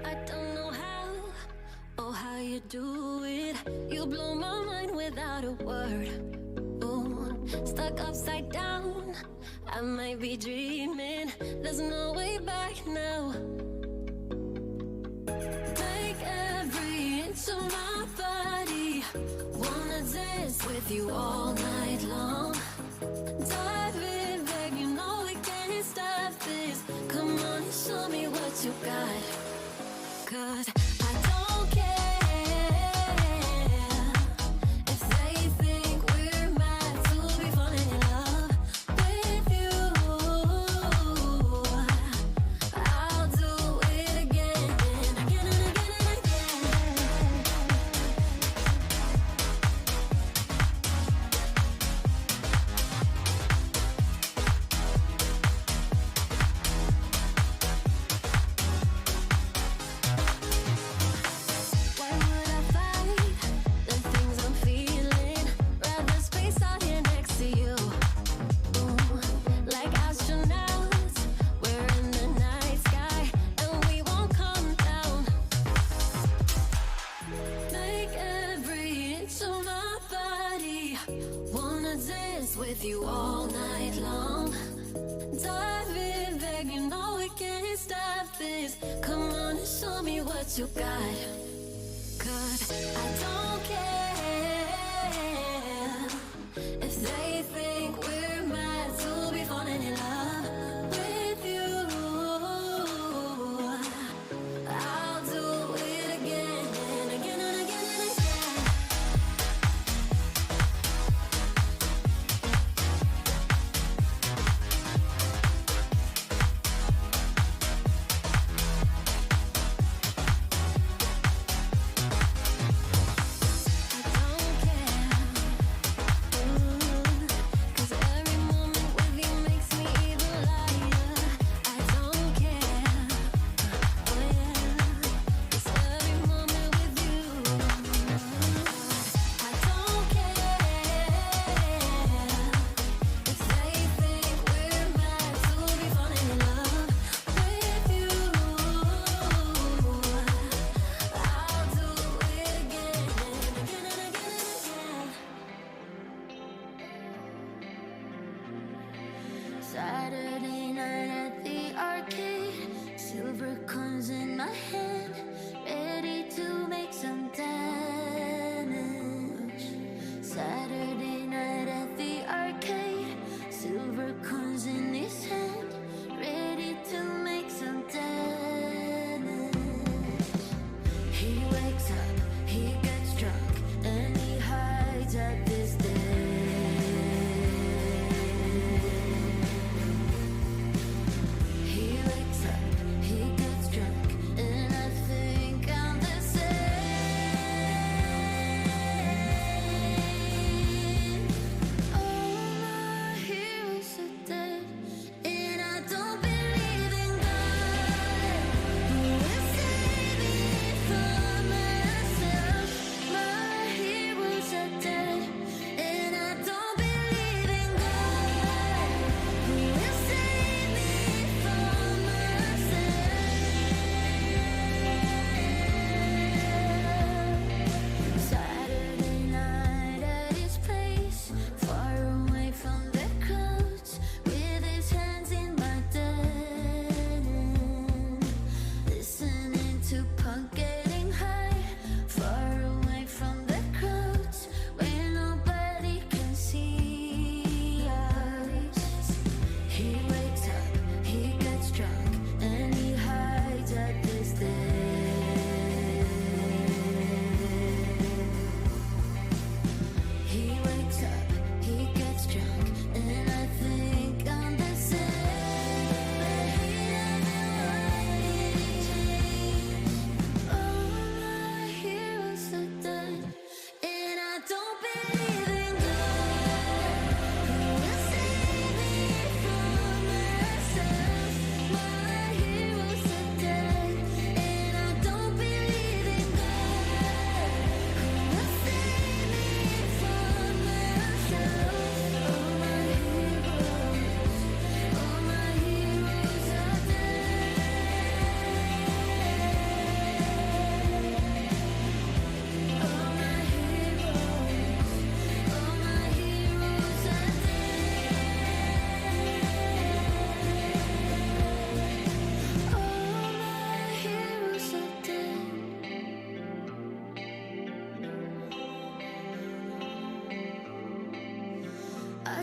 I don't know how, oh how you do it. You blow my mind without a word. Ooh, stuck upside down, I might be dreaming. There's no way back now. Take every inch of my body, wanna dance with you all night long. Dive in, babe, you know we can't stop this. Come on and show me what you got. 'Cause I don't care if they think we're mad to be falling in love with you. I'll do it again and again and again and again. Why would I fight the things I'm feeling? Rather space out here next to you. Ooh, like astronauts, we're in the night sky and we won't come down. Make every inch of my body, wanna dance with you all night long. Dive in, babe, you know we can't stop this. Come on and show me what you got. 'Cause I don't care if they think we're mad to be falling in love with you. I'll do it again and again and again and again.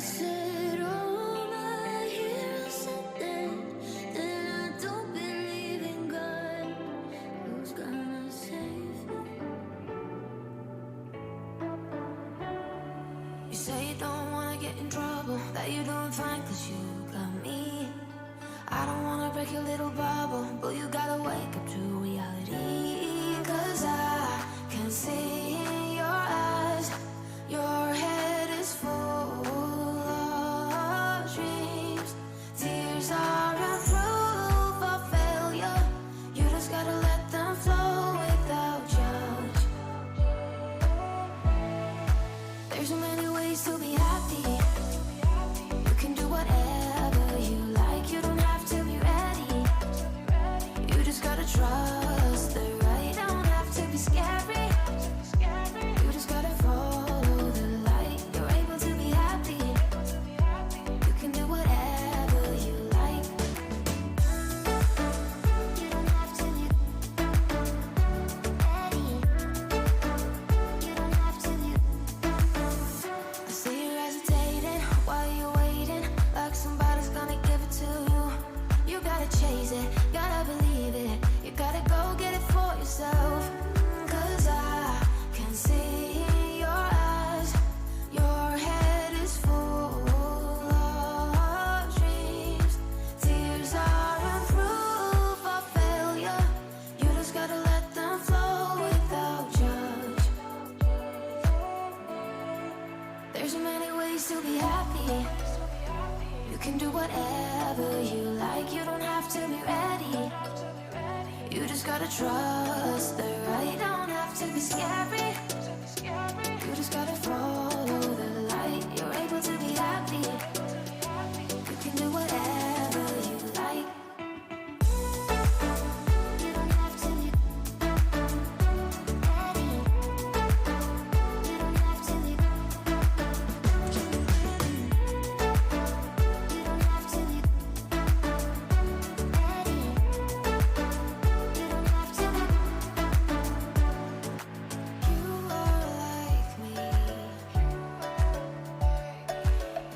said all my heroes are dead, then I don't believe in God. Who's gonna save me? You say you don't wanna get in trouble, that you're doing fine cause you got me. I don't wanna break your little bubble, but you gotta wake up to reality. Cause I can see in your eyes, your head is full of dreams. Tears are a proof of failure, you just gotta let them flow without judge. There's so many ways to be happy, you can do whatever you like, you don't have to be ready, you just gotta trust the right, don't have to be scary, you just gotta follow the light, you're able to be happy, you can do whatever you like. You don't have to be ready, you don't have to be. I see you hesitating while you're waiting, like somebody's gonna give it to you. You gotta chase it, gotta believe it, you gotta go get it for yourself. Cause I can see in your eyes, your head is full of dreams. Tears are a proof of failure, you just gotta let them flow without judge. There's so many ways to be happy, you can do whatever you like, you don't have to be ready, you just gotta trust the right, don't have to be scary, you just gotta follow the light, you're able to be happy, you can do whatever you like. You don't have to be ready, you don't have to be. You don't have to be ready, you don't have to be. You are like me,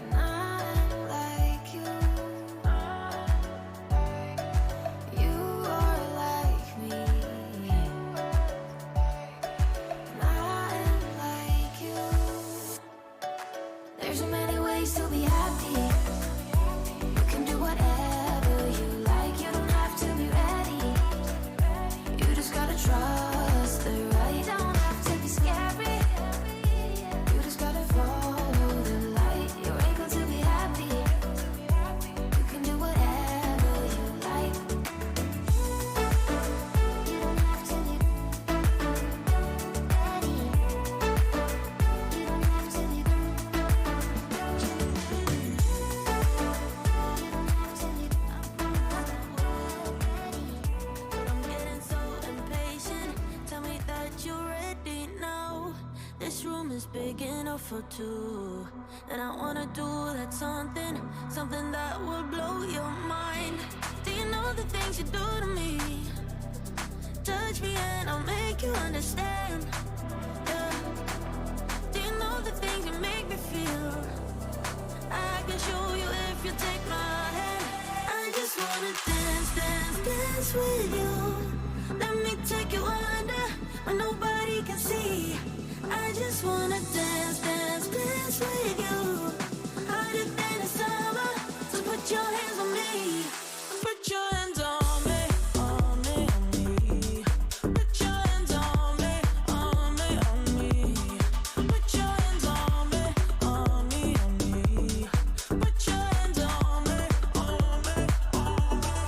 and I'm like you. You are like me, and I'm like you. There's so many ways to be happy, you can do whatever you like, you don't have to be ready, you just gotta trust the right, don't have to be scary, you just gotta follow the light, you're able to be happy, you can do whatever you like. You don't have to be ready, you don't have to be. But I'm getting so impatient. Tell me that you're ready now. This room is big enough for two, and I wanna do that something that will blow your mind. Do you know the things you do to me? Touch me and I'll make you understand. Yeah. Do you know the things you make me feel? I can show you if you take my hand. I just wanna dance, dance, dance with you. Let me take you under when nobody can see. I just wanna dance, dance, dance with you. Harder than the summer, so put your hands on me. Put your hands on me, on me, on me. Put your hands on me, on me, on me. Put your hands on me, on me, on me. Put your hands on me, on me, on me.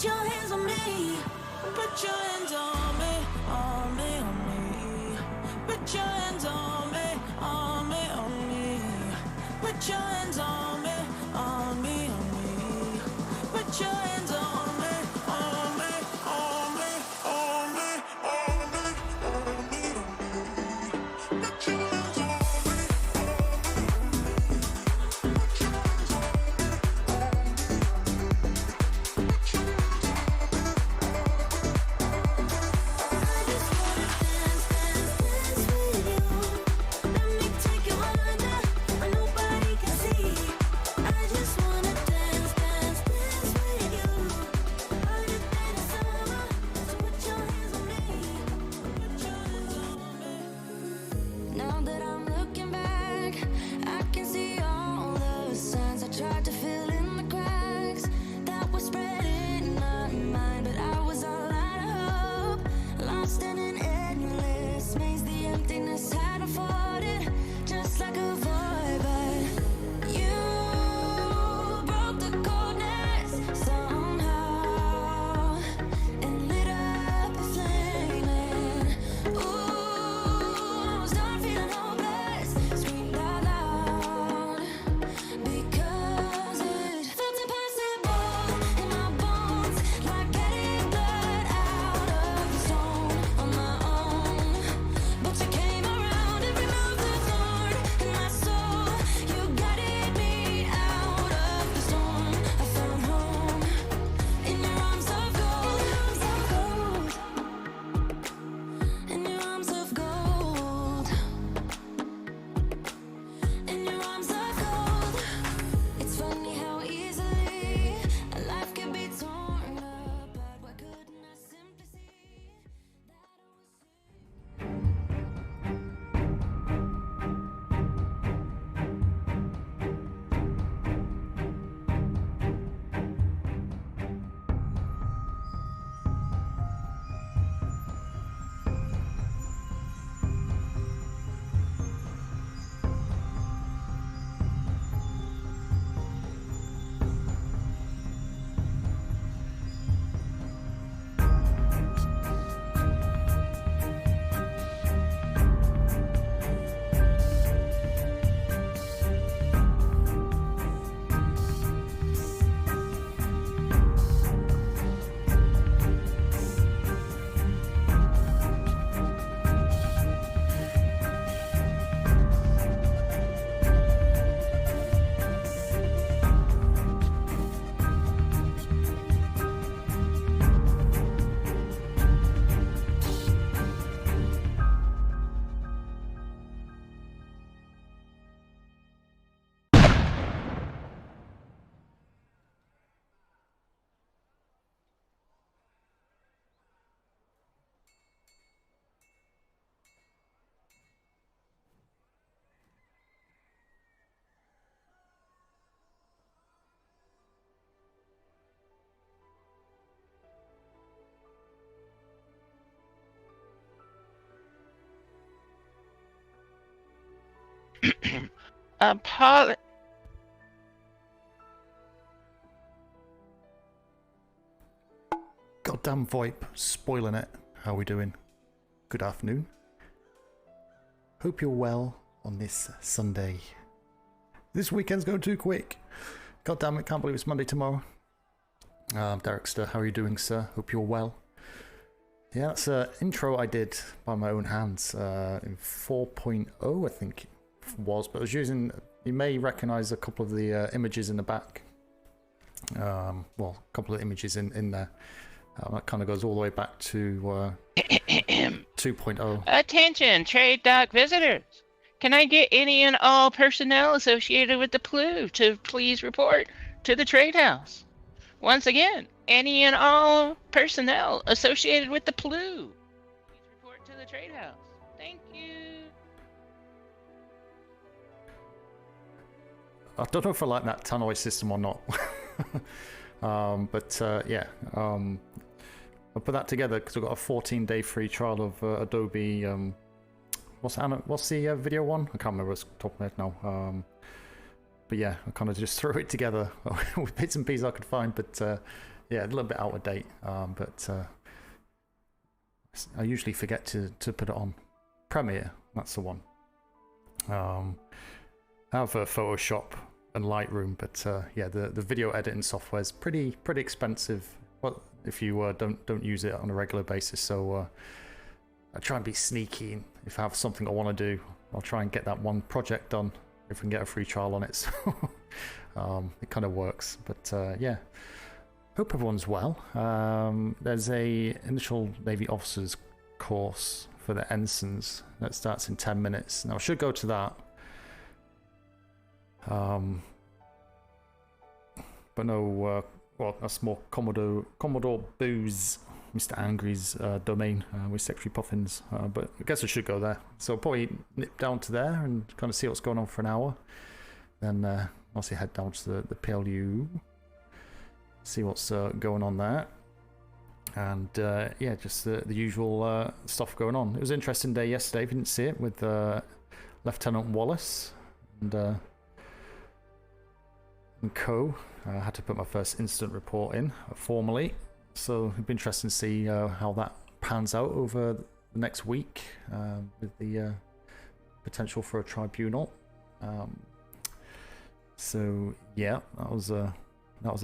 put your hands on me. Put your hands on me, on me, on me. Put your hands on me, on me, on me. Put your hands on me, on me, on me. Put your hands on me, on me, on me, on me, on me, on me, on me. Put your hands on me, on me, on me. Put your hands on me, on me, on me. Put your hands on me, on me, on me. I just wanna dance, dance, dance with you. Let me take you under where nobody can see. I just wanna dance, dance, dance with you. Harder than the summer, so put your hands on me. Put your hands on me. Now that I'm looking back, I can see all the signs I tried to fill in the cracks that were spread in my mind, but I was all out of hope, lost in an endless maze. The emptiness had unfolded just like a void, but you broke the coldness somehow and lit up a flame. And ooh, I was done feeling hopeless, screamed out loud because it felt impossible in my bones, like getting blood out of the stone on my own. But you came around and removed the thorn in my soul. You guided me out of the storm. I found home in your arms of gold, in your arms of gold, in your arms of gold. It's funny how easily a life can be torn apart. Why couldn't I simply see that I was Apol- Goddamn VoIP, spoiling it. How we doing? Good afternoon. Hope you're well on this Sunday. This weekend's going too quick. God damn it, can't believe it's Monday tomorrow. Darkster, how are you doing, sir? Hope you're well. Yeah, that's an intro I did by my own hands in 4.0, I think it was, but I was using, you may recognize a couple of the images in the back. Well, a couple of images in there. That kind of goes all the way back to 2.0. Attention, trade dock visitors. Can I get any and all personnel associated with the P.L.U to please report to the trade house? Once again, any and all personnel associated with the P.L.U. please report to the trade house. Thank you. I don't know if I like that tannoy system or not. Yeah, I put that together because I've got a 14-day free trial of Adobe. What's the video one? I can't remember what's top of my head now. But yeah, I kind of just threw it together with bits and pieces I could find. But yeah, a little bit out of date, but I usually forget to put it on. Premiere, that's the one. I have Photoshop and Lightroom, but yeah, the video editing software is pretty expensive. Well, if you don't use it on a regular basis, so I try and be sneaky. And if I have something I want to do, I'll try and get that one project done if we can get a free trial on it. So it kind of works, but yeah. Hope everyone's well. There's a initial Navy officers course for the ensigns that starts in 10 minutes. Now I should go to that. But no, well, that's more Commodore Booze, Mr. Angry's domain with Secretary Puffins. But I guess I should go there. So I'll probably nip down to there and kind of see what's going on for an hour. Then I'll head down to the P.L.U. See what's going on there. And yeah, just the usual stuff going on. It was an interesting day yesterday, if you didn't see it, with Lieutenant Wallace and co. I had to put my first incident report in formally, so it'd be interesting to see how that pans out over the next week with the potential for a tribunal. So yeah, that was a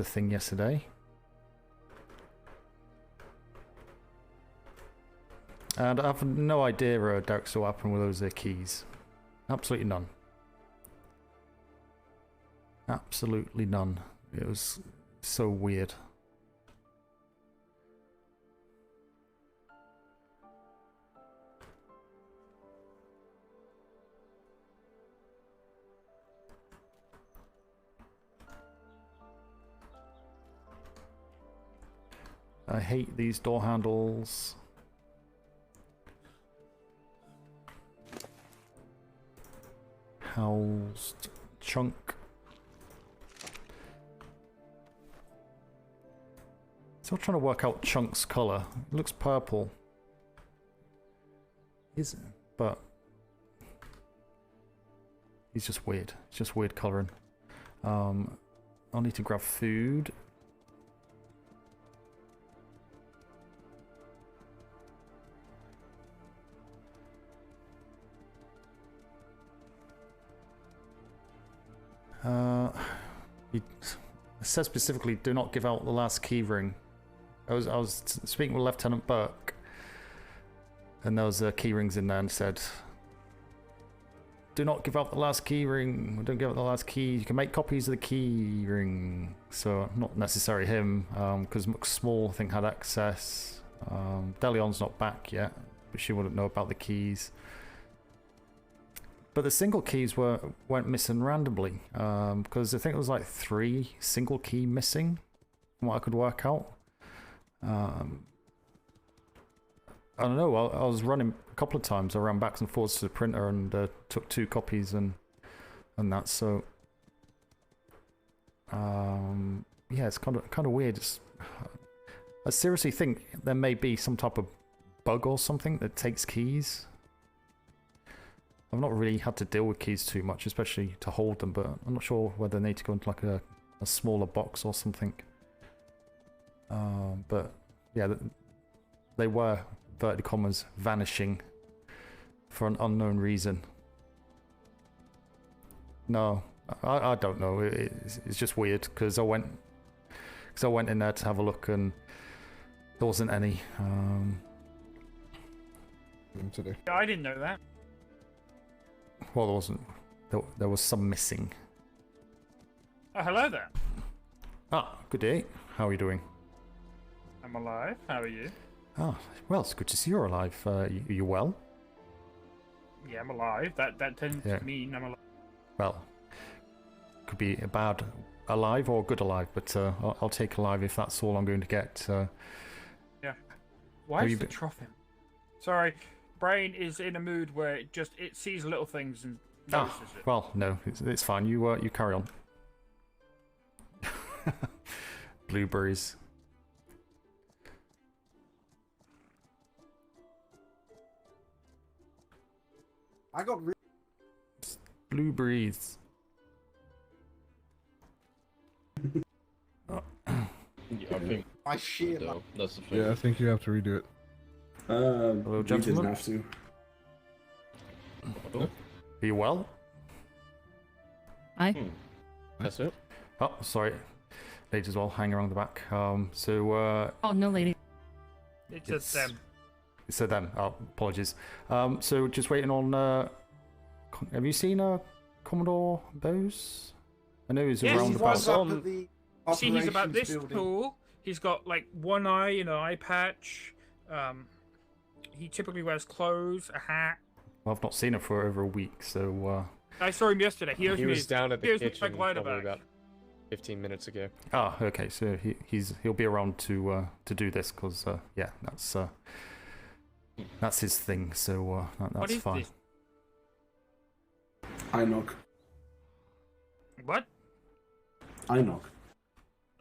thing yesterday. And I have no idea, Derek, what happened with those keys. Absolutely none. Absolutely none. It was so weird. I hate these door handles. Housed chunk. Still trying to work out Chunk's color. It looks purple. Is it? But he's just weird. It's just weird coloring. I'll need to grab food. It says specifically, do not give out the last key ring. I was speaking with Lieutenant Burke, and there was key rings in there, and said, do not give out the last key ring. Don't give out the last key. You can make copies of the key ring. So not necessarily him, because Small I think had access. Delion's not back yet, but she wouldn't know about the keys. But the single keys went missing randomly, because I think it was like 3 single key missing, from what I could work out. I don't know. I was running a couple of times. I ran back and forwards to the printer and took 2 copies and that. So yeah, it's kind of weird. I seriously think there may be some type of bug or something that takes keys. I've not really had to deal with keys too much, especially to hold them, but I'm not sure whether they need to go into like a smaller box or something. But yeah, they were, inverted commas, vanishing for an unknown reason. No, I don't know. It's just weird, because I went in there to have a look and there wasn't any. I didn't know that. Well, there wasn't. There was some missing. Oh, hello there. Ah, good day. How are you doing? I'm alive. How are you? Ah, well, it's good to see you're alive. You well? Yeah, I'm alive. That tends to mean I'm alive. Well, could be a bad alive or good alive, but I'll take alive if that's all I'm going to get. Yeah. Why is the troughing? Sorry, brain is in a mood where it sees little things and notices it. Well, no, it's fine. You carry on. Blueberries. I got blueberries. Yeah, I think My shit. so. That's the thing. Yeah, I think you have to redo it. Hello, We didn't gentlemen. have to. Oh, Are you well? Hi. that's it. Oh, sorry. Ladies as well, hang around the back. Oh, no, lady. It's just them. So them. Oh, apologies. So just waiting on. Have you seen Commodore Bose? I know he's Yes, around he about. was up at the See, he's about this operations building. tall. He's got like one eye and an eye patch. He typically wears clothes, a hat. Well, I've not seen him for over a week, so. I saw him yesterday. He owes He me was his- down at he the owes me kitchen my glider probably back. about 15 minutes ago. Ah, okay. So he'll be around to do this because yeah, that's his thing. So What that's is fine. this? I knock. What? I knock.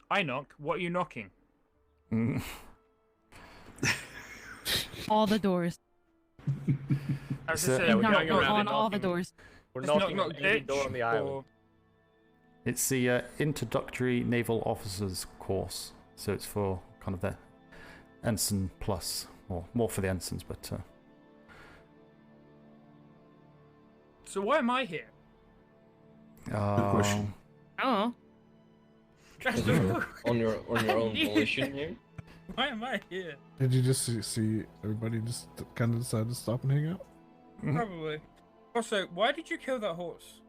I knock. What are you knocking? Mm. All the doors. As So- I said, Yeah, we're Knock going around on and all the knocking. doors. We're It's knocking knock, on knock, every bitch, door on the island. or- It's the introductory naval officers course, so it's for kind of the ensign plus, or more for the ensigns, but So why am I here? question. Oh. On your own volition here. Why am I here? Did you just see everybody just kind of decide to stop and hang out? Probably. Also, why did you kill that horse?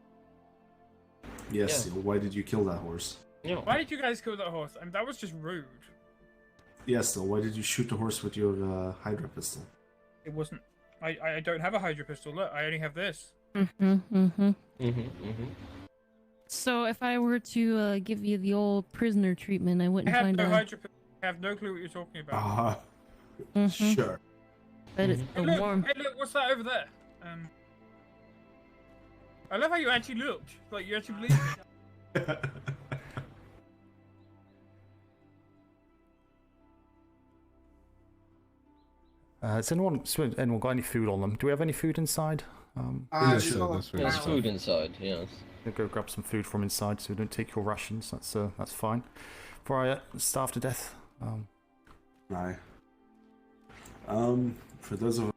Yes, Yeah. Seal, why did you kill that horse? Yeah. Why did you guys kill that horse? I mean, that was just rude. Yes, Seal, why did you shoot the horse with your Hydra pistol? It wasn't. I don't have a Hydra pistol. Look, I only have this. So if I were to give you the old prisoner treatment, I I wouldn't have find no out. Hydra pistol. I have no clue what you're talking about. Sure. But it's Hey so look, warm. hey, look, what's that over there? I love how you actually looked. Like, you actually believed it. has anyone got any food on them? Do we have any food inside? Yes, it's sir, not- that's very There's nice. food inside. Yes. We'll go grab some food from inside, so we don't take your rations. That's fine. Before I starve to death. Aye. For those of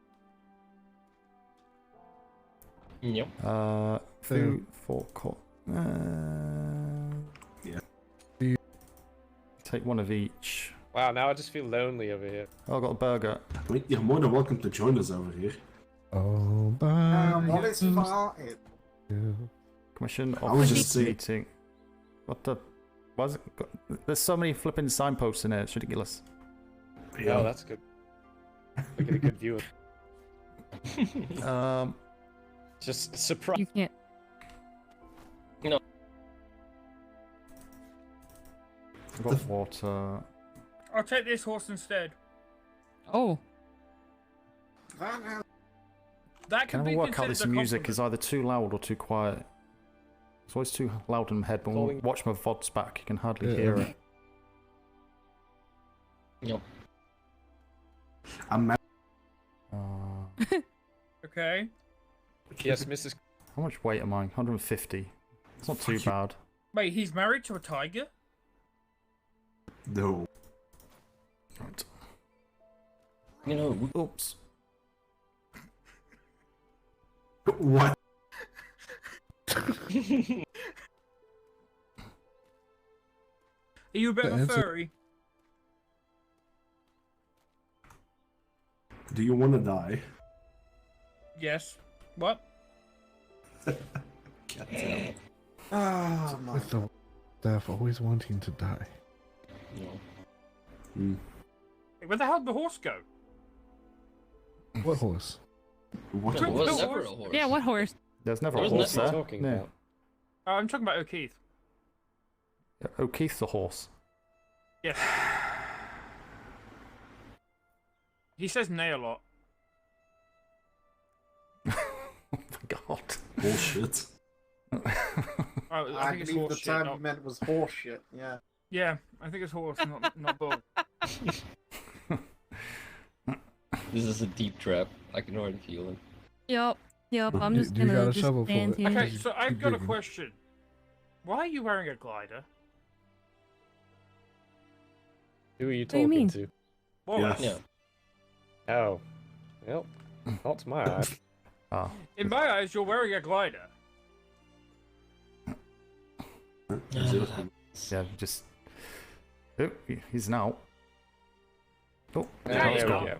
Yep. Food for Yeah. Take one of each. Wow, now I just feel lonely over here. Oh, I got a burger. I mean, you're more than welcome to join us over here. Oh, bye. What is farted? Commission I was officers just saying- meeting. What the? Was it? There's so many flipping signposts in here. It's ridiculous. Oh, that's good. I get a good view of just surprise. You can't. I've got water. I'll take this horse instead. Oh. That Can can I be work out considered this a music compliment. is either too loud or too quiet? It's always too loud in my head. But when I Calling- watch my VODs back, you can hardly Yeah. hear it. Yep. I'm mad. Okay. Yes, Mrs. How much weight am I? 150. It's not too bad. Wait, he's married to a tiger? No. Right. You know, Oops. What? Are you a bit of a answer- furry? Do you want to die? Yes. What? Can't tell. Oh my. With the staff always wanting to die. Hmm. Where the hell did the horse go? What horse? What? there What was the never a horse? horse. Yeah, what horse? There's never There a was horse nothing there. talking No. about. I'm talking about O'Keefe. O'Keefe's the horse. Yes. He says nay a lot. Oh my god. Bullshit. Oh, I I think it's believe the horse shit. term Not... you meant was horseshit. Yeah. Yeah, I think it's horse, not bull. This is a deep trap. I can already feel it. Yep. Yep. I'm You- just you got gonna a just shovel for stand it. here. Okay, you so I've keep got a digging. question. Why are you wearing a glider? Who are you do you talking mean? to? Wallace. Yeah. Oh. Well, not to my eye. Ah, In my eyes, you're wearing a glider. yeah, just. Oh, he's now. Oh, There he's you gone. go.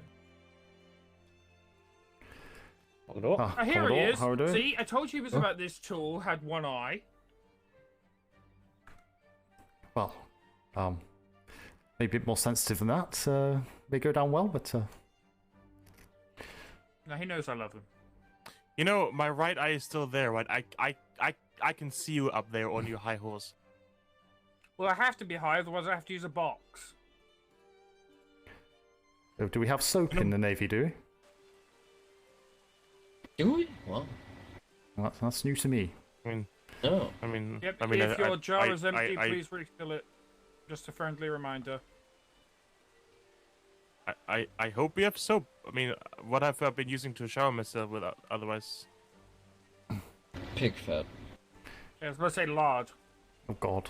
Hold it up. Ah, Here he Commodore, is. how are we doing? See, I told you he was about this tall, had one eye. Well, maybe a bit more sensitive than that. May go down well, but Now he knows I love him. You know, my right eye is still there, right? I can see you up there on your high horse. Well, I have to be high, otherwise I have to use a box. oh, do we have soap in the Navy, do we? Do we? Well, Well, that's new to me. I mean, no. I mean, Yep, I mean, if your jar I- is empty, I- please refill it. Just a friendly reminder. I hope we have soap. I mean, what have I been using to shower myself with otherwise? Pig fat. Yeah, I was about to say lard. Oh God.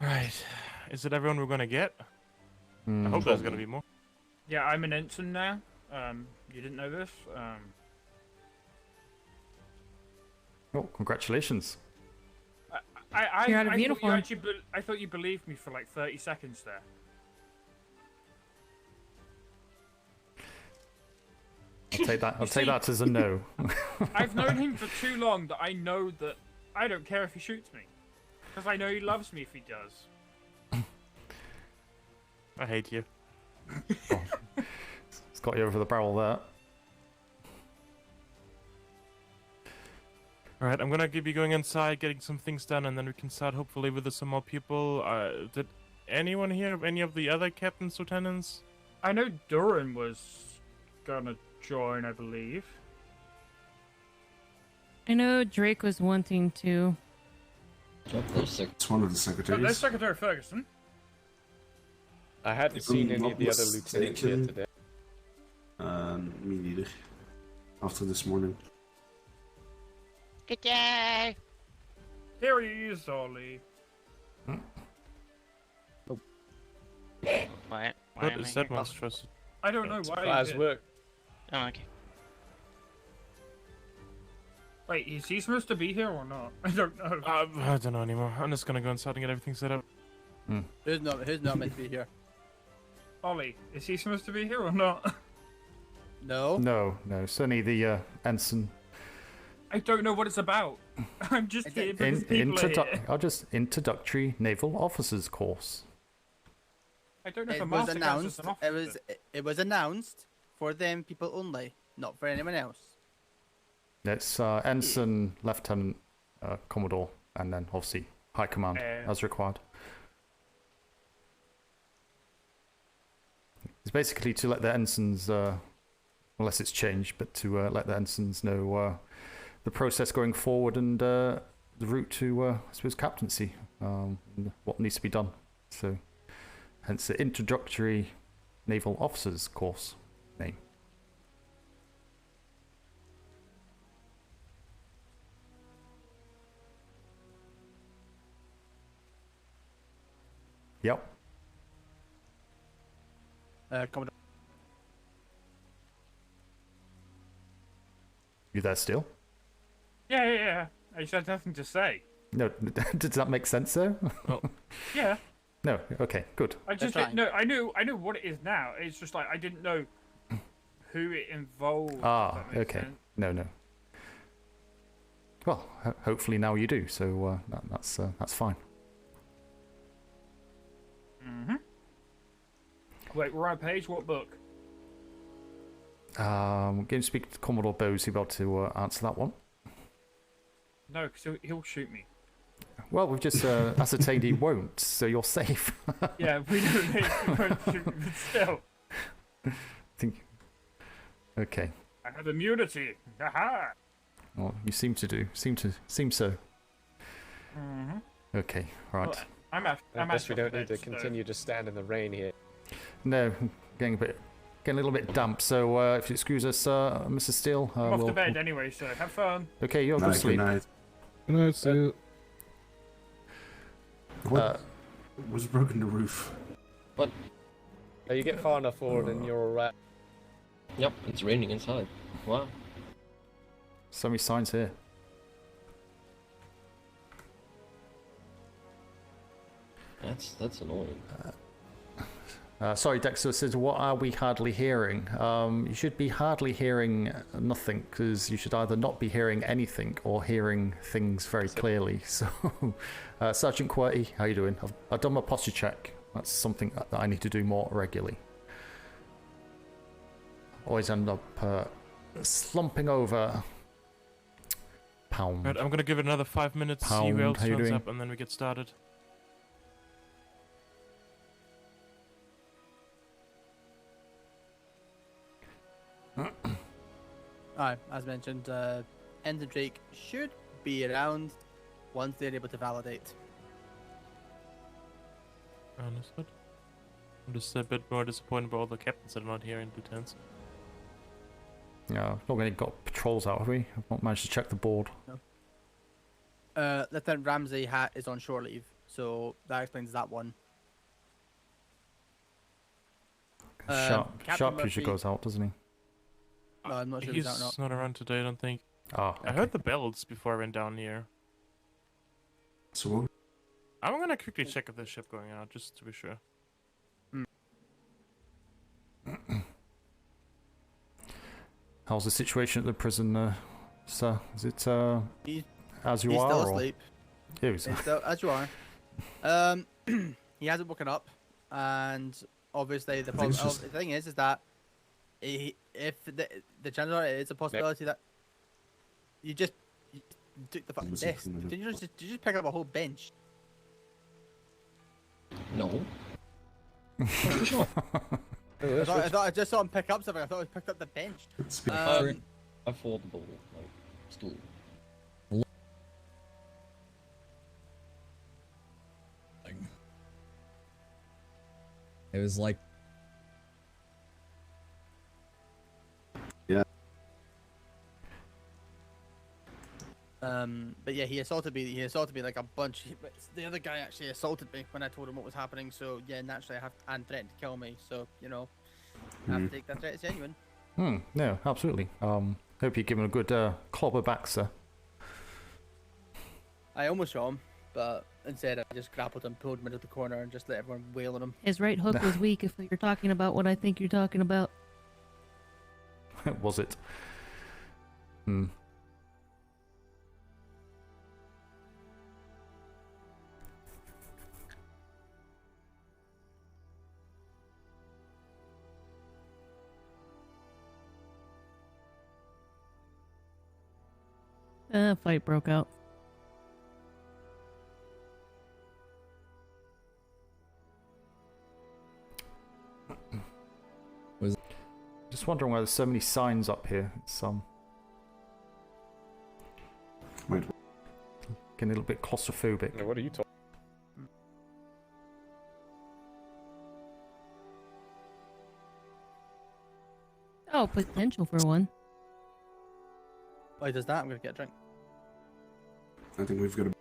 Right. Is it everyone we're gonna get? I hope there's gonna be more. Yeah, I'm an ensign now. You didn't know this? Oh, congratulations. You're out of I thought you uniform. actually I thought you believed me for like 30 seconds there. I'll take that. I'll take that as a no. I've known him for too long that I know that I don't care if he shoots me. Because I know he loves me if he does. I hate you. It's got you over the barrel there. Alright, I'm gonna be going inside, getting some things done, and then we can start hopefully with some more people. Did anyone hear of any of the other captains, lieutenants? I know Duran was gonna join, I believe. I know Drake was wanting to. It's one of the But secretaries. there's Secretary Ferguson. I hadn't If I'm seen any not of the other lieutenants yet mistaken, today. Me neither. After this morning. Good day. Here he is, Ollie. What? Why What am is I that here? monstrous? I don't know why. Supplies he- work. Oh, okay. Wait, is he supposed to be here or not? I don't know. I don't know anymore. I'm just gonna go inside and get everything set up. Who's not meant to be here? Ollie, is he supposed to be here or not? No. No, certainly the ensign. I don't know what it's about. I'm just here because people are here. I'll just introductory naval officers course. I don't know if a It was master counts as announced. an officer. It was announced for them people only, not for anyone else. It's ensign, lieutenant, commodore, and then obviously high command as required. It's basically to let the ensigns, unless it's changed, but to let the ensigns know the process going forward and the route to, I suppose, captaincy, and what needs to be done. So, hence the introductory naval officers course name. Yep. Commodore. You there still? Yeah. I just had nothing to say. No, does that make sense though? Yeah. No. Okay. Good. I just That's didn't know. I knew what it is now. It's just like I didn't know who it involved. Ah. if that makes Okay. sense. No. Well, hopefully now you do. So that's fine. Mhm. Wait, we're on page. What book? Going to speak to Commodore Bose about to answer that one. No, because he'll shoot me. Well, we've just ascertained he won't, so you're safe. Yeah, we know he won't shoot me, but still. Think. Okay. I have immunity. Haha. Well, you seem so. Mhm. Okay. Right. Well, I'm I guess we actually don't need to so- continue to stand in the rain here. No, getting a little bit damp. So if you excuse us, Mr. Steele, I'm off we'll, to bed anyway, so have fun. Okay, you're good Night, sleep. good night. Good night, see you. What? Was broken the roof? But You get far enough forward and you're alright. yep, it's raining inside. Wow. So many signs here. That's annoying. Sorry, Dexter says, what are we hardly hearing? You should be hardly hearing nothing, because you should either not be hearing anything or hearing things very clearly. So, Sergeant QWERTY, how you doing? I've done my posture check. That's something that I need to do more regularly. Always end up slumping over. Pound. Right, I'm gonna give it another 5 minutes, see Pound, who else how you turns doing? up, and then we get started. Alright, as mentioned, End and Drake should be around once they're able to validate. Understood. I'm just a bit more disappointed by all the captains that are not here in lieutenants. Yeah, not really got patrols out, have we? I've not managed to check the board. No. Lieutenant Ramsey Hat is on shore leave, so that explains that one. Sharp usually goes out, doesn't he? No, I'm not sure if he's out or He's not. not around today, I don't think. Oh, okay. I heard the bells before I went down here. So what? I'm gonna quickly check if there's ship going out, just to be sure. How's the situation at the prison, sir? Is it He's as you He's are? still or? asleep. Yeah, He's still, as you are. He hasn't woken up, and obviously the think it's problem. just- The thing is that if the chances are it's a possibility that you just took the fucking Was it desk. from the- Did you just pick up a whole bench? No. I thought I just saw him pick up something. I thought he picked up the bench. It's been Affordable, like, stool. It was like But yeah, he assaulted me. He assaulted me like a bunch. But the other guy actually assaulted me when I told him what was happening. So yeah, naturally I have and threatened to kill me. So you know, I have to take that threat as genuine. No, absolutely. Hope you're giving a good clobber back, sir. I almost shot him, but instead I just grappled him, pulled him into the corner, and just let everyone wail on him. His right hook was weak. If you're talking about what I think you're talking about. Was it? Fight broke out. Just wondering why there's so many signs up here. It's Wait. getting a little bit claustrophobic. What are you talking? Oh, potential for one. While he does that, I'm gonna get a drink. I think we've got a.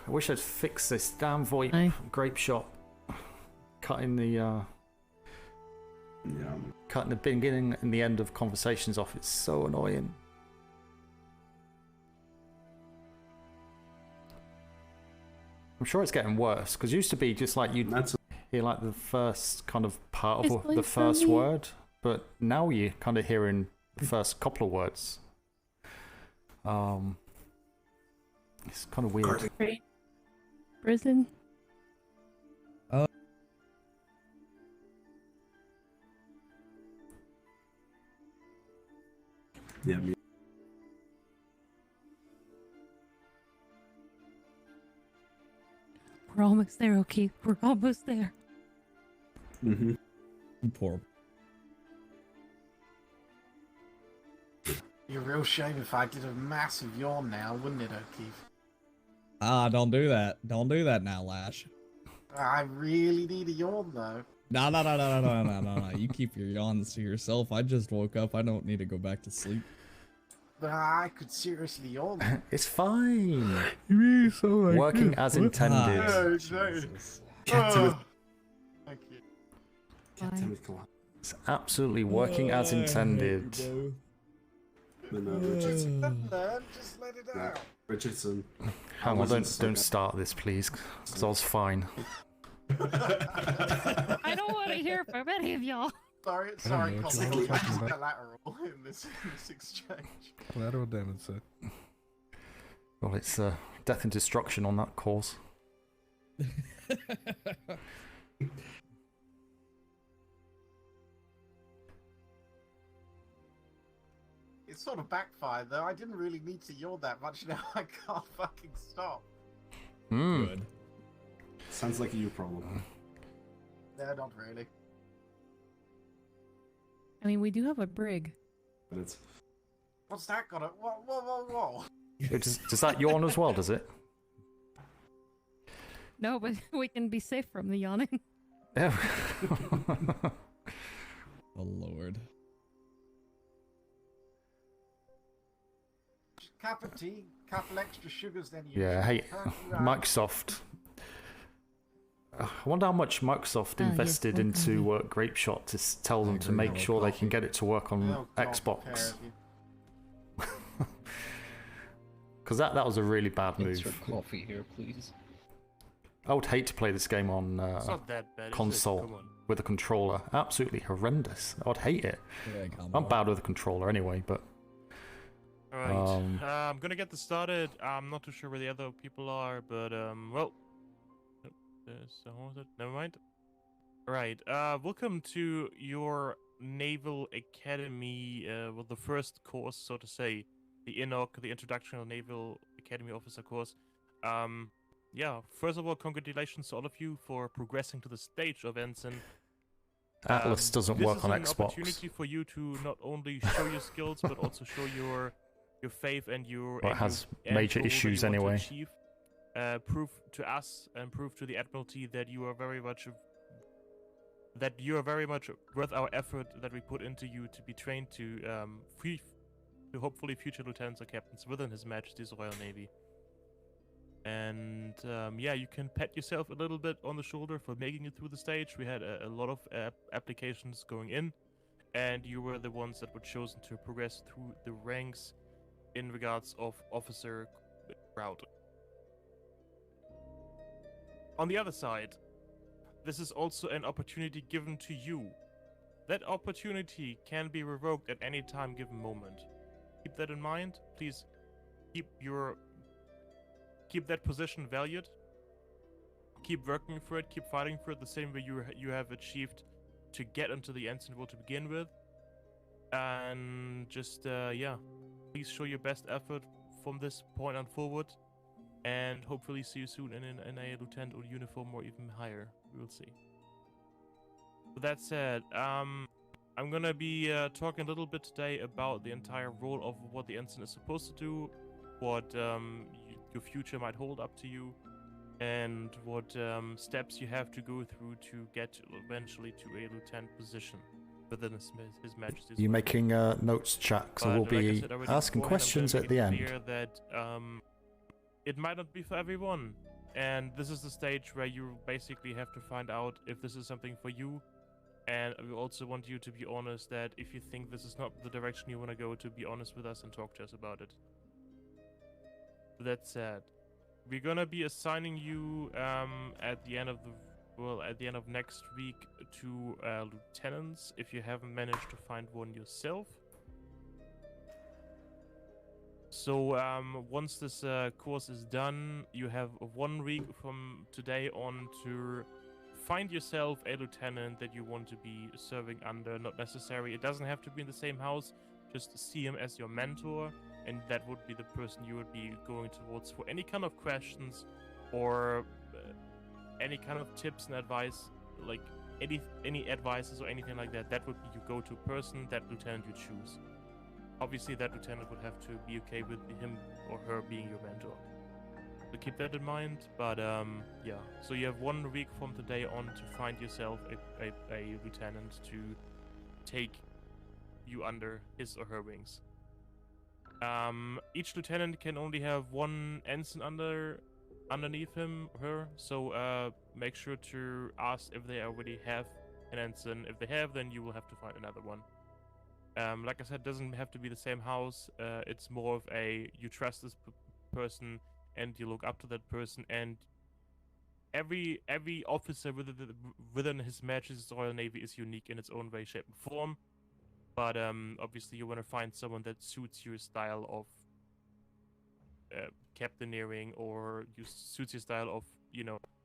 I wish I'd fixed this damn VoIP Aye. grape shot. Cutting the Yeah. cutting the beginning and the end of conversations off. It's so annoying. I'm sure it's getting worse because it used to be just like you'd That's hear like the first kind of part It's of the like first funny. word, but now you're kind of hearing the first couple of words. It's kind of weird. Prison. yeah. Me. We're almost there, okay? We're almost there. Mm-hmm. poor. Be a real shame if I did a massive yawn now, wouldn't it, O'Keefe? Don't do that. Don't do that now, Lash. I really need a yawn though. No. You keep your yawns to yourself. I just woke up. I don't need to go back to sleep. I could seriously yawn. It's fine. You really sound like Working this. as What? intended. No, no. Get to it. Thank you. Get to it, come on. It's absolutely working as intended. No, Richardson. Learn, just let it out. Richardson. Hang on, don't start this, please, because I was fine. I don't want to hear from any of y'all. Sorry, know, it's Colin. all I'm talking about- collateral in this exchange. Collateral damage, sir. Well, it's death and destruction on that course. It sort of backfired though. I didn't really need to yawn that much. Now I can't fucking stop. Good. Sounds like a you problem. No, not really. I mean, we do have a brig. But it's... What's that got? Whoa! Does that yawn as well, does it? No, but we can be safe from the yawning. Yeah. Oh lord. Cup of tea, couple extra sugars than usual. Yeah, hey, Apparently, Microsoft. I wonder how much Microsoft invested into Grape Shot to tell them to make sure they can get it to work on Oh, God, Xbox. care Because that was a really bad Extra move. coffee here, please. I would hate to play this game on It's not that bad. is it? console Come on. with a controller. Absolutely horrendous. I would hate it. Yeah, come I'm on. bad with a controller anyway, but Alright, I'm gonna get this started. I'm not too sure where the other people are, but well, so what was it? Never mind. Alright, welcome to your Naval Academy, well, the first course, so to say, the INOC, the Introduction to Naval Academy Officer course. Yeah, first of all, congratulations to all of you for progressing to the stage of Ensign. Atlas doesn't work on This is an Xbox. opportunity for you to not only show your skills, but also show your faith and your. Well, it and has your- major and your issues what you want anyway. to achieve. Prove to us and prove to the Admiralty that you are very much worth our effort that we put into you to be trained to hopefully future lieutenants or captains within His Majesty's Royal Navy. And yeah, you can pat yourself a little bit on the shoulder for making it through the stage. We had a lot of applications going in, and you were the ones that were chosen to progress through the ranks in regards of officer route. On the other side, this is also an opportunity given to you. That opportunity can be revoked at any time given moment. Keep that in mind. Please keep that position valued. Keep working for it. Keep fighting for it the same way you have achieved to get into the ensign role to begin with. And just yeah, please show your best effort from this point on forward. And hopefully see you soon in a lieutenant or uniform or even higher. We will see. With that said, I'm gonna be talking a little bit today about the entire role of what the ensign is supposed to do, what your future might hold up to you, and what steps you have to go through to get eventually to a lieutenant position within His Majesty's. You making notes, chat? Because I will But like I be said already asking beforehand, I'm questions gonna at the make it end. clear that it might not be for everyone, and this is the stage where you basically have to find out if this is something for you. And we also want you to be honest that if you think this is not the direction you want to go, to be honest with us and talk to us about it. That said, we're gonna be assigning you at the end of next week to lieutenants if you haven't managed to find one yourself. So once this course is done, you have 1 week from today on to find yourself a lieutenant that you want to be serving under. Not necessary, it doesn't have to be in the same house, just see him as your mentor, and that would be the person you would be going towards for any kind of questions or any kind of tips and advice, like any advices or anything like that. That would be your go-to person, that lieutenant you choose. Obviously, that lieutenant would have to be okay with him or her being your mentor. So keep that in mind. But yeah, so you have 1 week from today on to find yourself a lieutenant to take you under his or her wings. Each lieutenant can only have one ensign underneath him or her, so make sure to ask if they already have an ensign. If they have, then you will have to find another one. Like I said, it doesn't have to be the same house. It's more of a you trust this person and you look up to that person, and every officer within His Majesty's Royal Navy is unique in its own way, shape, and form. But obviously, you want to find someone that suits your style of captaineering, or suits your style of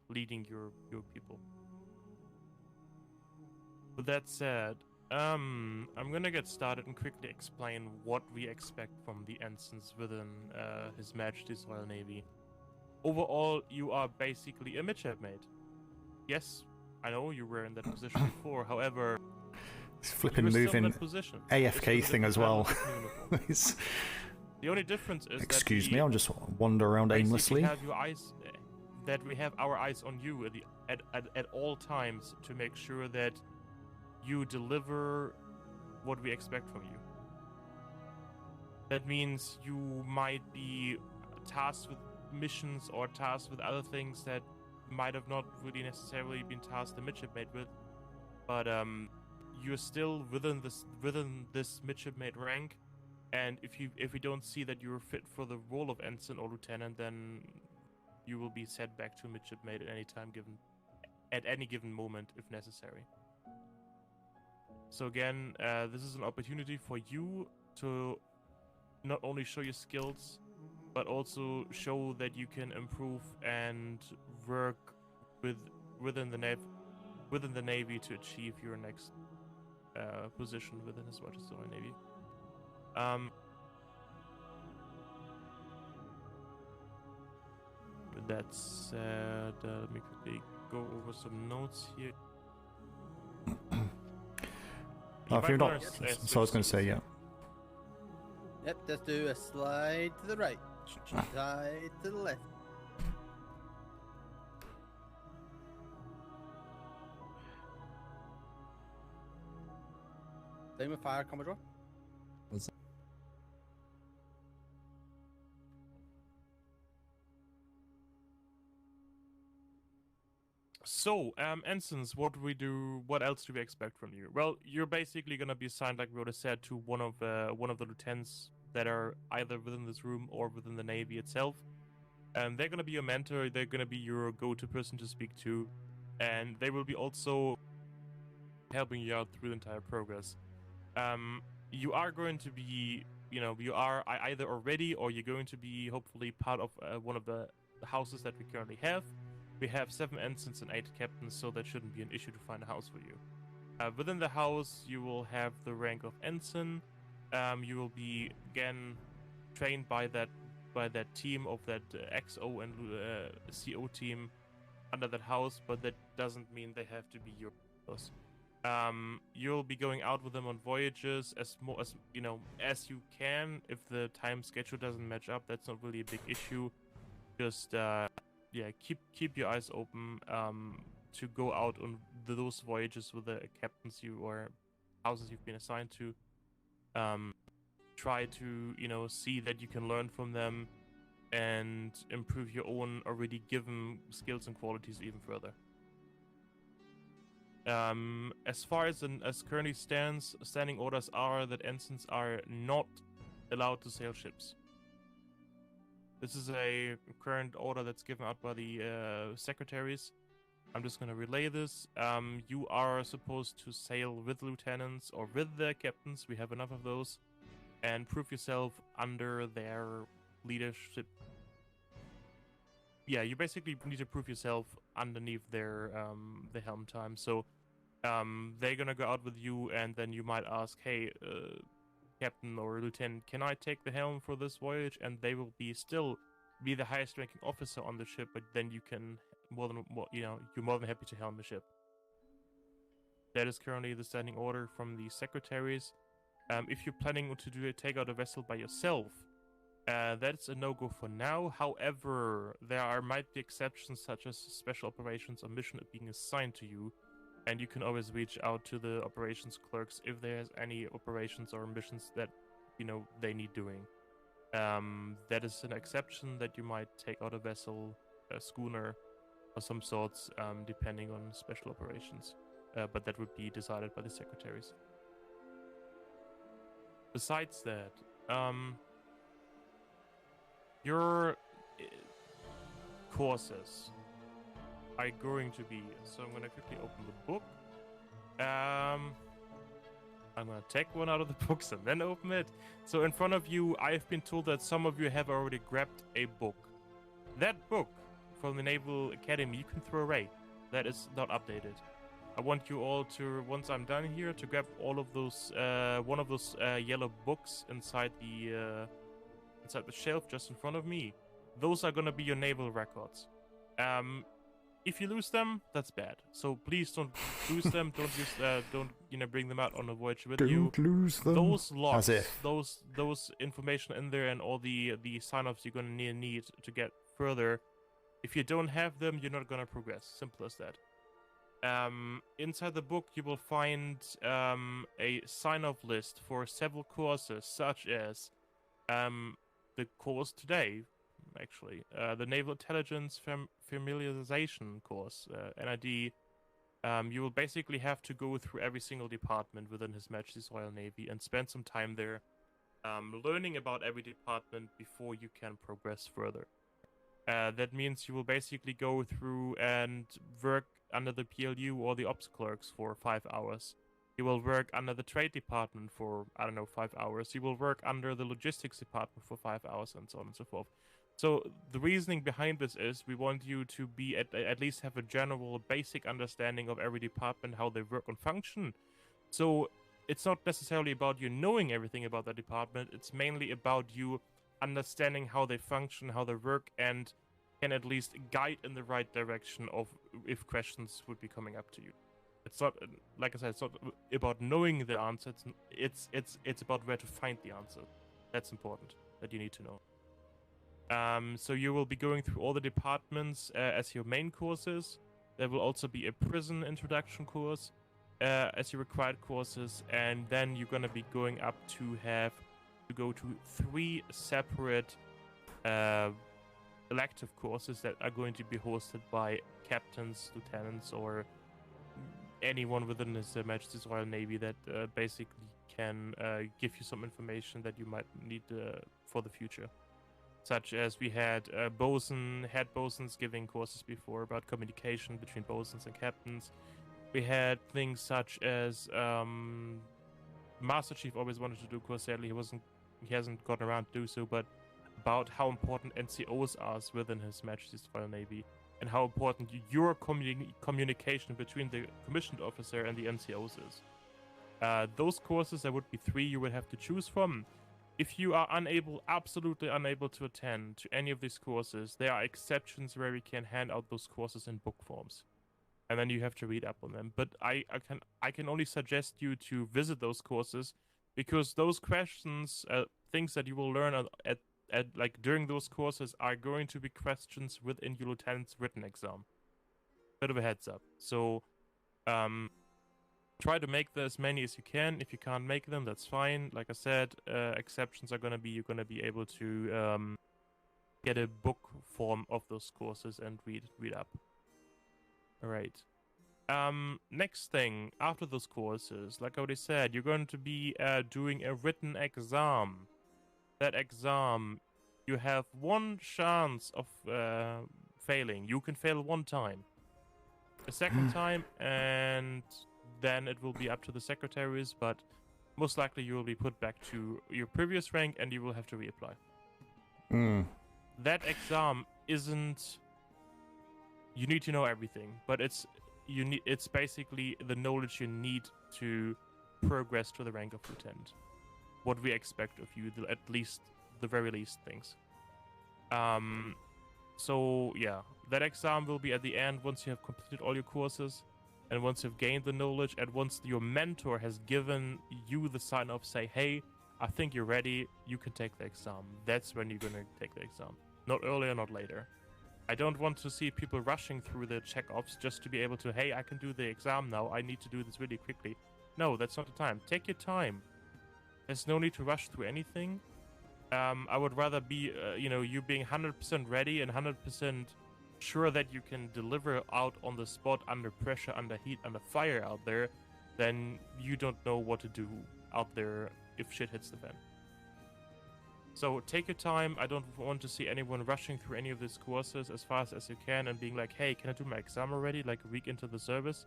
leading your people. With that said, I'm gonna get started and quickly explain what we expect from the ensigns within His Majesty's Royal Navy. Overall, you are basically a midshipmate. Yes, I know you were in that position before. However, it's flipping moving AFK thing as well. The only difference is excuse me, I'll just wander around aimlessly. We have our eyes on you at all times to make sure that you deliver what we expect from you. That means you might be tasked with missions or tasked with other things that might have not really necessarily been tasked a midshipmate with, but you're still within this midshipmate rank, and if we don't see that you're fit for the role of ensign or lieutenant, then you will be set back to midshipmate at any given moment if necessary. So again, this is an opportunity for you to not only show your skills, but also show that you can improve and work within the Navy to achieve your next position within His Majesty's Royal Navy. With that said, let me quickly go over some notes here. If you're not, so I was going to say, yeah. Yep, just do a slide to the right, slide to the left. Same with fire, Commodore. So, ensigns, what else do we expect from you? Well, you're basically gonna be assigned, like we already said, to one of the lieutenants that are either within this room or within the Navy itself. They're gonna be your mentor, they're gonna be your go-to person to speak to, and they will be also helping you out through the entire progress. You are going to be, you are either already, or you're going to be hopefully part of one of the houses that we currently have. We have 7 ensigns and 8 captains, so that shouldn't be an issue to find a house for you. Within the house, you will have the rank of ensign. You will be again trained by that team of that XO and CO team under that house, but that doesn't mean they have to be yours. You'll be going out with them on voyages as you can. If the time schedule doesn't match up, that's not really a big issue. Just keep your eyes open to go out on those voyages with the captains or houses you've been assigned to. Try to see that you can learn from them and improve your own already given skills and qualities even further. As far as currently stands, standing orders are that ensigns are not allowed to sail ships. This is a current order that's given out by the secretaries. I'm just going to relay this. You are supposed to sail with lieutenants or with the captains. We have enough of those. And prove yourself under their leadership. Yeah, you basically need to prove yourself underneath their the helm time. So they're going to go out with you, and then you might ask, hey, Captain or Lieutenant, can I take the helm for this voyage? And they will still be the highest ranking officer on the ship, but then you can you're more than happy to helm the ship. That is currently the standing order from the secretaries. If you're planning to take out a vessel by yourself, that's a no-go for now. However, there might be exceptions, such as special operations or mission being assigned to you, and you can always reach out to the operations clerks if there's any operations or missions that they need doing. That is an exception that you might take out a vessel, a schooner, or some sorts, depending on special operations. But that would be decided by the secretaries. Besides that, your courses are going to be... So I'm going to quickly open the book. I'm going to take one out of the books and then open it. So in front of you, I've been told that some of you have already grabbed a book. That book from the Naval Academy you can throw away. That is not updated. I want you all to, once I'm done here, to grab all of those, one of those yellow books inside the shelf just in front of me. Those are gonna be your naval records. If you lose them, that's bad. So please don't lose them. Don't use, don't bring them out on a voyage with you. Don't lose them. Those logs, As if. those information in there, and all the sign-offs you're gonna need to get further. If you don't have them, you're not gonna progress. Simple as that. Inside the book, you will find a sign-off list for several courses, such as the course today, actually, the Naval Intelligence Familiarization course, NID. You will basically have to go through every single department within His Majesty's Royal Navy and spend some time there, learning about every department before you can progress further. That means you will basically go through and work under the P.L.U. or the ops clerks for 5 hours. You will work under the trade department for, 5 hours. You will work under the logistics department for 5 hours, and so on and so forth. So the reasoning behind this is we want you to be at least have a general basic understanding of every department, how they work and function. So it's not necessarily about you knowing everything about the department. It's mainly about you understanding how they function, how they work, and can at least guide in the right direction of if questions would be coming up to you. It's not, like I said, it's not about knowing the answer. It's about where to find the answer. That's important, that you need to know. So you will be going through all the departments as your main courses. There will also be a prison introduction course as your required courses, and then you're going to be going up to have to go to 3 separate elective courses that are going to be hosted by captains, lieutenants, or anyone within His Majesty's Royal Navy that basically can give you some information that you might need for the future. Such as we had head bosuns giving courses before about communication between bosuns and captains. We had things such as Master Chief always wanted to do a course. Sadly, he hasn't gotten around to do so, but about how important NCOs are within His Majesty's Royal Navy, and how important your communication between the commissioned officer and the NCOs is. Those courses, there would be 3 you would have to choose from. If you are absolutely unable to attend to any of these courses, there are exceptions where we can hand out those courses in book forms, and then you have to read up on them. But I can only suggest you to visit those courses, because those questions, things that you will learn at during those courses, are going to be questions within your lieutenant's written exam. Bit of a heads up. So try to make as many as you can. If you can't make them, that's fine. Like I said, exceptions are gonna be you're gonna be able to get a book form of those courses and read up. All right. Next thing, after those courses, like I already said, you're going to be doing a written exam. That exam, you have 1 chance of failing. You can fail 1 time. A second time, and then it will be up to the secretaries, but most likely you will be put back to your previous rank and you will have to reapply. That exam isn't... You need to know everything, but it's basically the knowledge you need to progress to the rank of lieutenant. What we expect of you, at least, the very least things. So yeah, that exam will be at the end once you have completed all your courses, and once you've gained the knowledge, and once your mentor has given you the sign-off, say, hey, I think you're ready, you can take the exam. That's when you're gonna take the exam. Not earlier, not later. I don't want to see people rushing through the check-offs just to be able to, hey, I can do the exam now, I need to do this really quickly. No, that's not the time. Take your time. There's no need to rush through anything. I would rather be, you being 100% ready and 100% sure that you can deliver out on the spot under pressure, under heat, under fire out there, than you don't know what to do out there if shit hits the fan. So take your time. I don't want to see anyone rushing through any of these courses as fast as you can and being like, hey, can I do my exam already, like a week into the service?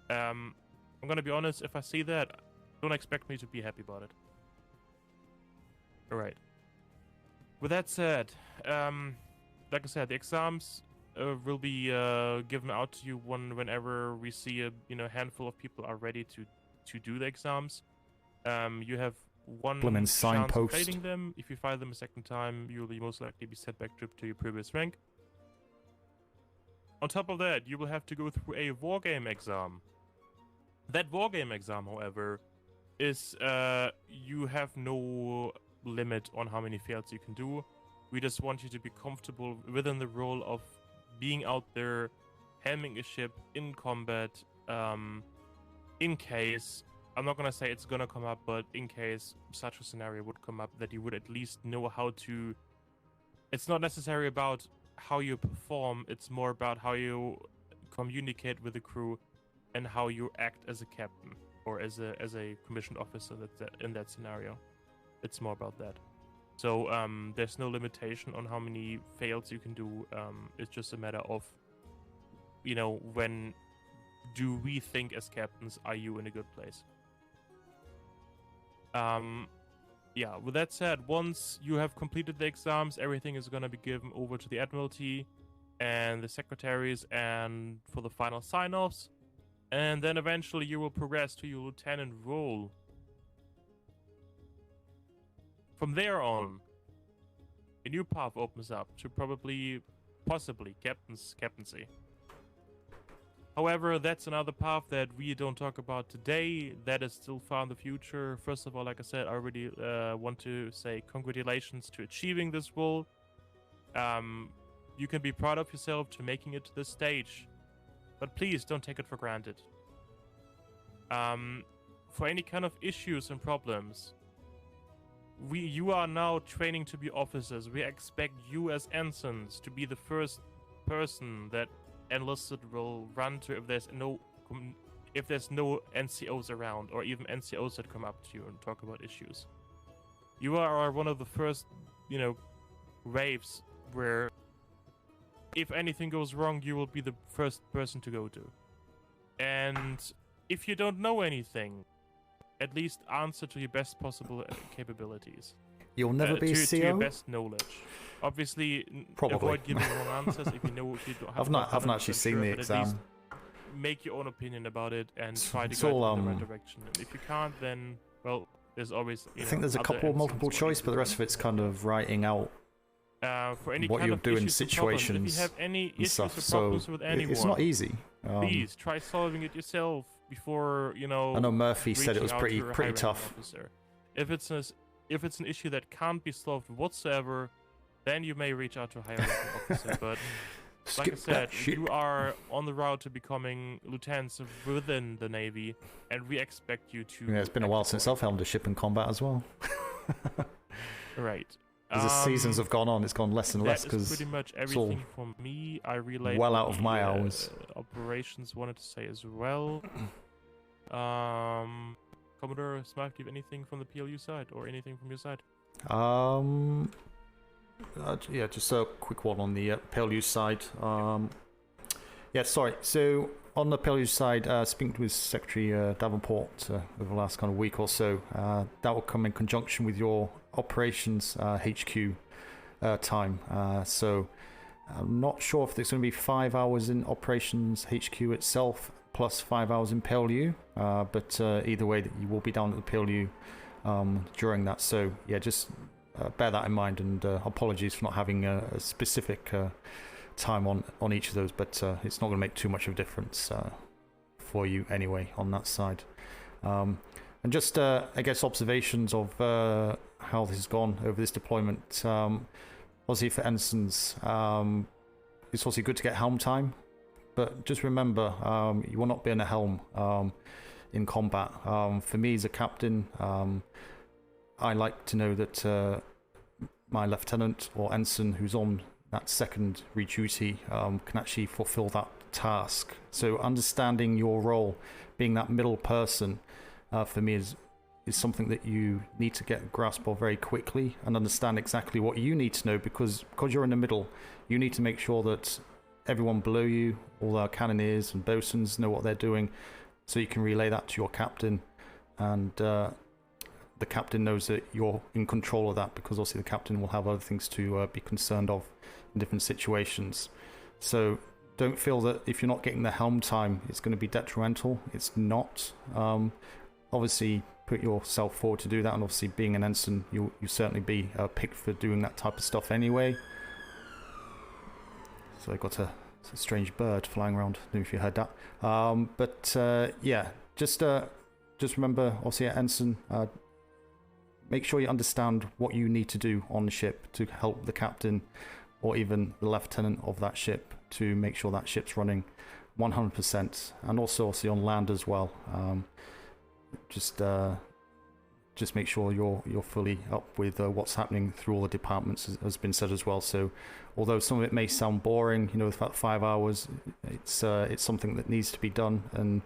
I'm gonna be honest, if I see that, don't expect me to be happy about it. Alright. With that said, like I said, the exams will be given out to you whenever we see a handful of people are ready to do the exams. You have one Blimmin' chance of signpost. failing them. If you fail them a second time, you will be most likely be set back to your previous rank. On top of that, you will have to go through a wargame exam. That wargame exam, however, is you have no limit on how many fails you can do. We just want you to be comfortable within the role of being out there, helming a ship in combat, in case, I'm not gonna say it's gonna come up, but in case such a scenario would come up, that you would at least know how to... It's not necessarily about how you perform, it's more about how you communicate with the crew and how you act as a captain or as a commissioned officer in that scenario. It's more about that. So there's no limitation on how many fails you can do. It's just a matter of, when do we think as captains, are you in a good place? Yeah, with that said, once you have completed the exams, everything is going to be given over to the Admiralty and the secretaries and for the final sign-offs. And then eventually you will progress to your lieutenant role. From there on, a new path opens up to possibly captaincy. However, that's another path that we don't talk about today. That is still far in the future. First of all, like I said, I already want to say congratulations to achieving this role. You can be proud of yourself to making it to this stage, but please don't take it for granted. For any kind of issues and problems, you are now training to be officers. We expect you as ensigns to be the first person that enlisted will run to if there's no NCOs around, or even NCOs that come up to you and talk about issues. You are one of the first, waves where if anything goes wrong, you will be the first person to go to. And if you don't know anything, at least answer to your best possible capabilities. You'll never be a CO? To your best knowledge. Obviously, Probably. Avoid giving wrong answers if you know if you don't have. I haven't actually seen the exam. Make your own opinion about it and try to go in the right direction. And if you can't, then well, there's always. I think there's a couple of multiple choice, but the rest of it's kind of writing out for any what kind you'll of do in issues or situations. If you have any and issues stuff. or problems with anyone, it's not easy. Please try solving it yourself before I know Murphy said it was reaching out to pretty your tough. officer. If it's an issue that can't be solved whatsoever, then you may reach out to a higher ranking officer. But like I said, you are on the route to becoming lieutenants within the Navy, and we expect you to. Yeah, it's been a while since I've helmed a ship in combat as well. Right. As the seasons have gone on, it's gone less and less because pretty much everything from me. I relayed well out of my hours. Operations wanted to say as well. Commodore Smythe, do you have anything from the P.L.U side or anything from your side? Yeah, just a quick one on the P.L.U side. Yeah, sorry. So on the P.L.U side, speaking with Secretary Davenport over the last kind of week or so, that will come in conjunction with your operations HQ time. So I'm not sure if there's going to be 5 hours in operations HQ itself plus 5 hours in P.L.U, but either way, you will be down at the P.L.U during that. So yeah, just bear that in mind, and apologies for not having a specific time on each of those, but it's not going to make too much of a difference for you anyway on that side. And just I guess observations of how this has gone over this deployment. Obviously for ensigns, it's obviously good to get helm time, but just remember you will not be in a helm in combat. For me as a captain, I like to know that my lieutenant or ensign who's on that secondary duty can actually fulfill that task. So understanding your role, being that middle person, for me is something that you need to get a grasp of very quickly and understand exactly what you need to know, because you're in the middle, you need to make sure that everyone below you, all our cannoneers and bosuns, know what they're doing, so you can relay that to your captain, and the captain knows that you're in control of that, because obviously the captain will have other things to be concerned of in different situations. So don't feel that if you're not getting the helm time, it's going to be detrimental. It's not. Obviously, put yourself forward to do that, and obviously being an ensign, you certainly be picked for doing that type of stuff anyway. So I got a strange bird flying around. I don't know if you heard that. But yeah, just remember, obviously at ensign, make sure you understand what you need to do on the ship to help the captain or even the lieutenant of that ship to make sure that ship's running 100%, and also obviously on land as well. Just make sure you're fully up with what's happening through all the departments, as has been said as well. So although some of it may sound boring, you know, with about 5 hours, it's something that needs to be done, and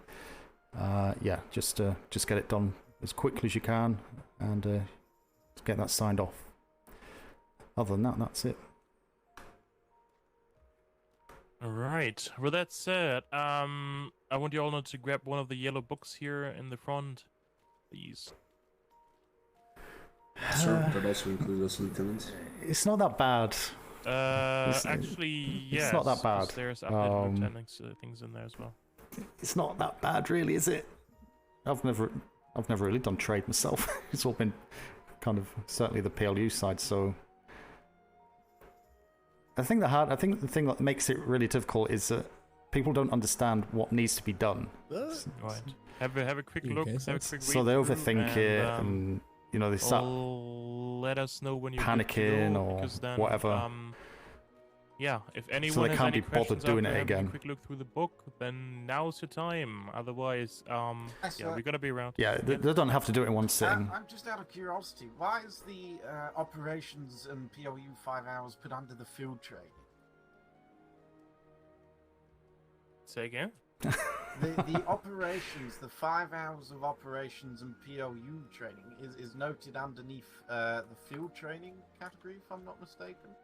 yeah, just get it done as quickly as you can, and get that signed off. Other than that, that's it. All right. With that said, I want you all to grab one of the yellow books here in the front, please. Sir, that also includes us, Lieutenant. It's not that bad. Actually, yes. It's not that bad. There's updated lieutenant things in there as well. It's not that bad, really, is it? I've never really done trade myself. It's all been kind of certainly the P.L.U side. So I think the thing that makes it really difficult is that people don't understand what needs to be done. Right. Have a quick look. Have a quick read. So they overthink it, and you know, they start let us know when you're panicking or then, whatever. Yeah, if anyone so they has can't any be bothered questions doing after it having again. a quick look through the book, then now's your time. Otherwise, yeah, we're gonna be around. Yeah, they don't have to do it in one sitting. I'm just out of curiosity. Why is the operations and P.L.U 5 hours put under the field training? Say again? The operations, the 5 hours of operations and P.L.U training is noted underneath the field training category, if I'm not mistaken.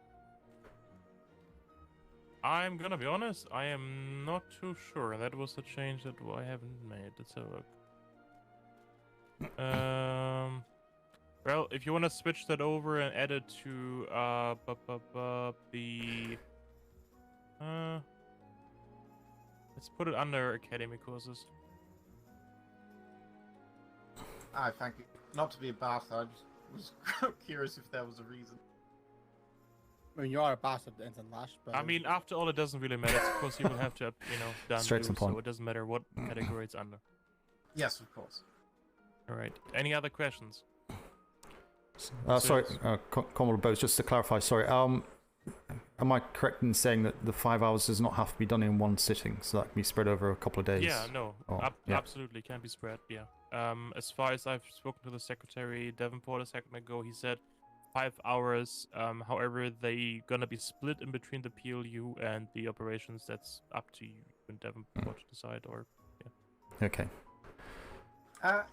I'm gonna be honest, I am not too sure. That was a change that I haven't made. Let's have a look. Well, if you want to switch that over and add it to the let's put it under academy courses. Thank you. Not to be a bastard, I just was curious if there was a reason. I mean, you are a bastard that ends in lash, but... I mean, after all, it doesn't really matter. Of course, you will have to, done Straight to the point. so it doesn't matter what category it's under. Yes, of course. All right. Any other questions? Sorry, Commodore Bose, just to clarify, sorry, am I correct in saying that the 5 hours does not have to be done in one sitting, so that can be spread over a couple of days? Yeah, no, yeah. absolutely can be spread, yeah. As far as I've spoken to the secretary, Davenport, a second ago, he said 5 hours. However, they gonna be split in between the P.L.U and the operations. That's up to you and Davenport to decide, or, yeah. Okay.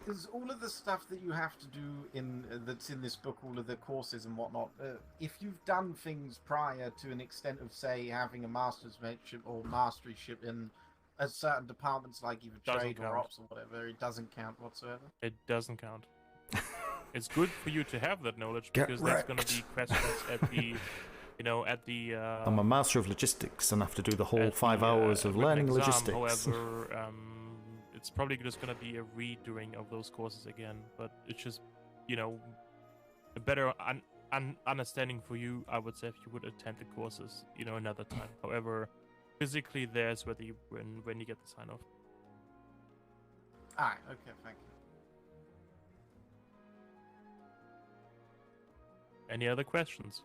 Is all of the stuff that you have to do that's in this book, all of the courses and whatnot, if you've done things prior to an extent of, say, having a master's mateship or masteryship in a certain departments like either trade or ops or whatever, it doesn't count whatsoever? It doesn't count. It's good for you to have that knowledge, because that's going to be questions at the, I'm a master of logistics and have to do the whole 5 hours of learning exam. logistics. However, it's probably just going to be a redoing of those courses again, but it's just, a better understanding for you, I would say, if you would attend the courses, another time. However, physically, there's when you get the sign-off. Alright, okay, thank you. Any other questions?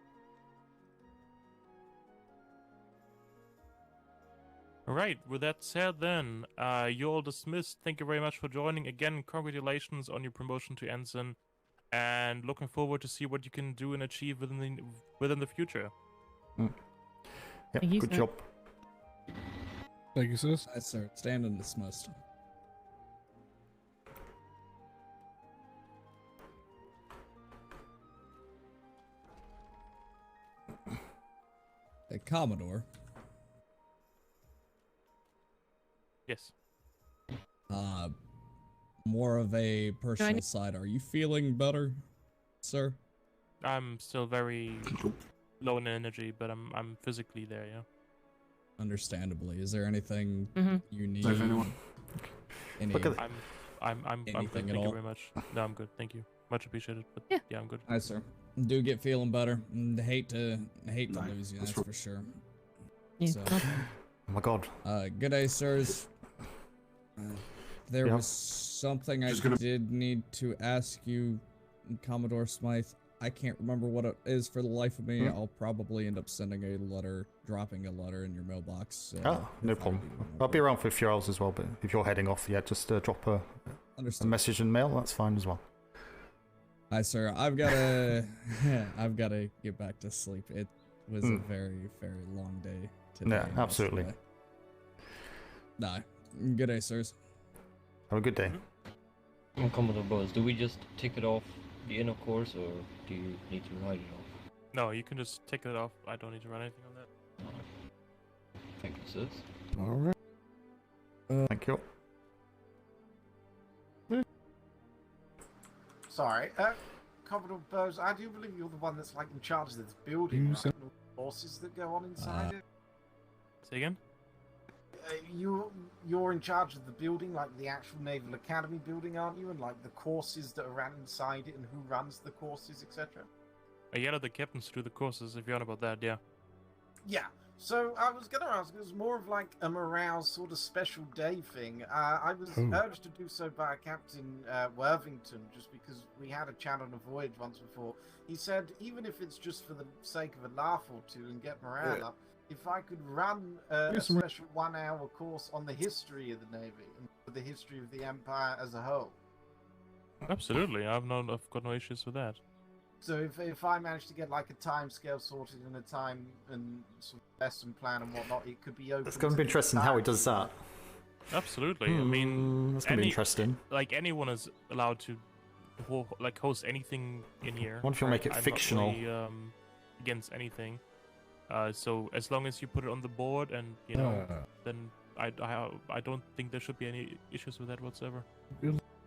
Alright, with that said then, you're all dismissed. Thank you very much for joining. Again, congratulations on your promotion to ensign. and looking forward to see what you can do and achieve within the future. Yep, Thank you, good sir. job. Thank you, sis. Aye, sir. Stand and dismissed. Hey, Commodore. Yes. More of a personal side. Are you feeling better, sir? I'm still very low in energy, but I'm physically there, yeah. Understandably. Is there anything you need? Sorry for anyone. Any, Look at I'm good. Anything Thank at you all? very much. No, I'm good. Thank you. Much appreciated. But yeah, I'm good. Hi, sir. Do get feeling better. Hate to No, lose you, that's that's for sure. Yeah, So, Oh my god. good day, sirs. There Yeah. was something I Just gonna- did need to ask you, Commodore Smythe. I can't remember what it is for the life of me. I'll probably end up sending a letter, dropping a letter in your mailbox. Oh, no if I problem. do remember. I'll be around for a few hours as well, but if you're heading off, yeah, just drop a message and mail, that's fine as well. Hi, sir. I've gotta, I've gotta get back to sleep. It was a very, very long day today. Yeah, and absolutely. yesterday. Nah. Good day, sirs. Have a good day. Commodore Buzz, do we just tick it off the inner course, or do you need to write it off? No, you can just take it off. I don't need to run anything on that. Thank you, sis. Alright. Thank you. Sorry, Commodore Bose, I do believe you're the one that's like in charge of this building, You right? said- And all the forces that go on inside it. Say again? You're in charge of the building, like the actual Naval Academy building, aren't you? And like the courses that are ran inside it, and who runs the courses, etc. I yell at the captains to do the courses if you're on about that, yeah. Yeah. So I was going to ask, it was more of like a morale sort of special day thing. I was urged to do so by Captain Worthington, just because we had a chat on a voyage once before. He said, even if it's just for the sake of a laugh or two and get morale up, if I could run a special 1 hour course on the history of the Navy and the history of the Empire as a whole. Absolutely, I've got no issues with that. So if I manage to get like a time scale sorted and a time and sort of lesson plan and whatnot, it could be open. It's going to be interesting how he does that. Absolutely. I mean, that's going to be interesting. Like anyone is allowed to host anything in here. What if you make it I'm fictional? Not really, against anything. So as long as you put it on the board and you know, then I don't think there should be any issues with that whatsoever.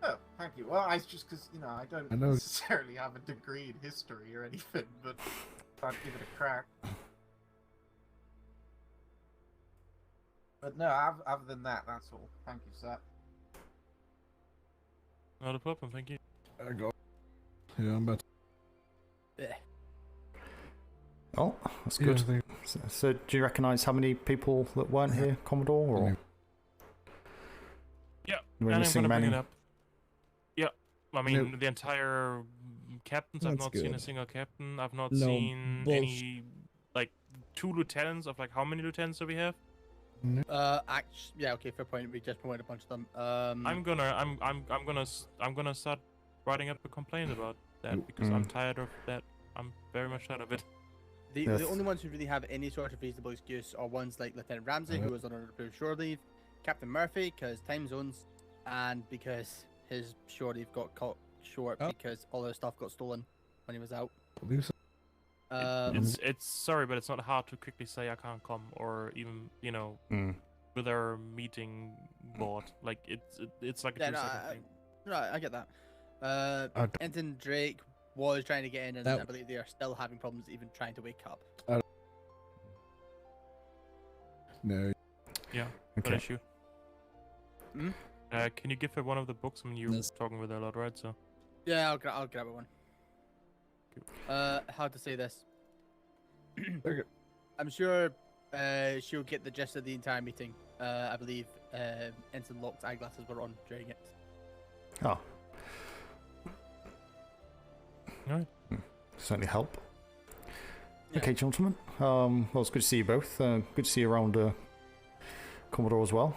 Oh, thank you. Well, it's just because, you know, I don't necessarily have a degree in history or anything, but I'd give it a crack. But no, other than that, that's all. Thank you, sir. Not a problem, thank you. I go. Yeah, I'm about to... Oh, that's Yeah, good. I think- So, do you recognise how many people that weren't here, Commodore? Or Yeah, We're and I'm missing gonna bring many. it up. Yeah, I mean the entire captains. I've That's not seen a good. single captain. I've not No seen bullsh- any like 2 lieutenants of like how many lieutenants do we have? Yeah, okay, fair point. We just promoted a bunch of them. I'm gonna start writing up a complaint about that because I'm tired of that. I'm very much tired of it. The only ones who really have any sort of reasonable excuse are ones like Lieutenant Ramsey, who was on a shore leave, Captain Murphy, because time zones, and because his shore leave got cut short because all his stuff got stolen when he was out. It's sorry, but it's not hard to quickly say I can't come, or even with our meeting board. Like it's like a 2-second thing. I get that. Ensign Drake was trying to get in, and I believe they are still having problems even trying to wake up. No. Yeah, Okay. no issue. Can you give her one of the books? I mean, you were talking with her a lot, right? So. Yeah, I'll grab it one. How to say this? I'm sure she'll get the gist of the entire meeting. I believe Ensign Locke's eyeglasses were on during it. Oh. Alright. Certainly help. Okay, gentlemen. Well, it's good to see you both. Good to see you around Commodore as well.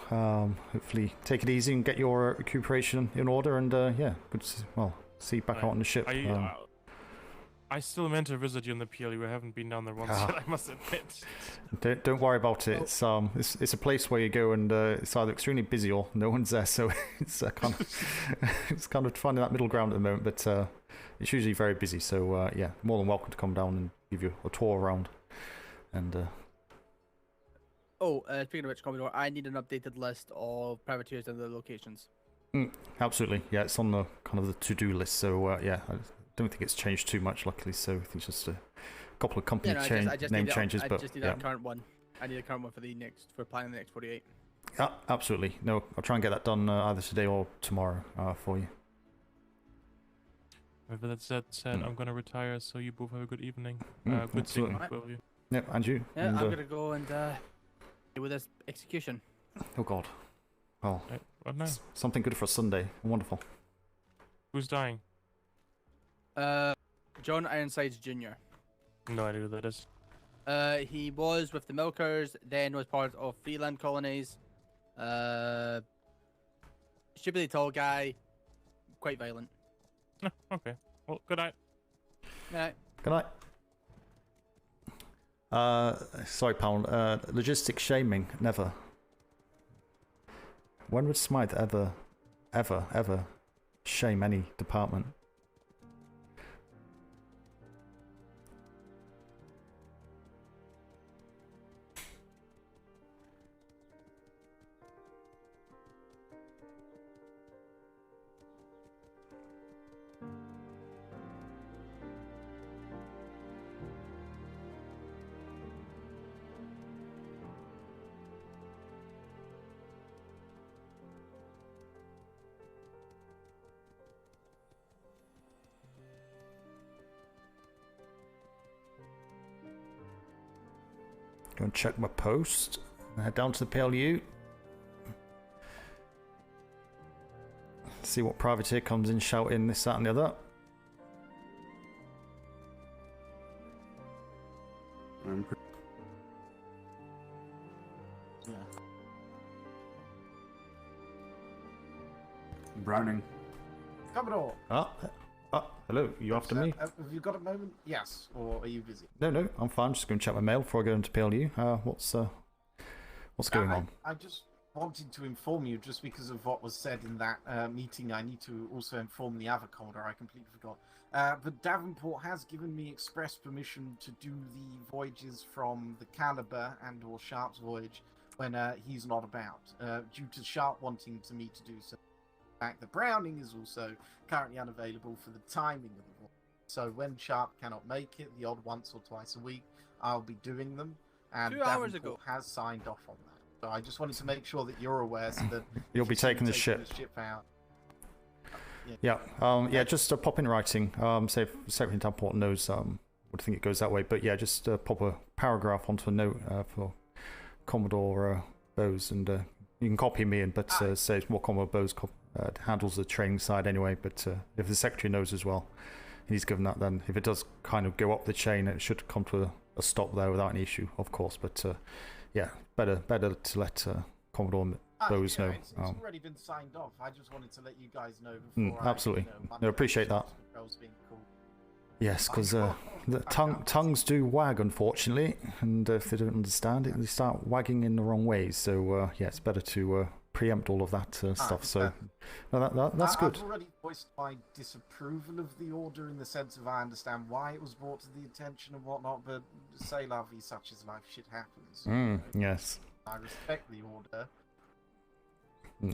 Hopefully take it easy and get your recuperation in order, and yeah, good to see, well, see you back out on the ship. I still meant to visit you in the P.L.U. I haven't been down there once yet, I must admit. Don't worry about it. It's a place where you go and it's either extremely busy or no one's there. So it's kind of it's kind of finding that middle ground at the moment. But it's usually very busy. So yeah, more than welcome to come down and give you a tour around. And speaking of which, Commodore, I need an updated list of privateers and their locations. Absolutely, yeah, it's on the kind of the to-do list. So yeah, I don't think it's changed too much, luckily. So I think it's just a couple of company name changes. I but just need yeah. a current one. I need a current one for planning the next 48. Yeah, absolutely. No, I'll try and get that done either today or tomorrow for you. With that said, I'm gonna retire. So you both have a good evening. Good seeing you, both of you. Yeah, and you. Yeah, I'm gonna go and deal with this execution. Oh God. Well, what now? Something good for a Sunday. Wonderful. Who's dying? John Ironsides Jr. No idea who that is. He was with the Milkers, then was part of Freeland colonies. Stupidly tall guy, quite violent. Oh, okay. Well, good night. Good night. Sorry, pal. Logistics shaming, never. When would Smythe ever shame any department? Go and check my post. Head down to the P.L.U. See what privateer comes in shouting this, that, and the other. Browning. Commodore. Hello. You after me? Have you got a moment? Yes. Or are you busy? No. I'm fine. Just going to check my mail before I go into P.L.U. What's going on? I just wanted to inform you, just because of what was said in that meeting. I need to also inform the other Commodore. I completely forgot. But Davenport has given me express permission to do the voyages from the Caliber and or Sharp's voyage when he's not about, due to Sharp wanting me to do so. In fact, the Browning is also currently unavailable for the timing of the voyage. So when Sharp cannot make it, the odd once or twice a week, I'll be doing them. And 2 hours ago has signed off on that. So I just wanted to make sure that you're aware, so that you'll be taking the ship out. Yeah. Just pop in writing. Say if Secretary Davenport knows. Would think it goes that way, but yeah, just pop a paragraph onto a note for Commodore Bose, and you can copy me in, but say what Commodore Bose handles the training side anyway. But if the Secretary knows as well, he's given that. Then if it does kind of go up the chain, it should come to a stop there without any issue, of course. But yeah, better to let Commodore Bose know. It's already been signed off. I just wanted to let you guys know before. Absolutely, I appreciate that. Yes, because the tongues do wag, unfortunately, and if they don't understand it, they start wagging in the wrong ways. So yeah, it's better to preempt all of that stuff. So that's good. I've already voiced my disapproval of the order in the sense of I understand why it was brought to the attention and whatnot, but say la vie, such is life, shit happens. Yes. I respect the order.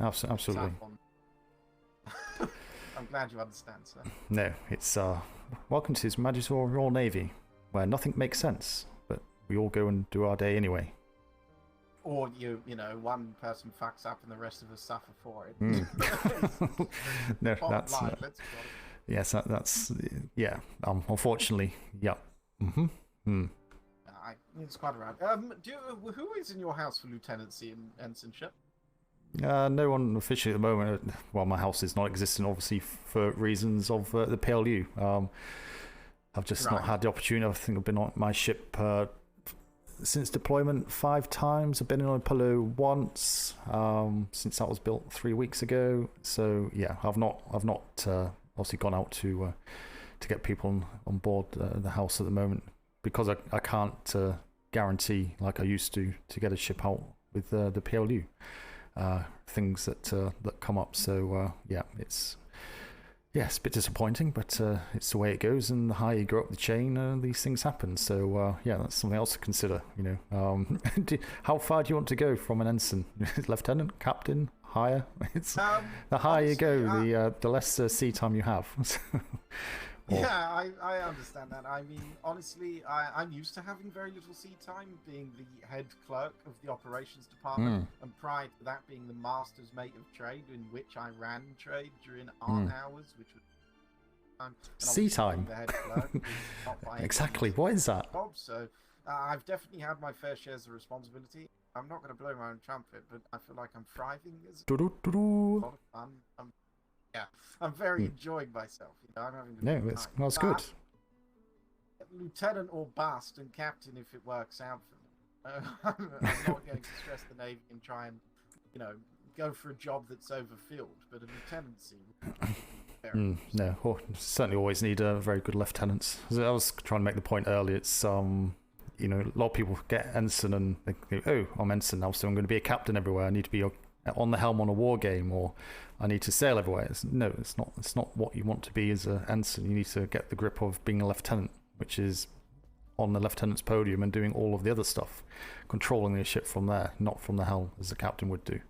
Absolutely. I'm glad you understand, sir. No, it's welcome to His Majesty's Royal Navy, where nothing makes sense, but we all go and do our day anyway. Or you know, one person fucks up and the rest of us suffer for it. No, that's yes, that's yeah. Unfortunately, yeah. It's quite right. Who is in your house for lieutenancy and ensignship? No one officially at the moment. Well, my house is not existent, obviously, for reasons of the P.L.U. I've just not had the opportunity. I think I've been on my ship since deployment 5 times. I've been in on P.L.U. once since that was built 3 weeks ago. So yeah, I've not obviously gone out to get people on board the house at the moment, because I can't guarantee like I used to get a ship out with the P.L.U. Things that come up. So yeah, it's a bit disappointing, but it's the way it goes, and the higher you go up the chain, these things happen. So yeah, that's something else to consider. You know, how far do you want to go from an ensign? Lieutenant, captain, higher? It's the higher you go, the less sea time you have. Yeah, I understand that. I mean, honestly, I'm used to having very little sea time, being the head clerk of the operations department, and prior to that being the master's mate of trade, in which I ran trade during art hours, which was sea time. The head clerk, not by Exactly. What is that? Job, so I've definitely had my fair shares of responsibility. I'm not going to blow my own trumpet, but I feel like I'm thriving as a lot of fun. Yeah, I'm very enjoying myself. You know, I'm having a good time. That's good. Lieutenant or bust and captain if it works out for me. I'm not going to stress the Navy and try and, you know, go for a job that's overfilled, but a lieutenancy would be no, certainly always need a very good lieutenants. I was trying to make the point earlier. It's you know, a lot of people get ensign and they think, oh, I'm ensign now, so I'm going to be a captain everywhere. I need to be on the helm on a war game, or I need to sail everywhere. It's not what you want to be as an ensign. You need to get the grip of being a lieutenant, which is on the lieutenant's podium and doing all of the other stuff, controlling the ship from there, not from the helm as the captain would do.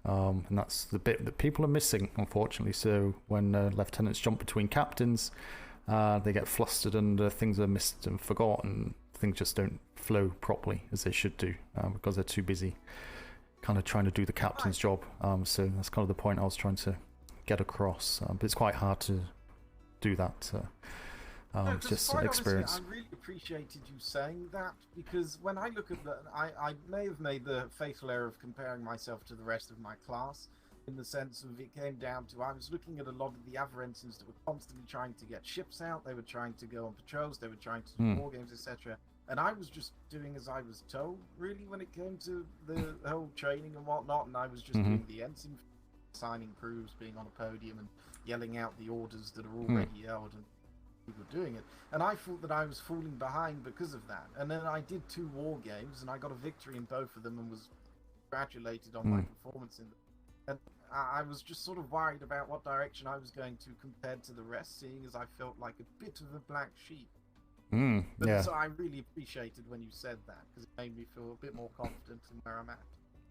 And that's the bit that people are missing, unfortunately. So when lieutenants jump between captains, they get flustered and things are missed and forgotten. Things just don't flow properly as they should do because they're too busy kind of trying to do the captain's job. So that's kind of the point I was trying to get across. But it's quite hard to do that. It's just experience. Honestly, I really appreciated you saying that, because when I look at I may have made the fatal error of comparing myself to the rest of my class, in the sense of it came down to I was looking at a lot of the other ensigns that were constantly trying to get ships out. They were trying to go on patrols. They were trying to do war games, etc. And I was just doing as I was told, really, when it came to the whole training and whatnot. And I was just doing the ensign, signing crews, being on a podium and yelling out the orders that are already yelled, and people doing it. And I thought that I was falling behind because of that. And then I did 2 war games, and I got a victory in both of them and was congratulated on my performance in them. And I was just sort of worried about what direction I was going to compared to the rest, seeing as I felt like a bit of a black sheep. But so I really appreciated when you said that, because it made me feel a bit more confident in where I'm at.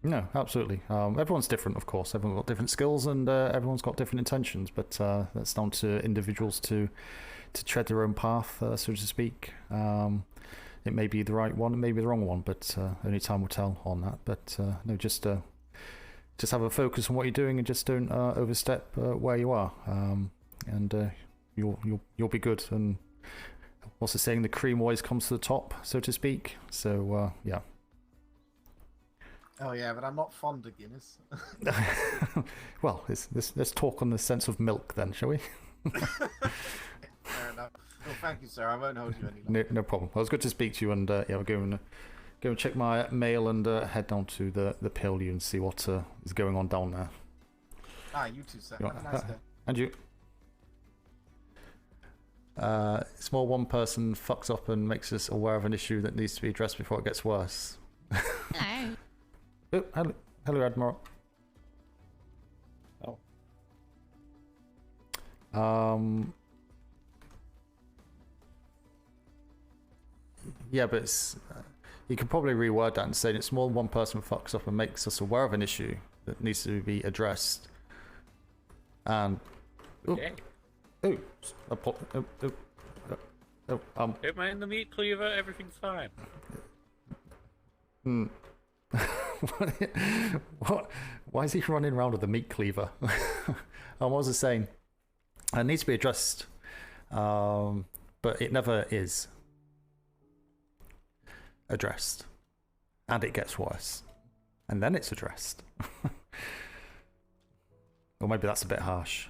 No, absolutely. Everyone's different, of course. Everyone's got different skills, and everyone's got different intentions. But that's down to individuals to tread their own path, so to speak. It may be the right one, it may be the wrong one, but only time will tell on that. But no, just have a focus on what you're doing, and just don't overstep where you are, and you'll be good. And what's the saying? The cream always comes to the top, so to speak. So yeah. Oh yeah, but I'm not fond of Guinness. Well, let's talk on the sense of milk then, shall we? Fair enough. Well, thank you, sir. I won't hold you any longer. No problem. Well, it was good to speak to you, and yeah, we'll go and check my mail and head down to the P.L.U. and see what is going on down there. You too, sir. Have a nice day. And you. Small one person fucks up and makes us aware of an issue that needs to be addressed before it gets worse. Hello. Oh, hello, Admiral. Yeah, but it's, you could probably reword that and say it's more than one person fucks up and makes us aware of an issue that needs to be addressed. And okay. Don't mind the meat cleaver, everything's fine. What? Why is he running around with the meat cleaver? What was I saying? It needs to be addressed, but it never is addressed, and it gets worse, and then it's addressed. Or maybe that's a bit harsh.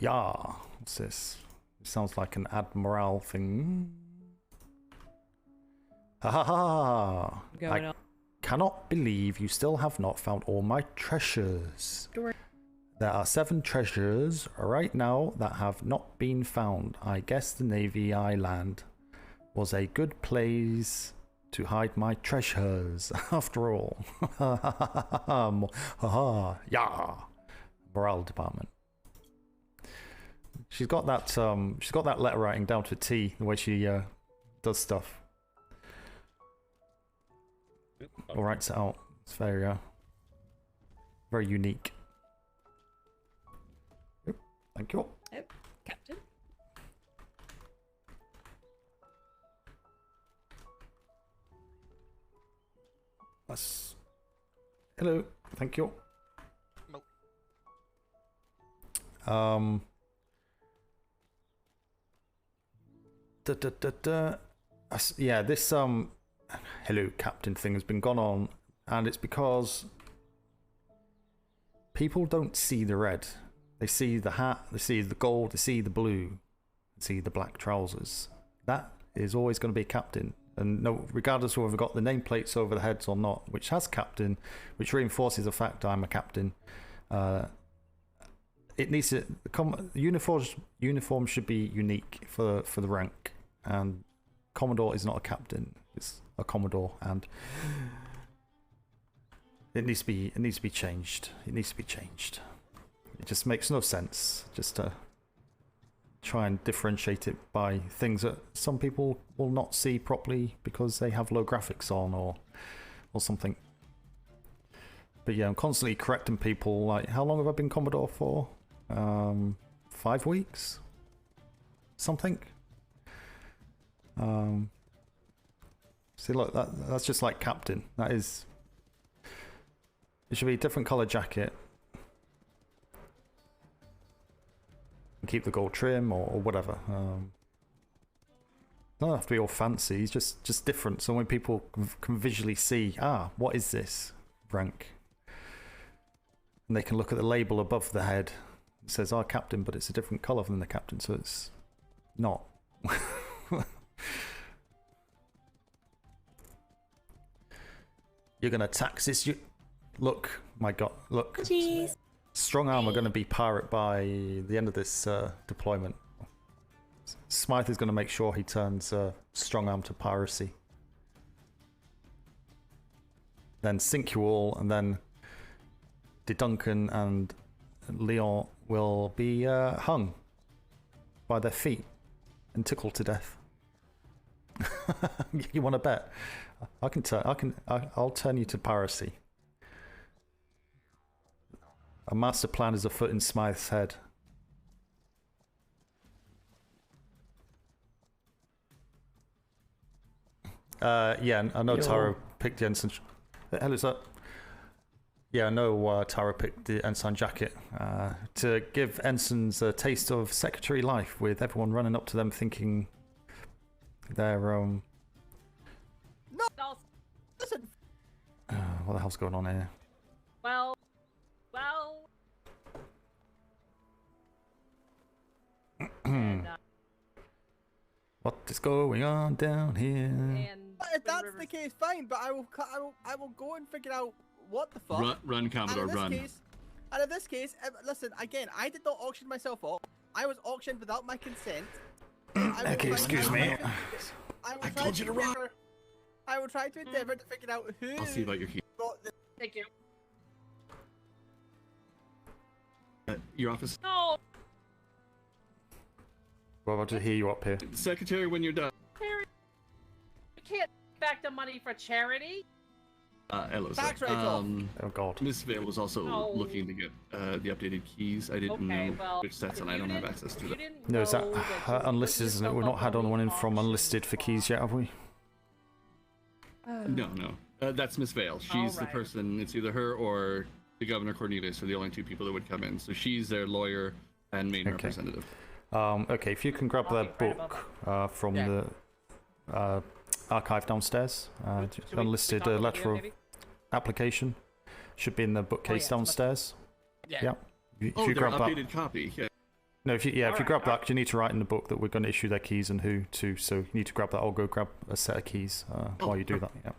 Yeah, what's this? It sounds like an Admiral thing. Ha ha ha! cannot believe you still have not found all my treasures. There are 7 treasures right now that have not been found. I guess the Navy Island was a good place to hide my treasures after all. Yeah. Morale department. She's got that letter writing down to a T, the way she does stuff. Or writes it out. It's very very unique. Yep. Thank you. Yep, Captain. That's... Hello. Thank you. Yeah, this hello captain thing has been gone on, and it's because people don't see the red. They see the hat, they see the gold, they see the blue, they see the black trousers. That is always going to be captain, and no, regardless of whether we've got the nameplates over the heads or not, which has captain, which reinforces the fact I'm a captain. It needs to uniform should be unique for the rank, and Commodore is not a captain; it's a Commodore, and it needs to be changed. It needs to be changed. It just makes no sense just to try and differentiate it by things that some people will not see properly because they have low graphics on or something. But yeah, I'm constantly correcting people. Like, how long have I been Commodore for? 5 weeks? Something? See, look, that's just like captain. That is... It should be a different colour jacket. And keep the gold trim or whatever. It doesn't have to be all fancy, it's just different. So when people can visually see, what is this rank? And they can look at the label above the head. It says, captain, but it's a different colour than the captain, so it's not. You're going to tax this? Look, my God, look. Jeez. Strong Arm are going to be pirate by the end of this deployment. Smythe is going to make sure he turns Strong Arm to piracy. Then sink you all, and then De Duncan and Leon will be hung by their feet and tickled to death. You want to bet? I'll turn you to piracy. A master plan is afoot in Smythe's head. Yeah, I know Taro picked the ensign. Hello, sir. Yeah, I know Taro picked the ensign jacket to give ensigns a taste of secretary life, with everyone running up to them thinking they're No, listen. what the hell's going on here? Well. And, What is going on down here? But if that's the case, fine. But I will go and figure out what the fuck. Run, Commodore, run. And in this case, listen again. I did not auction myself off. I was auctioned without my consent. Okay, excuse me. I told you to run. I will try to endeavor to figure out who. I'll see about your key. Thank you. Your office. No. Well, I'll just hear you up here. Secretary, when you're done. You can't back the money for charity. Hello, sir. Tax write-off. Oh God. Miss Vale was also looking to get the updated keys. I didn't know which sets, and I don't have access to them. No, is that unlisted, isn't it? We've not had anyone in from unlisted for keys yet, have we? No. That's Miss Vale. She's the person. It's either her or the Governor Cornelius are the only 2 people that would come in. So she's their lawyer and main representative. Okay, if you can grab that book from the archive downstairs, unlisted letter of application should be in the bookcase downstairs. Yeah. If you grab that updated copy. Yeah. No, if you grab that, 'cause you need to write in the book that we're going to issue their keys and who to. So you need to grab that. I'll go grab a set of keys while you do that. Yeah.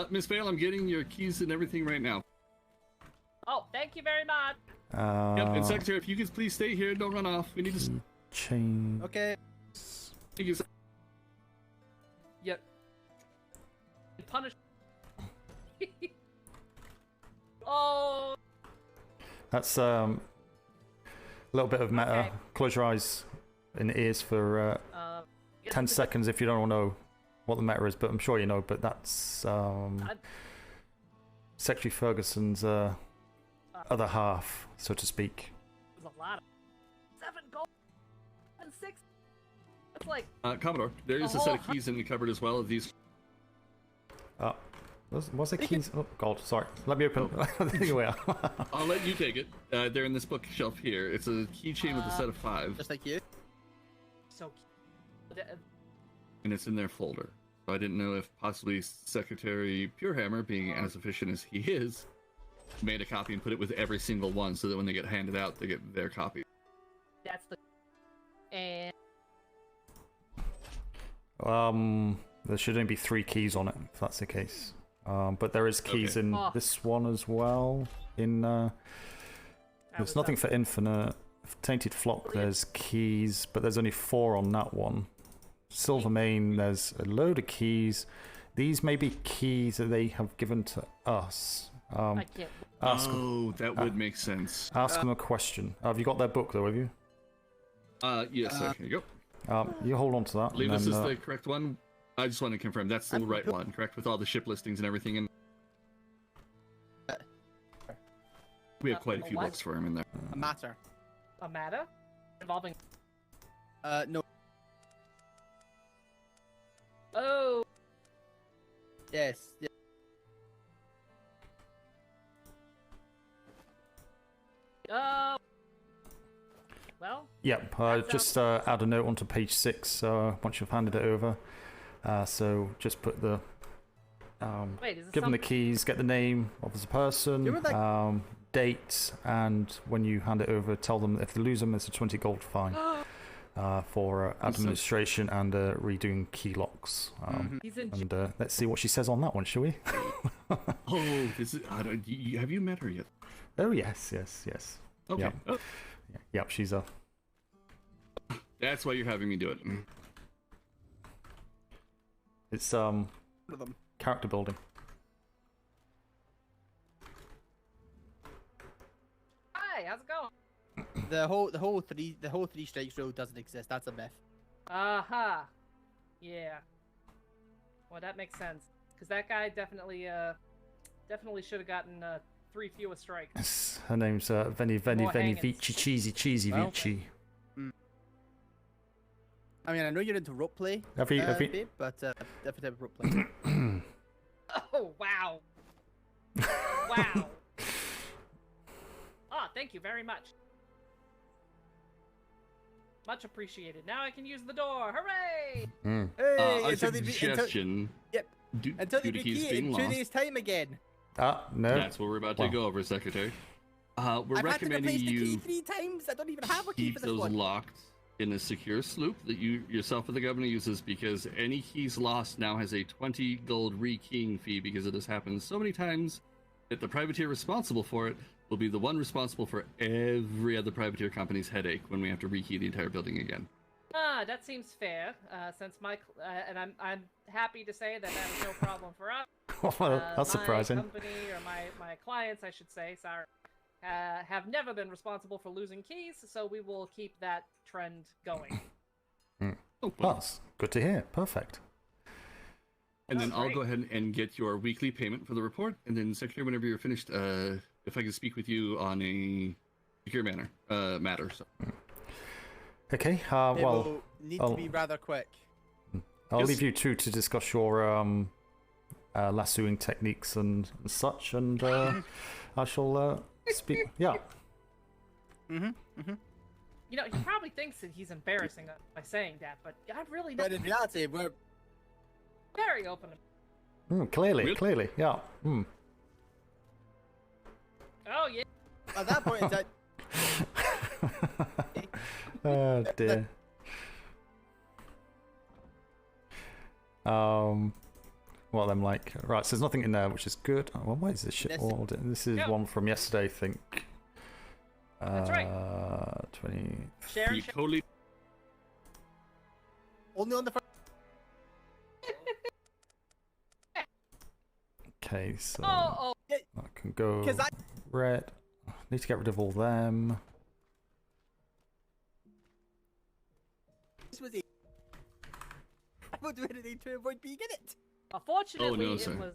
Miss Vale, I'm getting your keys and everything right now. Oh, thank you very much. Yep, and Secretary, if you could please stay here, don't run off. We need to... Chain. Okay. Thank you, sir. Yep. Punish. Oh. That's a little bit of meta. Okay. Close your eyes and ears for 10 seconds if you don't know what the meta is, but I'm sure you know. But that's Secretary Ferguson's other half, so to speak. There's a lot of 7 gold and 6. It's like Commodore, there is a set of keys in the cupboard as well. These. What's the keys? Oh God, sorry. Let me open. Here we are. I'll let you take it. They're in this bookshelf here. It's a keychain with a set of 5. Just like you. So. And it's in their folder. So I didn't know if possibly Secretary Purehammer, being as efficient as he is, made a copy and put it with every single one, so that when they get handed out, they get their copy. That's the. And. There should only be 3 keys on it, if that's the case. But there is keys in this one as well. There's nothing for Infinite. Tainted Flock, there's keys, but there's only 4 on that one. Silvermane, there's a load of keys. These may be keys that they have given to us. That would make sense. Ask them a question. Have you got their book, though, have you? Yes, sir. Here you go. You hold on to that. I believe this is the correct one. I just want to confirm that's the right one, correct? With all the ship listings and everything in. We have quite a few books for him in there. A matter. A matter? Involving. No. Oh. Yes. Yeah. Well. Yep. Just add a note onto page 6 once you've handed it over. So just put the. Give them the keys. Get the name of the person. Date, and when you hand it over, tell them if they lose them, it's a 20 gold fine for administration and redoing key locks. And let's see what she says on that one, shall we? Have you met her yet? Oh yes. Okay. Yep. Oh. Yep, she's a. That's why you're having me do it. It's character building. Hi, how's it going? The whole three strikes rule doesn't exist. That's a myth. Aha. Yeah. Well, that makes sense. Because that guy definitely should have gotten 3 fewer strikes. Her name's Veni Vici Cheesy Vici. I mean, I know you're into roleplay, babe, but different type of roleplay. Oh, wow. Wow. Ah, thank you very much. Much appreciated. Now I can use the door. Hooray! Hey, I took the suggestion. Yep. Until they key it in 2 days' time again. No. That's what we're about to go over, Secretary. We're recommending you 3 times. I don't even have a key keep for this those one. locked in a secure sloop that you yourself or the governor uses, because any keys lost now has a 20 gold rekeying fee, because it has happened so many times that the privateer responsible for it will be the one responsible for every other privateer company's headache when we have to rekey the entire building again. That seems fair. Since and I'm happy to say that is no problem for us. Well, that's surprising. My company, or my clients, I should say, sorry, have never been responsible for losing keys, so we will keep that trend going. That's good to hear. Perfect. And then I'll go ahead and get your weekly payment for the report, and then Secretary, whenever you're finished, if I can speak with you on a secure matter. So. Okay. It will need to be rather quick. I'll leave you two to discuss your lassoing techniques and such, and I shall speak. Yeah. You know, he probably thinks that he's embarrassing us by saying that, but I really don't. But in reality, we're very open. Clearly, yeah. Oh yeah. At that point, it's Oh dear. what I'm like. Right, so there's nothing in there, which is good. Oh, well, why is this shit all? This is one from yesterday, I think. That's right. 20. Share. Totally. Only on the first. Okay, so Oh. that can go 'Cause red. Need to get rid of all them. This was it. I won't do anything to avoid being in it. Unfortunately, Oh, no,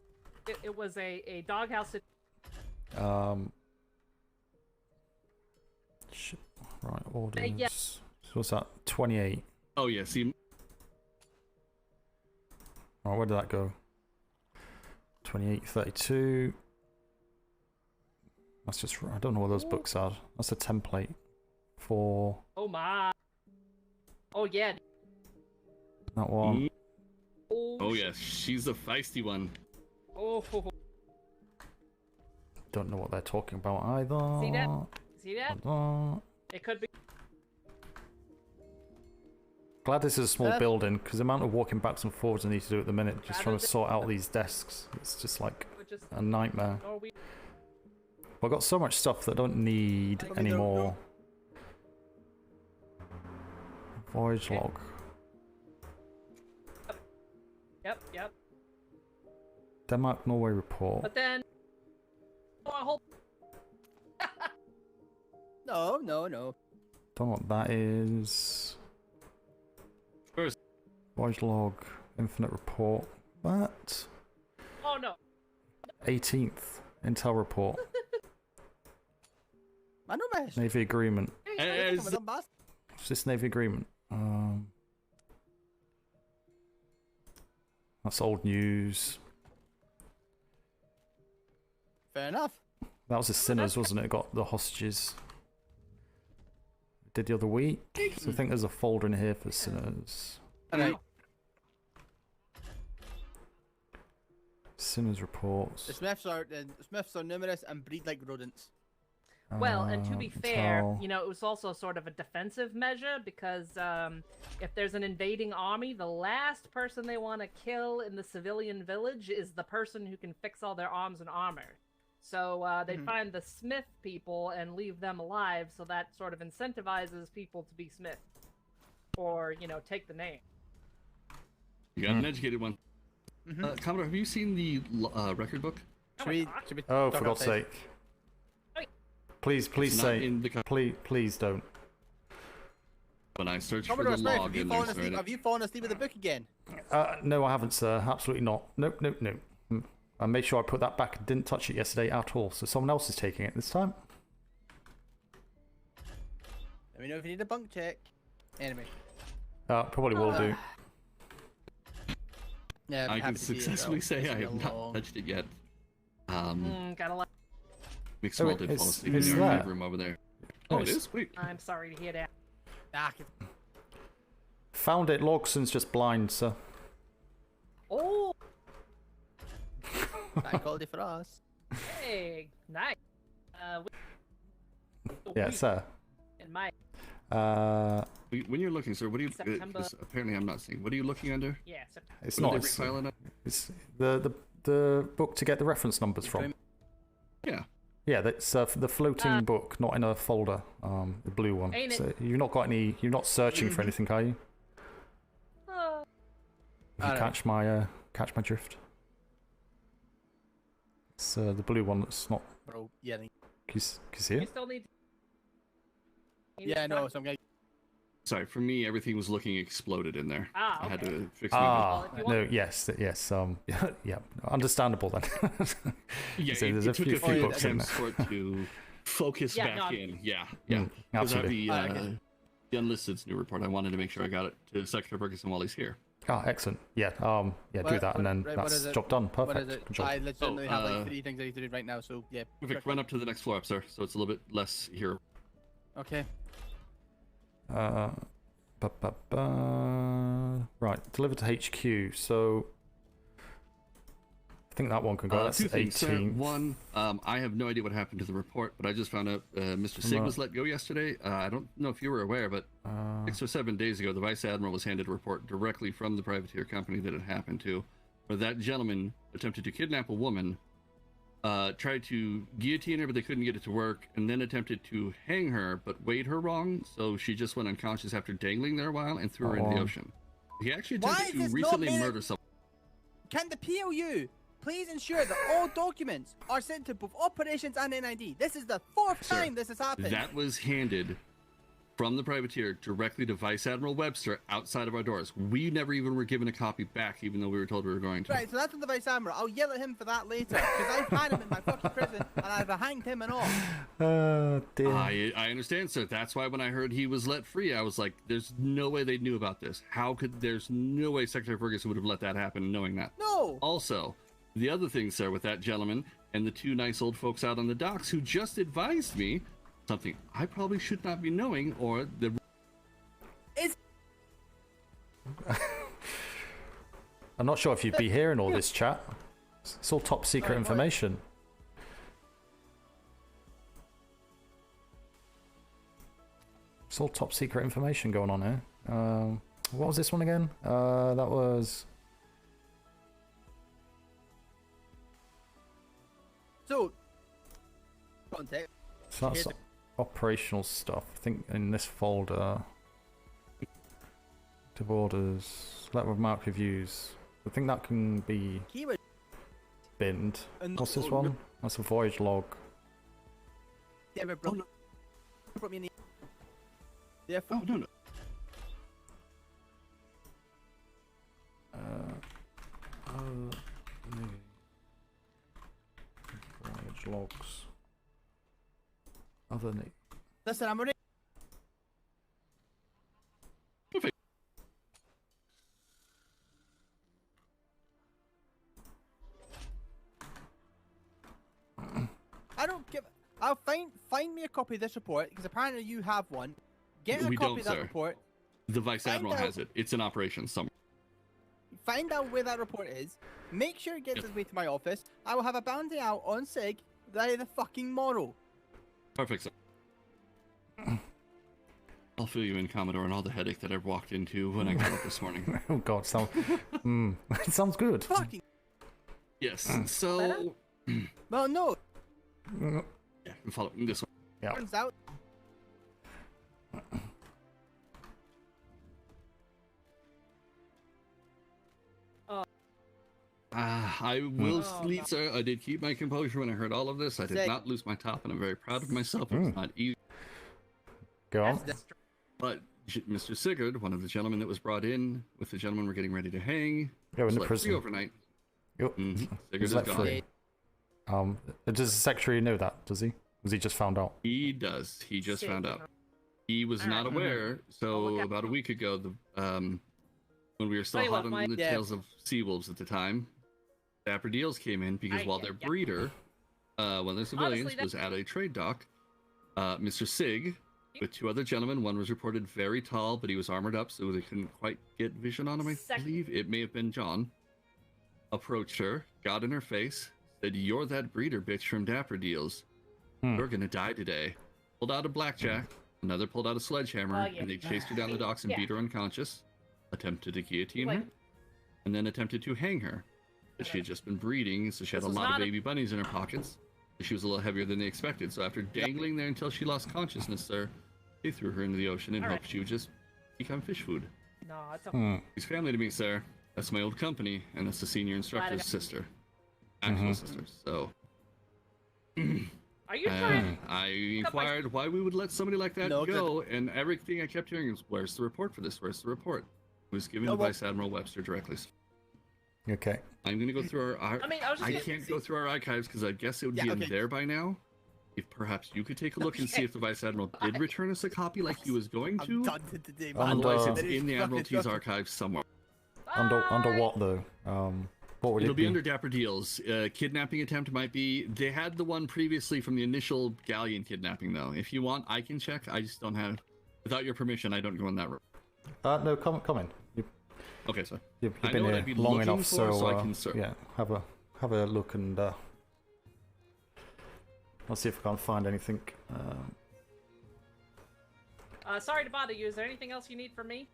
it was a doghouse. Shit. Right, orders. Yeah. So what's that? 28. Oh yeah, see. Right, where did that go? 28, 32. That's just. I don't know what those books are. That's a template for Oh my. Oh yeah. that one. Oh yes, she's a feisty one. Oh. Don't know what they're talking about either. See that? See that? It could be. Glad this is a small building, because the amount of walking backwards and forwards I need to do at the minute, just trying to sort out these desks, it's just like a nightmare. I've got so much stuff that I don't need anymore. Voyage log. Yep. Denmark, Norway report. But then. Oh, I hope. No. Don't know what that is. First. Voyage log, infinite report. What? Oh no. 18th, intel report. I know my history. Navy agreement. What's What's this Navy agreement? That's old news. Fair enough. That was the Sinners, wasn't it? Got the hostages. Did the other week. So I think there's a folder in here for Sinners. Alright. Sinners reports. The Smiths are numerous and breed like rodents. Well, and to be fair, intel. you know, it was also sort of a defensive measure because if there's an invading army, the last person they want to kill in the civilian village is the person who can fix all their arms and armor. So they find the Smith people and leave them alive, so that sort of incentivizes people to be Smith. Or, you know, take the name. You got an educated one. Commodore, have you seen the record book? Oh, for God's sake. Please say. Please don't. When I search for Commodore the Smith, log, have you fallen asleep with the book again? No, I haven't, sir. Absolutely not. Nope. I made sure I put that back and didn't touch it yesterday at all, so someone else is taking it this time. Let me know if you need a bunk check. Anyway. Probably will do. Yeah, I can successfully say I have not touched it yet. Gotta let. Mixed Small did fall asleep in the archive room over there. Oh, it is? Wait. I'm sorry to hear that. Found it. Logson's just blind, sir. Oh! That called it for us. Hey, nice. Yeah, sir. In my. When you're looking, sir, what do you? Apparently, I'm not seeing. What are you looking under? Yeah. It's not. It's the book to get the reference numbers from. Yeah. Yeah, that's the floating book, not in a folder. The blue one. Ain't So it? you've not got any. You're not searching for anything, are you? If you catch my drift. It's the blue one that's not. Bro, yeah. Can you see it? You still need. Yeah, I know. So I'm gonna. Sorry, for me, everything was looking exploded in there. Ah, I had okay. to fix my. No, yes. Yeah, understandable then. Yeah, so there's it a took few a few books in there. attempts for it to focus Yeah, back no, in. Yeah. Because absolutely. the Unlisted's new report, I wanted to make sure I got it to Secretary Ferguson while he's here. Excellent. Yeah, do that, and then that's job done. Perfect. What is it? Good job. I legitimately have like 3 things I need to do right now, so yeah. Perfect. Run up to the next floor up, sir, so it's a little bit less here. Okay. Right, delivered to HQ. So I think that one can go. That's 18. One, I have no idea what happened to the report, but I just found out Mr. Sig was let go yesterday. I don't know if you were aware, but 6 or 7 days ago, the Vice Admiral was handed a report directly from the privateer company that it happened to. where that gentleman attempted to kidnap a woman, tried to guillotine her, but they couldn't get it to work, and then attempted to hang her, but weighed her wrong, so she just went unconscious after dangling there a while and threw her into the ocean. He actually attempted to recently murder someone. Can the P.L.U. please ensure that all documents are sent to both operations and NID? This is the fourth time this has happened. That was handed from the privateer directly to Vice Admiral Webster outside of our doors. We never even were given a copy back, even though we were told we were going to. Right, so that's on the Vice Admiral. I'll yell at him for that later, because I've had him in my fucking prison, and I've hanged him and all. Dear. I understand, sir. That's why when I heard he was let free, I was like, there's no way they knew about this. There's no way Secretary Ferguson would have let that happen knowing that. No! Also, the other thing, sir, with that gentleman and the two nice old folks out on the docks who just advised me something I probably should not be knowing, or the... I'm not sure if you'd be hearing all this chat. It's all top secret information. It's all top secret information going on here. What was this one again? That was... So, context. So that's operational stuff. I think in this folder, to orders, letter of mark reviews. I think that can be binned. What's this one? That's a voyage log. Therefore, Oh, no. Voyage logs. Other than listen, I'm already. I don't give. I'll find me a copy of this report, because apparently you have one. Get a copy of that report. The Vice Admiral has it. It's in operation somewhere. Find out where that report is. Make sure it gets its way to my office. I will have a bounty out on Sig the fucking morrow. Perfect, sir. I'll fill you in, Commodore, on all the headache that I've walked into when I got up this morning. Oh God, it sounds good. Fucking. Yes. So. Well, no. Yeah, follow this one. Yeah. Turns out. I will sleep, sir. I did keep my composure when I heard all of this. I did not lose my top, and I'm very proud of myself. It was not easy. Go on. But Mr. Sigurd, one of the gentlemen that was brought in with the gentleman we're getting ready to hang, in the let prison free overnight. Yep. Sigurd is gone. Does the secretary know that? Does he? Was he just found out? He does. He just found out. He was not aware. So about a week ago, when we were still hot on the tails of sea wolves at the time, Dapper Deals came in because while their breeder, one of their civilians, was at a trade dock, Mr. Sig, with two other gentlemen, one was reported very tall, but he was armored up, so they couldn't quite get vision on him, I believe. It may have been John. Approached her, got in her face, said, "You're that breeder bitch from Dapper Deals. You're gonna die today." Pulled out a blackjack, another pulled out a sledgehammer, and they chased her down the docks and beat her unconscious. Attempted to guillotine her, and then attempted to hang her. But she had just been breeding, so she had a lot of baby bunnies in her pockets. She was a little heavier than they expected, so after dangling there until she lost consciousness there, they threw her into the ocean and hoped she would just become fish food. No, it's okay. She's family to me, sir. That's my old company, and that's the senior instructor's sister. Actual sister, so... Are you trying? I inquired why we would let somebody like that go, and everything I kept hearing was, "Where's the report for this? Where's the report?" It was given to Vice Admiral Webster directly. Okay. I'm going to go through our... I can't go through our archives because I guess it would be in there by now. If perhaps you could take a look and see if the Vice Admiral did return us a copy like he was going to. Otherwise, it's in the Admiralty's archives somewhere. Under what though? What would It'll it be? be under Dapper Deals. Kidnapping attempt might be... They had the one previously from the initial galleon kidnapping, though. If you want, I can check. I just don't have... Without your permission, I don't go in that room. No, come in. Okay, sir. You've I been know what here I'd be long looking enough, for, so I can search. yeah, have a look and I'll see if I can't find anything. Sorry to bother you. Is there anything else you need from me?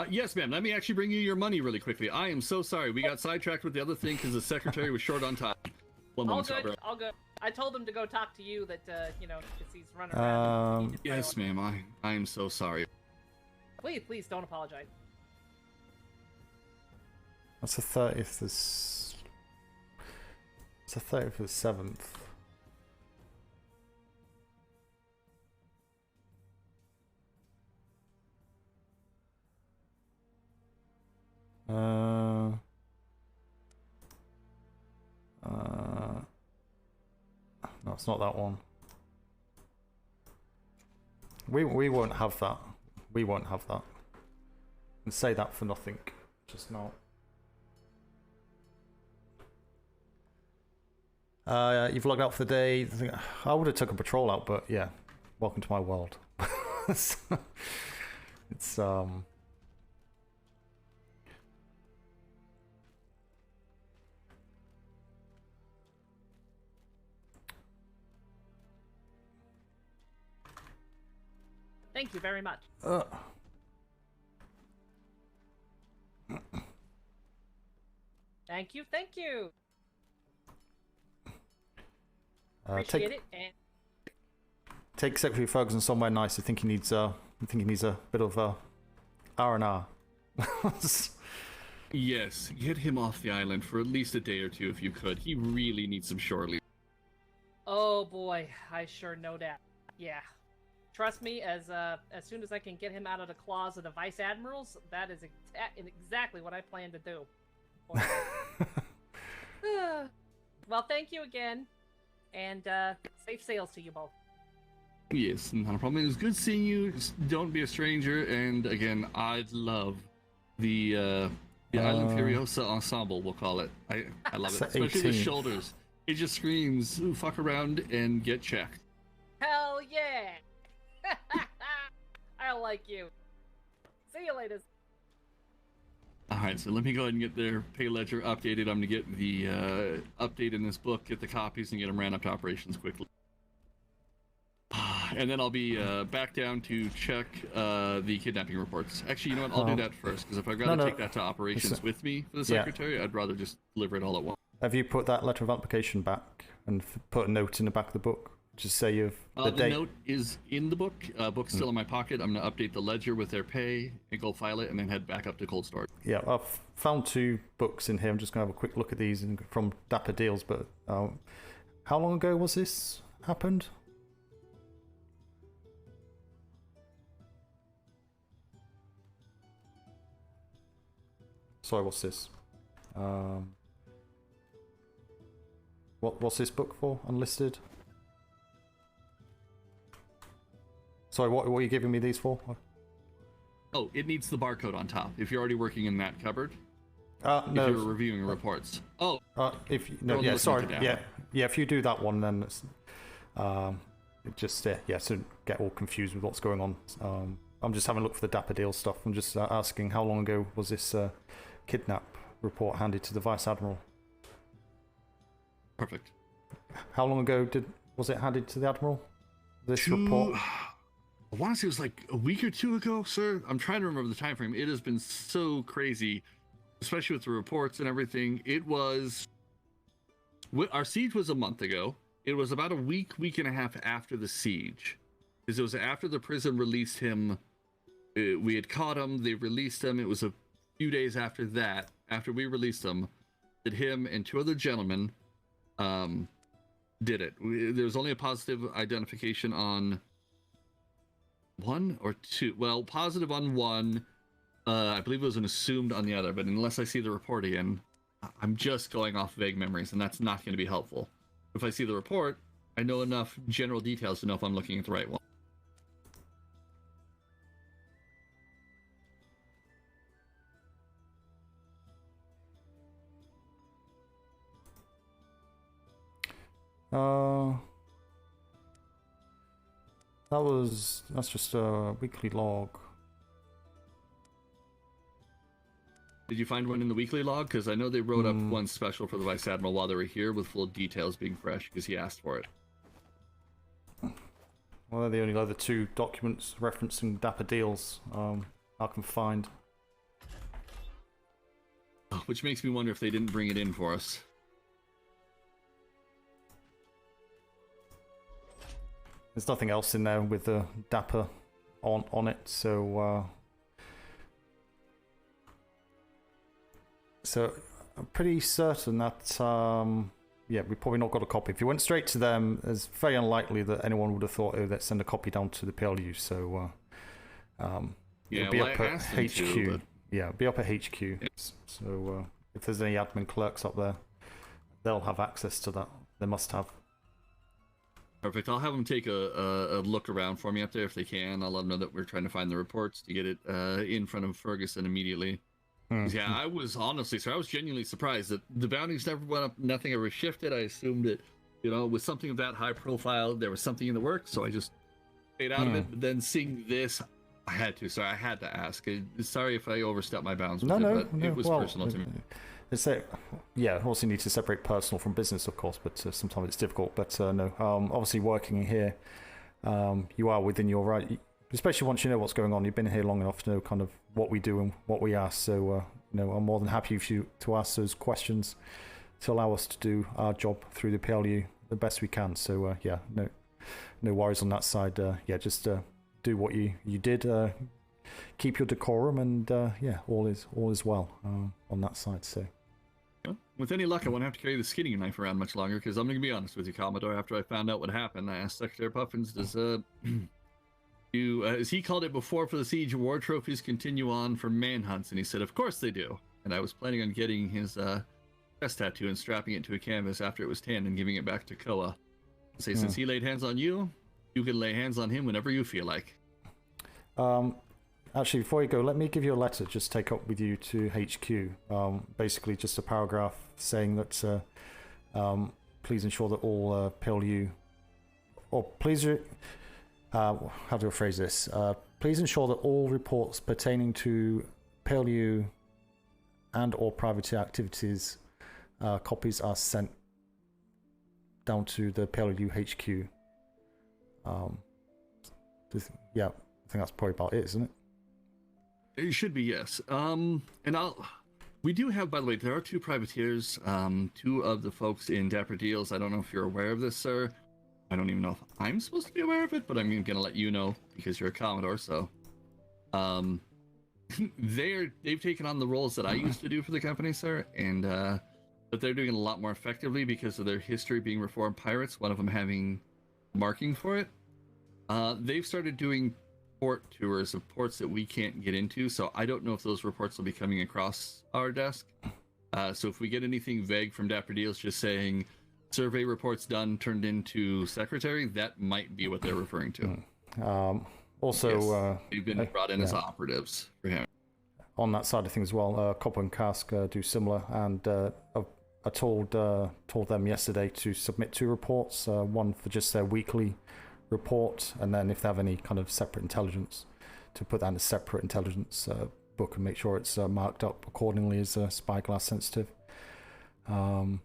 Yes, ma'am. Let me actually bring you your money really quickly. I am so sorry. We got sidetracked with the other thing because the secretary was short on time. One All moment, good, Barbara. all good. I told him to go talk to you that, you know, because he's running around. Yes, ma'am. I am so sorry. Please don't apologize. That's the 30th. It's the 30th of the 7th. No, it's not that one. We won't have that. We won't have that. And say that for nothing. Just now. You've logged out for the day. I would have took a patrol out, but yeah. Welcome to my world. It's Thank you very much. Thank you. Appreciate it. And take Secretary Ferguson somewhere nice. I think he needs a bit of R&R. Yes, get him off the island for at least a day or two if you could. He really needs some shore leave. oh boy, I sure know that. Yeah. Trust me, as soon as I can get him out of the claws of the vice admirals, that is exactly what I plan to do. Well, thank you again, and safe sails to you both. Yes, not a problem. It was good seeing you. Just don't be a stranger. And again, I'd love the Island Furiosa ensemble. We'll call it. I love it, especially the shoulders. It just screams, "Ooh, fuck around and get checked." Hell yeah! I like you. See you later. Alright, so let me go ahead and get their pay ledger updated. I'm going to get the update in this book, get the copies, and get them ran up to operations quickly. And then I'll be back down to check the kidnapping reports. Actually, you know what? I'll do that first, because if I've got to take that to operations with me for the secretary, I'd rather just deliver it all at once. Have you put that letter of application back and put a note in the back of the book? Just say you've the note is in the book. Book's still in my pocket. I'm gonna update the ledger with their pay and go file it, and then head back up to cold storage. Yeah, I've found 2 books in here. I'm just gonna have a quick look at these from Dapper Deals. But how long ago was this happened? Sorry, what's this? What's this book for? Unlisted. Sorry, what are you giving me these for? Oh, it needs the barcode on top. If you're already working in that cupboard. No. If you're reviewing reports. Oh. If sorry, yeah. If you do that one, then it's, just so get all confused with what's going on. I'm just having a look for the Dapper Deal stuff. I'm just asking how long ago was this kidnap report handed to the Vice Admiral? Perfect. How long ago was it handed to the Admiral? This report. I want to say it was like a week or 2 ago, sir. I'm trying to remember the time frame. It has been so crazy, especially with the reports and everything. It was... Our siege was a month ago. It was about a week and a half after the siege. Because it was after the prison released him. We had caught him. They released him. It was a few days after that, after we released him, that him and 2 other gentlemen did it. There was only a positive identification on... 1 or 2? Well, positive on 1. I believe it was an assumed on the other, but unless I see the report again, I'm just going off vague memories, and that's not going to be helpful. If I see the report, I know enough general details to know if I'm looking at the right one. That's just a weekly log. Did you find one in the weekly log? Because I know they wrote up one special for the Vice Admiral while they were here with full details being fresh, because he asked for it. Well, they're the only other 2 documents referencing Dapper Deals I can find. which makes me wonder if they didn't bring it in for us. There's nothing else in there with the Dapper on it, so I'm pretty certain that yeah, we probably not got a copy. If you went straight to them, it's very unlikely that anyone would have thought, oh, let's send a copy down to the P.L.U. So yeah, it'll be well, up I at asked them HQ. to, but... Yeah, it'll be up at HQ. So if there's any admin clerks up there, they'll have access to that. They must have. Perfect. I'll have them take a look around for me up there if they can. I'll let them know that we're trying to find the reports to get it in front of Ferguson immediately. Yeah, I was honestly, I was genuinely surprised that the bounties never went up, nothing ever shifted. I assumed it, with something of that high profile, there was something in the works, so I just stayed out of it. But then seeing this, I had to. Sorry, I had to ask. Sorry if I overstepped my bounds with it, but it was personal to me. Yeah, also need to separate personal from business, of course, but sometimes it's difficult. But no, obviously working in here, you are within your right, especially once you know what's going on. You've been here long enough to know kind of what we do and what we ask. So, I'm more than happy for you to ask those questions to allow us to do our job through the P.L.U. the best we can. So, yeah, no worries on that side. Yeah, just do what you did. Keep your decorum, and yeah, all is well on that side. So. With any luck, I won't have to carry the skinning knife around much longer, because I'm going to be honest with you, Commodore. After I found out what happened, I asked Secretary Puffins, does as he called it before for the siege, war trophies continue on for manhunts? And he said, of course they do. And I was planning on getting his chest tattoo and strapping it to a canvas after it was tanned and giving it back to Koa. Say, since he laid hands on you, you can lay hands on him whenever you feel like. Actually, before you go, let me give you a letter, just take up with you to HQ. Basically, just a paragraph saying that please ensure that all P.L.U. or please, how do I phrase this? Please ensure that all reports pertaining to P.L.U. and or privateer activities, copies are sent down to the P.L.U. HQ. Yeah, I think that's probably about it, isn't it? It should be, yes. And we do have, by the way, there are 2 privateers, 2 of the folks in Dapper Deals. I don't know if you're aware of this, sir. I don't even know if I'm supposed to be aware of it, but I'm going to let you know because you're a Commodore, so. They've taken on the roles that I used to do for the company, sir, and but they're doing it a lot more effectively because of their history being reformed pirates, one of them having marking for it. They've started doing port tours of ports that we can't get into, so I don't know if those reports will be coming across our desk. So if we get anything vague from Dapper Deals just saying survey reports done turned into secretary, that might be what they're referring to. Also, yes, they've been brought in as operatives for him. On that side of things as well, Copper and Cask do similar, and I told them yesterday to submit 2 reports, one for just their weekly report, and then if they have any kind of separate intelligence, to put that in a separate intelligence book and make sure it's marked up accordingly as spyglass sensitive, and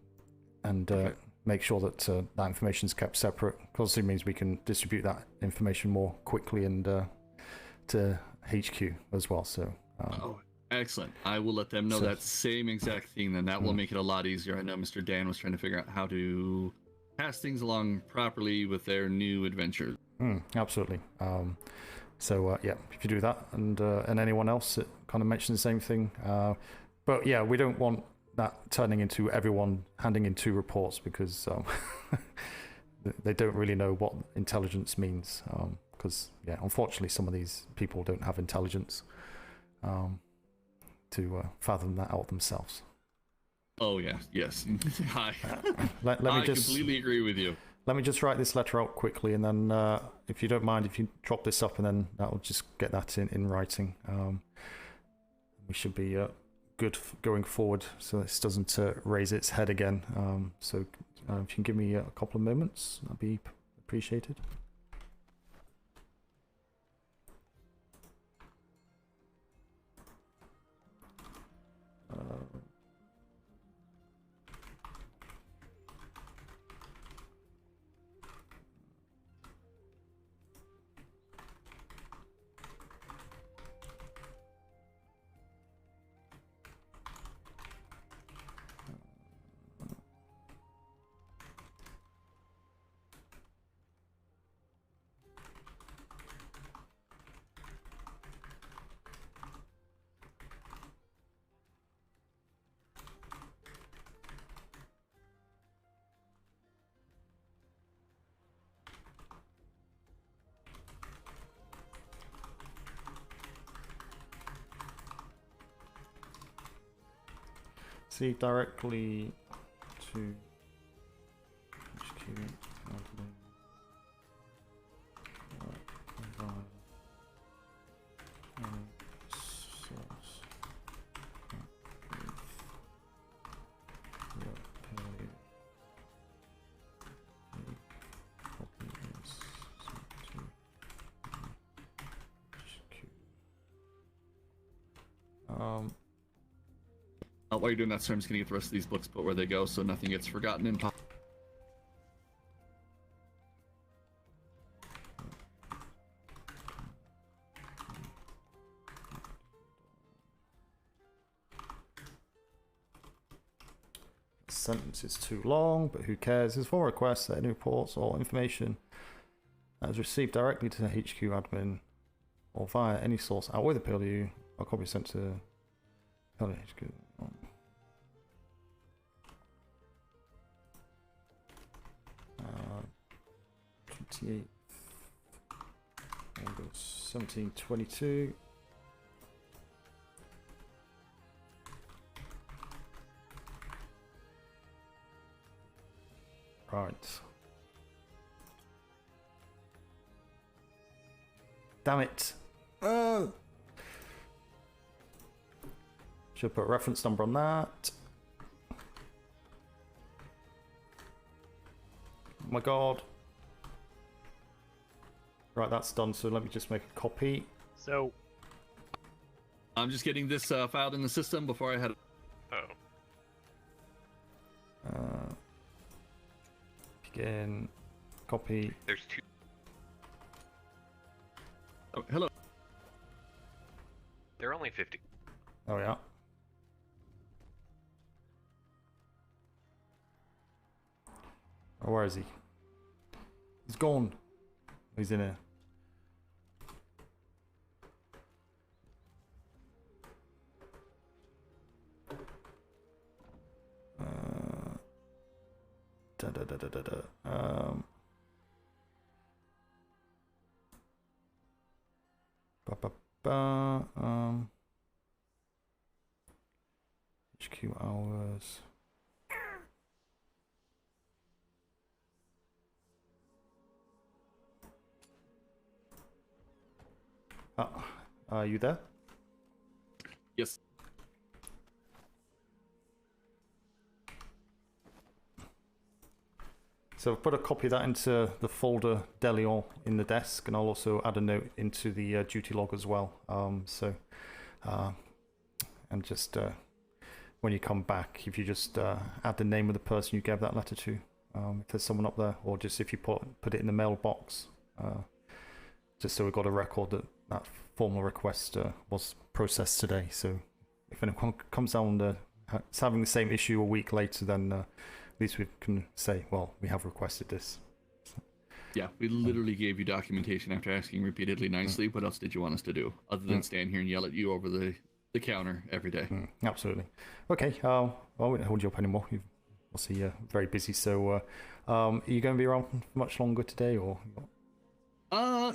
make sure that that information is kept separate, because it means we can distribute that information more quickly and to HQ as well. So excellent. I will let them know that same exact thing, then that will make it a lot easier. I know Mr. Dan was trying to figure out how to pass things along properly with their new adventures. Absolutely. So yeah, if you do that, and anyone else that kind of mentioned the same thing, but yeah, we don't want that turning into everyone handing in 2 reports, because they don't really know what intelligence means, because yeah, unfortunately some of these people don't have intelligence to fathom that out themselves. Oh yeah, yes. Let me I just completely agree with you. Let me just write this letter out quickly, and then if you don't mind, if you drop this up, and then that will just get that in writing. We should be good going forward, so this doesn't raise its head again. So if you can give me a couple of moments, that'd be appreciated. See directly to HQ admin. Provide any source with P.L.U. Copy is sent to HQ. While you're doing that, sir, I'm just gonna get the rest of these books put where they go, so nothing gets forgotten in. The sentence is too long, but who cares? His full request that any reports or information that is received directly to HQ admin or via any source out with a P.L.U. or copy sent to P.L.U. HQ. 28th August 1722. Right. Damn it. Oh. Should put a reference number on that. Oh my god. Right, that's done, so let me just make a copy. So I'm just getting this filed in the system before I head. Begin. Copy. There's two. Oh, hello. They're only 50. Oh yeah. Oh, where is he? He's gone. He's in here. HQ hours. Are you there? Yes. So I've put a copy of that into the folder Delion in the desk, and I'll also add a note into the duty log as well. And just when you come back, if you just add the name of the person you gave that letter to, if there's someone up there, or just if you put it in the mailbox, just so we've got a record that that formal request was processed today. So if anyone comes down it's having the same issue a week later, then at least we can say, well, we have requested this. Yeah, we literally gave you documentation after asking repeatedly nicely. What else did you want us to do other than stand here and yell at you over the counter every day? Absolutely. Okay, well, we won't hold you up anymore. You've obviously very busy. So are you going to be around much longer today, or?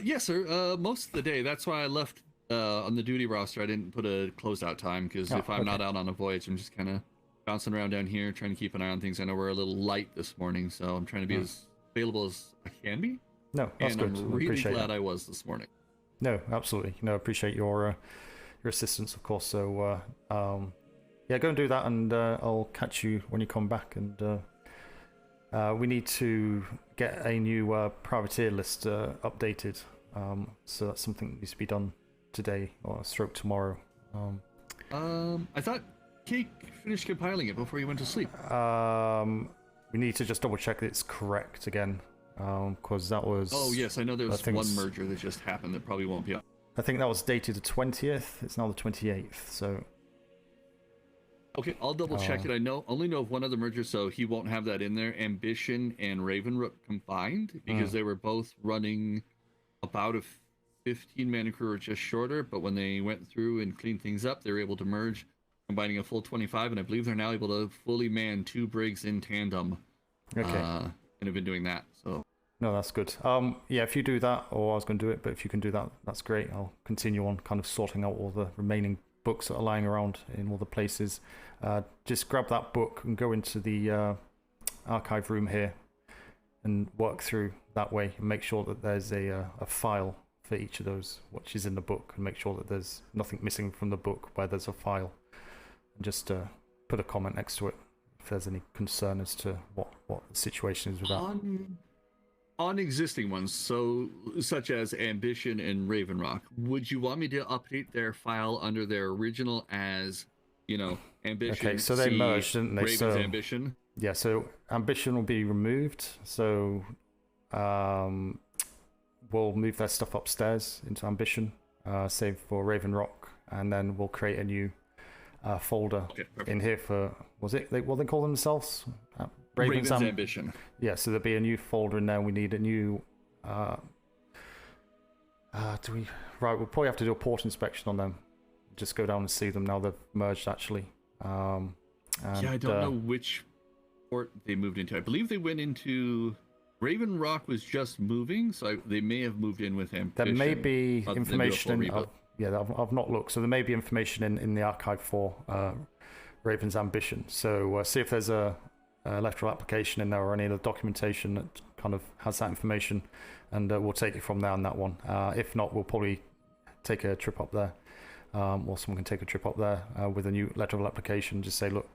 Yes, sir. Most of the day. That's why I left on the duty roster. I didn't put a closeout time, because if I'm not out on a voyage, I'm just kind of bouncing around down here, trying to keep an eye on things. I know we're a little light this morning, so I'm trying to be as available as I can be. No, that's and good. I'm really appreciate glad that. I was this morning. No, absolutely. No, appreciate your assistance, of course. So yeah, go and do that, and I'll catch you when you come back. And we need to get a new privateer list updated. So that's something that needs to be done today or stroke tomorrow. I thought Cake finished compiling it before you went to sleep. We need to just double check that it's correct again, because that was. Oh yes, I know there was one merger that just happened that probably won't be up. I think that was dated the 20th. It's now the 28th. So. Okay, I'll double check it. I only know of one other merger, so he won't have that in there. Ambition and Ravenrook combined, because they were both running about a 15-man crew or just shorter, but when they went through and cleaned things up, they were able to merge, combining a full 25, and I believe they're now able to fully man 2 brigs in tandem. Okay. And have been doing that, so. No, that's good. Yeah, if you do that, or I was going to do it, but if you can do that, that's great. I'll continue on kind of sorting out all the remaining books that are lying around in all the places. Just grab that book and go into the archive room here and work through that way and make sure that there's a file for each of those, which is in the book, and make sure that there's nothing missing from the book where there's a file. And just put a comment next to it if there's any concern as to what the situation is with that. On existing ones, so such as Ambition and Raven Rock, would you want me to update their file under their original as, Ambition? Okay, so they merged, didn't they? Raven's so, Ambition. Yeah, so Ambition will be removed. So we'll move their stuff upstairs into Ambition, save for Raven Rock, and then we'll create a new folder in here for, what they call themselves? Raven's Ambition. Yeah, so there'll be a new folder in there. We need a new. Right, we'll probably have to do a port inspection on them. Just go down and see them now they've merged actually. And, I don't know which port they moved into. I believe they went into. Raven Rock was just moving, so they may have moved in with him. There may be information. I've not looked, so there may be information in the archive for Raven's Ambition. So see if there's a electoral application in there or any other documentation that kind of has that information, and we'll take it from there on that one. If not, we'll probably take a trip up there, or someone can take a trip up there with a new electoral application. Just say, look,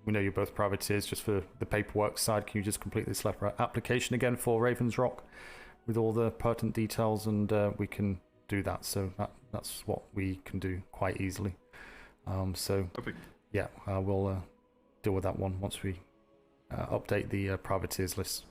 we know you're both privateers, just for the paperwork side, can you just complete this letter application again for Raven's Rock with all the pertinent details, and we can do that. So that's what we can do quite easily. So perfect. Yeah, we'll deal with that one once we update the privateers list.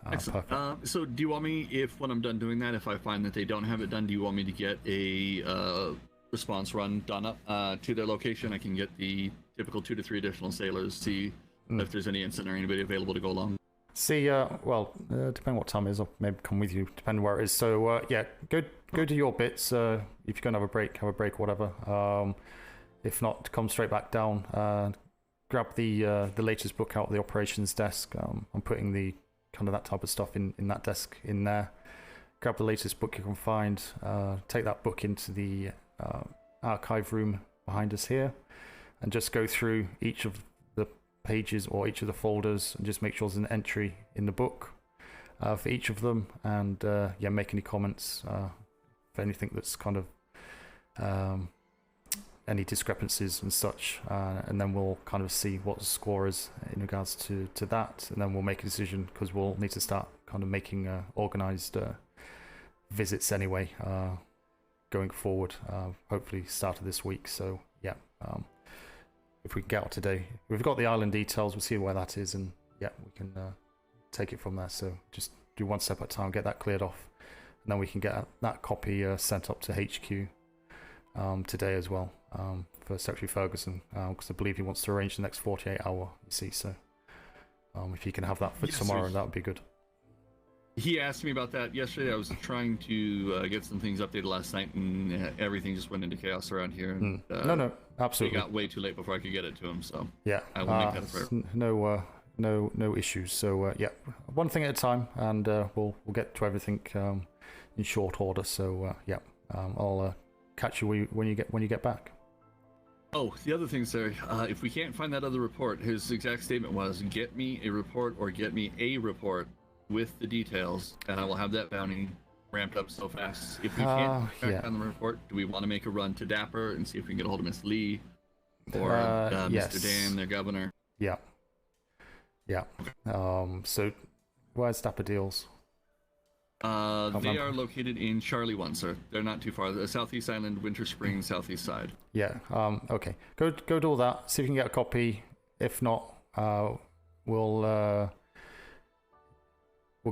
Excellent. So do you want me, if when I'm done doing that, if I find that they don't have it done, do you want me to get a response run done up to their location? I can get the typical 2 to 3 additional sailors, see if there's any incident or anybody available to go along. See, depending what time it is, I'll maybe come with you, depending where it is. So yeah, go do your bits. If you're going to have a break, whatever. If not, come straight back down. Grab the latest book out of the operations desk. I'm putting the kind of that type of stuff in that desk in there. Grab the latest book you can find. Take that book into the archive room behind us here, and just go through each of the pages or each of the folders and just make sure there's an entry in the book for each of them, and make any comments for anything that's kind of any discrepancies and such, and then we'll kind of see what the score is in regards to that, and then we'll make a decision, because we'll need to start kind of making organized visits anyway going forward, hopefully start of this week. So yeah, if we can get out today, we've got the island details, we'll see where that is, and yeah, we can take it from there. So just do one step at a time, get that cleared off, and then we can get that copy sent up to HQ today as well, for Secretary Ferguson, because I believe he wants to arrange the next 48 hour, you see. So if you can have that for tomorrow, that would be good. He asked me about that yesterday. I was trying to get some things updated last night, and everything just went into chaos around here. And, no, absolutely. It got way too late before I could get it to him, so yeah, I will make that for no issues. So yeah, one thing at a time, and we'll get to everything in short order. So yeah, I'll catch you when you get back. Oh, the other thing, sir, if we can't find that other report, his exact statement was, get me a report, or get me a report with the details, and I will have that bounty ramped up so fast. If we can't track down the report, do we want to make a run to Dapper and see if we can get a hold of Miss Lee or yes. Mr. Dan, their governor? Yeah. So where's Dapper Deals? They are located in Charlie 1, sir. They're not too far. The Southeast Island, Winter Springs, Southeast side. Yeah. Okay. Go do all that. See if you can get a copy. If not, we'll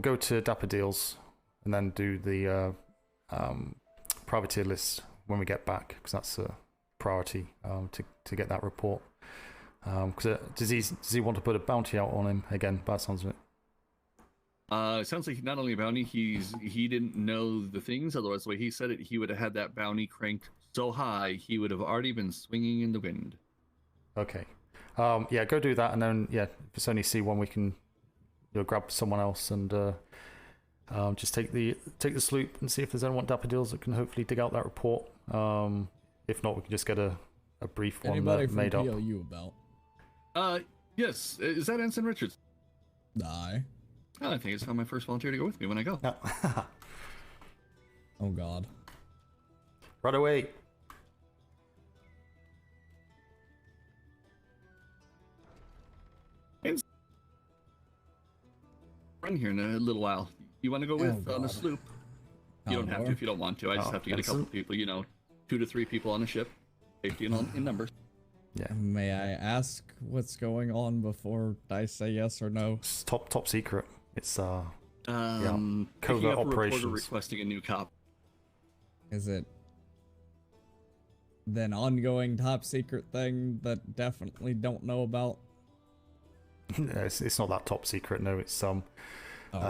go to Dapper Deals and then do the privateer list when we get back, because that's a priority to get that report. Because does he want to put a bounty out on him again? By the sounds of it. It sounds like not only a bounty, he didn't know the things. Otherwise, the way he said it, he would have had that bounty cranked so high he would have already been swinging in the wind. Okay. Yeah, go do that, and then if it's only C1, we can grab someone else and just take the sloop and see if there's anyone Dapper Deals that can hopefully dig out that report. If not, we can just get a brief one Anybody from made up. P.L.U. about? Yes. Is that Ensign Richards? Aye. Oh, I think it's found my first volunteer to go with me when I go. Oh God. Right away. Run here in a little while. You want to go with on a sloop? You don't have to if you don't want to. I just have to get a couple people, 2 to 3 people on a ship. Safety in numbers. Yeah. May I ask what's going on before I say yes or no? It's top secret. It's Picking covert up a reporter operations. requesting a new cop. Is it then ongoing top secret thing that definitely don't know about? It's not that top secret. No, it's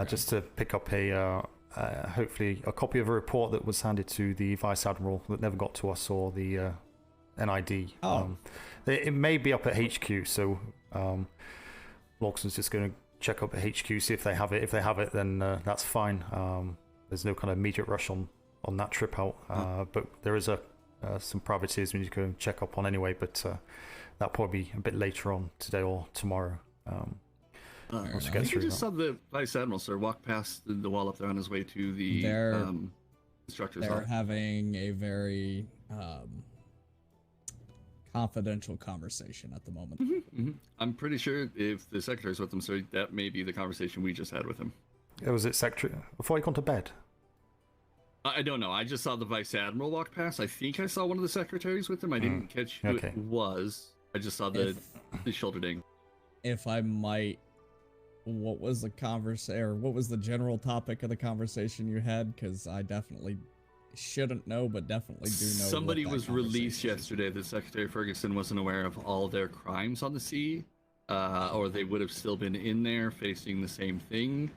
just to pick up hopefully a copy of a report that was handed to the Vice Admiral that never got to us, or the NID. It may be up at HQ, so Lawson's just going to check up at HQ, see if they have it. If they have it, then that's fine. There's no kind of immediate rush on that trip out, but there is some privateers we need to go and check up on anyway, but that'll probably be a bit later on today or tomorrow. Once we get I through just that. saw the Vice Admiral, sir, walk past the wall up there on his way to the instructor's They're hall. having a very confidential conversation at the moment. I'm pretty sure if the secretary's with them, sir, that may be the conversation we just had with him. Was it secretary before he gone to bed? I don't know. I just saw the Vice Admiral walk past. I think I saw one of the secretaries with him. I didn't catch who it was. I just saw the shoulder ding. If I might, what was the what was the general topic of the conversation you had? Because I definitely shouldn't know, but definitely do know. Somebody was released yesterday that Secretary Ferguson wasn't aware of all their crimes on the sea, or they would have still been in there facing the same thing,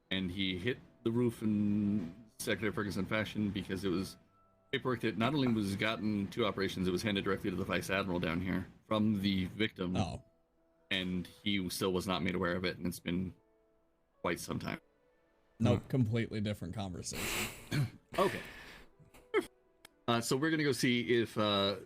and he hit the roof in Secretary Ferguson fashion because it was paperwork that not only was gotten to operations, it was handed directly to the Vice Admiral down here from the victim. And he still was not made aware of it, and it's been quite some time. Nope, completely different conversation. Okay. So we're gonna go see if the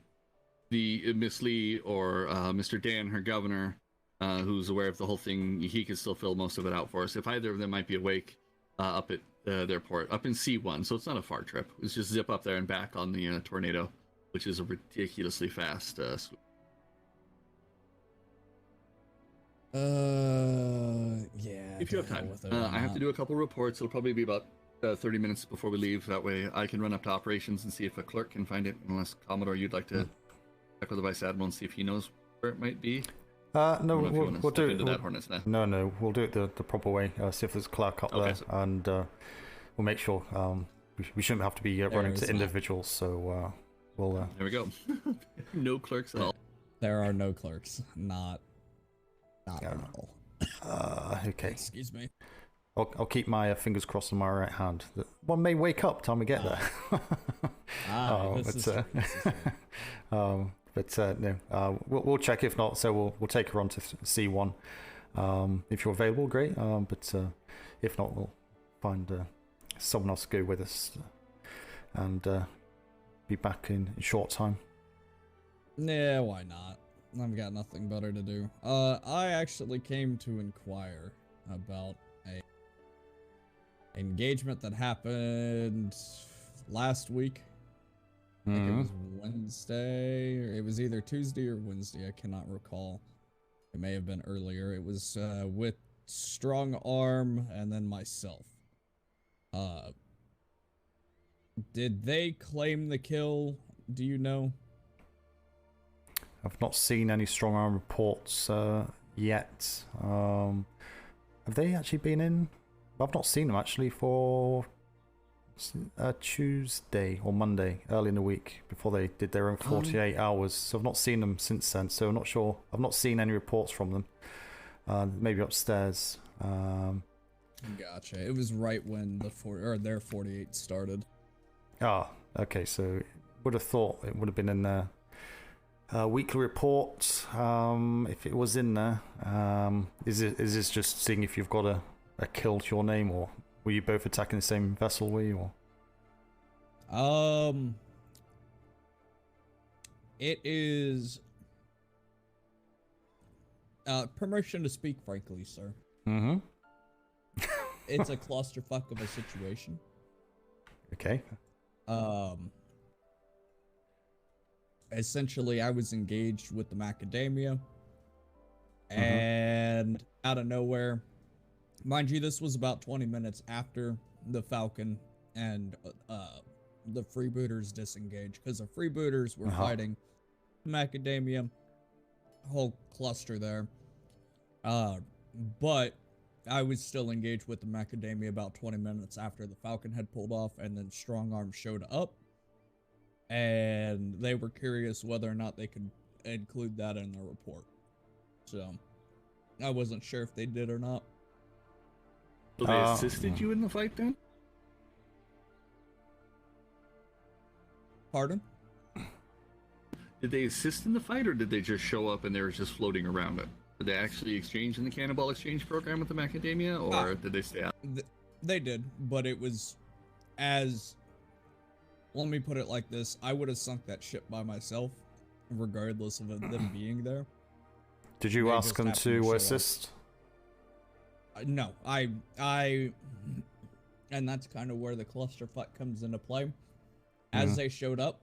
Miss Lee or Mr. Dan, her governor, who's aware of the whole thing, he can still fill most of it out for us. If either of them might be awake up at their port, up in C1, so it's not a far trip. It's just zip up there and back on the Tornado, which is a ridiculously fast swoop. Yeah. If you have time. I have to do a couple reports. It'll probably be about 30 minutes before we leave. That way I can run up to operations and see if a clerk can find it. Unless, Commodore, you'd like to check with the Vice Admiral and see if he knows where it might be. No, we'll do it. That Hornet's Nest. No, we'll do it the proper way. See if there's a clerk up there, and we'll make sure. We shouldn't have to be running to individuals, so we'll. There we go. No clerks at all. There are no clerks. Not at all. Okay. Excuse me. I'll keep my fingers crossed on my right hand. One may wake up time we get there. No. We'll check. If not, so we'll take her on to C1. If you're available, great. But if not, we'll find someone else to go with us, and be back in short time. Yeah, why not? I've got nothing better to do. I actually came to inquire about a engagement that happened last week. I think it was Wednesday, or it was either Tuesday or Wednesday. I cannot recall. It may have been earlier. It was with Strong Arm and then myself. Did they claim the kill? Do you know? I've not seen any strong arm reports yet. Have they actually been in? I've not seen them actually for Tuesday or Monday, early in the week, before they did their own 48 hours. So I've not seen them since then. So I'm not sure. I've not seen any reports from them. Maybe upstairs. Gotcha. It was right when their 48 started. Okay. So would have thought it would have been in there. Weekly report, if it was in there. Is this just seeing if you've got a kill to your name, or were you both attacking the same vessel, were you? Or? It is permission to speak frankly, sir. Mm-hmm. It's a clusterfuck of a situation. Okay. Essentially, I was engaged with the macadamia, and out of nowhere, mind you, this was about 20 minutes after the Falcon and the freebooters disengaged, because the freebooters were fighting the macadamia, whole cluster there. But I was still engaged with the macadamia about 20 minutes after the Falcon had pulled off, and then Strong Arm showed up, and they were curious whether or not they could include that in their report. So I wasn't sure if they did or not. So they assisted you in the fight then? Pardon? Did they assist in the fight, or did they just show up and they were just floating around it? Did they actually exchange in the Cannonball Exchange program with the macadamia, or did they stay out? They did, but it was as... Let me put it like this. I would have sunk that ship by myself, regardless of them being there. Did you ask them to assist? No, I... And that's kind of where the clusterfuck comes into play. As they showed up,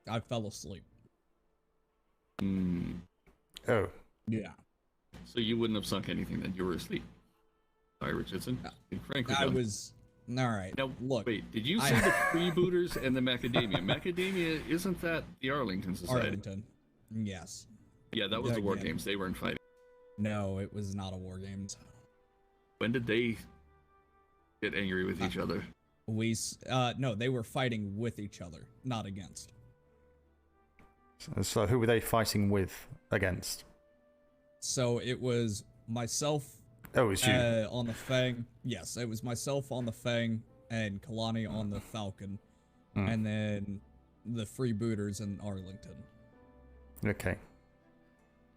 I fell asleep. Oh. Yeah. So you wouldn't have sunk anything then? You were asleep. Sorry, Richardson. Frankly, I was... Alright, now, look. Wait, did you say the freebooters and the macadamia? Macadamia, isn't that the Arlington Society? Arlington. Yes. Yeah, that was the War Games. They weren't fighting. No, it was not a War Games. When did they get angry with each other? No, they were fighting with each other, not against. So who were they fighting with against? So it was myself. Oh, it was you. On the Fang. Yes, it was myself on the Fang and Kalani on the Falcon. And then the freebooters in Arlington. Okay.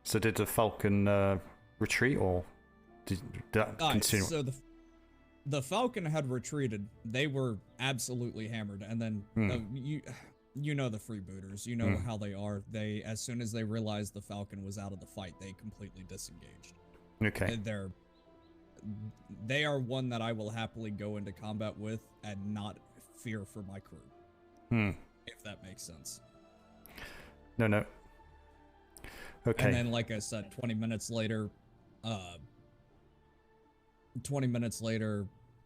So did the Falcon retreat, or did that continue? So the Falcon had retreated. They were absolutely hammered. And then you know the freebooters. You know how they are. They, as soon as they realized the Falcon was out of the fight, they completely disengaged. Okay. They are one that I will happily go into combat with and not fear for my crew. If that makes sense. No. Okay. And then, like I said, 20 minutes later,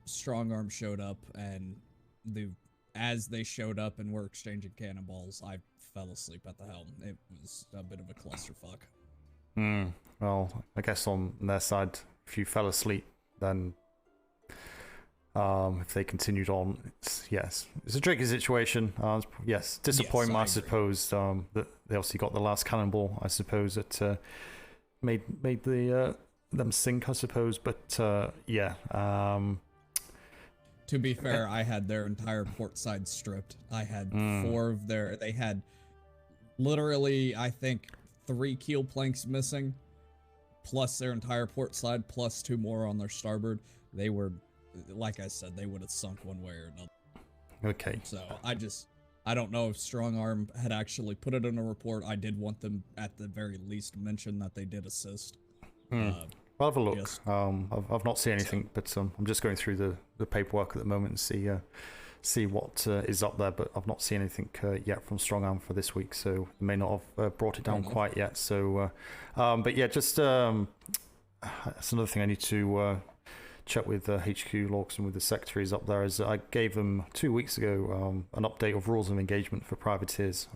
Strong Arm showed up, and as they showed up and were exchanging cannonballs, I fell asleep at the helm. It was a bit of a clusterfuck. Well, I guess on their side, if you fell asleep, then if they continued on, it's a tricky situation. Yes, disappointing, I suppose. That they obviously got the last cannonball, I suppose, that made them sink, I suppose. But yeah. To be fair, I had their entire port side stripped. I had 4 of their. They had literally, I think, 3 keel planks missing, plus their entire port side, plus 2 more on their starboard. They were, like I said, they would have sunk one way or another. Okay. So I don't know if Strong Arm had actually put it in a report. I did want them at the very least mention that they did assist. I'll have a look. Yes. I've not seen anything, but I'm just going through the paperwork at the moment and see what is up there, but I've not seen anything yet from Strong Arm for this week, so they may not have brought it down quite yet. So, but yeah, just that's another thing I need to check with HQ logs and with the secretaries up there. Is I gave them 2 weeks ago an update of rules of engagement for privateers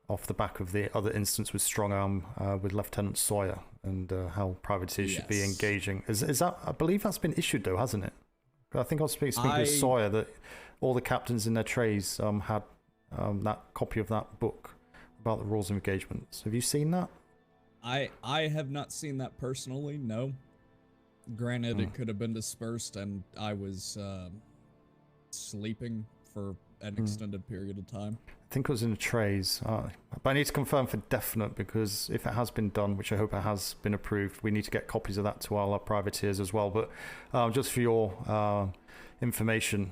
off the back of the other instance with Strong Arm with Lieutenant Sawyer and how privateers should be engaging. Is that, I believe that's been issued though, hasn't it? I think I was speaking with Sawyer that all the captains in their trays had that copy of that book about the rules of engagement. Have you seen that? I have not seen that personally, no. Granted, it could have been dispersed and I was sleeping for an extended period of time. I think it was in the trays, but I need to confirm for definite, because if it has been done, which I hope it has been approved, we need to get copies of that to our privateers as well. But just for your information,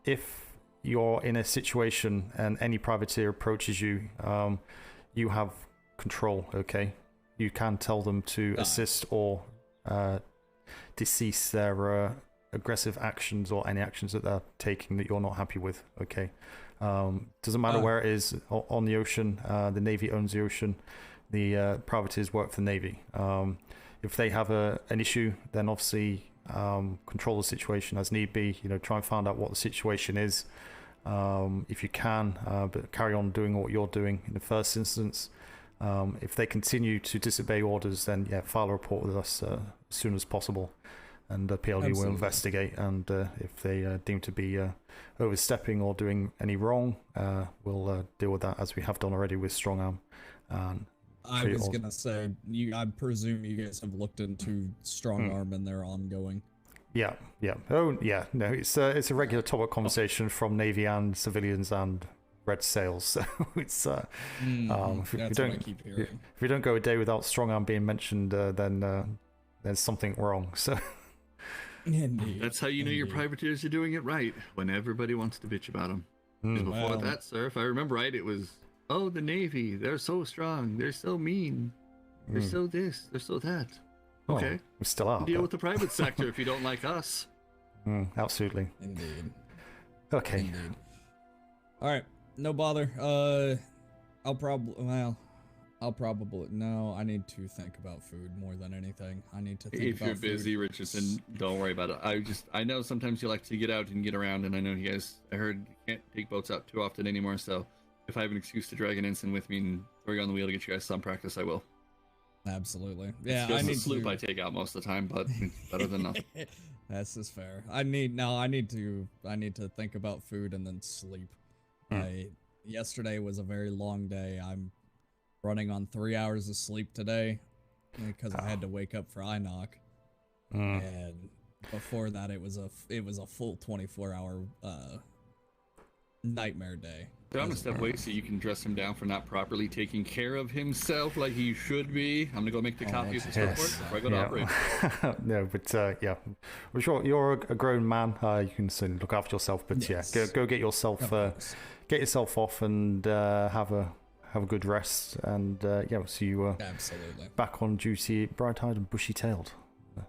if you're in a situation and any privateer approaches you, you have control, okay? You can tell them to assist or decease their aggressive actions or any actions that they're taking that you're not happy with, okay? Doesn't matter where it is on the ocean. The Navy owns the ocean. The privateers work for the Navy. If they have an issue, then obviously control the situation as need be. You know, try and find out what the situation is if you can, but carry on doing what you're doing in the first instance. If they continue to disobey orders, then yeah, file a report with us as soon as possible, and P.L.U will investigate. And if they deem to be overstepping or doing any wrong, we'll deal with that as we have done already with Strong Arm. I was gonna say, I presume you guys have looked into Strong Arm and their ongoing. Yeah, yeah. Oh, yeah. No, it's a regular topic conversation from Navy and civilians and Red Sails. So it's if you don't go a day without Strong Arm being mentioned, then there's something wrong. So Indeed. That's how you know your privateers are doing it right, when everybody wants to bitch about them. Before that, sir, if I remember right, it was, oh, the Navy, they're so strong, they're so mean, they're so this, they're so that. Okay. Well, we still are. Deal with the private sector if you don't like us. Absolutely. Indeed. Okay. Indeed. All right. No bother. I'll probably no. I need to think about food more than anything. I need to think if about you're busy, Richardson, don't worry about it. I know sometimes you like to get out and get around, and I know you guys, I heard you can't take boats out too often anymore, so if I have an excuse to drag an ensign with me and throw you on the wheel to get you guys some practice, I will. Absolutely. Yeah, it's just a sloop I take out most of the time, but it's better than nothing. That's just fair. I need to think about food and then sleep. Yesterday was a very long day. I'm running on 3 hours of sleep today because I had to wake up for INOC. And before that it was a full 24-hour nightmare day. So I'm gonna step away so you can dress him down for not properly taking care of himself like he should be. I'm gonna go make the copy of this report before I go to operate. No, but yeah, I'm sure you're a grown man. You can certainly look after yourself. But yes. Yeah, go get yourself off and have a good rest. And yeah, we'll see you absolutely back on duty, bright-eyed and bushy-tailed,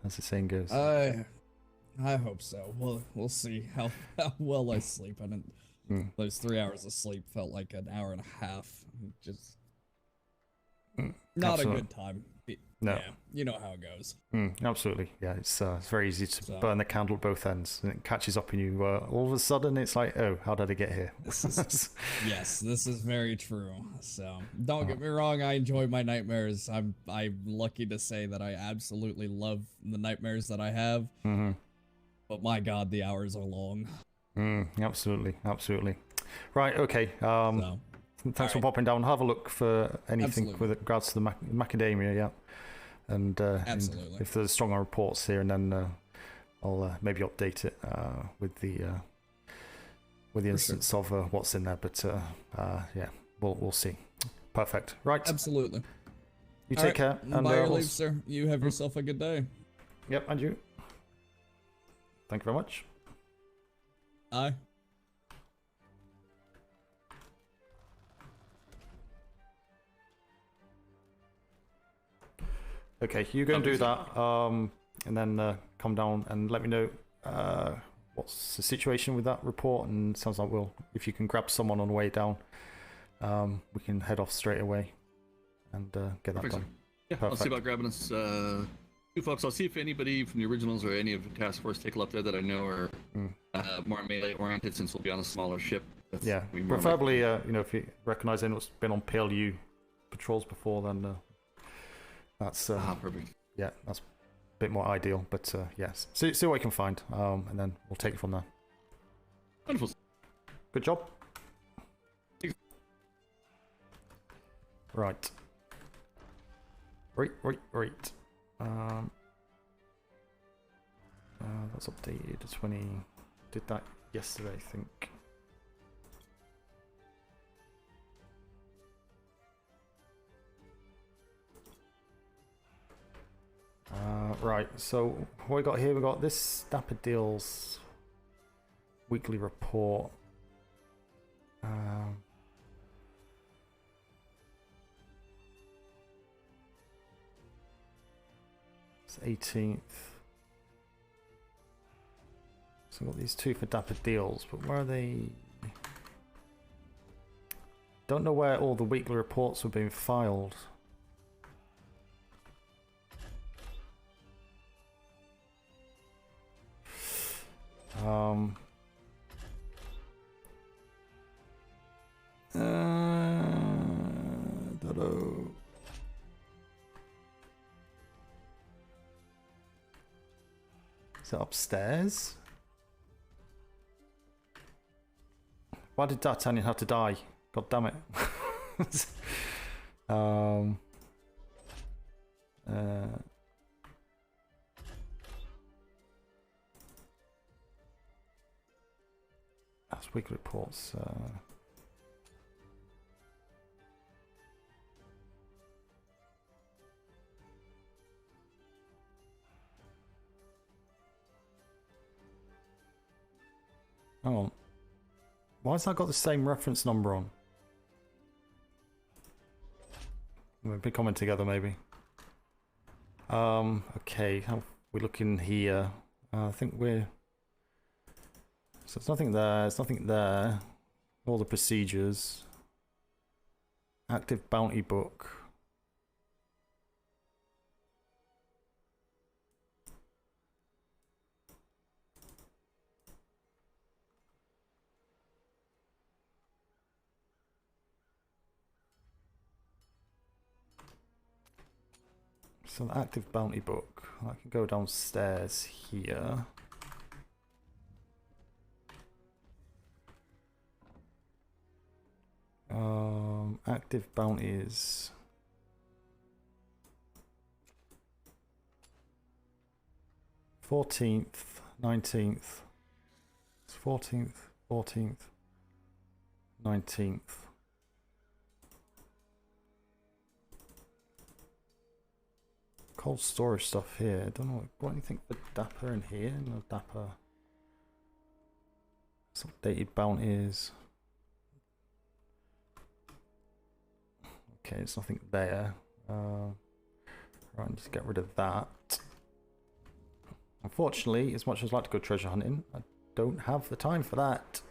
as the saying goes. I hope so. We'll see how well I sleep. I didn't. Those 3 hours of sleep felt like an hour and a half. Just not a good time. No. Yeah, you know how it goes. Absolutely. Yeah, it's very easy to burn the candle at both ends, and it catches up in you. All of a sudden, it's like, oh, how did I get here? Yes, this is very true. So don't get me wrong. I enjoy my nightmares. I'm lucky to say that I absolutely love the nightmares that I have. But my God, the hours are long. Absolutely. Right, okay. Thanks for popping down. Have a look for anything with regards to the macadamia, yeah. And if there's stronger reports here, and then I'll maybe update it with the instance of what's in there. But yeah, we'll see. Perfect. Right. Absolutely. You take care. And by your leave, sir. You have yourself a good day. Yep, and you. Thank you very much. Aye. Okay, you go and do that, and then come down and let me know what's the situation with that report. And it sounds like if you can grab someone on the way down, we can head off straight away and get that done. Yeah, I'll see about grabbing us two folks. I'll see if anybody from the originals or any of the task force take up there that I know are more melee oriented, since we'll be on a smaller ship. Yeah, preferably if you recognise anyone that's been on P.L.U patrols before, then that's perfect. Yeah, that's a bit more ideal. But yes, see what you can find, and then we'll take it from there. Wonderful. Good job. Right. That's updated to 20. Did that yesterday, I think. Right, so what we got here, we got this Dapper Deals weekly report. It's 18th. So I've got these two for Dapper Deals, but where are they? Don't know where all the weekly reports were being filed. Don't know. Is it upstairs? Why did D'Artagnan have to die? God damn it. That's weekly reports. Hang on. Why has that got the same reference number on? We'll be coming together, maybe. Okay, how are we looking here? I think we're... So there's nothing there, there's nothing there. All the procedures. Active bounty book. So an active bounty book. I can go downstairs here. Active bounties. $14th, 19th. It's 14th, 14th, 19th. Cold storage stuff here. Don't know. Got anything for Dapper in here? No Dapper. Some updated bounties. Okay, there's nothing there. Right, just get rid of that. Unfortunately, as much as I'd like to go treasure hunting, I don't have the time for that.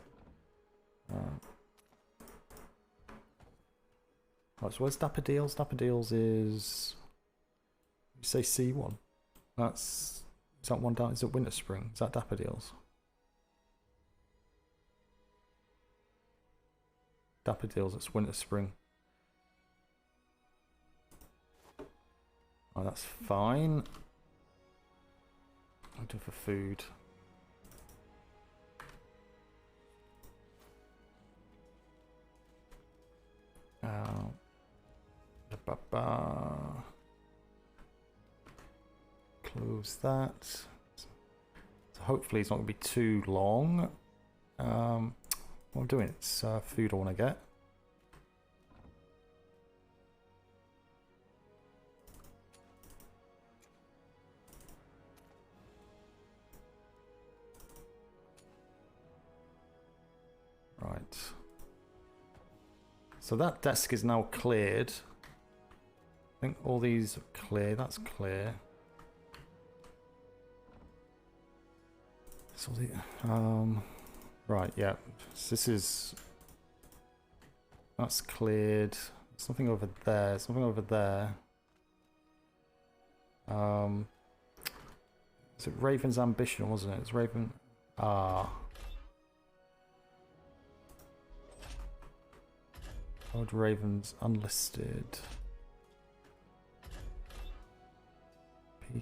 Right, so where's Dapper Deals? Dapper Deals is... You say C1. Is that one down? Is it Winter Spring? Is that Dapper Deals? Dapper Deals, it's Winter Spring. Oh, that's fine. I'll do for food. Close that. So hopefully it's not going to be too long. What I'm doing, it's food I want to get. Right. So that desk is now cleared. I think all these are clear. That's clear. So the right, yeah. So this is that's cleared. There's nothing over there. There's nothing over there. Is it Raven's Ambition, wasn't it? It's Raven. Old Raven's unlisted.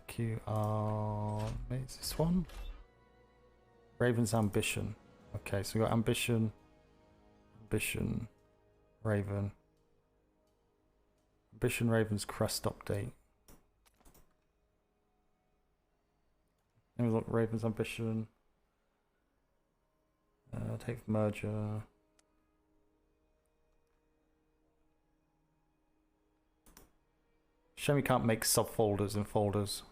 PQR. Maybe it's this one? Raven's Ambition. Okay, so we got Ambition, Raven. Ambition, Raven's Crest update. Let me look, Raven's Ambition. Take merger. Shame we can't make subfolders and folders.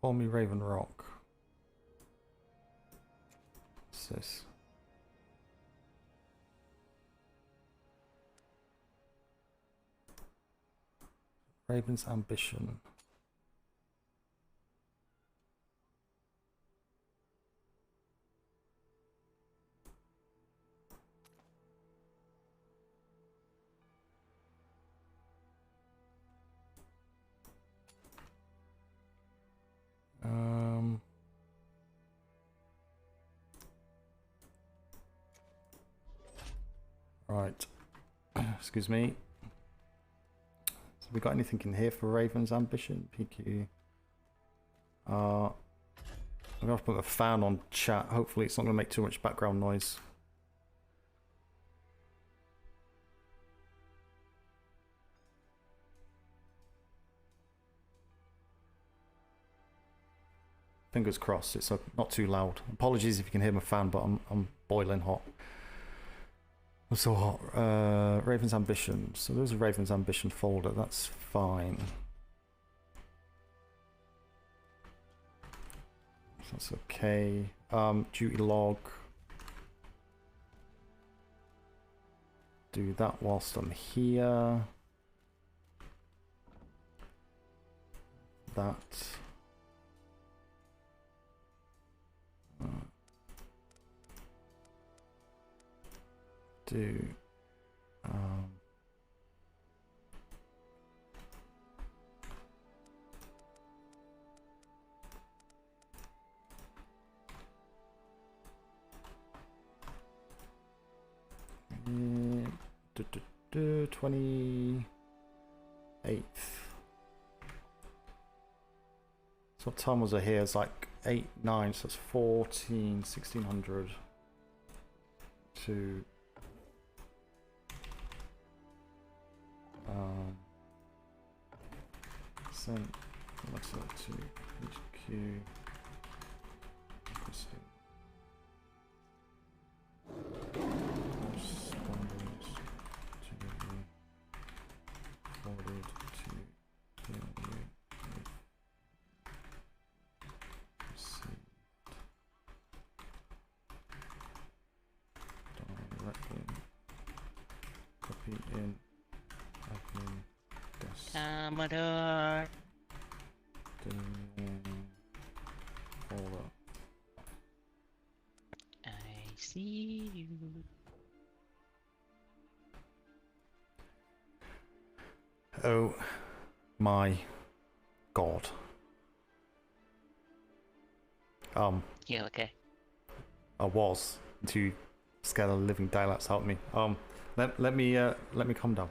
Follow me, Raven Rock. What's this? Raven's Ambition. Right. Excuse me. So we got anything in here for Raven's Ambition? PQ. I'm gonna have to put a fan on chat. Hopefully it's not gonna make too much background noise. Fingers crossed it's not too loud. Apologies if you can hear my fan, but I'm boiling hot. I'm so hot. Raven's Ambition. So there's a Raven's Ambition folder. That's fine. That's okay. Duty log. Do that whilst I'm here. That. Do do 28th. So what time was I here? It's like 8, 9, so it's 14, 1600 to send letter to HQ. Correspondence to be forwarded to P.L.U. Received directly. Copy in admin desk. Commodore. Folder. I see you. Oh my god. Yeah, okay. I was to scare the living daylights out of me. Let me calm down.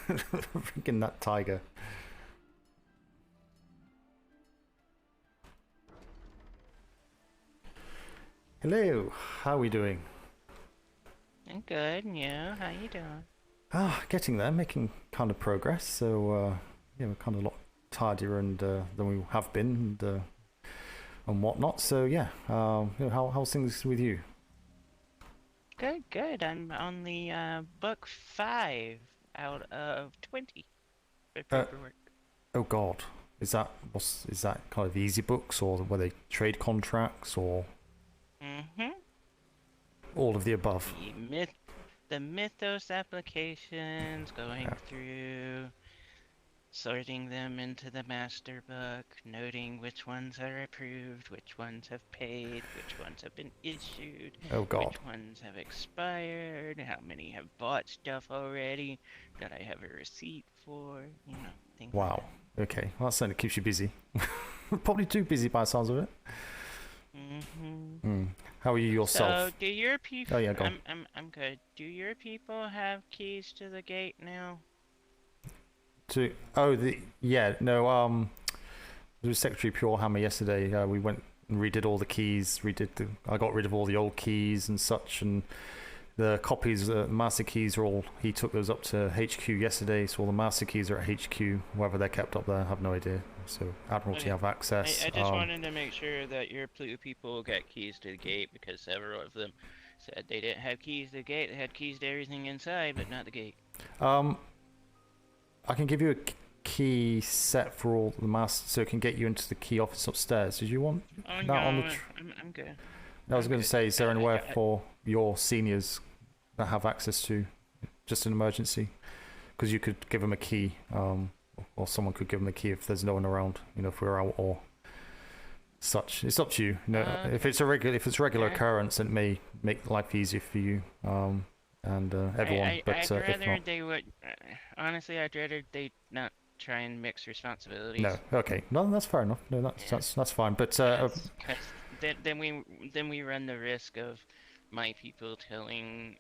Freaking that tiger. Hello, how are we doing? I'm good, and you? How you doing? Getting there, making kind of progress. So yeah, we're kind of a lot tidier and than we have been and whatnot. So yeah, how's things with you? Good, good. I'm on the book 5 out of 20 for paperwork. Oh god, is that kind of easy books, or were they trade contracts, or all of the above? The Mythos applications, going through, sorting them into the master book, noting which ones are approved, which ones have paid, which ones have been issued, oh god, which ones have expired, how many have bought stuff already that I have a receipt for, you know, things like that. Okay, well, that certainly keeps you busy. Probably too busy by the sounds of it. How are you yourself? So, do your people? Oh yeah, go on. I'm good. Do your people have keys to the gate now? There was Secretary Purehammer yesterday. We went and redid all the keys. I got rid of all the old keys and such, and the copies, master keys are all. He took those up to HQ yesterday, so all the master keys are at HQ. Whether they're kept up there, I have no idea. So Admiralty have access. I just wanted to make sure that your P.L.U people got keys to the gate, because several of them said they didn't have keys to the gate. They had keys to everything inside, but not the gate. I can give you key set for all the masters so it can get you into the key office upstairs. Did you want Oh that no, on the? I'm good. I was I'm going to good. say, is there anywhere for your seniors that have access to just an emergency? Because you could give them a key, or someone could give them a key if there's no one around. You know, if we're out or such. It's up to you. You know, if it's a regular occurrence, it may make life easier for you and everyone. I'd if rather not, they would. Honestly, I'd rather they not try and mix responsibilities. no. Okay, no, that's fair enough. No, that's fine. But Then we run the risk of my people telling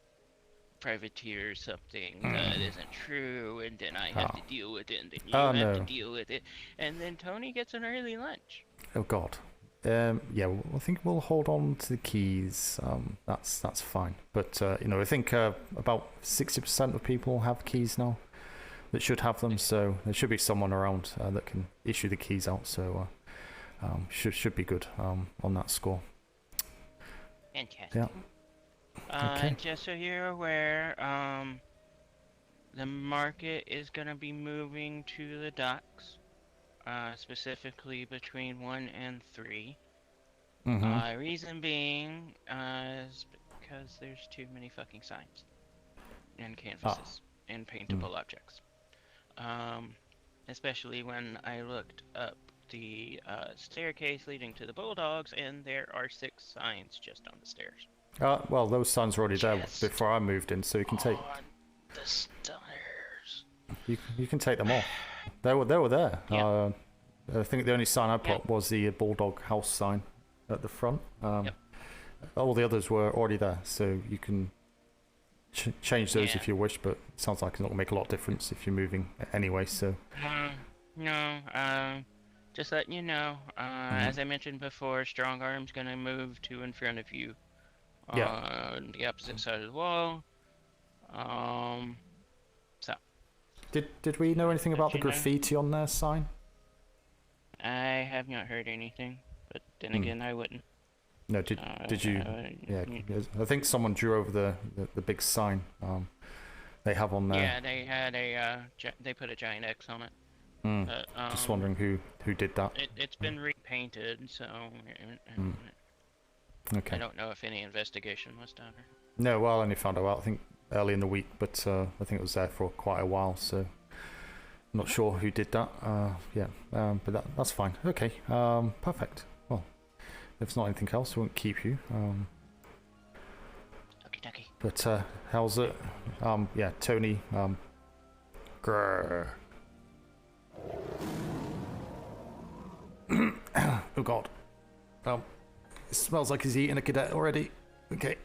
privateers something that isn't true, and then I have to deal with it, and then you have to deal with it, and then Tony gets an early lunch. Oh God. Yeah, I think we'll hold on to the keys. That's fine. But you know, I think about 60% of people have keys now that should have them. So there should be someone around that can issue the keys out. So should be good on that score. Fantastic. Yeah. Okay. Just so you're aware, the market is gonna be moving to the docks. Specifically between 1 and 3. Reason being is because there's too many fucking signs and canvases and paintable objects. Especially when I looked up the staircase leading to the Bulldogs, and there are 6 signs just on the stairs. Well, those signs were already there before I moved in, so you can take. The stairs. You can take them off. They were there. Yep. I think the only sign I put was the Bulldog house sign at the front. All the others were already there, so you can change those if you wish. But it sounds like it's not gonna make a lot of difference if you're moving anyway. So. No. Just letting you know. As I mentioned before, Strong Arm's gonna move to in front of you. On the opposite side of the wall. So. Did we know anything about the graffiti on their sign? I have not heard anything, but then again, I wouldn't. No, did you? Yeah, I think someone drew over the big sign. They have on there. Yeah, they had they put a giant X on it. Just wondering who did that. It's been repainted, so. Okay. I don't know if any investigation was done. No, well, I only found out I think early in the week, but I think it was there for quite a while, so I'm not sure who did that. But that's fine. Okay, perfect. Well, if there's not anything else, we won't keep you. Okie-dokie. But how's it? Tony. Grrr. Oh God. It smells like he's eating a cadet already. Okay.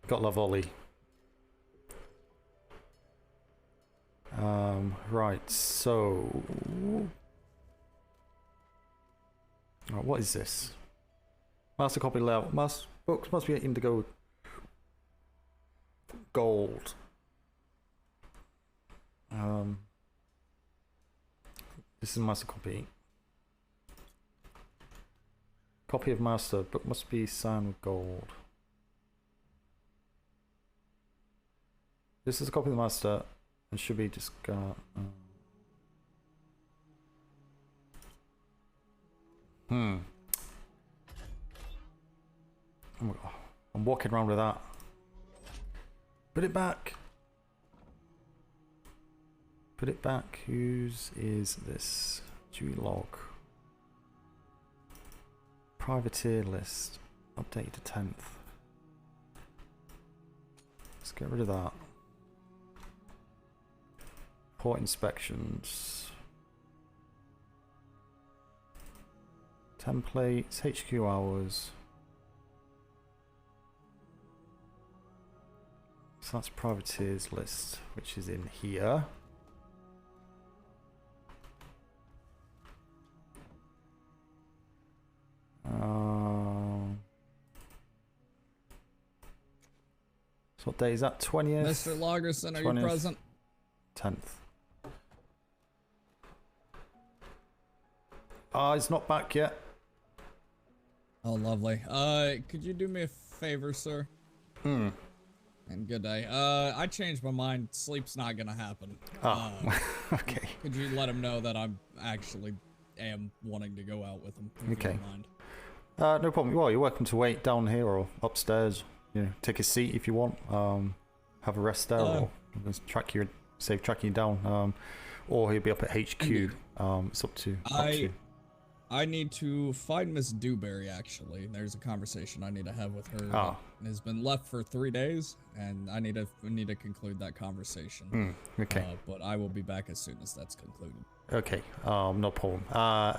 Got love Ollie. Right, so what is this? Master copy layout. Books must be indigo gold. This is master copy. Copy of master. Book must be signed with gold. This is a copy of the master. It should be discarded. I'm walking around with that. Put it back. Put it back. Whose is this? Dewey log. Privateer list. Update to 10th. Let's get rid of that. Port inspections. Templates. HQ hours. So that's privateers list, which is in here. So what day is that? 20th? Mr. Lagerson, are you present? 10th. He's not back yet. Oh, lovely. Could you do me a favor, sir? Hmm. And good day. I changed my mind. Sleep's not gonna happen. Oh, okay. Could you let him know that I'm actually am wanting to go out with him? If Okay. You don't mind. No problem. Well, you're welcome to wait down here or upstairs. You know, take a seat if you want. Have a rest there, or just save tracking you down. Or he'll be up at HQ. It's up to you. I need to find Miss Dewberry, actually. There's a conversation I need to have with her. Ah. That has been left for 3 days, and we need to conclude that conversation. Okay. But I will be back as soon as that's concluded. Okay. No problem.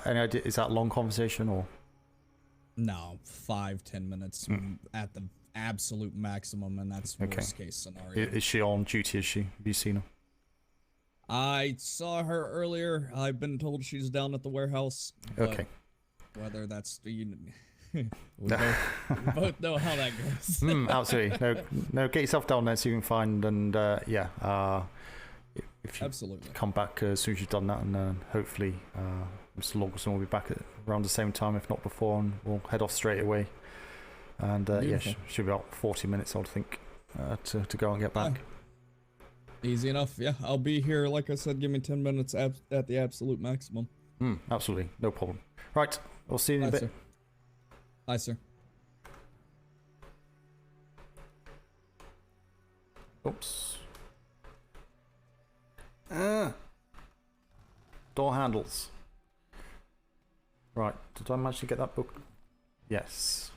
Any idea? Is that a long conversation or? No, 5-10 minutes at the absolute maximum, and that's worst case scenario. Is she on duty? Is she? Have you seen her? I saw her earlier. I've been told she's down at the warehouse. Okay. Whether that's we both know how that goes. Absolutely. No. Get yourself down there so you can find and if you absolutely come back as soon as you've done that, and hopefully Mr. Lawson will be back at around the same time, if not before, and we'll head off straight away. And should be about 40 minutes, I would think, to go and get back. Easy enough. Yeah, I'll be here. Like I said, give me 10 minutes at the absolute maximum. Absolutely, no problem. Right, I'll see you in a bit. Sir. Hi, sir. Oops. Door handles. Right, did I manage to get that book? Yes.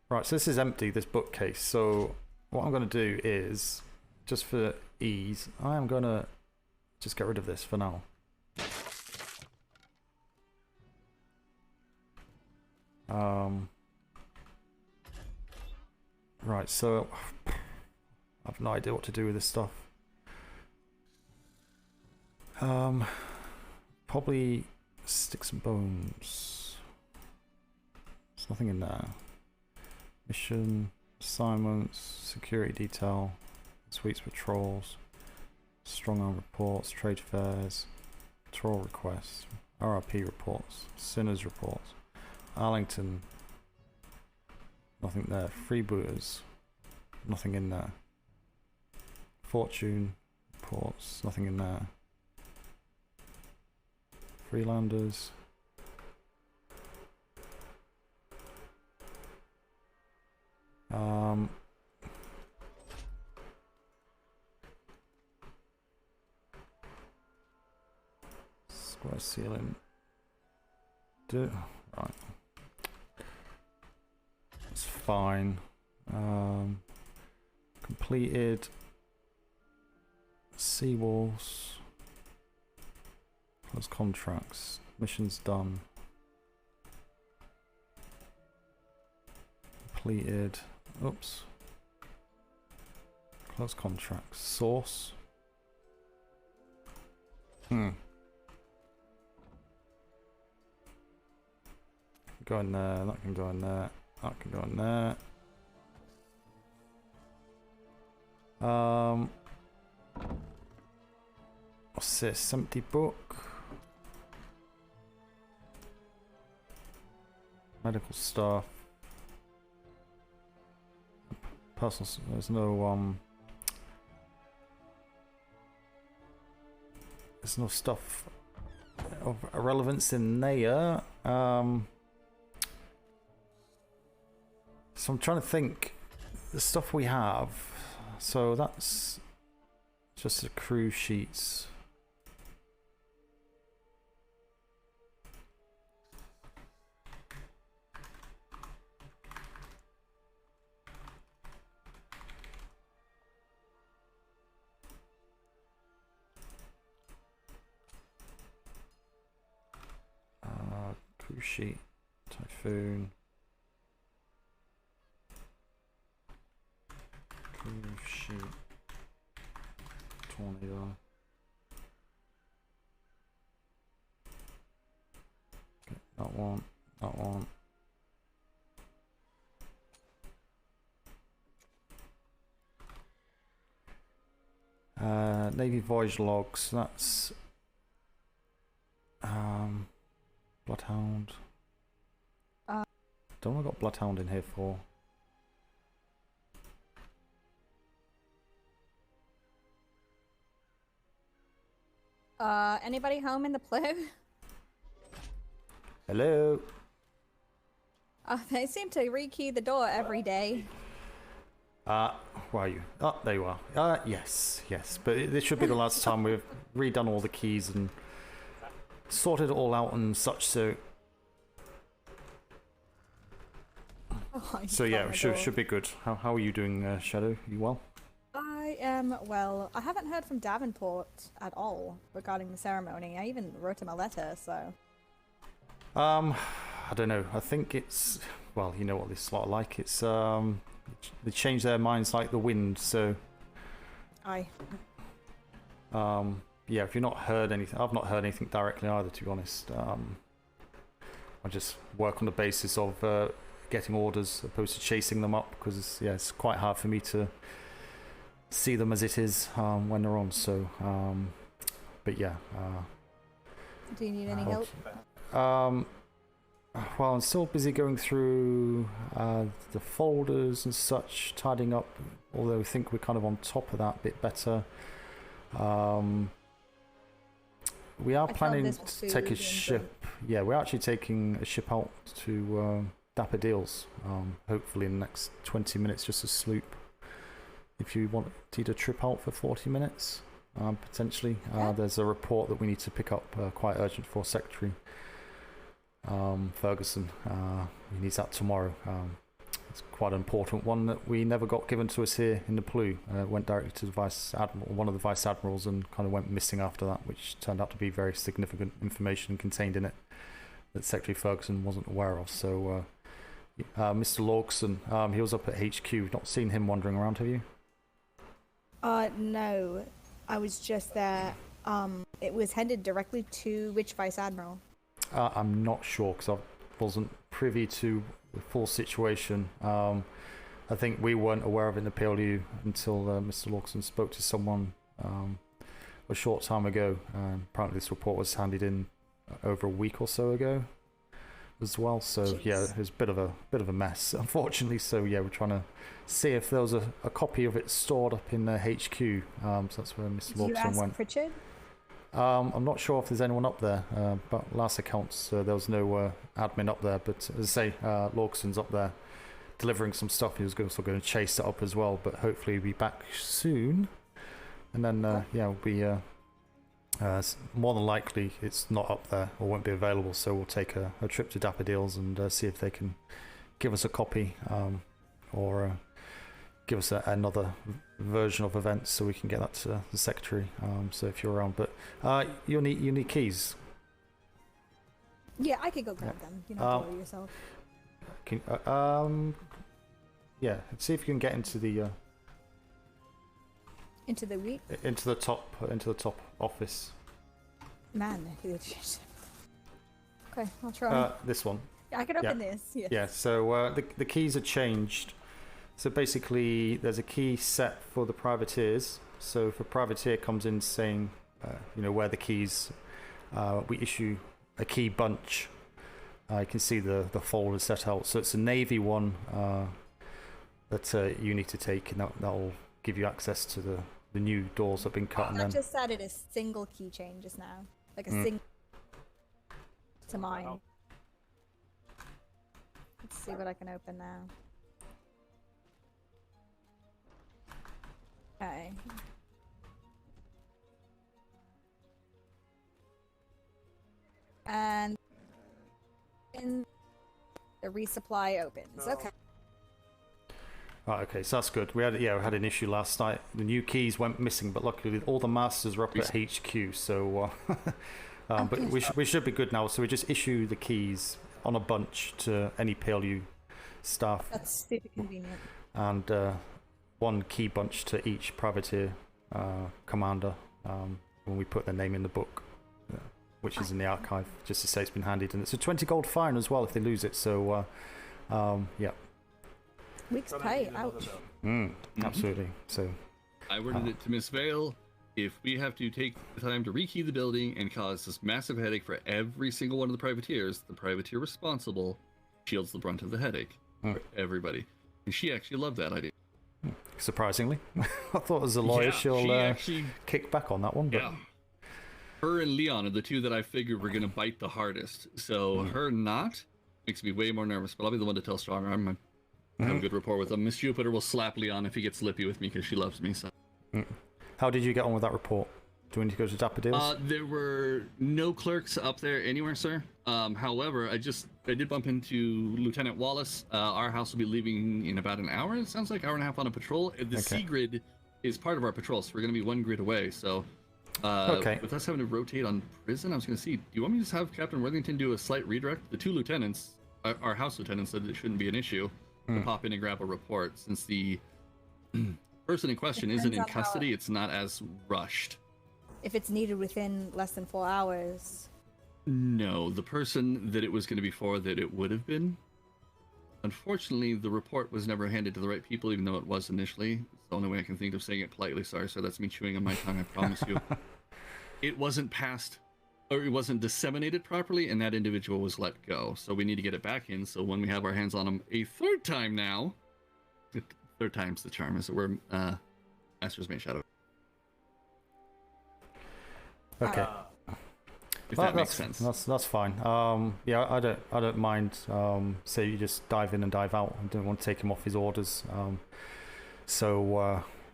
Right, so this is empty, this bookcase. So what I'm going to do is, just for ease, I am going to just get rid of this for now. Right, so I have no idea what to do with this stuff. Probably sticks and bones. There's nothing in there. Mission, assignments, security detail, sweeps patrols, strong arm reports, trade fairs, patrol requests, RRP reports, sinners reports, Arlington, nothing there, freebooters, nothing in there, fortune reports, nothing in there, Freelanders, square ceiling. Right. That's fine. Completed. Seawalls. Close contracts. Missions done. Completed. Oops. Close contracts. Source. Go in there, that can go in there, that can go in there. What's this? Empty book. Medical stuff. Personal. There's no there's no stuff of relevance in there. So I'm trying to think the stuff we have. So that's just the crew sheets. Crew sheet, Typhoon. Sheet, tornado. Okay, that one, that one. Navy voyage logs. That's Bloodhound. Don't know what I got Bloodhound in here for. Anybody home in the P.L.U? Hello. They seem to rekey the door every day. Where are you? Oh, there you are. Yes. But this should be the last time we've redone all the keys and sorted it all out and such, so... So yeah, should be good. How are you doing, Shadow? You well? I am well. I haven't heard from Davenport at all regarding the ceremony. I even wrote him a letter, so... I don't know. I think it's... Well, you know what this lot are like. It's, they change their minds like the wind, so... Aye. Yeah, if you've not heard anything... I've not heard anything directly either, to be honest. I just work on the basis of getting orders opposed to chasing them up, because yeah, it's quite hard for me to see them as it is when they're on, so... but yeah. Do you need any help? Well, I'm still busy going through the folders and such, tidying up, although I think we're kind of on top of that a bit better. We are planning to take a ship. Yeah, we're actually taking a ship out to Dapper Deals, hopefully in the next 20 minutes, just a sloop. If you want to trip out for 40 minutes, potentially. There's a report that we need to pick up quite urgent for Secretary Ferguson. He needs that tomorrow. It's quite an important one that we never got given to us here in the P.L.U. Went directly to the Vice Admiral, one of the Vice Admirals, and kind of went missing after that, which turned out to be very significant information contained in it that Secretary Ferguson wasn't aware of. So Mr. Lawson, he was up at HQ. Not seen him wandering around, have you? No. I was just there. It was headed directly to which Vice Admiral? I'm not sure, because I wasn't privy to the full situation. I think we weren't aware of it in the P.L.U. until Mr. Lawson spoke to someone a short time ago. Apparently this report was handed in over a week or so ago as well. So jeez. Yeah, it was a bit of a mess, unfortunately. So yeah, we're trying to see if there was a copy of it stored up in HQ. So that's where Mr. Lawson went. Pritchard? I'm not sure if there's anyone up there, but last accounts there was no admin up there. But as I say, Lawson's up there delivering some stuff. He was also going to chase it up as well, but hopefully he'll be back soon. And then yeah, we'll be more than likely it's not up there or won't be available. So we'll take a trip to Dapper Deals and see if they can give us a copy or give us another version of events so we can get that to the Secretary. So if you're around, but you need keys. Yeah, I could go grab them. You know, worry yourself. Yeah, see if you can get into the into the week. Into the top office. Man, okay, I'll try. This one. Yeah, I can open this. Yes. Yeah. So the keys are changed. So basically, there's a key set for the privateers. So if a privateer comes in saying, you know, where the keys, we issue a key bunch. You can see the folder set out. So it's a Navy one that you need to take, and that'll give you access to the new doors that have been cut. And I then just added a single keychain just now, like a single to mine. Let's see what I can open now. Okay. And the resupply opens. Okay. Right, okay, so that's good. We had an issue last night. The new keys went missing, but luckily all the masters are up at HQ. So, but we should be good now. So we just issue the keys on a bunch to any P.L.U. staff. That's super convenient. And one key bunch to each privateer commander when we put their name in the book, which is in the archive, just to say it's been handed. And it's a 20 gold fine as well if they lose it. So, yeah. Week's pay, ouch. Absolutely. So I worded it to Miss Vale. if we have to take the time to rekey the building and cause this massive headache for every single one of the privateers, the privateer responsible shields the brunt of the headache for everybody. And she actually loved that idea. Surprisingly. I thought as a lawyer she'll actually kick back on that one. But... Yeah. Her and Leon are the two that I figured were going to bite the hardest. So her not makes me way more nervous, but I'll be the one to tell Strongarm. I have a good rapport with him. Miss Jupiter will slap Leon if he gets lippy with me because she loves me. So. How did you get on with that report? Do we need to go to Daffodils? There were no clerks up there anywhere, sir. However, I did bump into Lieutenant Wallace. Our house will be leaving in about an hour. It sounds like hour and a half on a patrol. The C grid is part of our patrol, so we're going to be one grid away. So, with us having to rotate on prison, I was going to see. Do you want me to just have Captain Worthington do a slight redirect? The two lieutenants, our house lieutenants, said it shouldn't be an issue to pop in and grab a report, since the person in question isn't in custody. It's not as rushed. If it's needed within less than 4 hours. No, the person that it was going to be for, that it would have been. Unfortunately, the report was never handed to the right people, even though it was initially. It's the only way I can think of saying it politely. Sorry, sir, that's me chewing on my tongue, I promise you. It wasn't passed, or it wasn't disseminated properly, and that individual was let go. So we need to get it back in, so when we have our hands on him a third time now, third time's the charm, as it were, Master's Main Shadow. Okay. If that makes sense. That's fine. Yeah, I don't mind. Say you just dive in and dive out. I don't want to take him off his orders.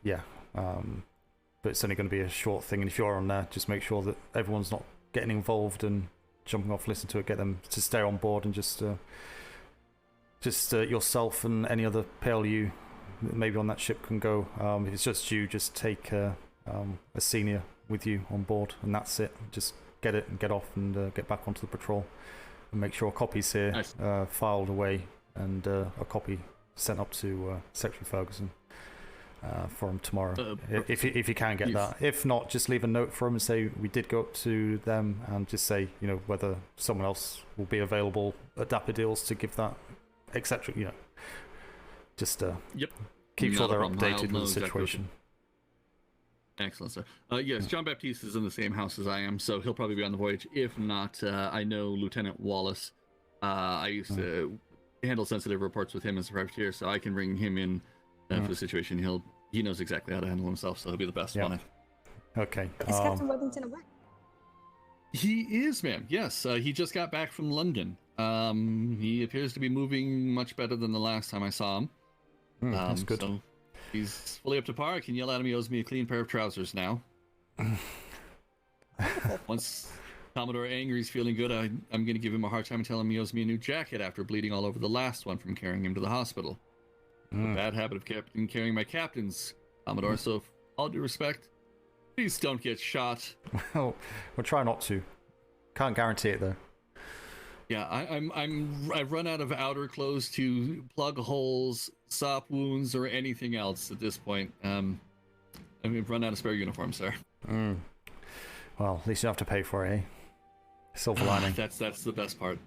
Yeah. But it's only going to be a short thing. And if you're on there, just make sure that everyone's not getting involved and jumping off. Listen to it. Get them to stay on board, and just yourself and any other P.L.U. maybe on that ship can go. If it's just you, just take a senior with you on board, and that's it. Just get it and get off and get back onto the patrol, and make sure a copy's here, filed away, and a copy sent up to Secretary Ferguson for him tomorrow. If you can get that. If not, just leave a note for him and say we did go up to them, and just say, you know, whether someone else will be available at Daffodils to give that, etc. You know, just keep sure they're updated with the situation. Excellent, sir. Yes, John Baptiste is in the same house as I am, so he'll probably be on the voyage. If not, I know Lieutenant Wallace. I used to handle sensitive reports with him as a privateer, so I can bring him in for the situation. He knows exactly how to handle himself, so he'll be the best on it. Okay. Is Captain Worthington away? He is, ma'am. Yes, he just got back from London. He appears to be moving much better than the last time I saw him. That's good. So he's fully up to par. I can yell at him. He owes me a clean pair of trousers now. Once Commodore Angry's feeling good, I'm going to give him a hard time and tell him he owes me a new jacket after bleeding all over the last one from carrying him to the hospital. A bad habit of carrying my captains, Commodore, so with all due respect, please don't get shot. Well, we'll try not to. Can't guarantee it, though. Yeah, I've run out of outer clothes to plug holes, sop wounds, or anything else at this point. I've run out of spare uniforms, sir. Well, at least you don't have to pay for it, eh? Silver lining. That's the best part.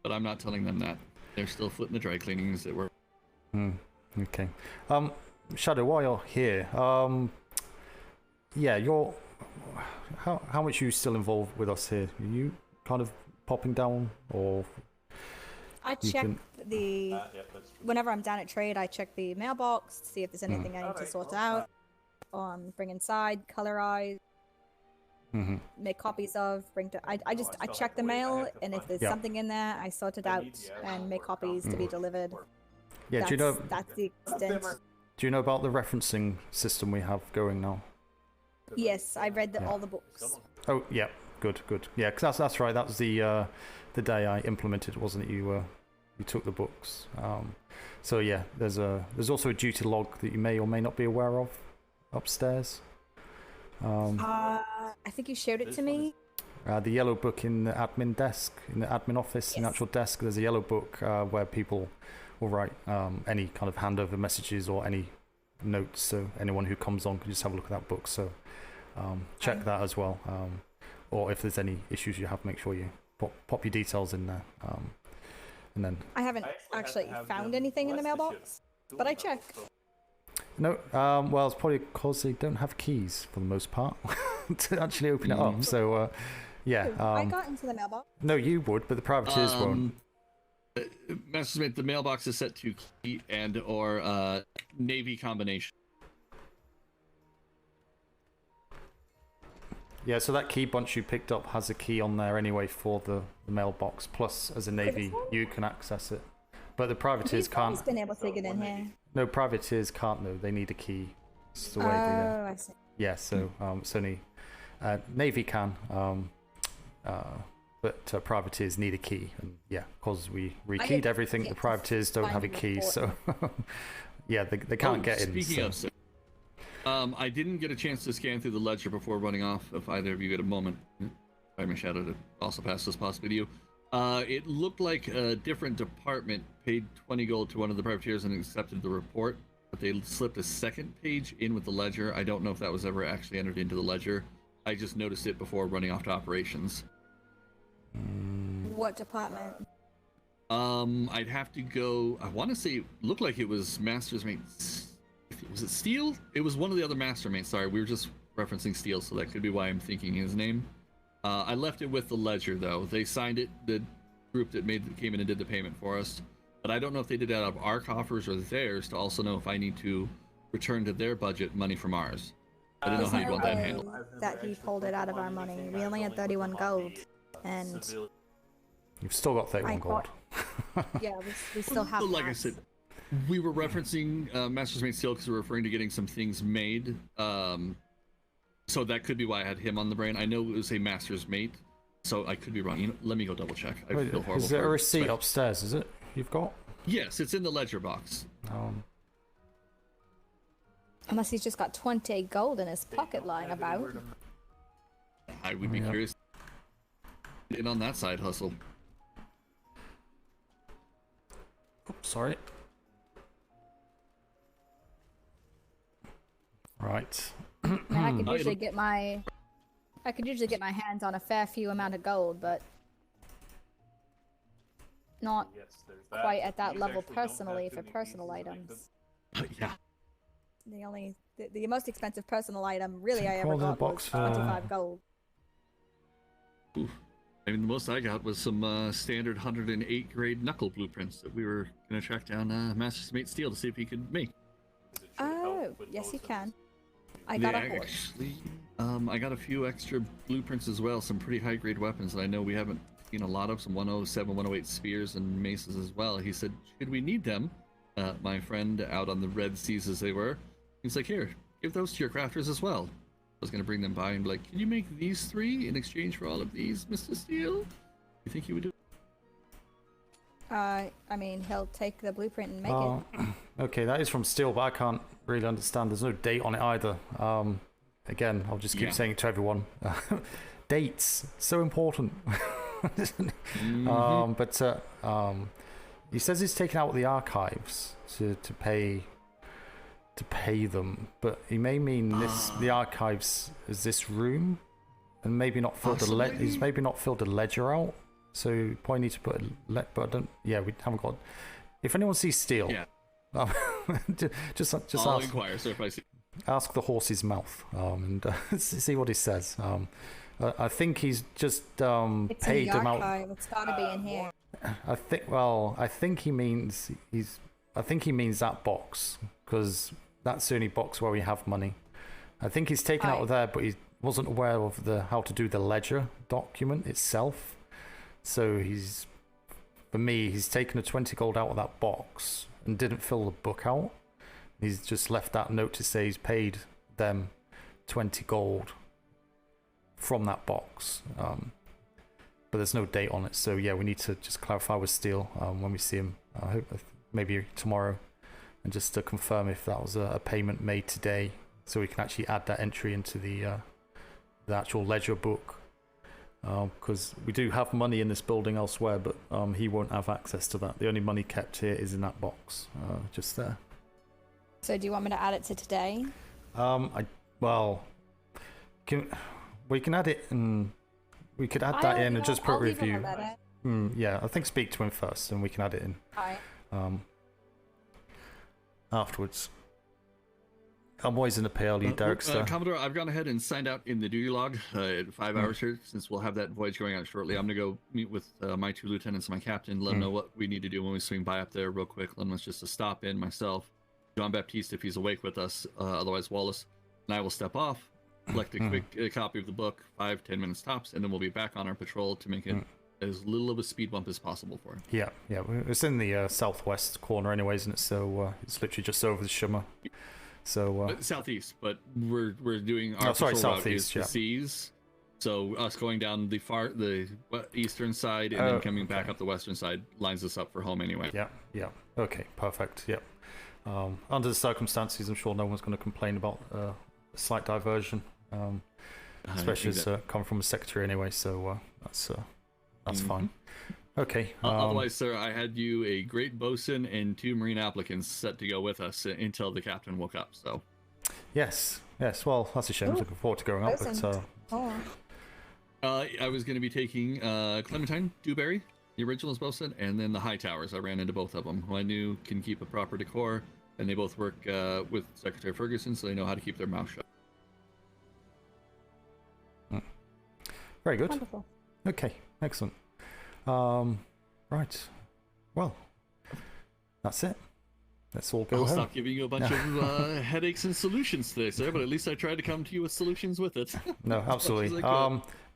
But I'm not telling them that. They're still footing the dry cleanings that were. Okay. Shadow, while you're here, yeah, how much are you still involved with us here? Are you kind of popping down, or I check whenever I'm down at trade, I check the mailbox to see if there's anything I need to sort out, bring inside, colorize, make copies of, I check the mail, and if there's something in there, I sort it out and make copies to be delivered. Yeah, that's the extent. Do you know about the referencing system we have going now? Yes, I read all the books. Oh, yeah. Good. Yeah, because that's right. That was the day I implemented, wasn't it? You took the books. So yeah, there's also a duty log that you may or may not be aware of upstairs. I think you showed it to me. The yellow book in the admin desk, in the admin office, in the actual desk. There's a yellow book where people will write any kind of handover messages or any notes. So anyone who comes on can just have a look at that book. So check that as well. Or if there's any issues you have, make sure you pop your details in there. And then I haven't actually found anything in the mailbox, but I check. No, well, it's probably because they don't have keys for the most part to actually open it up. So, yeah. I got into the mailbox. No, you would, but the privateers won't. Master's Mate, the mailbox is set to key and or Navy combination. Yeah, so that key bunch you picked up has a key on there anyway for the mailbox. Plus, as a Navy, you can access it. But the privateers can't. Been able to get in here. No, privateers can't. No, they need a key. It's the way I see. Yeah, so it's only Navy can, but privateers need a key, and yeah, because we rekeyed everything, the privateers don't have a key, so yeah, they can't get in. Speaking of, I didn't get a chance to scan through the ledger before running off. If either of you get a moment, sorry, my shadow to also pass this past video. It looked like a different department paid 20 gold to one of the privateers and accepted the report, but they slipped a second page in with the ledger. I don't know if that was ever actually entered into the ledger. I just noticed it before running off to operations. What department? I'd have to go. I want to say it looked like it was Master's Mate. Was it Steel? It was one of the other Master Mates. Sorry, we were just referencing Steel, so that could be why I'm thinking his name. I left it with the ledger, though. They signed it. The group that came in and did the payment for us. But I don't know if they did it out of our coffers or theirs to also know if I need to return to their budget money from ours. I don't know how you want that handled. That he pulled it out of our money. We only had 31 gold, and you've still got 31 gold. Yeah, we still have. Like I said, we were referencing Master's Mate Steel because we're referring to getting some things made. So that could be why I had him on the brain. I know it was a Master's Mate, so I could be wrong. Let me go double check. I feel horrible. Is there a receipt upstairs? Is it? You've got? Yes, it's in the ledger box. Unless he's just got 20 gold in his pocket lying about. I would be curious. In on that side hustle. Oops, sorry. Right. I could usually get my hands on a fair few amount of gold, but not quite at that level personally for personal items. Yeah. The most expensive personal item really I ever got was 25 gold. Oof. I mean, the most I got was some standard 108 grade knuckle blueprints that we were going to track down Master's Mate Steel to see if he could make. Oh, yes you can. I got a horse. Actually, I got a few extra blueprints as well, some pretty high grade weapons that I know we haven't seen a lot of, some 107, 108 spears and maces as well. He said, should we need them? My friend out on the Red Seas as they were, he's like, here, give those to your crafters as well. I was going to bring them by and be like, can you make these 3 in exchange for all of these, Mr. Steele? You think he would do it? I mean, he'll take the blueprint and make it. Okay, that is from Steel, but I can't really understand. There's no date on it either. Again, I'll just keep saying it to everyone. Dates, so important. He says he's taken out the archives to pay them, but he may mean the archives is this room, and maybe not filled he's maybe not filled the ledger out. So you probably need to put but I don't. Yeah, we haven't got. If anyone sees Steel, just I'll inquire, sir, if I see. Ask the horse's mouth and see what he says. I think he's just paid him out. It's got to be in here. I think he means that box, because that's the only box where we have money. I think he's taken out of there, but he wasn't aware of how to do the ledger document itself. So he's taken a 20 gold out of that box and didn't fill the book out. He's just left that note to say he's paid them 20 gold from that box. But there's no date on it. So yeah, we need to just clarify with Steel when we see him. I hope maybe tomorrow, and just to confirm if that was a payment made today, so we can actually add that entry into the actual ledger book. Because we do have money in this building elsewhere, but he won't have access to that. The only money kept here is in that box, just there. So do you want me to add it to today? We can add it, and we could add that in and just put review. Yeah, I think speak to him first, and we can add it in afterwards. I'm always in the P.L.U. Darkster. Commodore, I've gone ahead and signed out in the duty log at 5 hours here, since we'll have that voyage going out shortly. I'm going to go meet with my 2 lieutenants and my captain, let them know what we need to do when we swing by up there real quick. Let them just to stop in, myself, John Baptiste if he's awake with us, otherwise Wallace, and I will step off, collect a quick copy of the book, 5-10 minutes tops, and then we'll be back on our patrol to make it as little of a speed bump as possible for him. Yeah. It's in the southwest corner anyway, isn't it? So it's literally just over the shimmer. So southeast, but we're doing our patrol route is the seas. So us going down the eastern side and then coming back up the western side lines us up for home anyway. Yeah. Okay, perfect. Yep. Under the circumstances, I'm sure no one's going to complain about a slight diversion, especially as coming from a secretary anyway. So that's fine. Okay. Otherwise, sir, I had you a great bosun and 2 marine applicants set to go with us until the captain woke up. So. Yes. Well, that's a shame. I'm looking forward to going up. But I was going to be taking Clementine Dewberry, the original as bosun, and then the High Towers. I ran into both of them, who I knew can keep a proper decor, and they both work with Secretary Ferguson, so they know how to keep their mouth shut. Very good. Wonderful. Okay. Excellent. Right. Well, that's it. Let's all go I'll home. stop giving you a bunch of headaches and solutions today, sir, but at least I tried to come to you with solutions with it. No, absolutely.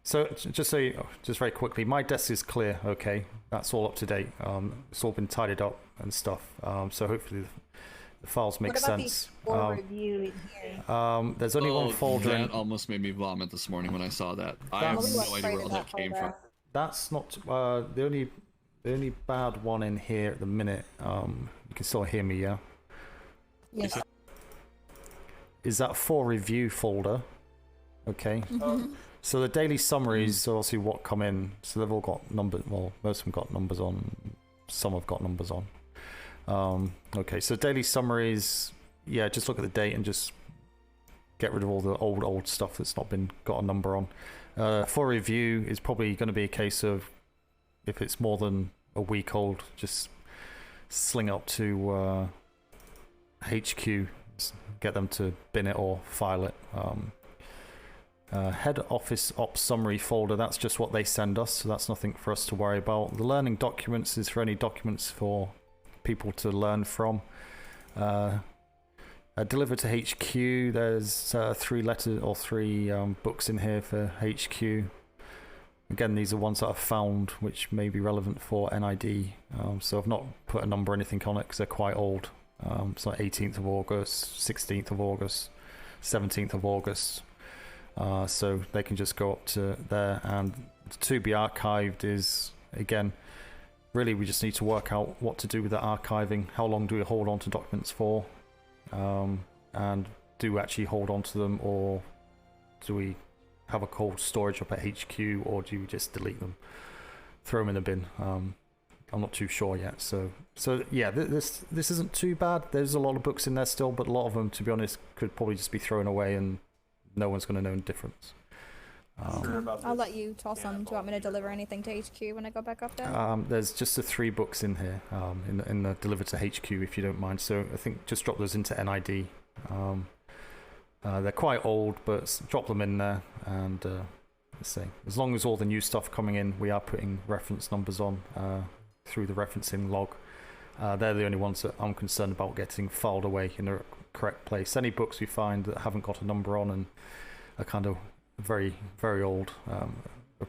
So just very quickly, my desk is clear. Okay, that's all up to date. It's all been tidied up and stuff. So hopefully the files make sense. Review in here? There's only one folder. That almost made me vomit this morning when I saw that. I have no idea where that came from. That's not the only bad one in here at the minute. You can still hear me, yeah? Yes. Is that for review folder? Okay. So the daily summaries are obviously what come in. So they've all got numbers. Well, most of them got numbers on. Some have got numbers on. Okay. So daily summaries. Yeah, just look at the date and just get rid of all the old stuff that's not been got a number on. For review is probably going to be a case of if it's more than a week old, just sling it up to HQ, get them to bin it or file it. Head office ops summary folder, that's just what they send us, so that's nothing for us to worry about. The learning documents is for any documents for people to learn from. Delivered to HQ, there's 3 books in here for HQ. Again, these are ones that I've found which may be relevant for NID. So I've not put a number or anything on it because they're quite old. So 18th of August, 16th of August, 17th of August. So they can just go up to there. And to be archived is, again, really we just need to work out what to do with the archiving. How long do we hold on to documents for? And do we actually hold on to them, or do we have a cold storage up at HQ, or do you just delete them, throw them in the bin? I'm not too sure yet. So yeah, this isn't too bad. There's a lot of books in there still, but a lot of them, to be honest, could probably just be thrown away and no one's going to know the difference. I'll let you toss them. Do you want me to deliver anything to HQ when I go back up there? There's just the 3 books in here, in the delivered to HQ, if you don't mind. So I think just drop those into NID. They're quite old, but drop them in there, and let's see. As long as all the new stuff coming in, we are putting reference numbers on through the referencing log. They're the only ones that I'm concerned about getting filed away in the correct place. Any books we find that haven't got a number on and are kind of very, very old, are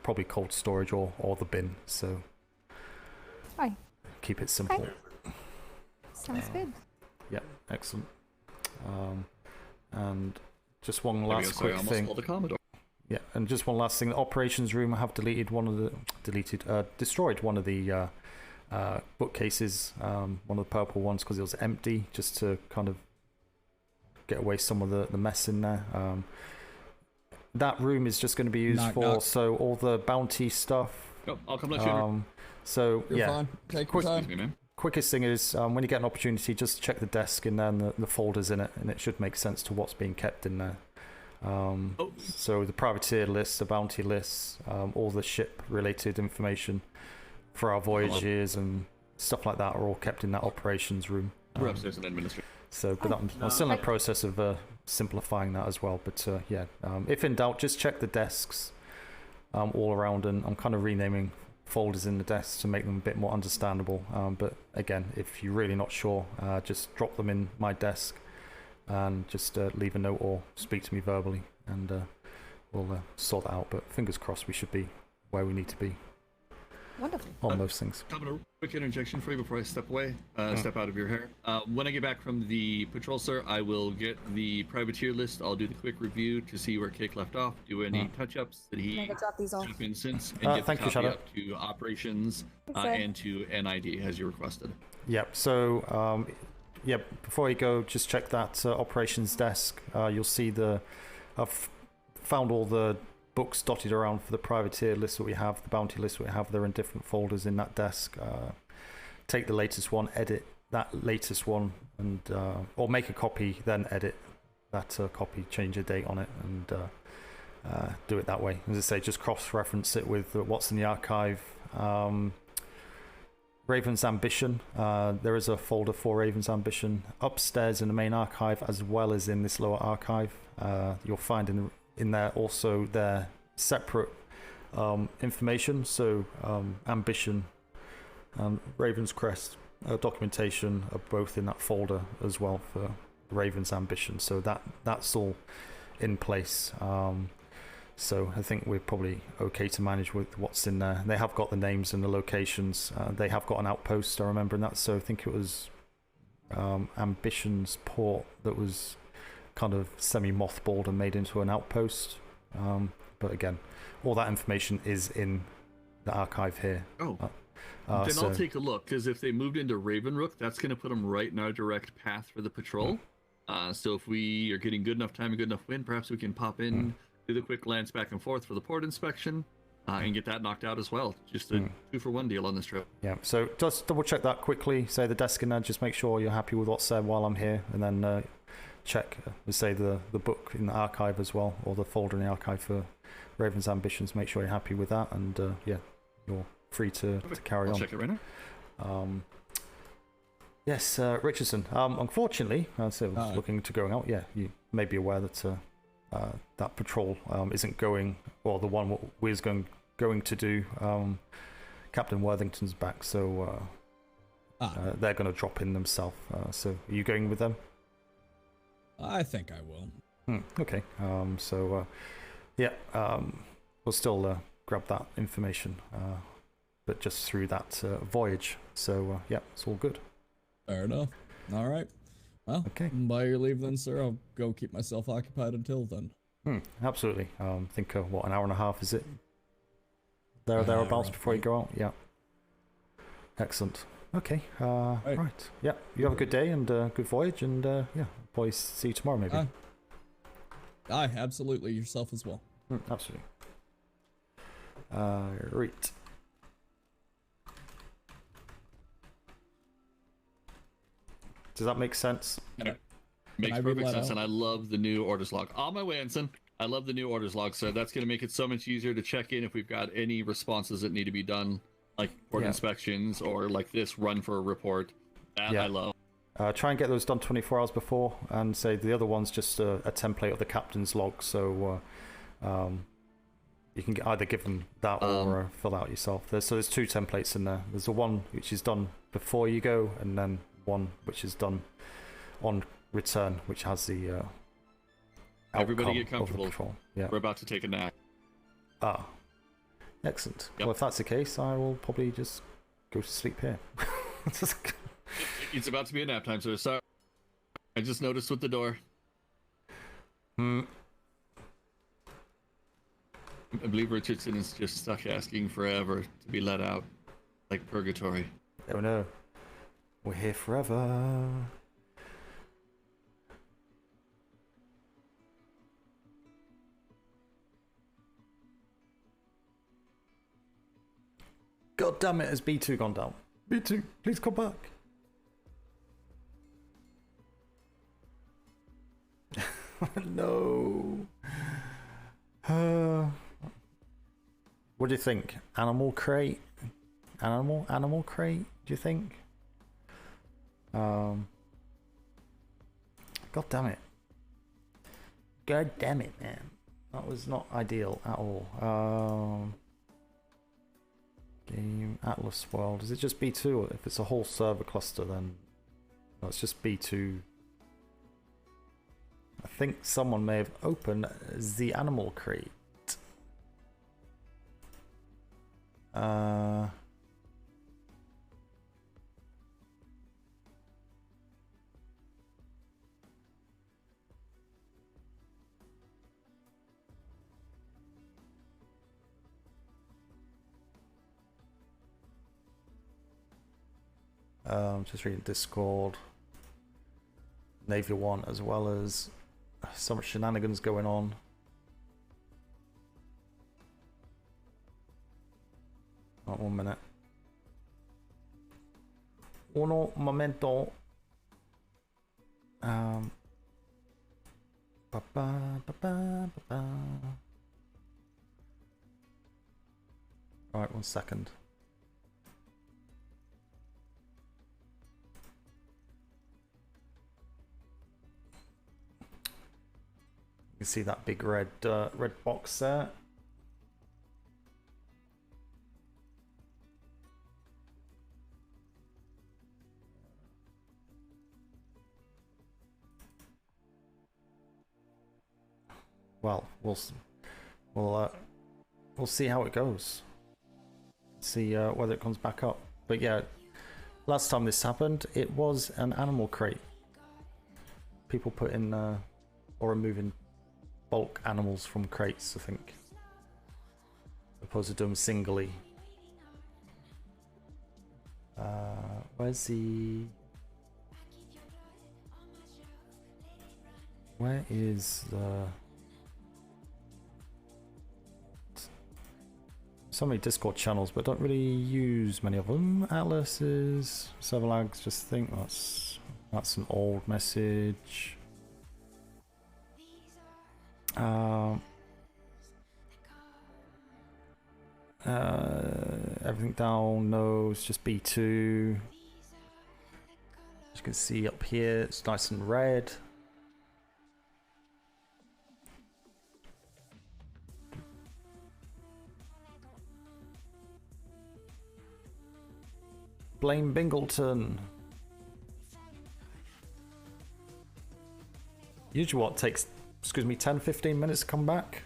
probably cold storage or the bin. So Fine. Keep it simple. Okay. Sounds good. Yeah, excellent. And just one last quick thing. Yeah, and just one last thing. The operations room, I have destroyed one of the bookcases, one of the purple ones, because it was empty, just to kind of get away some of the mess in there. That room is just going to be used so all the bounty stuff. I'll come let you. So You're fine. Take your time. Quickest thing is when you get an opportunity, just check the desk in there and the folders in it, and it should make sense to what's being kept in there. So the privateer lists, the bounty lists, all the ship related information for our voyages and stuff like that are all kept in that operations room. We're upstairs in administration. So, but I'm still in the process of simplifying that as well. But yeah, if in doubt, just check the desks all around, and I'm kind of renaming folders in the desks to make them a bit more understandable. But again, if you're really not sure, just drop them in my desk and just leave a note or speak to me verbally, and we'll sort that out. But fingers crossed, we should be where we need to be. Wonderful. On most things. A quick interjection for you before I step away, step out of your hair. When I get back from the patrol, sir, I will get the privateer list. I'll do the quick review to see where Cake left off, do any touch-ups that he took in since, and get the copy up to operations and to NID as you requested. Yep. So, before you go, just check that operations desk. You'll see I've found all the books dotted around for the privateer list that we have, the bounty list that we have. They're in different folders in that desk. Take the latest one, edit that latest one, and or make a copy, then edit that copy, change a date on it, and do it that way. As I say, just cross-reference it with what's in the archive. Raven's Ambition. There is a folder for Raven's Ambition upstairs in the main archive, as well as in this lower archive. You'll find in there also their separate information. So Ambition and Raven's Crest documentation are both in that folder as well for Raven's Ambition. So that's all in place. So I think we're probably okay to manage with what's in there. They have got the names and the locations. They have got an outpost, I remember in that. So I think it was Ambition's port that was kind of semi-mothballed and made into an outpost. But again, all that information is in the archive here. Then I'll take a look, because if they moved into Ravenrook, that's going to put them right in our direct path for the patrol. So if we are getting good enough time and good enough wind, perhaps we can pop in, do the quick glance back and forth for the port inspection, and get that knocked out as well. Just a 2-for-1 deal on this trip. Yeah, so just double check that quickly. Say the desk in there, just make sure you're happy with what's there while I'm here, and then check, say the book in the archive as well, or the folder in the archive for Raven's Ambitions. Make sure you're happy with that, and yeah, you're free to carry on. I'll check it right now. Yes, Richardson. Unfortunately, as I was looking to going out, yeah, you may be aware that that patrol isn't going, or the one we're going to do. Captain Worthington's back, so they're going to drop in themselves. So are you going with them? I think I will. Okay. So yeah, we'll still grab that information, but just through that voyage. So yeah, it's all good. Fair enough. All right. Well, okay. By your leave then, sir. I'll go keep myself occupied until then. Absolutely. Think what, an hour and a half is it? Thereabouts before you go out. Yeah. Excellent. Okay. Right. Yeah. You have a good day and good voyage, and yeah, probably see you tomorrow maybe. Aye, absolutely. Yourself as well. Absolutely. Right. Does that make sense? Yeah. Makes perfect sense, and I love the new orders log. On my way, Ensign. I love the new orders log, so that's going to make it so much easier to check in if we've got any responses that need to be done, like port inspections or like this run for a report. That I love. Try and get those done 24 hours before, and say the other one's just a template of the captain's log, so you can either give them that or fill out yourself. There's 2 templates in there. There's the one which is done before you go, and then one which is done on return, which has the everybody get comfortable. Yeah, we're about to take a nap. Excellent. Well, if that's the case, I will probably just go to sleep here. It's about to be a nap time, so sorry. I just noticed with the door. I believe Richardson is just stuck asking forever to be let out, like purgatory. Oh no, we're here forever. God damn it, has B2 gone down? B2, please come back. No. What do you think? Animal crate? Animal crate, do you think? God damn it. God damn it, man. That was not ideal at all. Game Atlas World. Is it just B2? If it's a whole server cluster, then no, it's just B2. I think someone may have opened the animal crate. Just reading Discord. Navy 1 as well as some shenanigans going on. Oh, 1 minute. Uno momento. Ba -ba -ba -ba -ba -ba. Alright, 1 second. You can see that big red box there. Well, we'll see how it goes. See whether it comes back up. But yeah, last time this happened, it was an animal crate. People put in or removing bulk animals from crates, I think, opposed to doing them singly. Where's the... Where is the... So many Discord channels, but don't really use many of them. Atlases, server lags, just think that's an old message. Everything down, no, it's just B2. As you can see up here, it's nice and red. Blame Bingleton. Usually what takes, excuse me, 10-15 minutes to come back.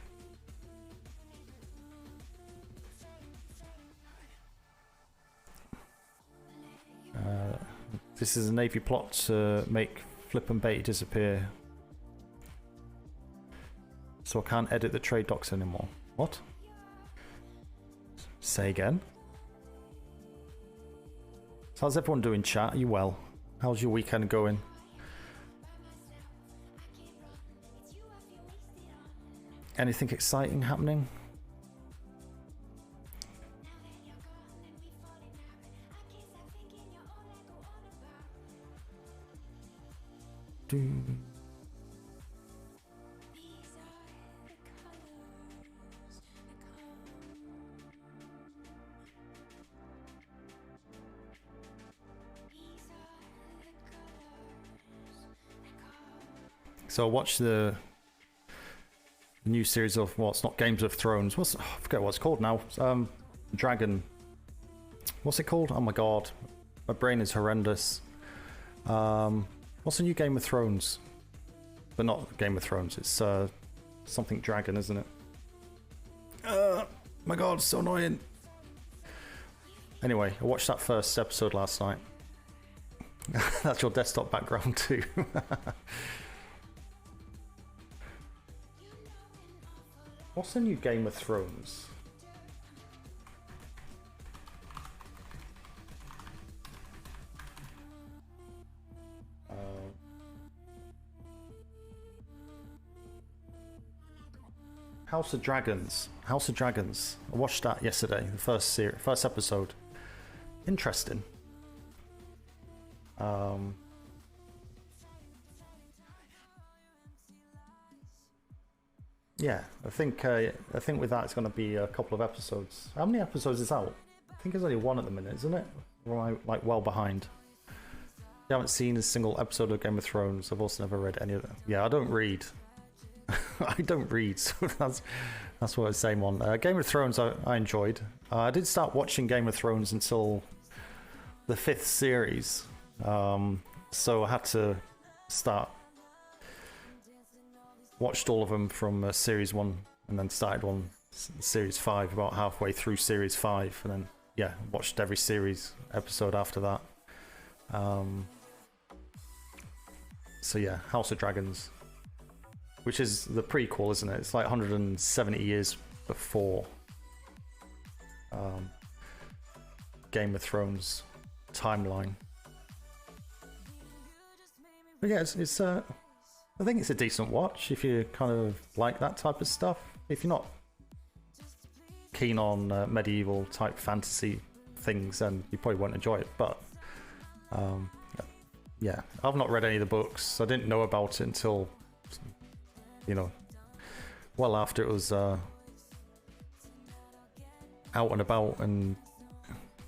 This is a Navy plot to make Flip and Bait disappear. So I can't edit the trade docs anymore. What? Say again? So how's everyone doing, chat? Are you well? How's your weekend going? Anything exciting happening? So I watched the new series of, well, it's not Games of Thrones. I forget what it's called now. Dragon. What's it called? Oh my god, my brain is horrendous. What's the new Game of Thrones? But not Game of Thrones. It's something dragon, isn't it? My god, it's so annoying. Anyway, I watched that first episode last night. That's your desktop background too. What's the new Game of Thrones? House of Dragons. House of Dragons. I watched that yesterday. The first episode. Interesting. Yeah, I think with that it's going to be a couple of episodes. How many episodes is out? I think there's only one at the minute, isn't it? Or am I like well behind? You haven't seen a single episode of Game of Thrones. I've also never read any of them. Yeah, I don't read. I don't read, so that's what I was saying on. Game of Thrones I enjoyed. I did start watching Game of Thrones until the 5th series. So I had to start... Watched all of them from series 1 and then started on series 5 about halfway through series 5 and then, yeah, watched every series episode after that. So yeah, House of Dragons, which is the prequel, isn't it? It's like 170 years before Game of Thrones timeline. But yeah, it's I think it's a decent watch if you kind of like that type of stuff. If you're not keen on medieval type fantasy things, then you probably won't enjoy it. But yeah, I've not read any of the books. I didn't know about it until, you know, well after it was out and about, and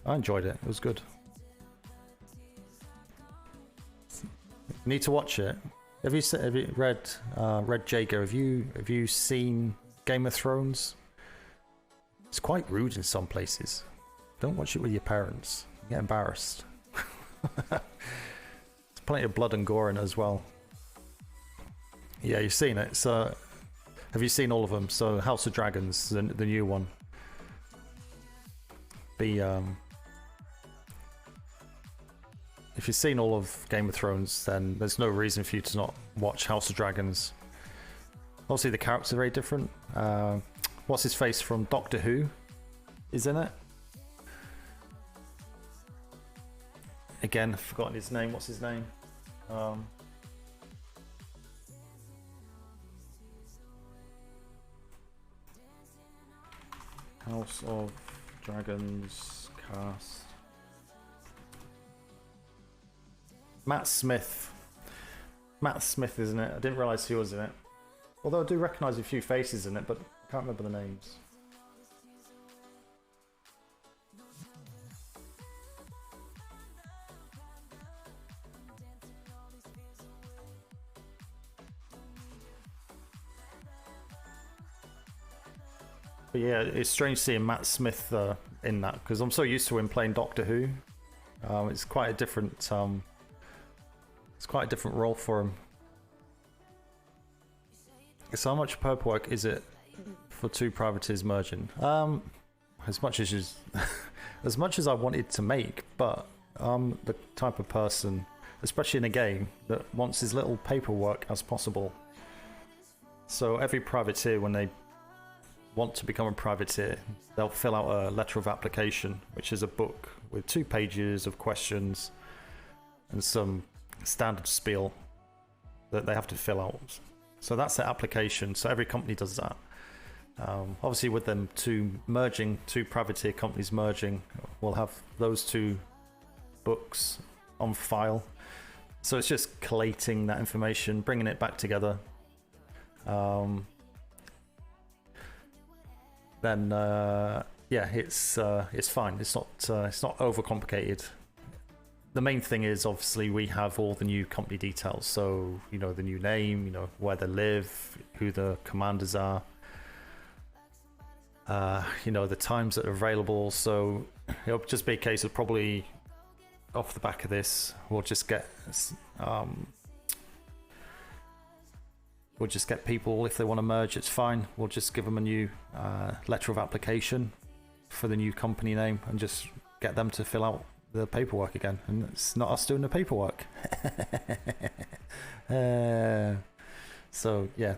I enjoyed it. It was good. You need to watch it. Have you read Red Jaeger? Have you seen Game of Thrones? It's quite rude in some places. Don't watch it with your parents. You get embarrassed. There's plenty of blood and gore in it as well. Yeah, you've seen it. So, have you seen all of them? So, House of Dragons, the new one. If you've seen all of Game of Thrones, then there's no reason for you to not watch House of Dragons. Obviously, the characters are very different. What's his face from Doctor Who is in it. Again, I've forgotten his name. What's his name? House of Dragons cast. Matt Smith. Matt Smith, isn't it? I didn't realise he was in it. Although I do recognise a few faces in it, but I can't remember the names. But yeah, it's strange seeing Matt Smith in that, because I'm so used to him playing Doctor Who. It's quite a different role for him. So how much paperwork is it for 2 privateers merging? As much as as much as I wanted to make, but I'm the type of person, especially in a game, that wants as little paperwork as possible. So every privateer, when they want to become a privateer, they'll fill out a letter of application, which is a book with 2 pages of questions and some standard spiel that they have to fill out. So that's the application. So every company does that. Obviously, with them two privateer companies merging, we'll have those 2 books on file. So it's just collating that information, bringing it back together. Then yeah, it's fine. It's not overcomplicated. The main thing is, obviously, we have all the new company details. So, you know, the new name, you know, where they live, who the commanders are, you know, the times that are available. So it'll just be a case of probably off the back of this, we'll just get people, if they want to merge, it's fine. We'll just give them a new letter of application for the new company name and just get them to fill out the paperwork again, and it's not us doing the paperwork. So yeah,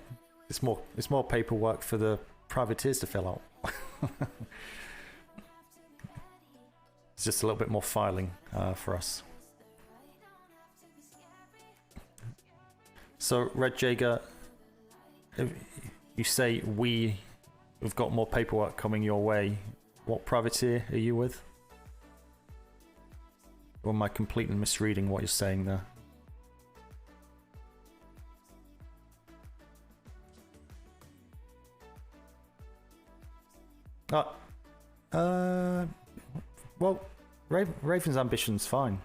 it's more paperwork for the privateers to fill out. It's just a little bit more filing for us. So Red Jaeger, you say we've got more paperwork coming your way. What privateer are you with? Or am I completely misreading what you're saying there? Well, Raven's ambition's fine.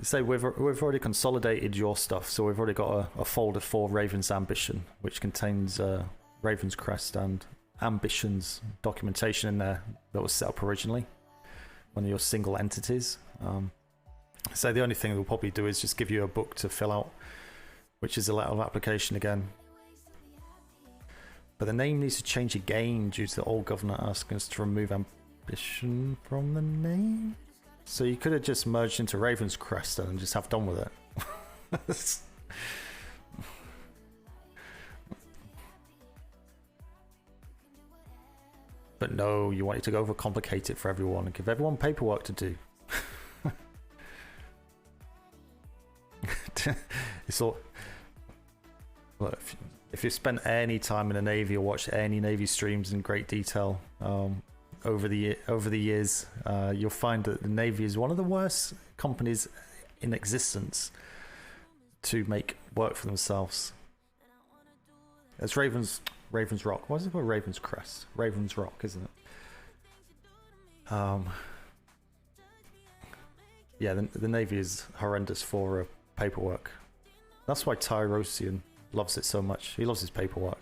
Say we've already consolidated your stuff, so we've already got a folder for Raven's Ambition, which contains Raven's Crest and Ambition's documentation in there that was set up originally, one of your single entities. So the only thing we'll probably do is just give you a book to fill out, which is a letter of application again. But the name needs to change again due to the old governor asking us to remove Ambition from the name. So you could have just merged into Raven's Crest and just have done with it. But no, you wanted to overcomplicate it for everyone and give everyone paperwork to do. It's all. Look, if you've spent any time in the Navy or watched any Navy streams in great detail over the years, you'll find that the Navy is one of the worst companies in existence to make work for themselves. It's Raven's Rock. What is it called? Raven's Crest. Raven's Rock, isn't it? Yeah, the Navy is horrendous for paperwork. That's why Tyrosian loves it so much. He loves his paperwork.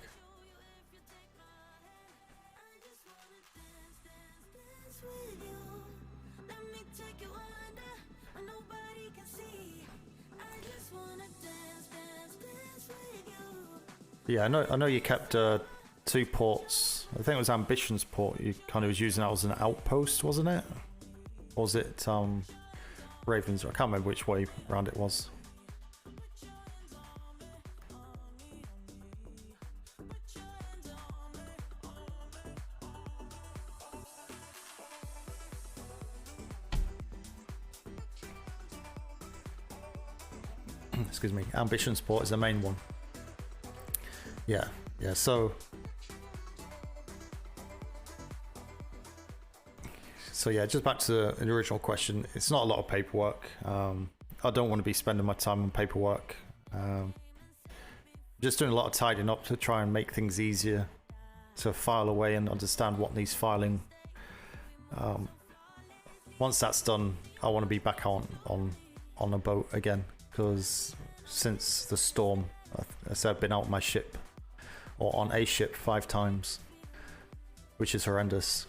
Yeah, I know you kept 2 ports. I think it was Ambition's port. You kind of was using that as an outpost, wasn't it? Or was it Ravens? I can't remember which way around it was. Excuse me. Ambition's port is the main one. Yeah, so yeah, just back to the original question, it's not a lot of paperwork. I don't want to be spending my time on paperwork. Just doing a lot of tidying up to try and make things easier to file away and understand what needs filing. Once that's done, I want to be back on a boat again, because since the storm, I said I've been out on my ship, or on a ship 5 times, which is horrendous.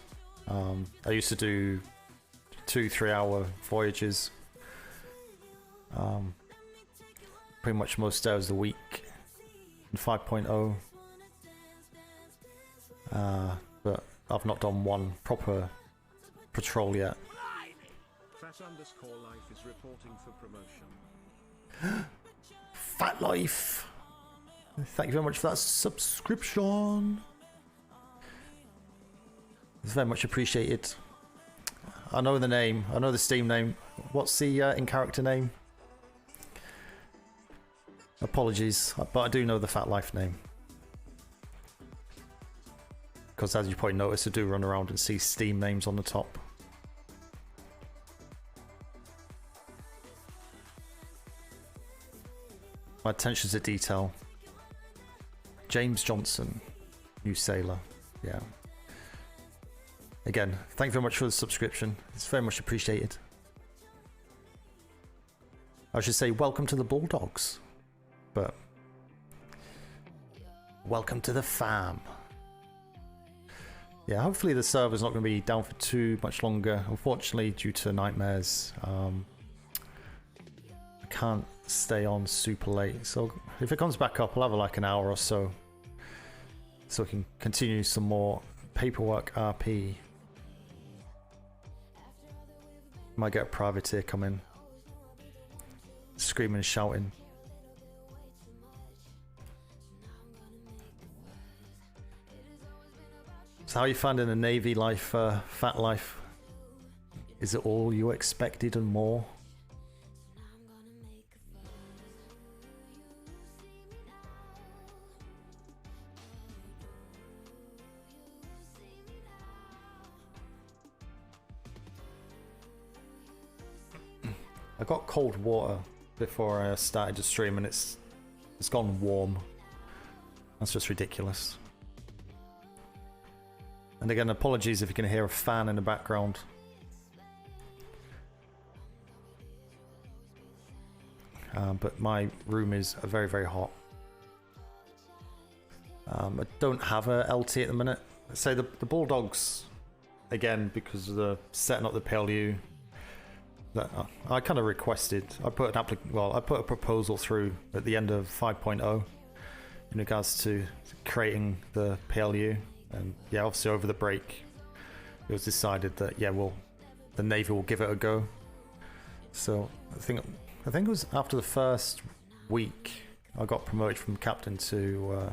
I used to do 2-3 hour voyages pretty much most days of the week in 5.0, but I've not done one proper patrol yet. Fat_life is reporting for promotion. Fat Life! Thank you very much for that subscription. It's very much appreciated. I know the name. I know the Steam name. What's the in-character name? Apologies, but I do know the Fat Life name. Because as you probably noticed, I do run around and see Steam names on the top. My attention to detail. James Johnson, new sailor. Yeah. Again, thank you very much for the subscription. It's very much appreciated. I should say welcome to the Bulldogs, but welcome to the fam. Yeah, hopefully the server's not going to be down for too much longer. Unfortunately, due to nightmares, I can't stay on super late. So if it comes back up, I'll have like an hour or so, so we can continue some more paperwork RP. Might get a privateer come in, screaming and shouting. So how are you finding the Navy life, Fat Life? Is it all you expected and more? I got cold water before I started to stream and it's gone warm. That's just ridiculous. And again, apologies if you can hear a fan in the background. but my room is very, very hot. I don't have a LT at the minute. Say the Bulldogs, again, because of the setting up the P.L.U. that I kind of requested. I put a proposal through at the end of 5.0 in regards to creating the P.L.U. and yeah, obviously over the break it was decided that yeah, the Navy will give it a go. So I think it was after the first week I got promoted from captain to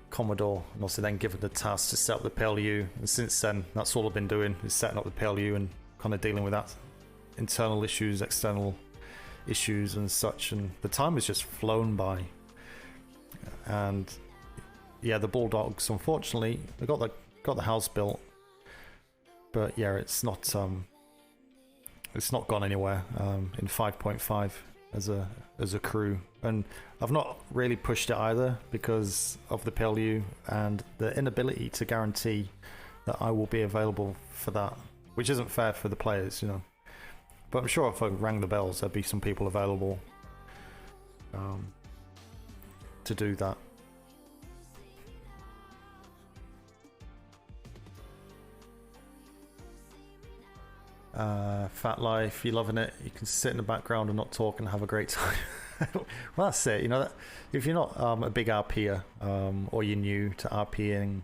Commodore, and also then given the task to set up the P.L.U. and since then that's all I've been doing is setting up the P.L.U. and kind of dealing with that internal issues, external issues and such, and the time has just flown by. And yeah, the Bulldogs, unfortunately, they got the house built, but yeah, it's not gone anywhere in 5.5 as a crew, and I've not really pushed it either because of the P.L.U. and the inability to guarantee that I will be available for that, which isn't fair for the players, you know. But I'm sure if I rang the bells, there'd be some people available to do that. Fat Life, you loving it? You can sit in the background and not talk and have a great time. Well, that's it. You know, that if you're not a big RPer or you're new to RPing,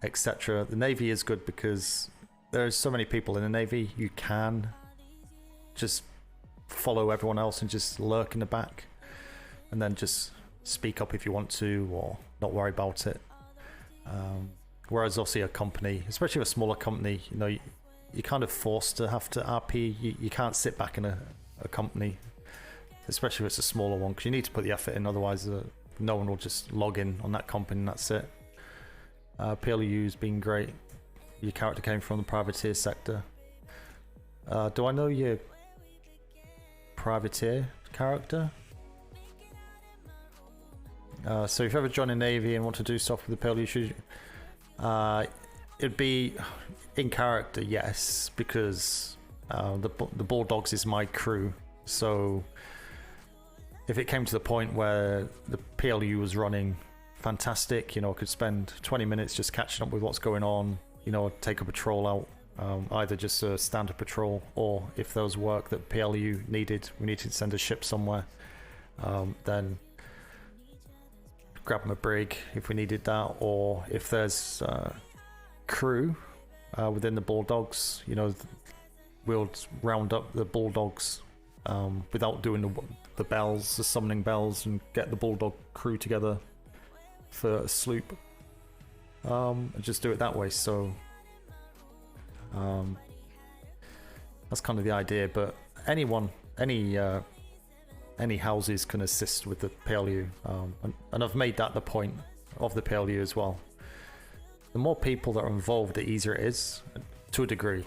etc., the Navy is good because there's so many people in the Navy. You can just follow everyone else and just lurk in the back, and then just speak up if you want to, or not worry about it. Whereas obviously a company, especially a smaller company, you know, you're kind of forced to have to RP. You can't sit back in a company, especially if it's a smaller one, because you need to put the effort in, otherwise no one will just log in on that company and that's it. P.L.U's been great. Your character came from the privateer sector. Do I know your privateer character? So if you ever join a Navy and want to do stuff with the P.L.U, it'd be in character, yes, because the Bulldogs is my crew. So if it came to the point where the P.L.U was running fantastic, you know, I could spend 20 minutes just catching up with what's going on, you know, take a patrol out, either just a standard patrol, or if there was work that P.L.U needed, we needed to send a ship somewhere, then grab them a brig if we needed that, or if there's crew within the Bulldogs, you know, we'll round up the Bulldogs without doing the bells, the summoning bells, and get the Bulldog crew together for a sloop, and just do it that way. So that's kind of the idea. But any houses can assist with the P.L.U, and I've made that the point of the P.L.U as well. The more people that are involved, the easier it is, to a degree.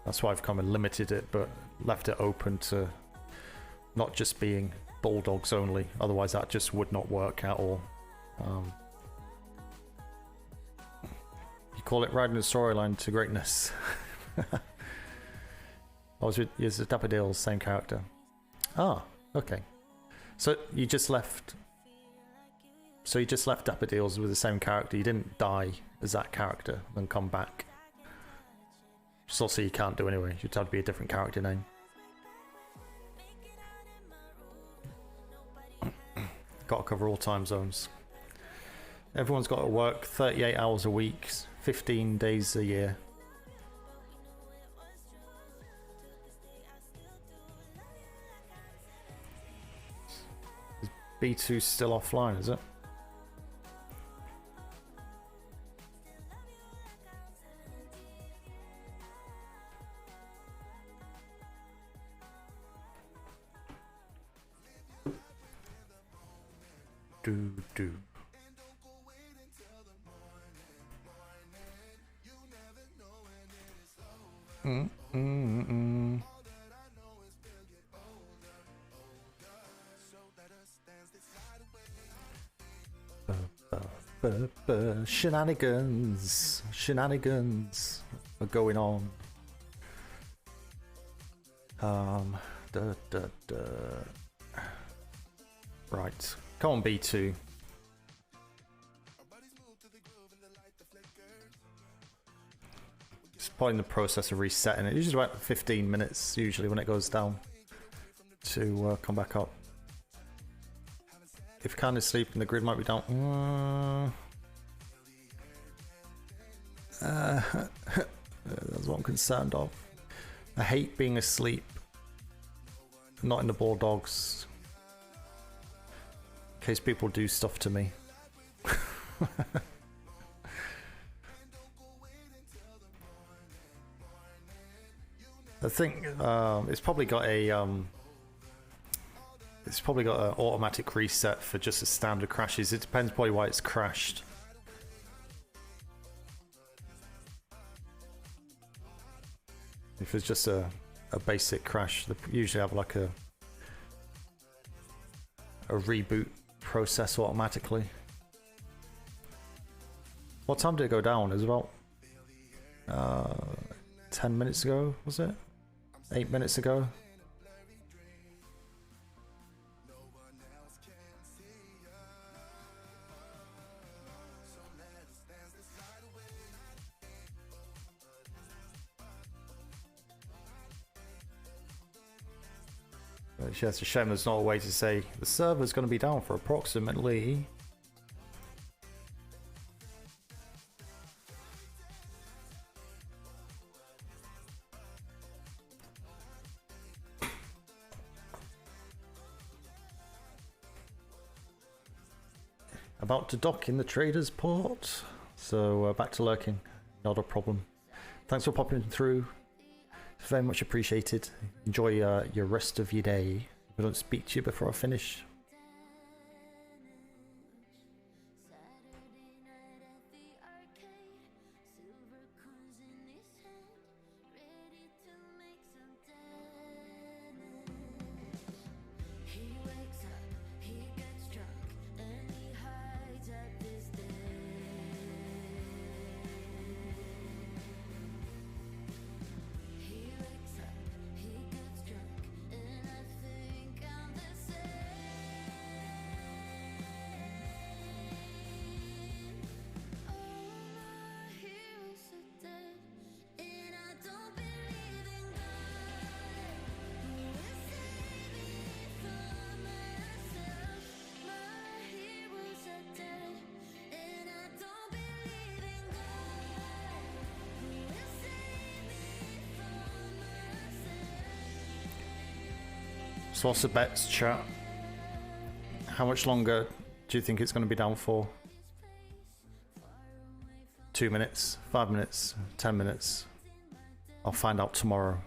That's why I've kind of limited it, but left it open to not just being Bulldogs only. Otherwise, that just would not work at all. You call it riding the storyline to greatness. I was with Dapperdale's same character. Ah, okay. So you just left. So you just left Dapperdale's with the same character. You didn't die as that character and come back. Just also you can't do anyway. You'd have to be a different character name. Got to cover all time zones. Everyone's got to work 38 hours a week, 15 days a year. Is B2 still offline, is it? Do. Shenanigans are going on. Right. Come on, B2. Just probably in the process of resetting it. Usually about 15 minutes, usually, when it goes down to come back up. If you can't sleep and the grid might be down. That's what I'm concerned of. I hate being asleep. Not in the Bulldogs. In case people do stuff to me. I think it's probably got a an automatic reset for just the standard crashes. It depends probably why it's crashed. If it's just a basic crash, they usually have like a reboot process automatically. What time did it go down? It was about 10 minutes ago, was it? 8 minutes ago? Yeah, it's a shame there's not a way to say the server's going to be down for approximately... about to dock in the trader's port. So back to lurking, not a problem. Thanks for popping through. Very much appreciated. Enjoy your rest of your day. If I don't speak to you before I finish. So what's the bets, chat? How much longer do you think it's going to be down for? 2 minutes, 5 minutes, 10 minutes? I'll find out tomorrow.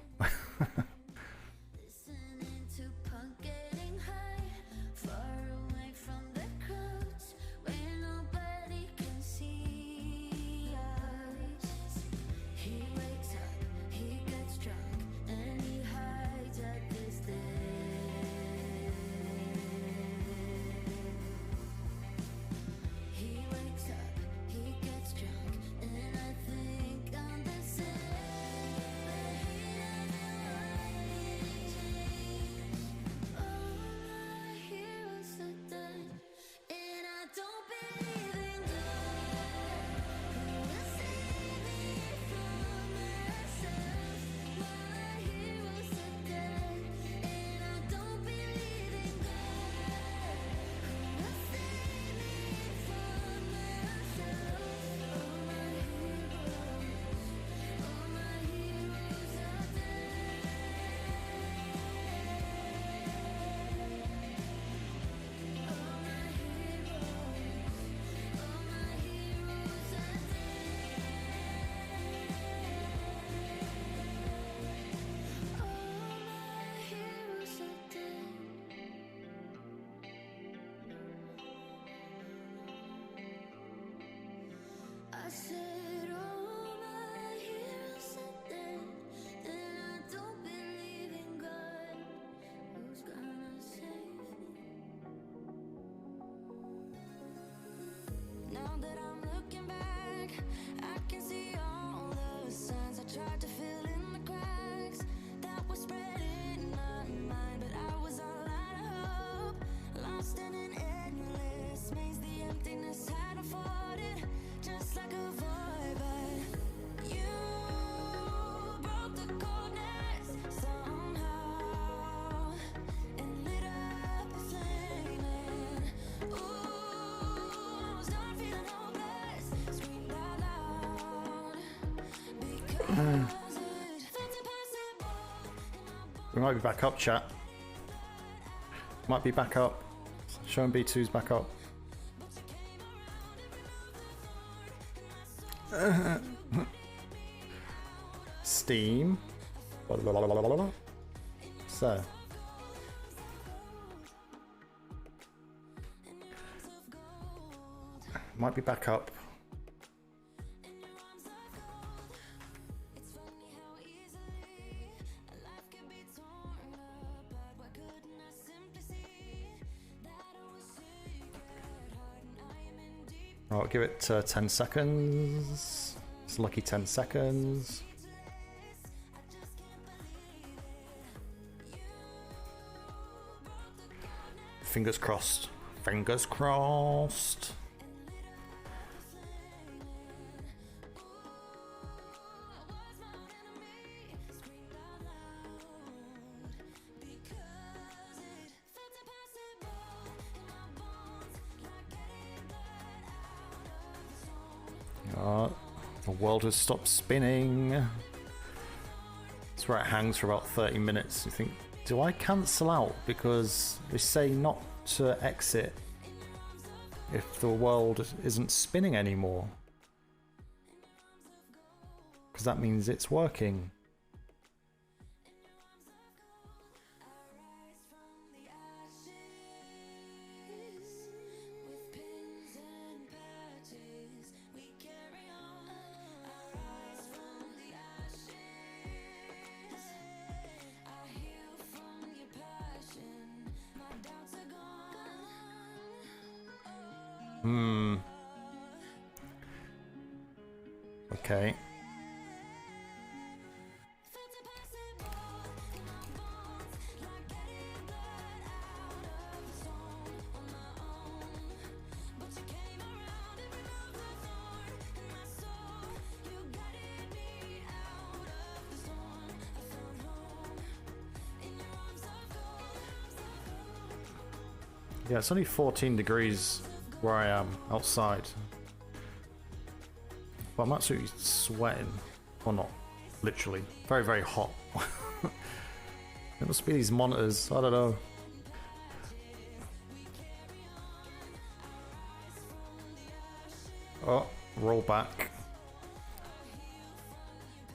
Tried to fill in the cracks that were spreading my mind. We might be back up, chat. Might be back up. Showing B2's back up. Steam. So. Might be back up. I'll give it 10 seconds. It's lucky 10 seconds. Fingers crossed. Fingers crossed. The world has stopped spinning. That's where it hangs for about 30 minutes. You think, do I cancel out because they say not to exit if the world isn't spinning anymore? Because that means it's working. Okay. Yeah, it's only 14 degrees where I am outside. But I'm absolutely sweating. Well, not literally. Very, very hot. It must be these monitors. I don't know. Oh, roll back.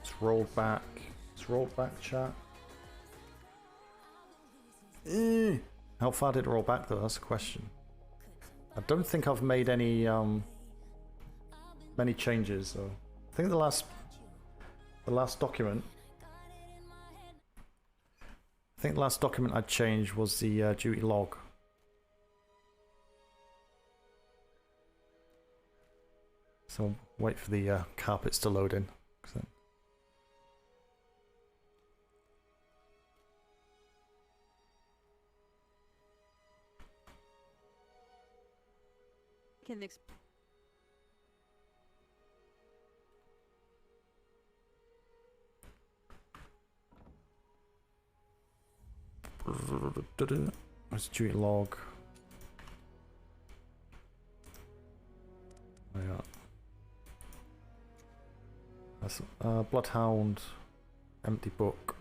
It's rolled back. It's rolled back, chat. How far did it roll back though? That's the question. I don't think I've made any many changes. So I think the last document. I think the last document I changed was the duty log. So wait for the carpets to load in. Can Let's duty log. Oh, yeah. That's Bloodhound, empty book.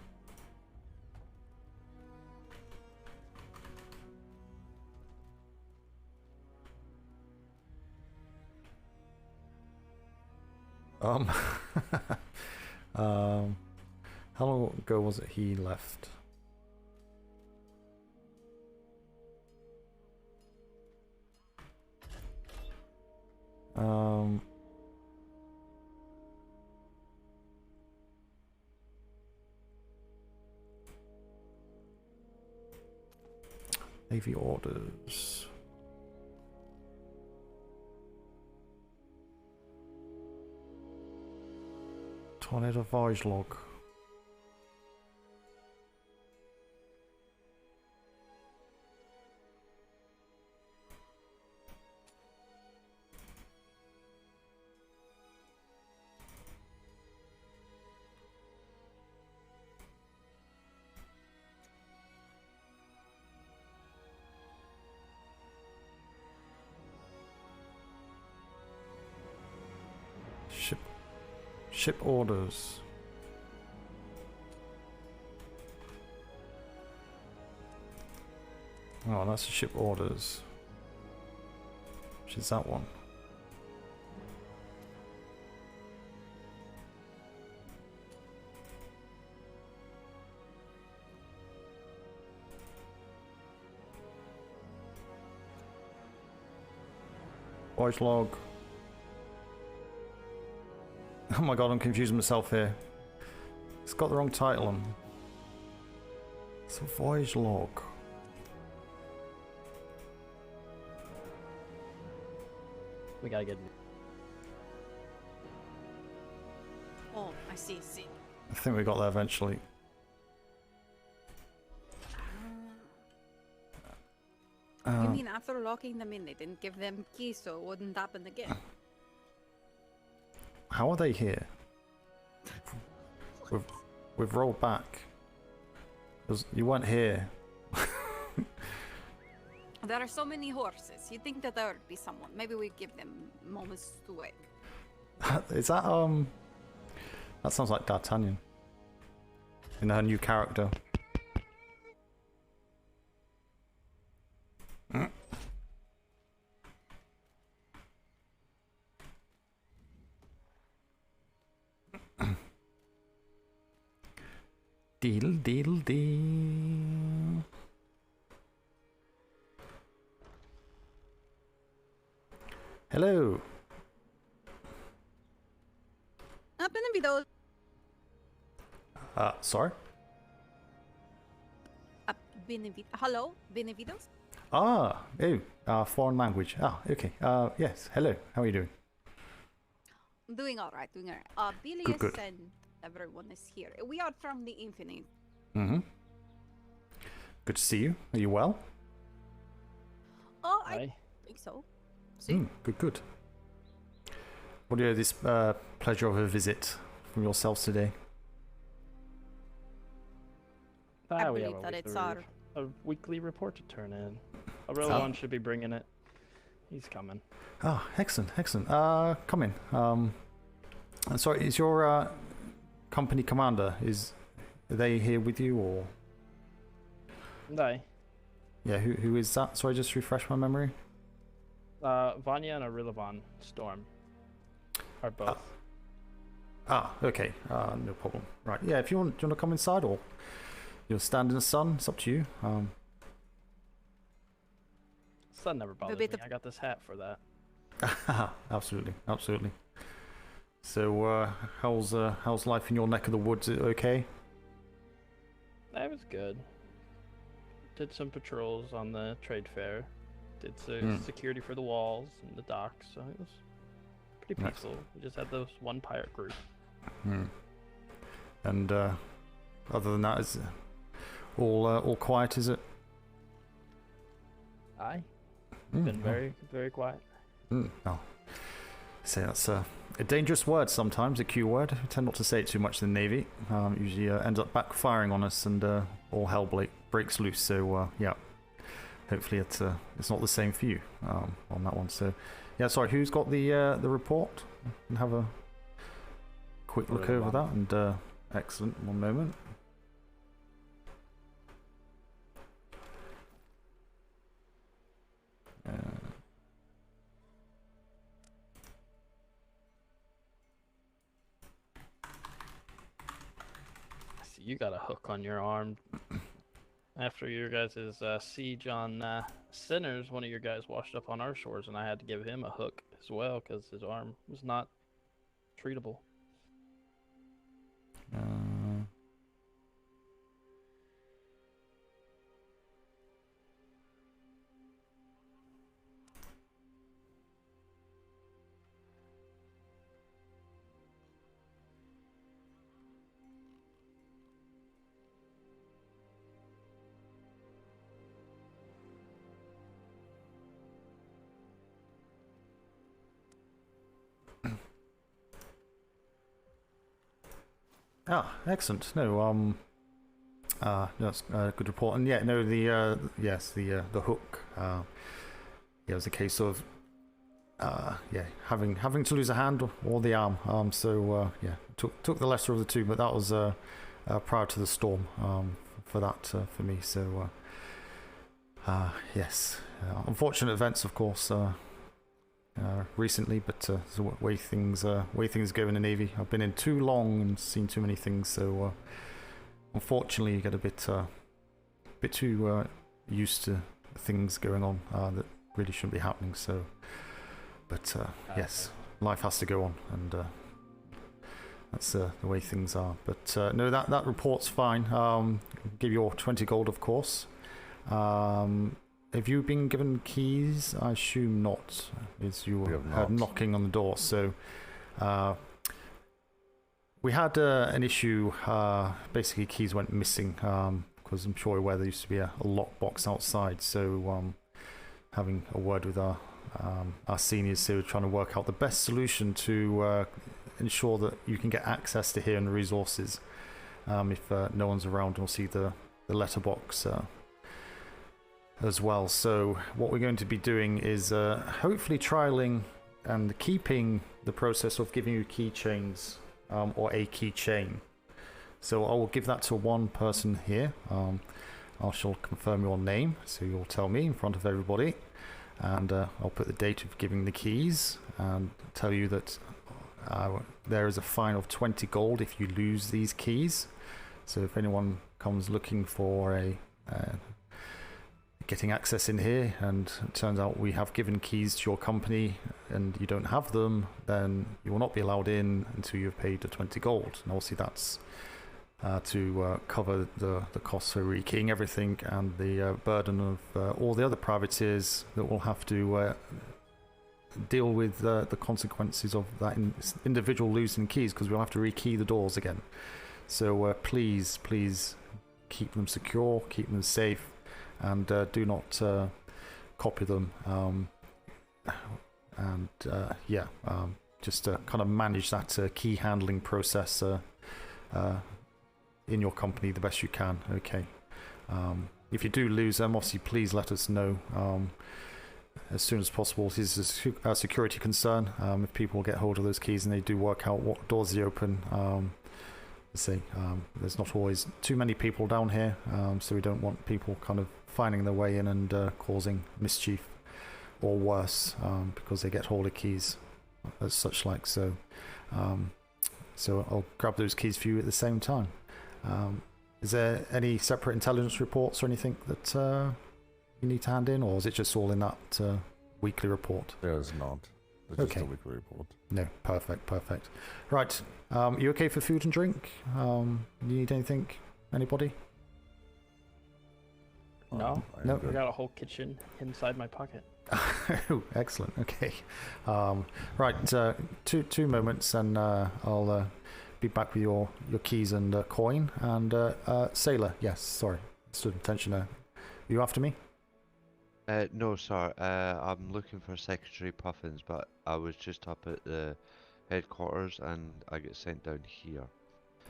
How long ago was it he left? AV orders. Tornado voyage log. Ship orders. Oh, that's the ship orders. Which is that one? Voyage log. Oh my god, I'm confusing myself here. It's got the wrong title on. It's a voyage log. We gotta get. Oh, I see. I think we got there eventually. You mean after locking them in, they didn't give them keys, so it wouldn't happen again? How are they here? We've rolled back. You weren't here. There are so many horses. You'd think that there would be someone. Maybe we give them moments to wait. Is that that sounds like D'Artagnan in her new character. Deedle deedle dee. Hello. Bienvenidos. Sorry? Hello, bienvenidos. Foreign language. Okay. Yes. Hello. How are you doing? Doing all right. Billy Good. and everyone is here. We are from the Infinite. Mm-hmm. Good to see you. Are you well? Oh, I think so. See? Good. What do you have this pleasure of a visit from yourselves today? I We believe have that it's our... a weekly report to turn in. A real one should be bringing it. He's coming. Oh, excellent. Come in. Sorry, is your company commander, are they here with you, or? They. Yeah, who is that? Sorry, just refresh my memory. Vanya and Arilavan Storm are both. Okay. No problem. Right. Yeah, if you want to come inside, or you'll stand in the sun, it's up to you. Sun never bothers me. I got this hat for that. Absolutely. So, how's life in your neck of the woods? Is it okay? That was good. Did some patrols on the trade fair. Did some security for the walls and the docks. So it was pretty peaceful. We just had those one pirate group. And other than that, is all quiet? Is it? Aye. Been very, very quiet. Oh. Say that's a dangerous word sometimes, a Q word. We tend not to say it too much in the Navy. Usually ends up backfiring on us, and all hell breaks loose. So yeah, hopefully it's not the same for you on that one. So yeah, sorry. Who's got the report? And have a quick look over that. And excellent. One moment. You got a hook on your arm. After your guys' siege on Sinners, one of your guys washed up on our shores, and I had to give him a hook as well because his arm was not treatable. Excellent. No, that's a good report. And yeah, no, the hook. Yeah, it was a case of having to lose a hand or the arm. So yeah, took the lesser of the two, but that was prior to the storm for that for me. So Yes. Unfortunate events, of course, recently, but the way things go in the Navy. I've been in too long and seen too many things, so unfortunately, you get a bit too used to things going on that really shouldn't be happening. So, but yes, life has to go on, and that's the way things are. But no, that report's fine. Give you your 20 gold, of course. Have you been given keys? I assume not, as you were knocking on the door. So we had an issue. Basically, keys went missing because I'm sure where there used to be a lockbox outside. So having a word with our seniors here, trying to work out the best solution to ensure that you can get access to here and the resources. If no one's around, we'll see the letterbox as well. So what we're going to be doing is hopefully trialing and keeping the process of giving you keychains or a keychain. So I will give that to one person here. I shall confirm your name, so you'll tell me in front of everybody, and I'll put the date of giving the keys and tell you that there is a fine of 20 gold if you lose these keys. So if anyone comes looking for getting access in here, and it turns out we have given keys to your company and you don't have them, then you will not be allowed in until you've paid the 20 gold. And obviously that's to cover the costs for rekeying everything and the burden of all the other privateers that will have to deal with the consequences of that individual losing keys, because we'll have to rekey the doors again. So please keep them secure, keep them safe, and do not copy them. Just kind of manage that key handling process in your company the best you can. Okay. If you do lose them, obviously please let us know as soon as possible. It is a security concern. If people get hold of those keys and they do work out what doors they open, there's not always too many people down here, so we don't want people kind of finding their way in and causing mischief or worse because they get hold of keys as such like. So I'll grab those keys for you at the same time. Is there any separate intelligence reports or anything that you need to hand in, or is it just all in that weekly report? There is not. It's okay. Just a weekly report. No, perfect. Right, you okay for food and drink? You need anything? Anybody? No. No. I got a whole kitchen inside my pocket. Oh, excellent. Okay. Right, two moments, and I'll be back with your keys and coin. And Sailor, yes, sorry, stood attention there. Are you after me? No, sir. I'm looking for Secretary Puffins, but I was just up at the headquarters and I get sent down here.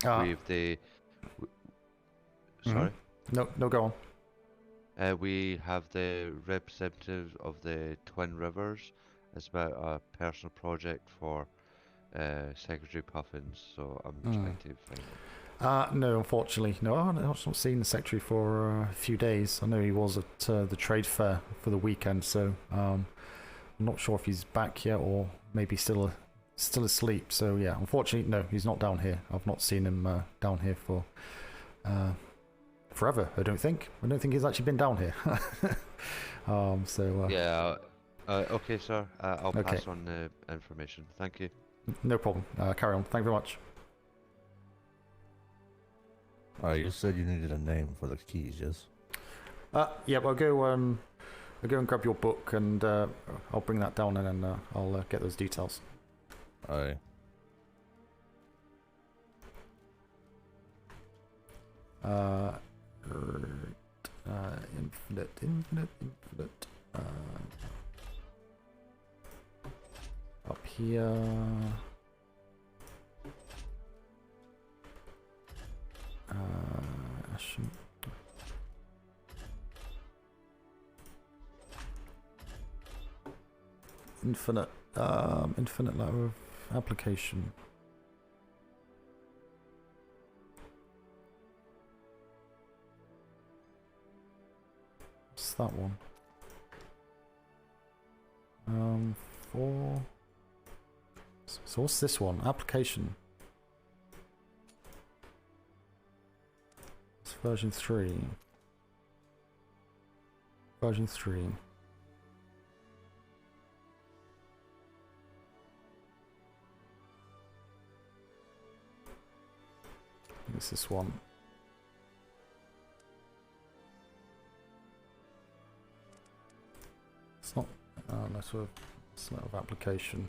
We have the. Sorry. No, go on. We have the representative of the Twin Rivers. It's about a personal project for Secretary Puffins, so I'm trying to find it. No, unfortunately, no. I've not seen the secretary for a few days. I know he was at the trade fair for the weekend, so I'm not sure if he's back yet or maybe still asleep. So yeah, unfortunately, no, he's not down here. I've not seen him down here for forever. I don't think he's actually been down here. Yeah. Okay, sir. I'll pass on the information. Thank you. No problem. Carry on. Thank you very much. You said you needed a name for the keys, yes? Yeah, I'll go and grab your book, and I'll bring that down, and then I'll get those details. Aye. Infinite. Up here. Infinite level of application. What's that one? 4. So what's this one? Application. It's version 3. Version 3. I think it's this one. It's not. No, sort of. It's not of application.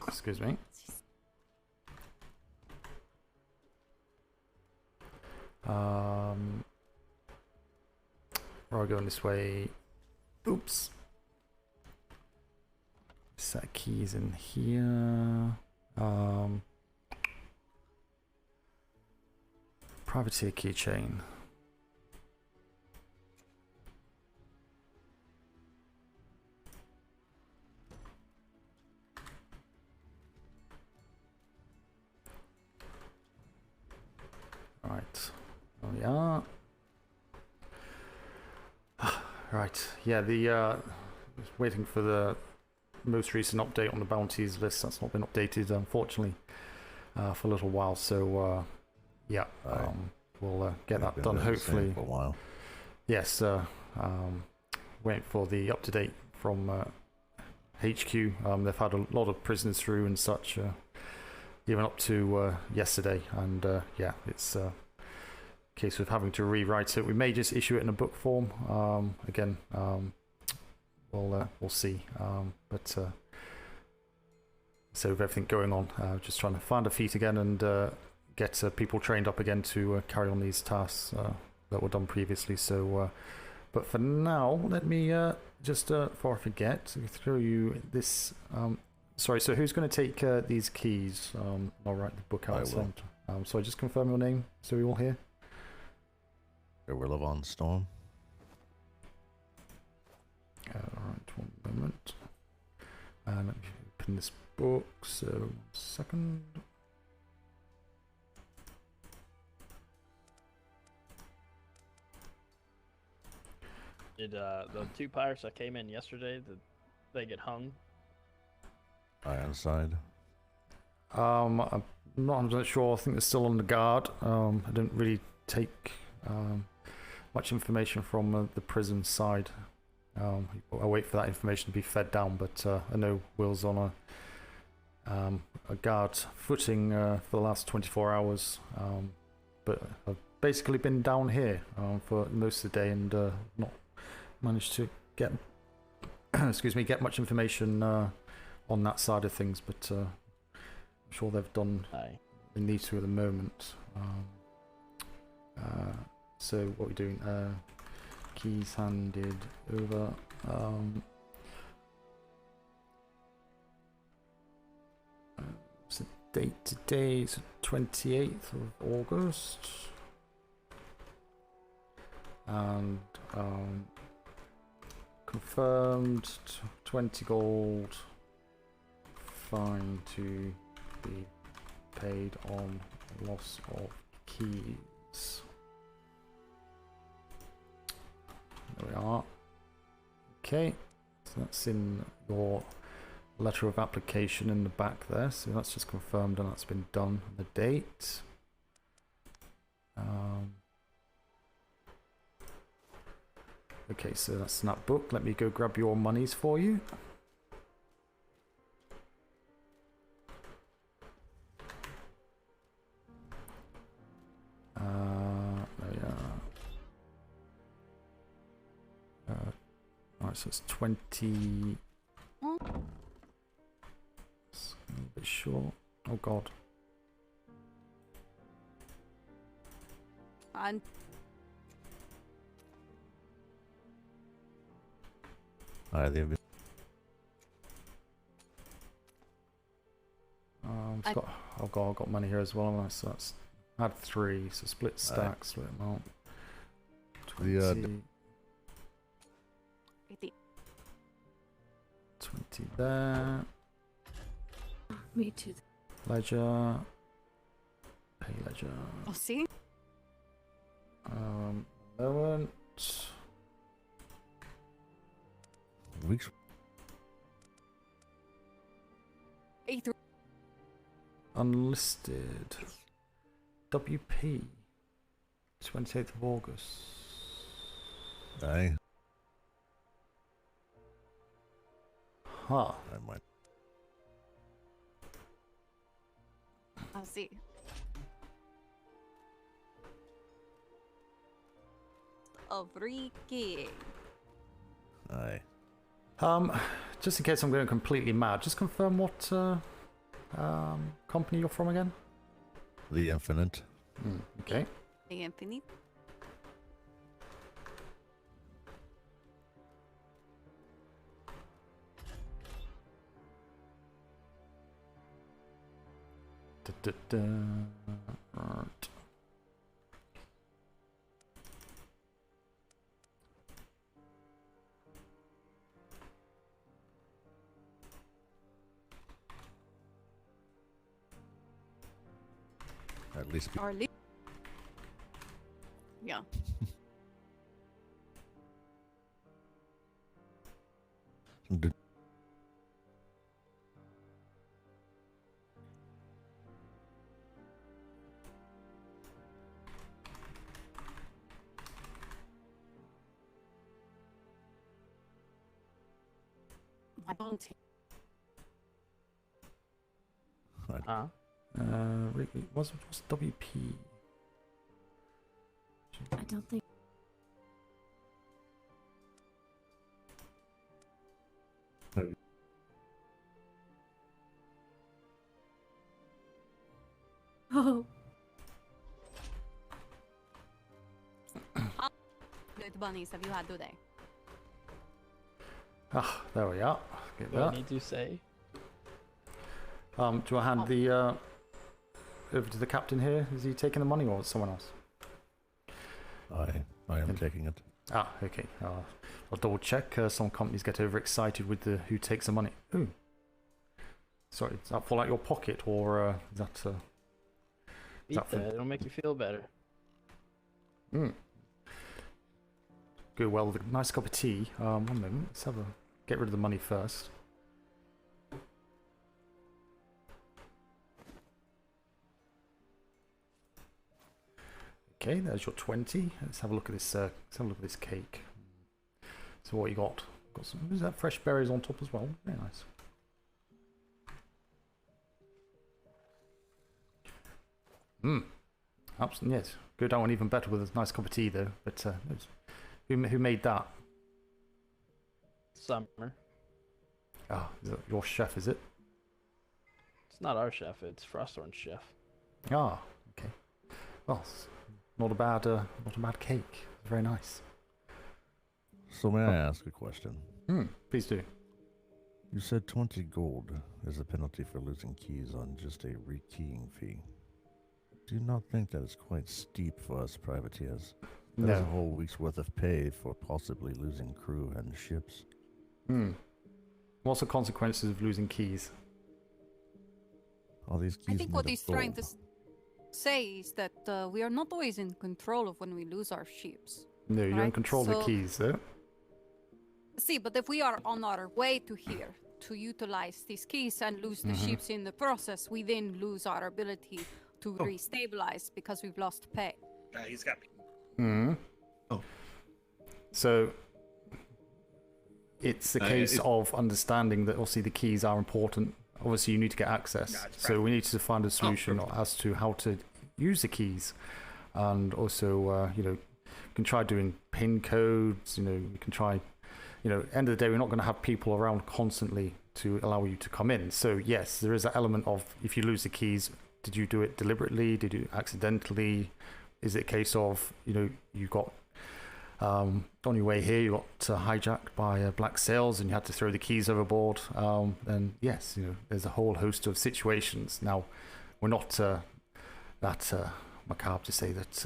Excuse me. We're going this way. Oops. Set keys in here. Privateer keychain. Right, there we are. Right, yeah, just waiting for the most recent update on the bounties list. That's not been updated, unfortunately, for a little while. So, yeah, we'll get that done hopefully. For a while. Yes, waiting for the up-to-date from HQ. They've had a lot of prisoners through and such, even up to yesterday, and yeah, it's a case of having to rewrite it. We may just issue it in a book form. Again, we'll see. But so with everything going on, just trying to find a feet again and get people trained up again to carry on these tasks that were done previously. So, but for now, let me just before I forget, throw you this. Sorry, so who's going to take these keys? I'll write the book out. So I just confirm your name so we all hear. Levon Storm. Alright, one moment. And let me open this book, so 1 second. Did the 2 pirates that came in yesterday, did they get hung? Ironside. I'm not 100% sure. I think they're still on the guard. I don't really take much information from the prison side. I wait for that information to be fed down, but I know Will's on a guard footing for the last 24 hours. But I've basically been down here for most of the day and not managed to get get much information on that side of things. But I'm sure they've done what they need to at the moment. So what we're doing? Keys handed over. So date today is 28th of August, and confirmed 20 gold fine to be paid on loss of keys. There we are. Okay, so that's in your letter of application in the back there. So that's just confirmed and that's been done. The date. Okay, so that's in that book. Let me go grab your monies for you. There we are. Alright, so it's 20. It's a little bit short. Oh god. And It's got, oh god, I've got money here as well. So that's add 3, so split stack, split amount. 20. 20 there. Me too. Ledger. Pay ledger. Oh, see? Moment. Weeks. Unlisted. WP. 28th of August. Aye. Huh. I might. I'll see. Of rekeying. Aye. Just in case I'm going completely mad, just confirm what company you're from again? The Infinite. Okay. The Infinite. Right. At least. Or yeah. I don't. What's WP? I don't think. Oh. How good bunnies have you had today? Ah, there we are. Get What that. need to say? Do I hand the over to the captain here? Is he taking the money or someone else? I am taking it. Ah, okay. I'll double check. Some companies get overexcited with the who takes the money. Ooh. Sorry, does that fall out your pocket or is that? Eat that. It'll make you feel better. Go well with a nice cup of tea. One moment. Let's have a get rid of the money first. Okay, there's your 20. Let's have a look at this. Let's have a look at this cake. So what you got? Got some. Is that fresh berries on top as well? Very nice. Absolutely, yes. Go down one even better with a nice cup of tea though. But who made that? Summer. Ah, is that your chef? Is it? It's not our chef. It's Frosthorn's chef. Ah, okay. Well, it's not a bad cake. Very nice. So may I ask a question? Please do. You said 20 gold is the penalty for losing keys on just a rekeying fee. Do you not think that is quite steep for us privateers? That is a whole week's worth of pay for possibly losing crew and ships. What's the consequences of losing keys? All these keys. I think what he's trying to say is that we are not always in control of when we lose our ships. No, you're in control of the keys, though. See, but if we are on our way to here to utilize these keys and lose the ships in the process, we then lose our ability to restabilize because we've lost pay. He's got me. So it's a case of understanding that obviously the keys are important. Obviously, you need to get access. So we need to find a solution as to how to use the keys, and also you can try doing PIN codes. You can try. End of the day, we're not going to have people around constantly to allow you to come in. So yes, there is an element of if you lose the keys, did you do it deliberately? Did you accidentally? Is it a case of you got on your way here, you got hijacked by black sails and you had to throw the keys overboard? Then yes, there's a whole host of situations. Now, we're not that macabre to say that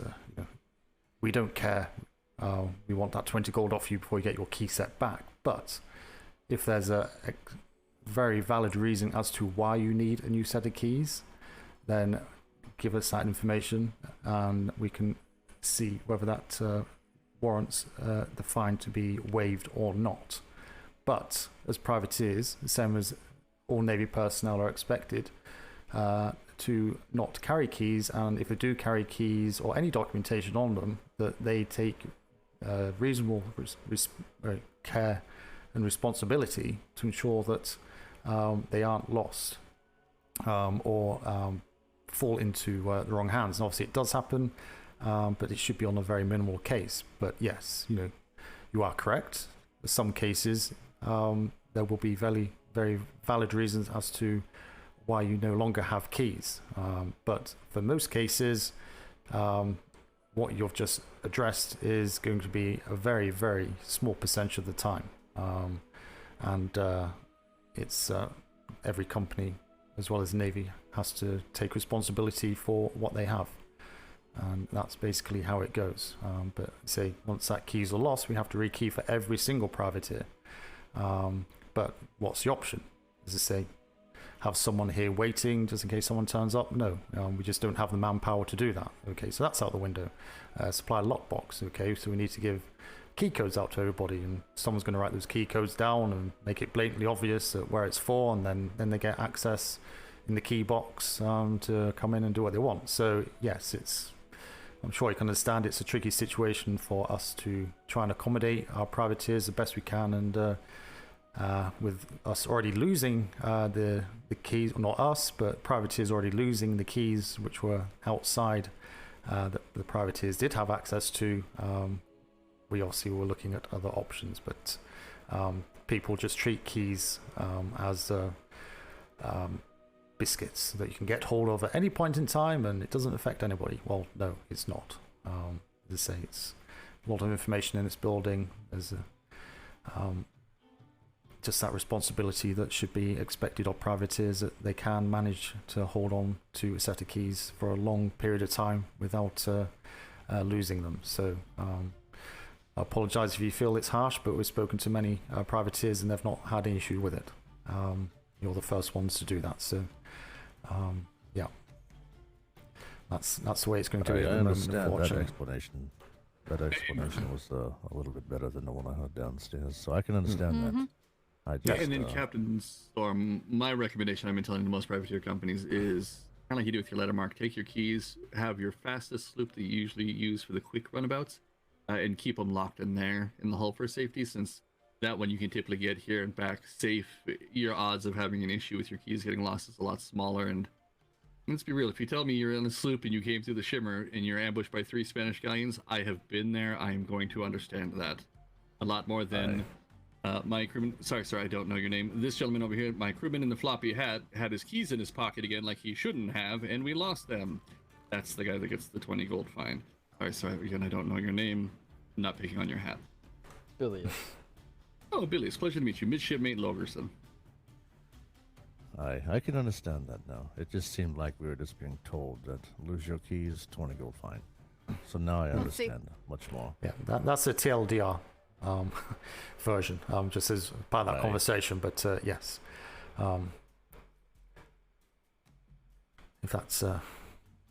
we don't care. We want that 20 gold off you before you get your key set back. But if there's very valid reason as to why you need a new set of keys, then give us that information and we can see whether that warrants the fine to be waived or not. But as privateers, the same as all Navy personnel are expected to not carry keys, and if they do carry keys or any documentation on them, that they take reasonable care and responsibility to ensure that they aren't lost or fall into the wrong hands. And obviously it does happen, but it should be on a very minimal case. But yes, you are correct. In some cases, there will be very, very valid reasons as to why you no longer have keys. But for most cases, what you've just addressed is going to be a very, very small percentage of the time. And it's every company, as well as the Navy, has to take responsibility for what they have. And that's basically how it goes. But say, once that keys are lost, we have to rekey for every single privateer. But what's the option? As I say, have someone here waiting just in case someone turns up? No, we just don't have the manpower to do that. Okay, so that's out the window. Supply a lockbox. Okay, so we need to give key codes out to everybody, and someone's going to write those key codes down and make it blatantly obvious where it's for, and then they get access in the key box to come in and do what they want. So yes, I'm sure you can understand it's a tricky situation for us to try and accommodate our privateers the best we can, and with us already losing the keys, not us, but privateers already losing the keys which were outside that the privateers did have access to. We obviously were looking at other options, but people just treat keys as biscuits that you can get hold of at any point in time and it doesn't affect anybody. Well, no, it's not. As I say, it's a lot of information in this building. There's just that responsibility that should be expected of privateers, that they can manage to hold on to a set of keys for a long period of time without losing them. So I apologise if you feel it's harsh, but we've spoken to many privateers and they've not had any issue with it. You're the first ones to do that, so yeah, that's the way it's going to be. I understand that explanation. That explanation was a little bit better than the one I heard downstairs, so I can understand that. And in Captain Storm, my recommendation I've been telling to most privateer companies is kind of like you do with your lettermark. Take your keys, have your fastest sloop that you usually use for the quick runabouts, and keep them locked in there in the hull for safety, since that one you can typically get here and back safe. Your odds of having an issue with your keys getting lost is a lot smaller. And let's be real, if you tell me you're in a sloop and you came through the Shimmer and you're ambushed by 3 Spanish galleons, I have been there. I am going to understand that a lot more than my crewman. Sorry, I don't know your name. This gentleman over here, my crewman in the floppy hat, had his keys in his pocket again like he shouldn't have, and we lost them. That's the guy that gets the 20 gold fine. Sorry, again, I don't know your name. I'm not picking on your hat. Billy. Oh, Billy, it's a pleasure to meet you. Midshipmate Logerson. I can understand that now. It just seemed like we were just being told that lose your keys, 20 gold fine. So now I understand much more. Yeah, that's a TLDR version, just as part of that conversation, but yes. If that's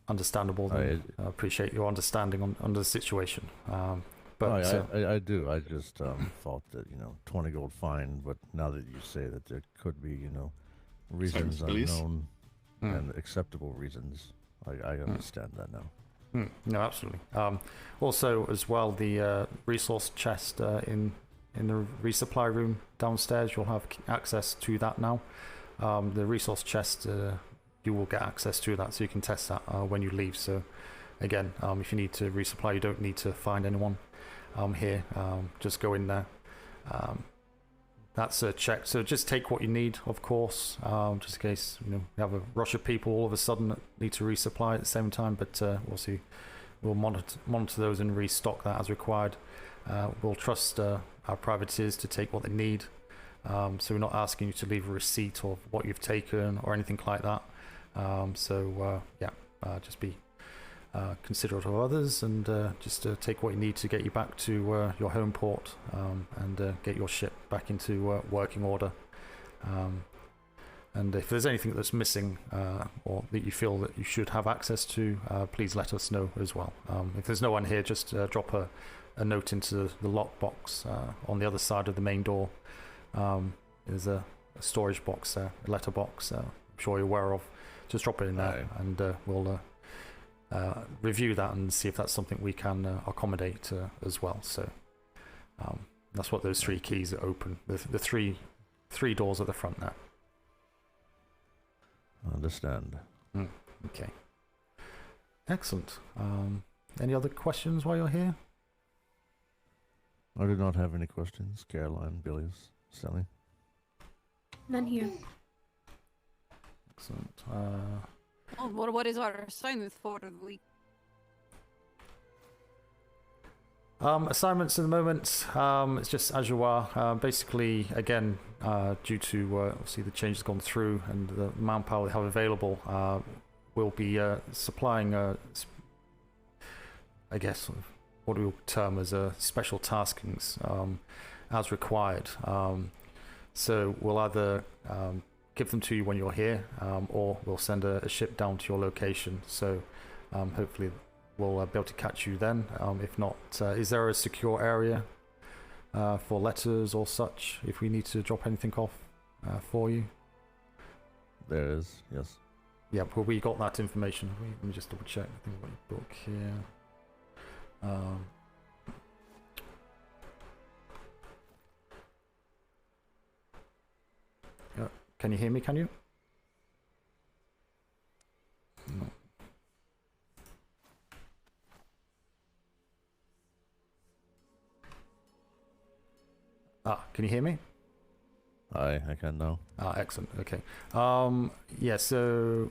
understandable, then I appreciate your understanding on the situation. But I do. I just thought that 20 gold fine, but now that you say that there could be reasons unknown and acceptable reasons, I understand that now. No, absolutely. Also, as well, the resource chest in the resupply room downstairs, you'll have access to that now. The resource chest, you will get access to that, so you can test that when you leave. So again, if you need to resupply, you don't need to find anyone here. Just go in there. That's a check. So just take what you need, of course, just in case you have a rush of people all of a sudden that need to resupply at the same time. But we'll monitor those and restock that as required. We'll trust our privateers to take what they need. So we're not asking you to leave a receipt of what you've taken or anything like that. Just be considerate of others and just take what you need to get you back to your home port and get your ship back into working order. And if there's anything that's missing or that you feel that you should have access to, please let us know as well. If there's no one here, just drop a note into the lockbox on the other side of the main door. There's a storage box there, a letter box. I'm sure you're aware of. Just drop it in there, and we'll review that and see if that's something we can accommodate as well. So that's what those 3 keys that open the three doors at the front there. Understand. Okay. Excellent. Any other questions while you're here? I do not have any questions. Caroline, Billy's, Sally. None here. Excellent. What is our assignment for the week? Assignments at the moment, it's just as you are. Basically, again, due to obviously the changes gone through and the manpower we have available, we'll be supplying, I guess, what we'll term as special taskings as required. So we'll either give them to you when you're here, or we'll send a ship down to your location. So hopefully we'll be able to catch you then. If not, is there a secure area for letters or such if we need to drop anything off for you? There is, yes. Yeah, well, we got that information. Let me just double check. I think I've got your book here. Can you hear me? Can you? No. Can you hear me? I can now. Excellent. Okay. Yeah, so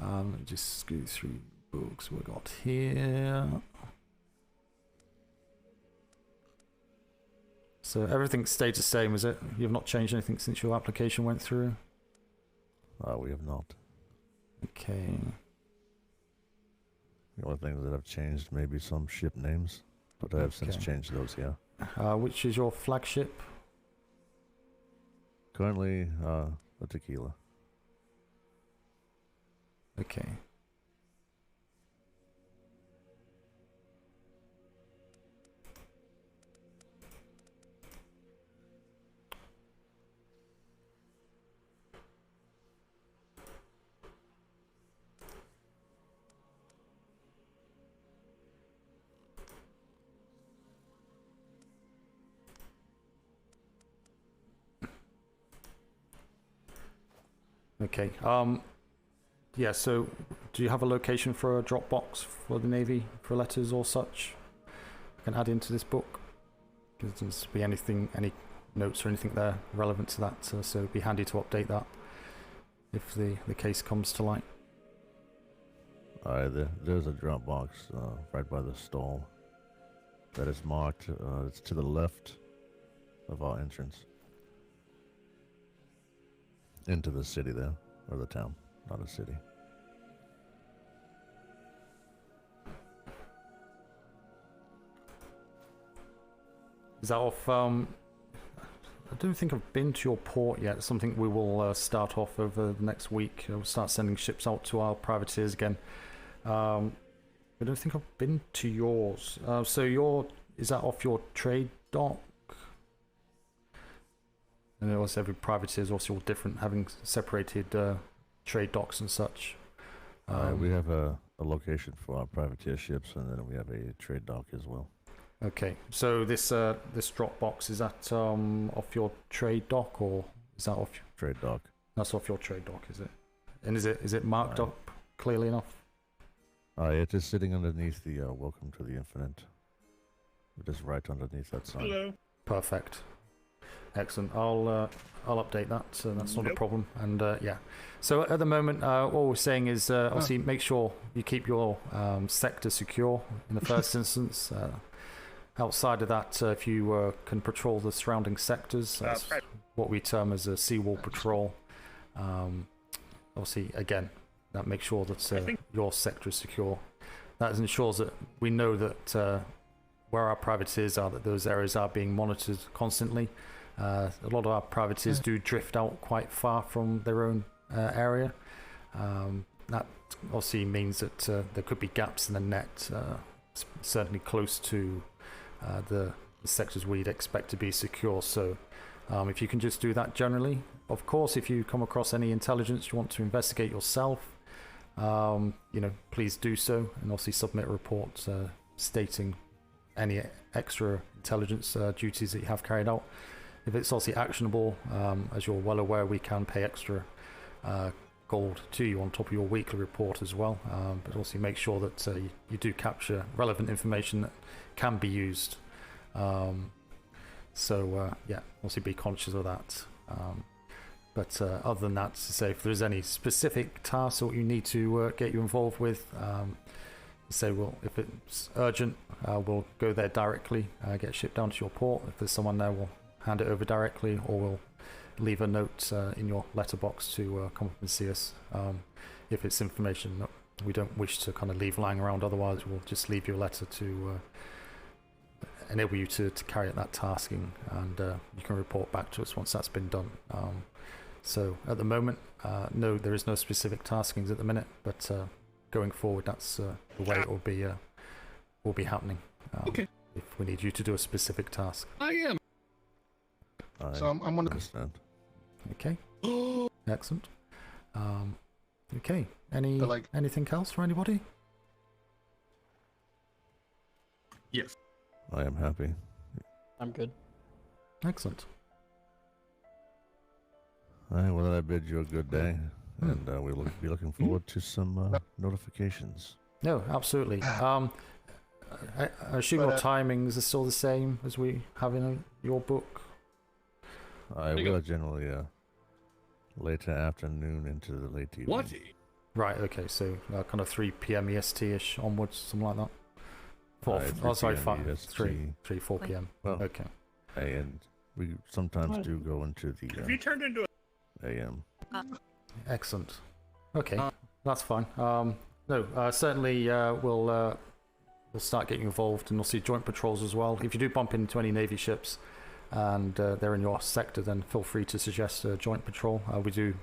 let me just go through books we got here. So everything stayed the same, is it? You've not changed anything since your application went through? We have not. Okay. The only things that have changed maybe some ship names, but I have since changed those, yeah. Which is your flagship? Currently, the Tequila. Okay. Okay. Yeah, so do you have a location for a Dropbox for the Navy for letters or such? I can add into this book. Because there's be anything, any notes or anything there relevant to that, so it'd be handy to update that if the case comes to light. There's a Dropbox right by the stall that is marked. It's to the left of our entrance. Into the city there, or the town, not a city. Is that off, I don't think I've been to your port yet. It's something we will start off over the next week. We'll start sending ships out to our privateers again. I don't think I've been to yours. So is that off your trade dock? And also every privateer is also all different, having separated trade docks and such. We have a location for our privateer ships, and then we have a trade dock as well. Okay, so this Dropbox, is that off your trade dock, or is that off your trade dock? That's off your trade dock, is it? And is it marked up clearly enough? It is sitting underneath the Welcome to the Infinite. It is right underneath that sign. Hello. Perfect. Excellent. I'll update that, so that's not a problem. And yeah, so at the moment, all we're saying is obviously make sure you keep your sector secure in the first instance. Outside of that, if you can patrol the surrounding sectors, that's what we term as a seawall patrol. Obviously, again, that makes sure that your sector is secure. That ensures that we know that where our privateers are, that those areas are being monitored constantly. A lot of our privateers do drift out quite far from their own area. That obviously means that there could be gaps in the net, certainly close to the sectors we'd expect to be secure. So if you can just do that generally. Of course, if you come across any intelligence you want to investigate yourself, please do so, and obviously submit a report stating any extra intelligence duties that you have carried out. If it's obviously actionable, as you're well aware, we can pay extra gold to you on top of your weekly report as well. But also make sure that you do capture relevant information that can be used. Also be conscious of that. But other than that, to say if there's any specific tasks that you need to get you involved with, if it's urgent, we'll go there directly, get shipped down to your port. If there's someone there, we'll hand it over directly, or we'll leave a note in your letterbox to come up and see us. If it's information that we don't wish to kind of leave lying around, otherwise we'll just leave you a letter to enable you to carry out that tasking, and you can report back to us once that's been done. So at the moment, no, there is no specific taskings at the minute, but going forward, that's the way it will be happening. Okay. If we need you to do a specific task. I am. So I'm on understand. Okay. Excellent. Okay. Anything else for anybody? Yes. I am happy. I'm good. Excellent. Alright, well, I bid you a good day, and we'll be looking forward to some notifications. No, absolutely. I assume your timings are still the same as we have in your book? We are generally later afternoon into the late evening. What? Right, okay, so kind of 3 p.m. EST-ish onwards, something like that? 4 p.m. Well, okay. And we sometimes do go into the Have you turned into AM. Excellent. Okay, that's fine. Certainly we'll start getting involved, and we'll see joint patrols as well. If you do bump into any Navy ships and they're in your sector, then feel free to suggest a joint patrol. We do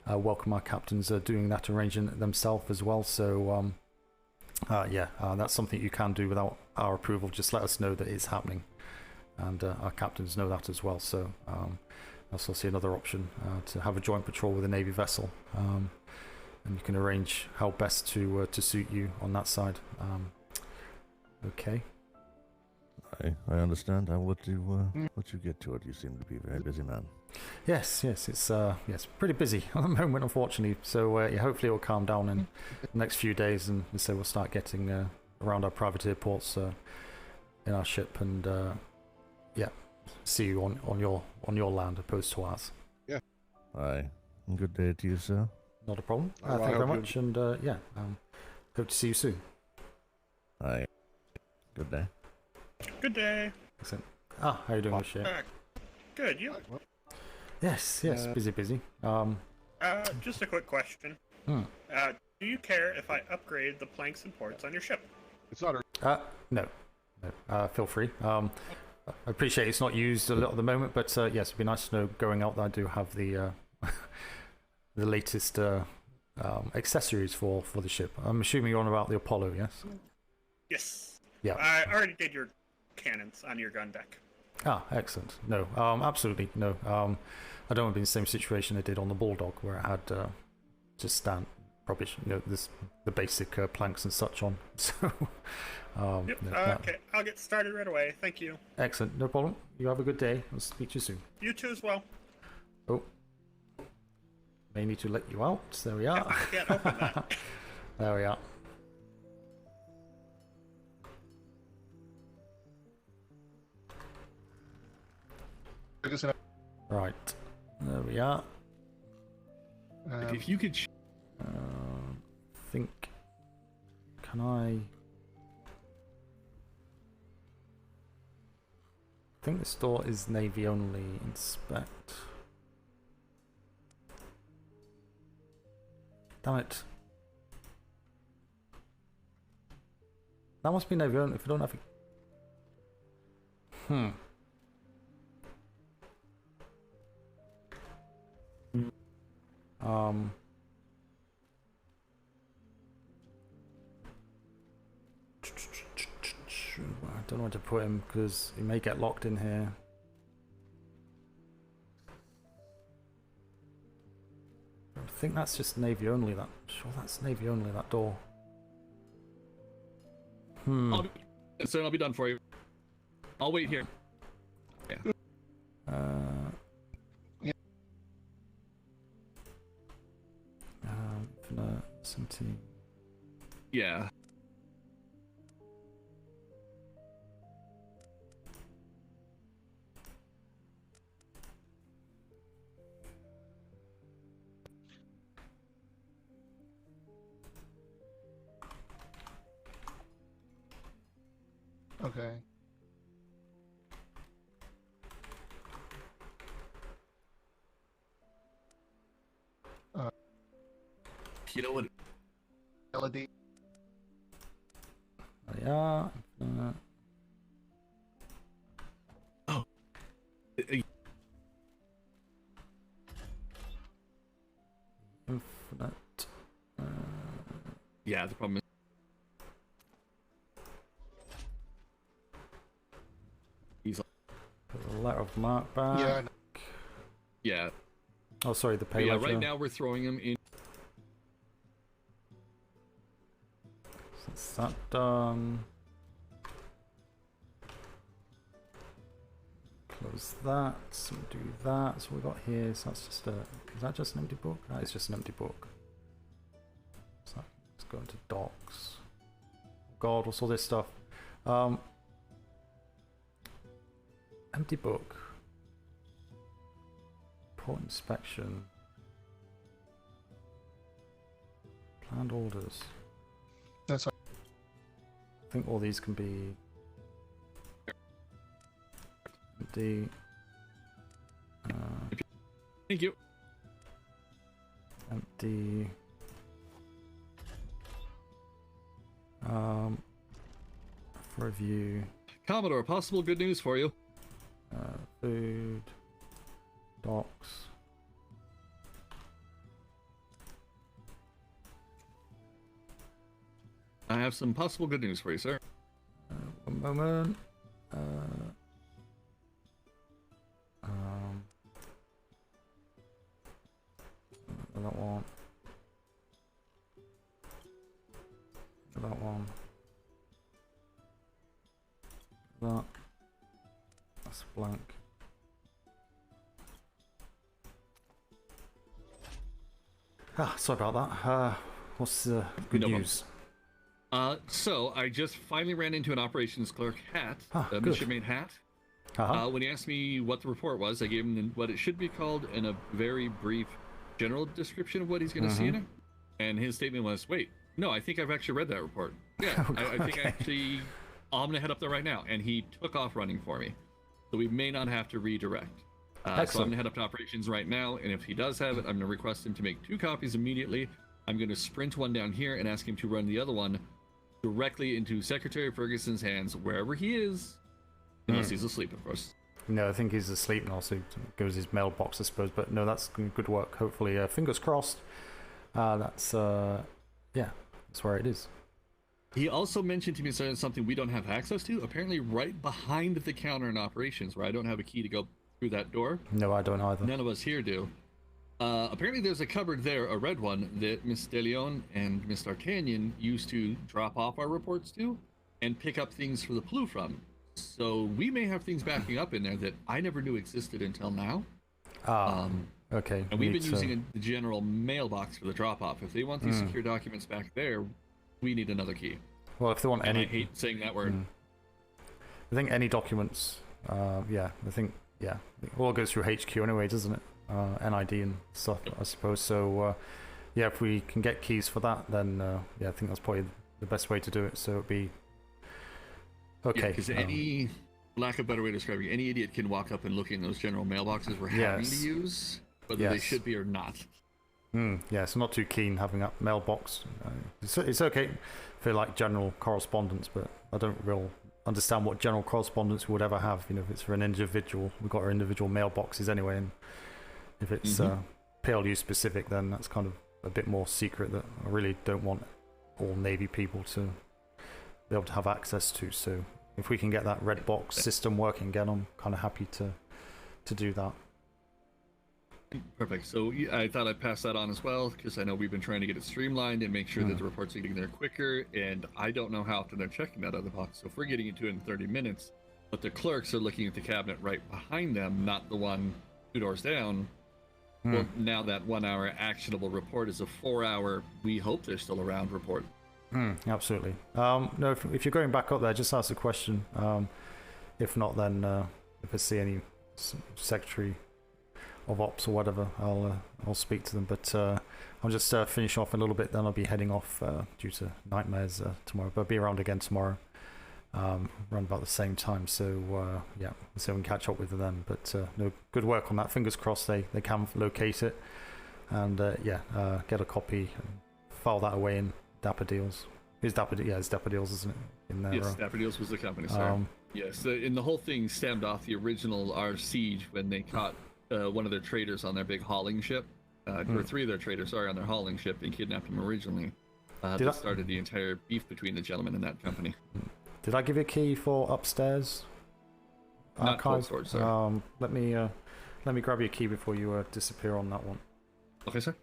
welcome our captains doing that arrangement themselves as well. So that's something you can do without our approval. Just let us know that it's happening, and our captains know that as well. So that's also another option, to have a joint patrol with a Navy vessel, and you can arrange how best to suit you on that side. Okay. I understand. I will let you get to it. You seem to be a very busy man. Yes, it's pretty busy at the moment, unfortunately. So hopefully it will calm down in the next few days, and so we'll start getting around our privateer ports in our ship, and see you on your land opposed to ours. Yeah. Aye. Good day to you, sir. Not a problem. Thank you very much, and hope to see you soon. Aye. Good day. Good day. Excellent. How are you doing this year? Good, you? Yes, busy. Just a quick question. Do you care if I upgrade the planks and ports on your ship? It's not No. Feel free. I appreciate it's not used a lot at the moment, but yes, it'd be nice to know going out that I do have the the latest accessories for the ship. I'm assuming you're on about the Apollo, yes? Yes. Yeah. I already did your cannons on your gun deck. Excellent. No, absolutely no. I don't want to be in the same situation I did on the Bulldog, where I had just rubbish, the basic planks and such on. So. Okay, I'll get started right away. Thank you. Excellent, no problem. You have a good day. I'll speak to you soon. You too as well. Oh. May need to let you out. There we are. I can't open that. There we are. Right. There we are. If you could... think... Can I... I think this door is Navy only. Inspect. Damn it. That must be Navy only if we don't have it. I don't know where to put him because he may get locked in here. I think that's just Navy only. Sure, that's Navy only. That door. I'll be done for you. I'll wait here. Yeah. Infinite 17. Yeah. Okay. You know what? LED. Yeah. Oh. Infinite. Yeah, the problem is. Put a letter of mark back. Yeah. Yeah. Oh, sorry, the pay Yeah, ledger. right now we're throwing him in. Is that done? Close that. So do that. So we got here. So that's just a. Is that just an empty book? That is just an empty book. So let's go into docs. God, what's all this stuff? Empty book. Port inspection. Planned orders. That's right. I think all these can be empty. Thank you. Empty. For review. Commodore, possible good news for you. Food. Docs. I have some possible good news for you, sir. One moment. That one. That one. That. That's blank. Sorry about that. What's the good news? So I just finally ran into an operations clerk, Hat, Midshipmate Hat. When he asked me what the report was, I gave him what it should be called and a very brief general description of what he's going to see in it. And his statement was, wait, no, I think I've actually read that report. Yeah, I think actually I'm going to head up there right now. And he took off running for me. So we may not have to redirect. So I'm going to head up to operations right now. And if he does have it, I'm going to request him to make 2 copies immediately. I'm going to sprint one down here and ask him to run the other one directly into Secretary Ferguson's hands, wherever he is. Unless he's asleep, of course. No, I think he's asleep and also goes his mailbox, I suppose. But no, that's good work. Hopefully, fingers crossed. That's where it is. He also mentioned to me something we don't have access to. Apparently, right behind the counter in operations, where I don't have a key to go through that door. No, I don't either. None of us here do. Apparently, there's a cupboard there, a red one, that Miss De Leon and Miss D'Artagnan used to drop off our reports to and pick up things for the P.L.U from. So we may have things backing up in there that I never knew existed until now. Okay. And we've been using the general mailbox for the drop-off. If they want these secure documents back there, we need another key. Well, if they want any... I hate saying that word. I think any documents, I think it all goes through HQ anyway, doesn't it? NID and stuff, I suppose. So, if we can get keys for that, then, I think that's probably the best way to do it. So it'd be... Okay. Because any, lack of a better way to describe it, any idiot can walk up and look in those general mailboxes we're having to use, whether they should be or not. So not too keen having that mailbox. It's okay for like general correspondence, but I don't really understand what general correspondence we would ever have. If it's for an individual, we've got our individual mailboxes anyway, and if it's P.L.U. specific, then that's kind of a bit more secret that I really don't want all Navy people to be able to have access to. So if we can get that red box system working again, I'm kind of happy to do that. Perfect. So I thought I'd pass that on as well, because I know we've been trying to get it streamlined and make sure that the reports are getting there quicker, and I don't know how often they're checking that other box. So if we're getting into it in 30 minutes, but the clerks are looking at the cabinet right behind them, not the one 2 doors down, well, now that 1 hour actionable report is a 4 hour, we hope they're still around report. Absolutely. No, if you're going back up there, just ask a question. If not, then if I see any secretary of ops or whatever, I'll speak to them. But I'll just finish off a little bit, then I'll be heading off due to nightmares tomorrow. But I'll be around again tomorrow, around about the same time. So yeah, so we can catch up with them. But no, good work on that. Fingers crossed they can locate it, and get a copy and file that away in Dapper Deals. It's Dapper Deals, isn't it? In there. Yes, Dapper Deals was the company, sorry. Yes, and the whole thing stemmed off the original R siege when they caught one of their traders on their big hauling ship. Or 3 of their traders, sorry, on their hauling ship, and kidnapped him originally. That started the entire beef between the gentlemen in that company. Did I give you a key for upstairs? Not cold storage, sir. Let me grab your key before you disappear on that one. Okay, sir.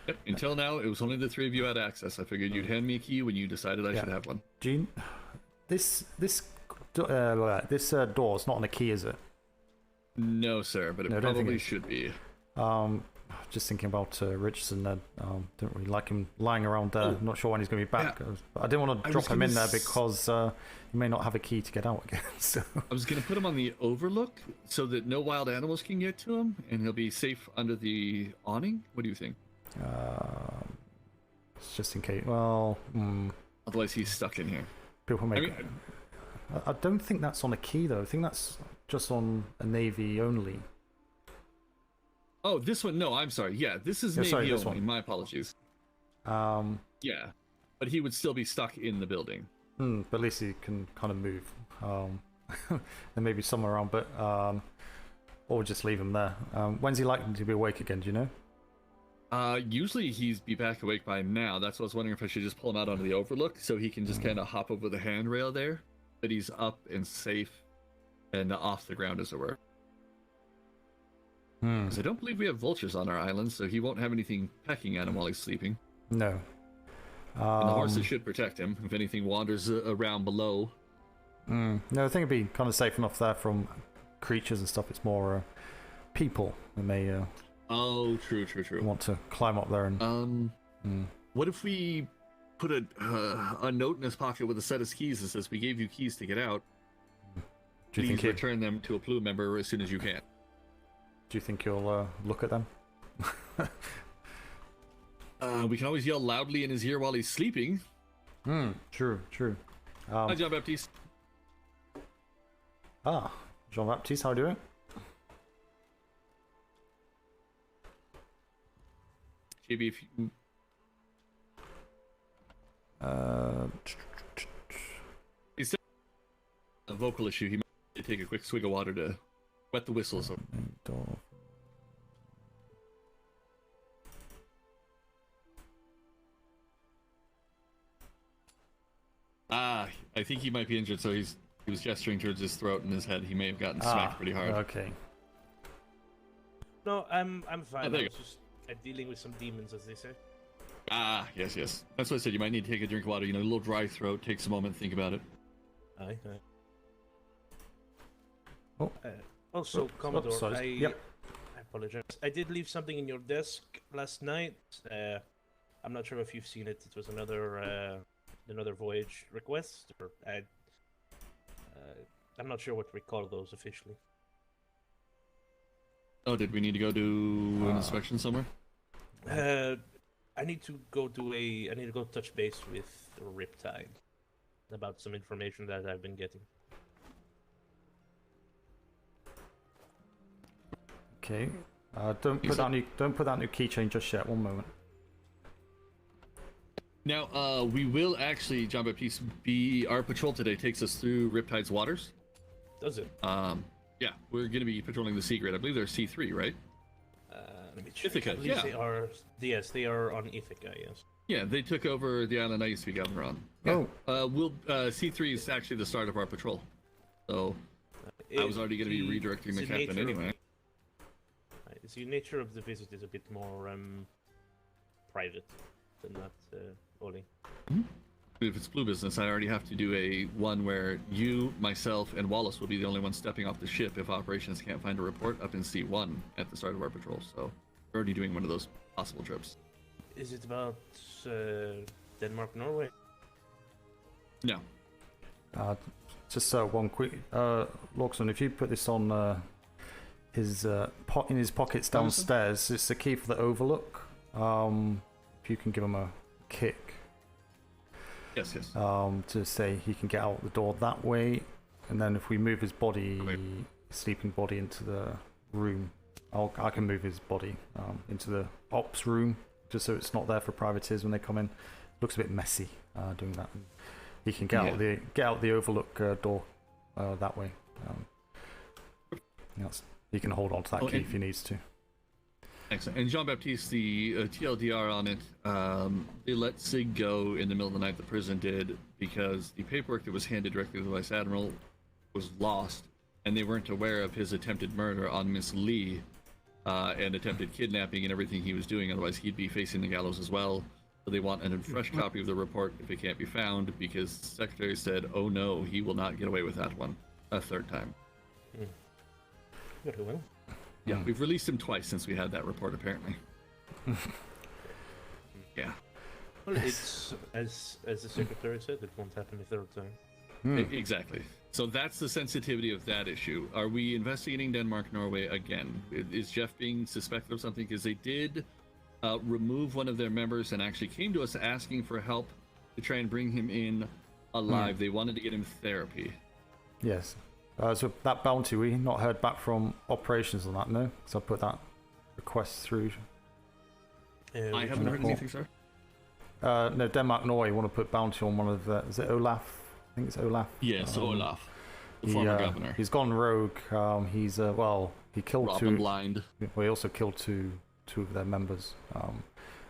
Yep. Until now, it was only the 3 of you had access. I figured you'd hand me a key when you decided I should have one. Gene, this door's not on a key, is it? No, sir, but it probably should be. Just thinking about Richardson. Don't really like him lying around there. Not sure when he's going to be back. But I didn't want to drop him in there because you may not have a key to get out again. So I was going to put him on the overlook so that no wild animals can get to him, and he'll be safe under the awning. What do you think? It's just in case. Well, otherwise he's stuck in here. People make. I don't think that's on a key though. I think that's just on a Navy only. Oh, this one? No, I'm sorry. Yeah, this is Navy only. One. My apologies. Yeah, but he would still be stuck in the building. But at least he can kind of move. There may be somewhere around, but or just leave him there. When's he likely to be awake again? Do you know? Usually he's be back awake by now. That's what I was wondering if I should just pull him out onto the overlook so he can just kind of hop over the handrail there. But he's up and safe and off the ground, as it were. Because I don't believe we have vultures on our island, so he won't have anything pecking at him while he's sleeping. No. And the horses should protect him if anything wanders around below. No, I think it'd be kind of safe enough there from creatures and stuff. It's more people that may. Oh, true. Want to climb up there and. What if we put a note in his pocket with a set of keys that says, "We gave you keys to get out. Please return them to a P.L.U. member as soon as you can." Do you think you'll look at them? We can always yell loudly in his ear while he's sleeping. True. Hi, John Baptiste. Jean Baptiste, how are you doing? JB, if you... He's a vocal issue. He might take a quick swig of water to wet the whistles. I think he might be injured, so he was gesturing towards his throat and his head. He may have gotten smacked pretty hard. Okay. No, I'm fine. Oh, I was just dealing with some demons, as they say. Yes. That's what I said. You might need to take a drink of water. You know, a little dry throat. Takes a moment to think about it. Aye. Also, Commodore, I apologize. I did leave something in your desk last night. I'm not sure if you've seen it. It was another voyage request. Or I'm not sure what we call those officially. Oh, did we need to go do an inspection somewhere? I need to go touch base with Riptide about some information that I've been getting. Okay. Don't put that new keychain just yet. One moment. Now, we will actually, John Baptiste, our patrol today takes us through Riptide's waters. Does it? Yeah, we're going to be patrolling the Secret. I believe they're C3, right? Let me check. Ithaca, I believe yeah. They are. Yes, they are on Ithaca. Yes. Yeah, they took over the island I used to be governor on. Yeah. Oh. C3 is actually the start of our patrol. So I was already going to be redirecting the captain anyway. The nature of the visit is a bit more private than that, Ollie. If it's blue business, I already have to do a one where you, myself, and Wallace will be the only ones stepping off the ship if operations can't find a report up in C1 at the start of our patrol. So we're already doing one of those possible trips. Is it about Denmark, Norway? No. Just one quick, Lawson, if you put this on his in his pockets downstairs, it's the key for the overlook. If you can give him a kick. Yes. To say he can get out the door that way, and then if we move his body, sleeping body, into the room, I can move his body into the ops room, just so it's not there for privateers when they come in. Looks a bit messy doing that. He can get out the overlook door that way. He can hold on to that key if he needs to. Excellent. And Jean-Baptiste, the TLDR on it, they let Sig go in the middle of the night, the prison did, because the paperwork that was handed directly to the Vice Admiral was lost, and they weren't aware of his attempted murder on Miss Lee, and attempted kidnapping and everything he was doing, otherwise he'd be facing the gallows as well. So they want a fresh copy of the report if it can't be found, because the Secretary said, oh no, he will not get away with that one a third time. Very well. Yeah, we've released him twice since we had that report, apparently. Yeah. Well, it's as the Secretary said, it won't happen a third time. Exactly. So that's the sensitivity of that issue. Are we investigating Denmark, Norway again? Is Jeff being suspected of something? Because they did remove one of their members and actually came to us asking for help to try and bring him in alive. They wanted to get him therapy. Yes. So that bounty, we not heard back from operations on that, no? Because I put that request through. I haven't heard anything, sir. No, Denmark, Norway want to put bounty on one of the... Is it Olaf? I think it's Olaf. Yes, Olaf, the former governor. He's gone rogue. He killed Rob two... and blind. Well, he also killed two of their members.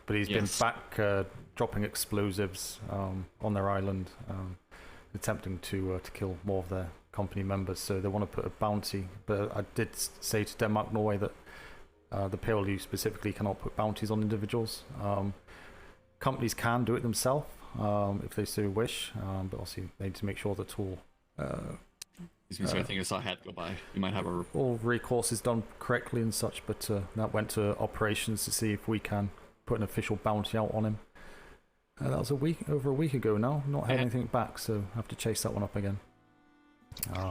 But he's been back dropping explosives on their island, attempting to kill more of their company members, so they want to put a bounty. But I did say to Denmark, Norway that the P.L.U specifically cannot put bounties on individuals. Companies can do it themselves if they so wish, but obviously they need to make sure that all I think I saw a hat go by. You might have a all recourse is done correctly and such, but that went to operations to see if we can put an official bounty out on him. That was over a week ago now. Not had anything back, so I have to chase that one up again.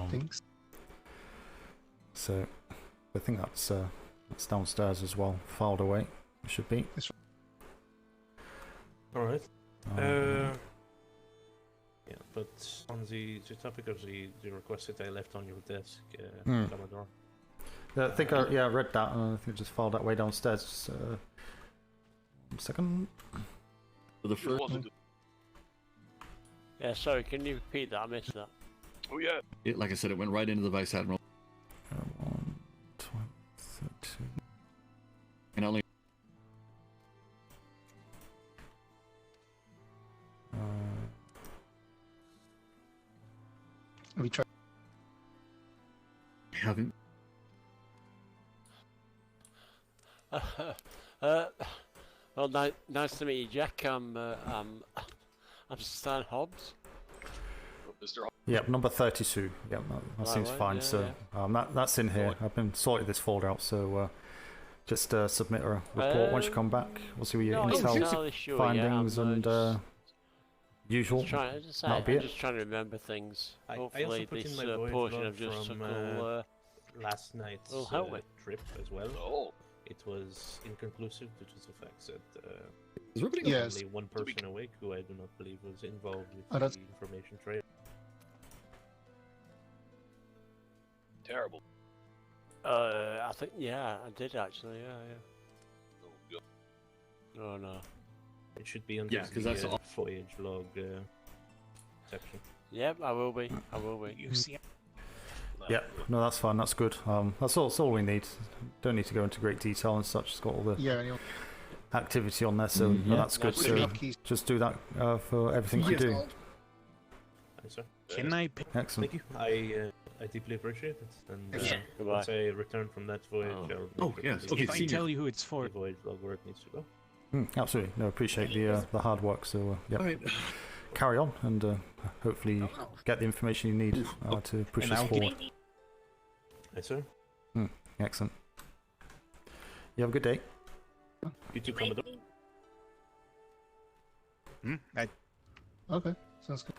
Thanks. So I think that's downstairs as well, filed away. It should be. All right. Yeah, but on the topic of the request that I left on your desk, Commodore. I think I read that, and I think I just filed that way downstairs. Just, 1 second. The first. Yeah, sorry, can you repeat that? I missed that. Oh yeah. Like I said, it went right into the Vice Admiral. 1, 13. And only. Have you tried? I haven't. Well, nice to meet you, Jack. I'm Stan Hobbs. Yep, number 32. Yep, that seems fine. So that's in here. I've been sorting this folder out, so just submit a report once you come back. We'll see your intel findings and usual. That'll be it. I'm just trying to remember things. Hopefully this portion of just last night's trip as well. Oh. It was inconclusive due to the fact that Yes. only one person awake who I do not believe was involved with that's- the information trail. Terrible. I think I did actually. Yeah. Oh no. It should be under the voyage log section. Yep, I will be. You see. Yep. No, that's fine. That's good. That's all we need. Don't need to go into great detail and such. It's got all the activity on there, so no, that's good. So just do that for everything you do. Thanks, sir. Can I? Excellent. Thank you. I deeply appreciate it. And once I return from that voyage, I'll If I tell you who it's for, the voyage log where it needs to go. Absolutely. No, appreciate the hard work. So yeah, carry on and hopefully get the information you need to push this forward. Yes, sir. Excellent. You have a good day. You too, Commodore. Okay, sounds good.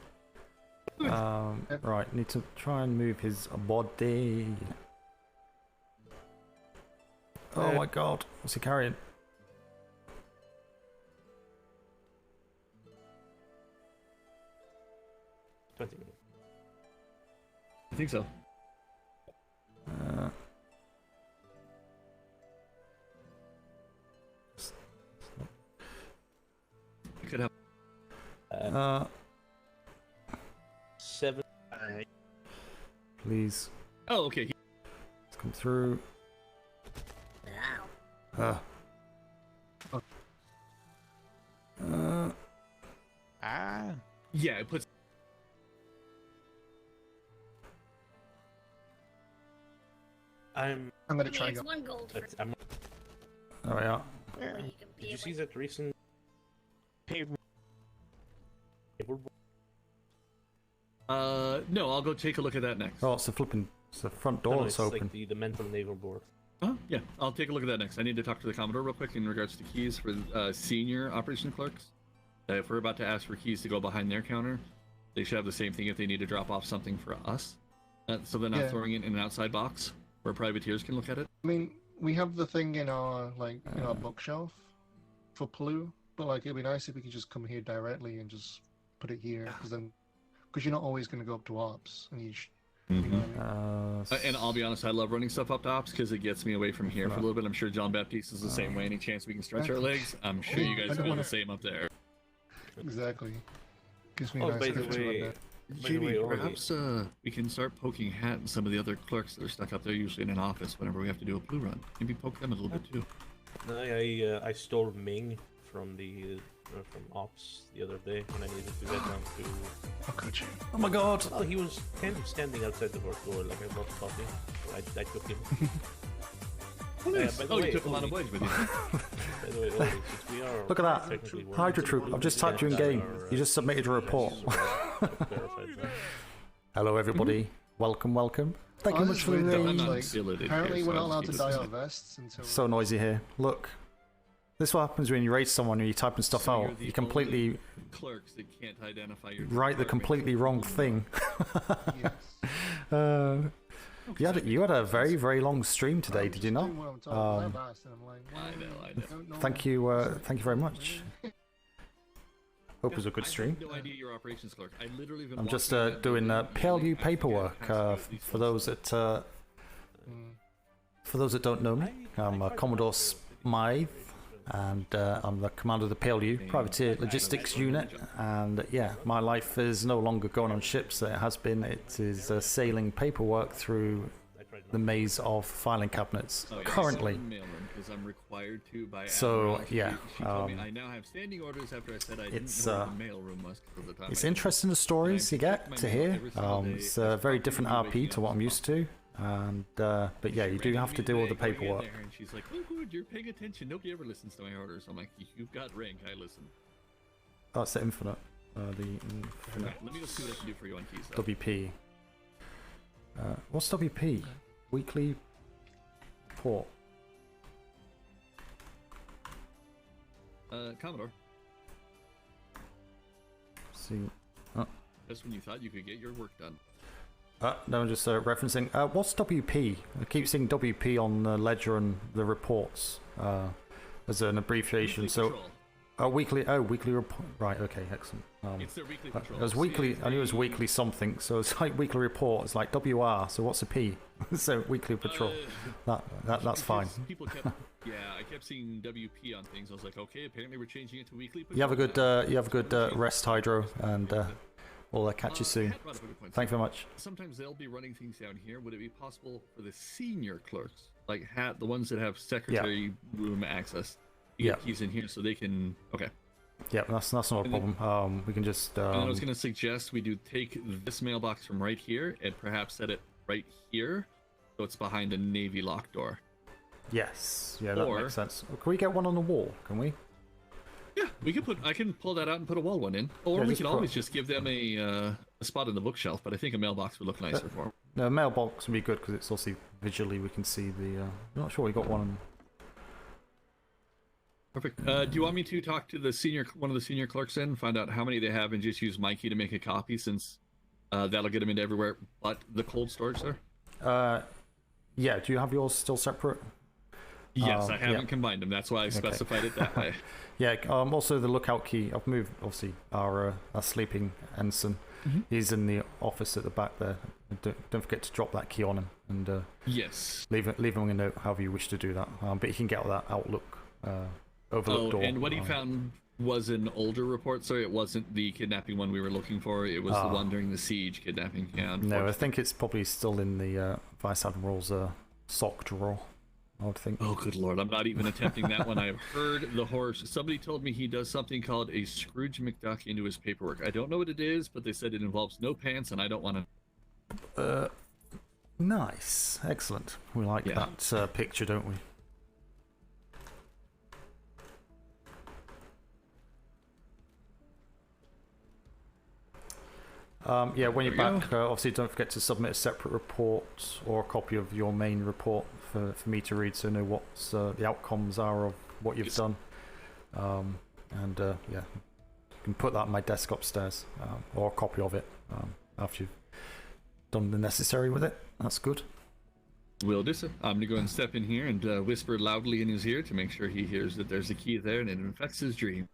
Right, need to try and move his body. Oh my god, what's he carrying? I think so. You could have. 7. Please. Oh, okay. Let's come through. Yeah, it puts. I'm gonna try go. one gold. Oh yeah. Did you see that recent? No, I'll go take a look at that next. Oh, it's the front door that's it's open. like the mental naval board. Oh, yeah, I'll take a look at that next. I need to talk to the Commodore real quick in regards to keys for senior operation clerks. If we're about to ask for keys to go behind their counter, they should have the same thing if they need to drop off something for us. So they're not throwing it in an outside box where privateers can look at it. I mean, we have the thing in our bookshelf for P.L.U, but like it'd be nice if we could just come here directly and just put it here, because you're not always going to go up to ops, and you know what I mean? And I'll be honest, I love running stuff up to ops because it gets me away from here for a little bit. I'm sure John Baptiste is the same way. Any chance we can stretch our legs, I'm sure you guys feel the same up there. Exactly. Gives me Oh, a nice by the attitude way, like that. JD, perhaps we can start poking hat at some of the other clerks that are stuck up there, usually in an office, whenever we have to do a P.L.U run. Maybe poke them a little bit too. I stole Ming from the from ops the other day when I needed to get down to. Oh my god! Well, he was kind of standing outside the work door, like I bought coffee, so I took him. Nice. By the You way, took a lot of voyage with you. By the way, Oli, since we are Look at that. technically working Hydra Troop. I've just typed you in game. You just submitted a report. Hello, everybody. Welcome, welcome. Thank you much for the raid. Apparently, we're not allowed to dye our vests until. So noisy here. Look. This is what happens when you raid someone and you're typing stuff out. You completely clerks that can't identify your write the completely wrong thing. You had a very, very long stream today, did you not? I know. Thank you very much. Hope it was a good stream. I have no idea you're operations clerk. I literally been I'm just walking around doing P.L.U paperwork for those that don't know me. I'm Commodore Smythe, and I'm the commander of the P.L.U Privateer Logistics Unit. And yeah, my life is no longer going on ships. It has been. It is sailing paperwork through the maze of filing cabinets currently. I'm required to by so yeah, she told me I now have standing orders after I said I didn't know where the mail room was because of the time. It's interesting the stories you get to hear. It's a very different RP to what I'm used to. And but yeah, you do have to do all the paperwork. And she's like, "Oh, good, you're paying attention. Nobody ever listens to my orders." I'm like, "You've got rank. I listen." Oh, it's the infinite. The infinite. Let me just see what I can do for you on keys. Though. WP. What's WP? Weekly report. Commodore. See. That's when you thought you could get your work done. No, I'm just referencing. What's WP? I keep seeing WP on the ledger and the reports as an abbreviation. Weekly so, weekly report. Right. Okay. Excellent. It's their weekly patrol. It was weekly. I knew it was weekly something. So it's like weekly report. It's like WR. So what's a P? So weekly patrol. That's fine. People kept, I kept seeing WP on things. I was like, okay, apparently we're changing it to weekly patrol. You have a good rest, Hydro, and We'll catch you soon. Thank you very much. Sometimes they'll be running things down here. Would it be possible for the senior clerks, like the ones that have secretary room access, to get keys in here so they can? Okay. Yeah, that's not a problem. We can just. And I was going to suggest we do take this mailbox from right here and perhaps set it right here, so it's behind a navy lock door. Yes. Yeah, that makes sense. Can we get one on the wall? Can we? Yeah, we can put. I can pull that out and put a wall one in, or we can always just give them a spot in the bookshelf. But I think a mailbox would look nicer for them. No, a mailbox would be good because it's also visually we can see the. I'm not sure we got one. Perfect. Do you want me to talk to one of the senior clerks and find out how many they have, and just use my key to make a copy, since that'll get them into everywhere but the cold storage there? Yeah. Do you have yours still separate? Yes, I haven't combined them. That's why I specified it that way. Yeah. Also, the lookout key. I've moved. Obviously, our sleeping ensign. He's in the office at the back there. Don't forget to drop that key on him and yes, leave him a note however you wish to do that. But he can get that outlook overlook door. And what he found was an older report, so it wasn't the kidnapping one we were looking for. It was the one during the siege kidnapping. Yeah. No, I think it's probably still in the Vice Admiral's sock drawer. I would think. Oh, good lord! I'm not even attempting that one. I've heard the horse. Somebody told me he does something called a Scrooge McDuck into his paperwork. I don't know what it is, but they said it involves no pants, and I don't want to. Nice, excellent. We like that picture, don't we? When you're back, obviously don't forget to submit a separate report or a copy of your main report for me to read, so I know what the outcomes are of what you've done. You can put that on my desk upstairs, or a copy of it after you've done the necessary with it. That's good. Will do, sir. I'm going to go and step in here and whisper loudly in his ear to make sure he hears that there's a key there and it infects his dream.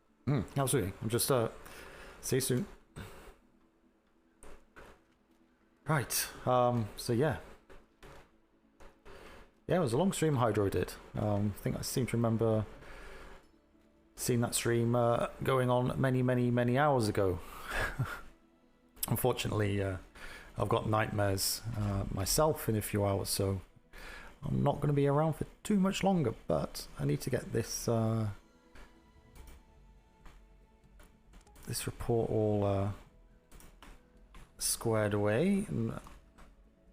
Absolutely. I'm just see you soon. Right, it was a long stream Hydro did. I think I seem to remember seeing that stream going on many hours ago. Unfortunately, I've got nightmares myself in a few hours, so I'm not going to be around for too much longer, but I need to get this this report all squared away and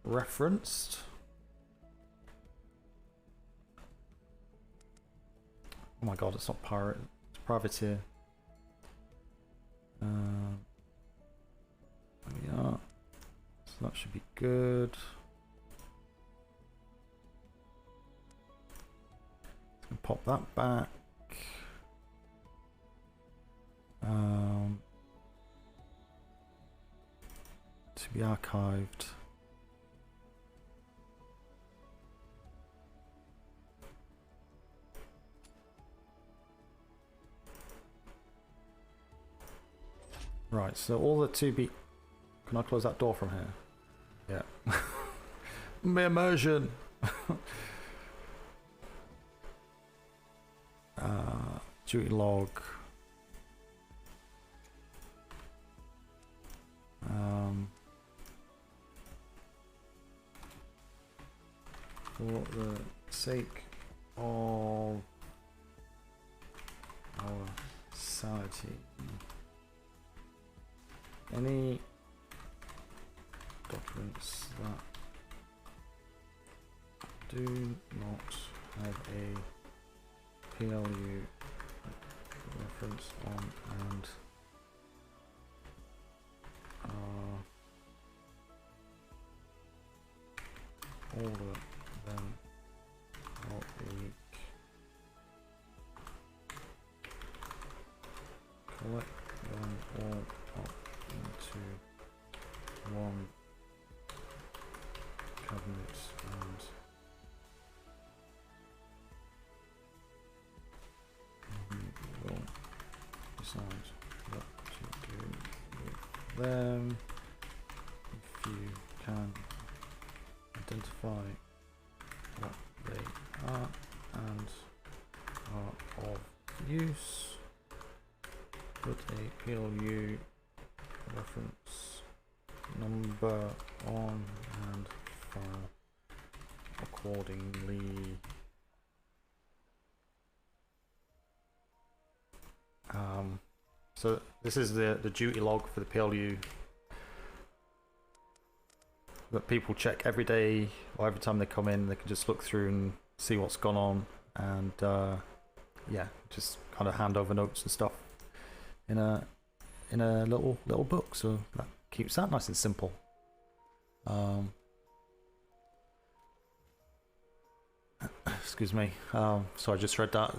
referenced. Oh my god, it's not pirate, it's privateer. There we are. So that should be good. Pop that back. To be archived. Right, so all the to be. Can I close that door from here? Yeah. Immersion. Duty log. For the sake of our society, any documents that do not have a P.L.U. reference on and order them out week. Collect them all up into one cabinet and we will decide what to do with them. If you can identify what they are and are of use, put a P.L.U. reference number on and file accordingly. So this is the duty log for the P.L.U. that people check every day or every time they come in. They can just look through and see what's gone on, and yeah, just kind of hand over notes and stuff in a little book. So that keeps that nice and simple. Excuse me. So I just read that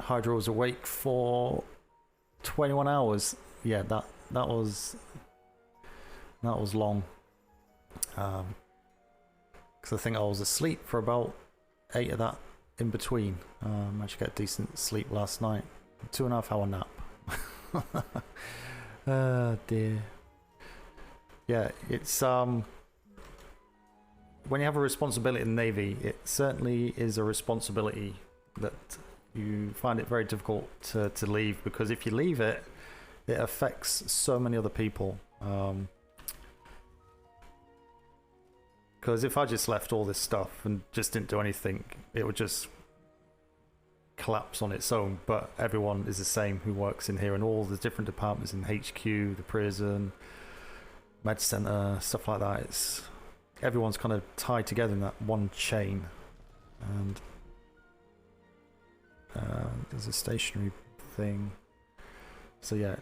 Hydra was awake for 21 hours. Yeah, that was long. Because I think I was asleep for about 8 of that in between. Managed to get decent sleep last night. 2.5 hour nap. Oh dear. Yeah, it's when you have a responsibility in the Navy, it certainly is a responsibility that you find it very difficult to leave, because if you leave it, it affects so many other people. Because if I just left all this stuff and just didn't do anything, it would just collapse on its own. But everyone is the same who works in here, and all the different departments in HQ, the prison, med center, stuff like that. Everyone's kind of tied together in that one chain. And there's a stationary thing. So yeah,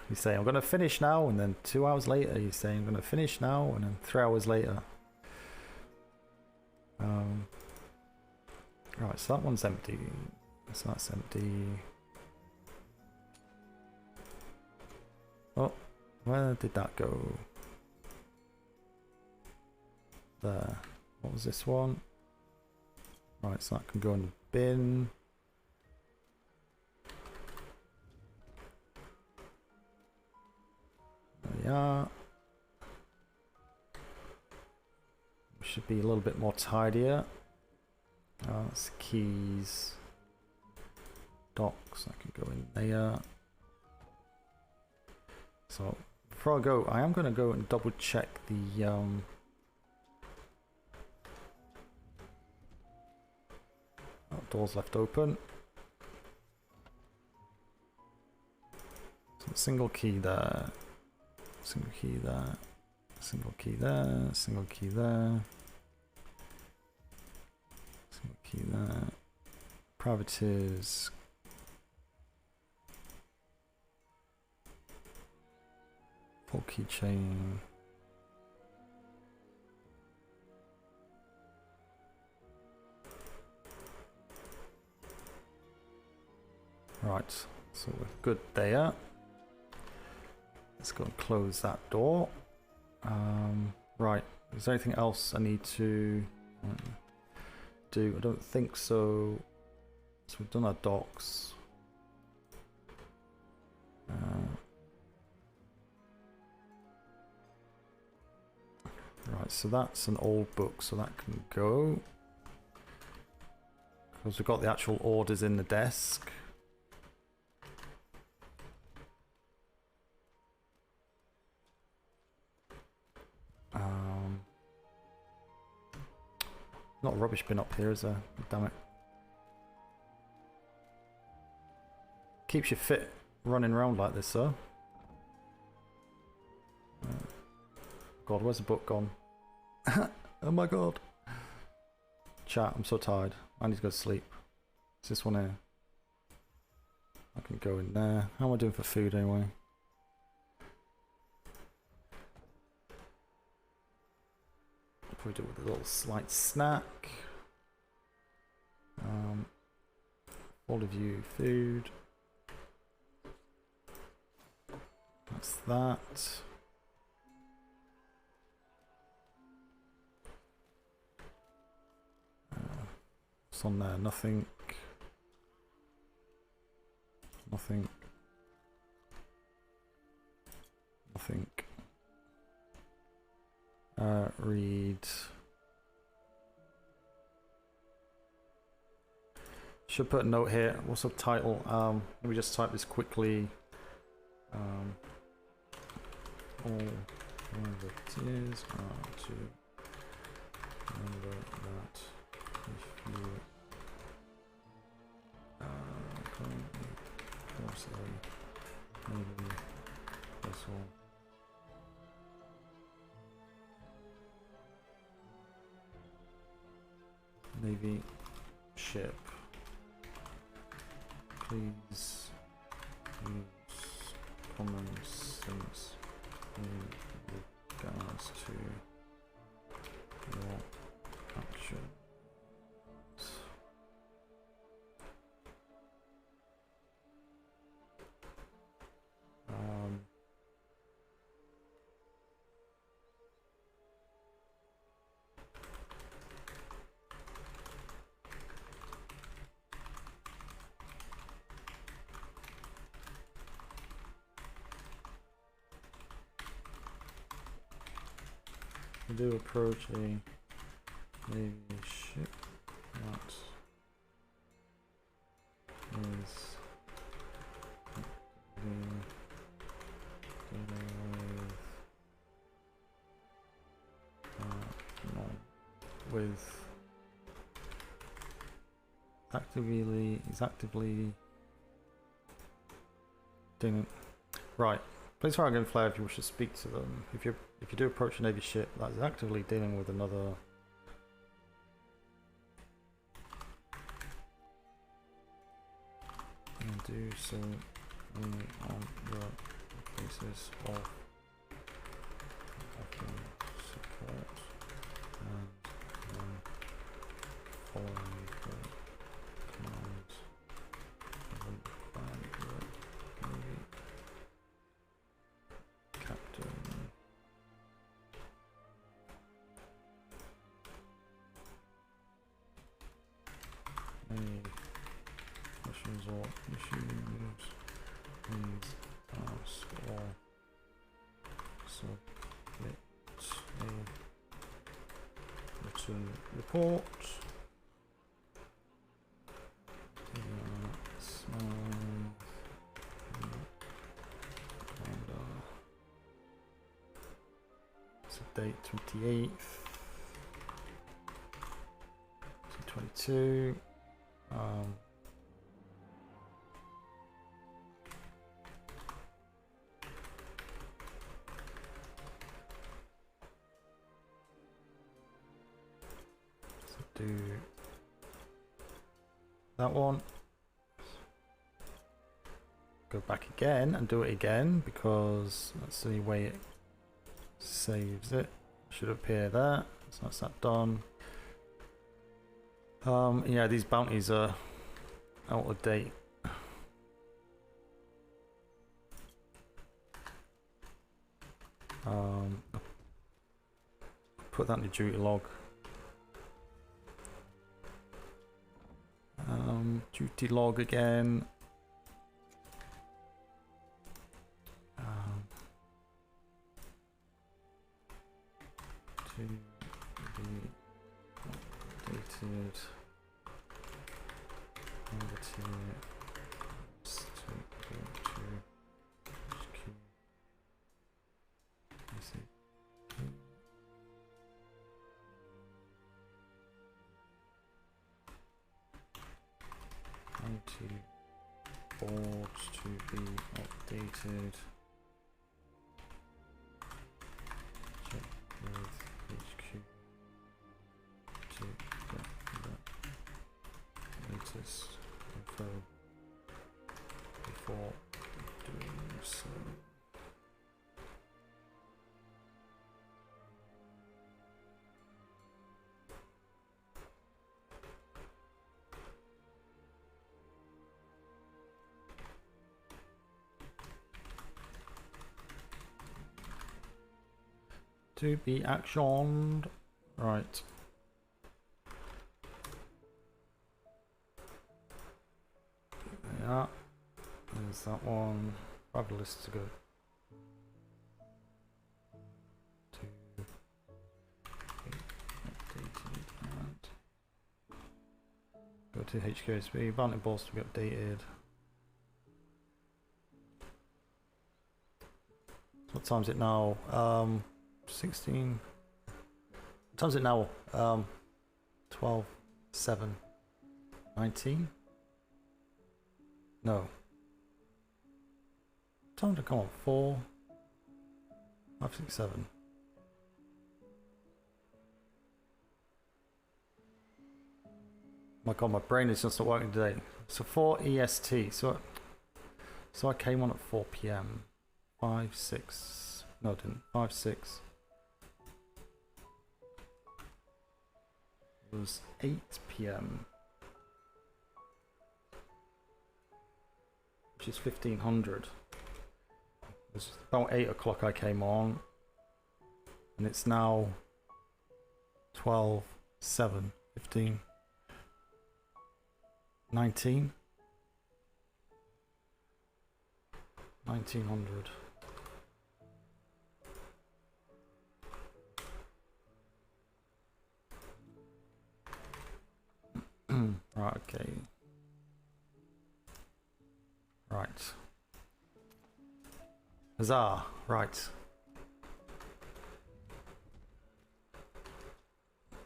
you say I'm going to finish now, and then 2 hours later you say I'm going to finish now, and then 3 hours later. Right, so that one's empty. So that's empty. Oh, where did that go? There. What was this one? Right, so that can go in the bin. There we are. Should be a little bit more tidier. That's keys. Docs, I can go in there. So before I go, I am going to go and double check the doors left open. So single key there, single key there, single key there, single key there, single key there. Privateers. Full keychain. Right, so we're good there. Let's go and close that door. Right, is there anything else I need to do? I don't think so. So we've done our docs. Right, so that's an old book, so that can go. Because we've got the actual orders in the desk. Not a rubbish bin up here, is there? Damn it. Keeps you fit running around like this, though. God, where's the book gone? Oh my god. Chat, I'm so tired. I need to go to sleep. It's this one here. I can go in there. How am I doing for food anyway? Probably do it with a little slight snack. All of you, food. That's that. What's on there? Nothing. Nothing. Nothing. Read. Should put a note here. What's the title? Let me just type this quickly. all privateers are to remember that if you currently cross a Navy vessel Navy ship, please use common sense in regards to your actions. We do approach a Navy ship that is with actively didn't right. Please fire again, flare if you wish to speak to them. If you do approach a Navy ship that is actively dealing with another and do so only on the basis of support and following the commands given by the Navy Captain. Any questions or issues, please ask or submit a written report. Smythe. So date 28th. 22. So do that one. Go back again and do it again because that's the only way it saves it. Should appear there. So that's that done. Yeah, these bounties are out of date. Put that in the duty log. Duty log again. To be updated. Privateer to go to HQ. Boards to be updated. Check with HQ to get the latest info before doing so. To be actioned. Right. Yeah. There's that one. Fabulous to go. To updated and go to HQSB. Bounty balls to be updated. So What time is it now? 16. What time is it now? 12, 7, 19? No. Time to come on. 4, 5, 6, 7. My god, my brain is just not working today. So 4 EST. So I came on at 4 PM. 5, 6. No, I didn't. 5, 6. It was 8 PM. Which is 1500. It was about 8 o'clock I came on. And it's now 12, 7, 15. 19. 1900. Right, okay. Right. Huzzah, right.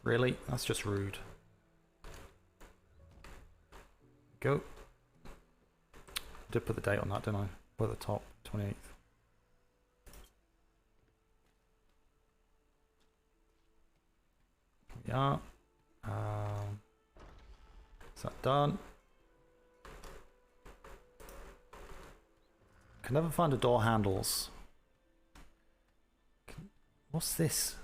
Really? That's just rude. Go. I did put the date on that, didn't I? Put the top, 28th. Yeah. Is that done? Can never find the door handles. What's this?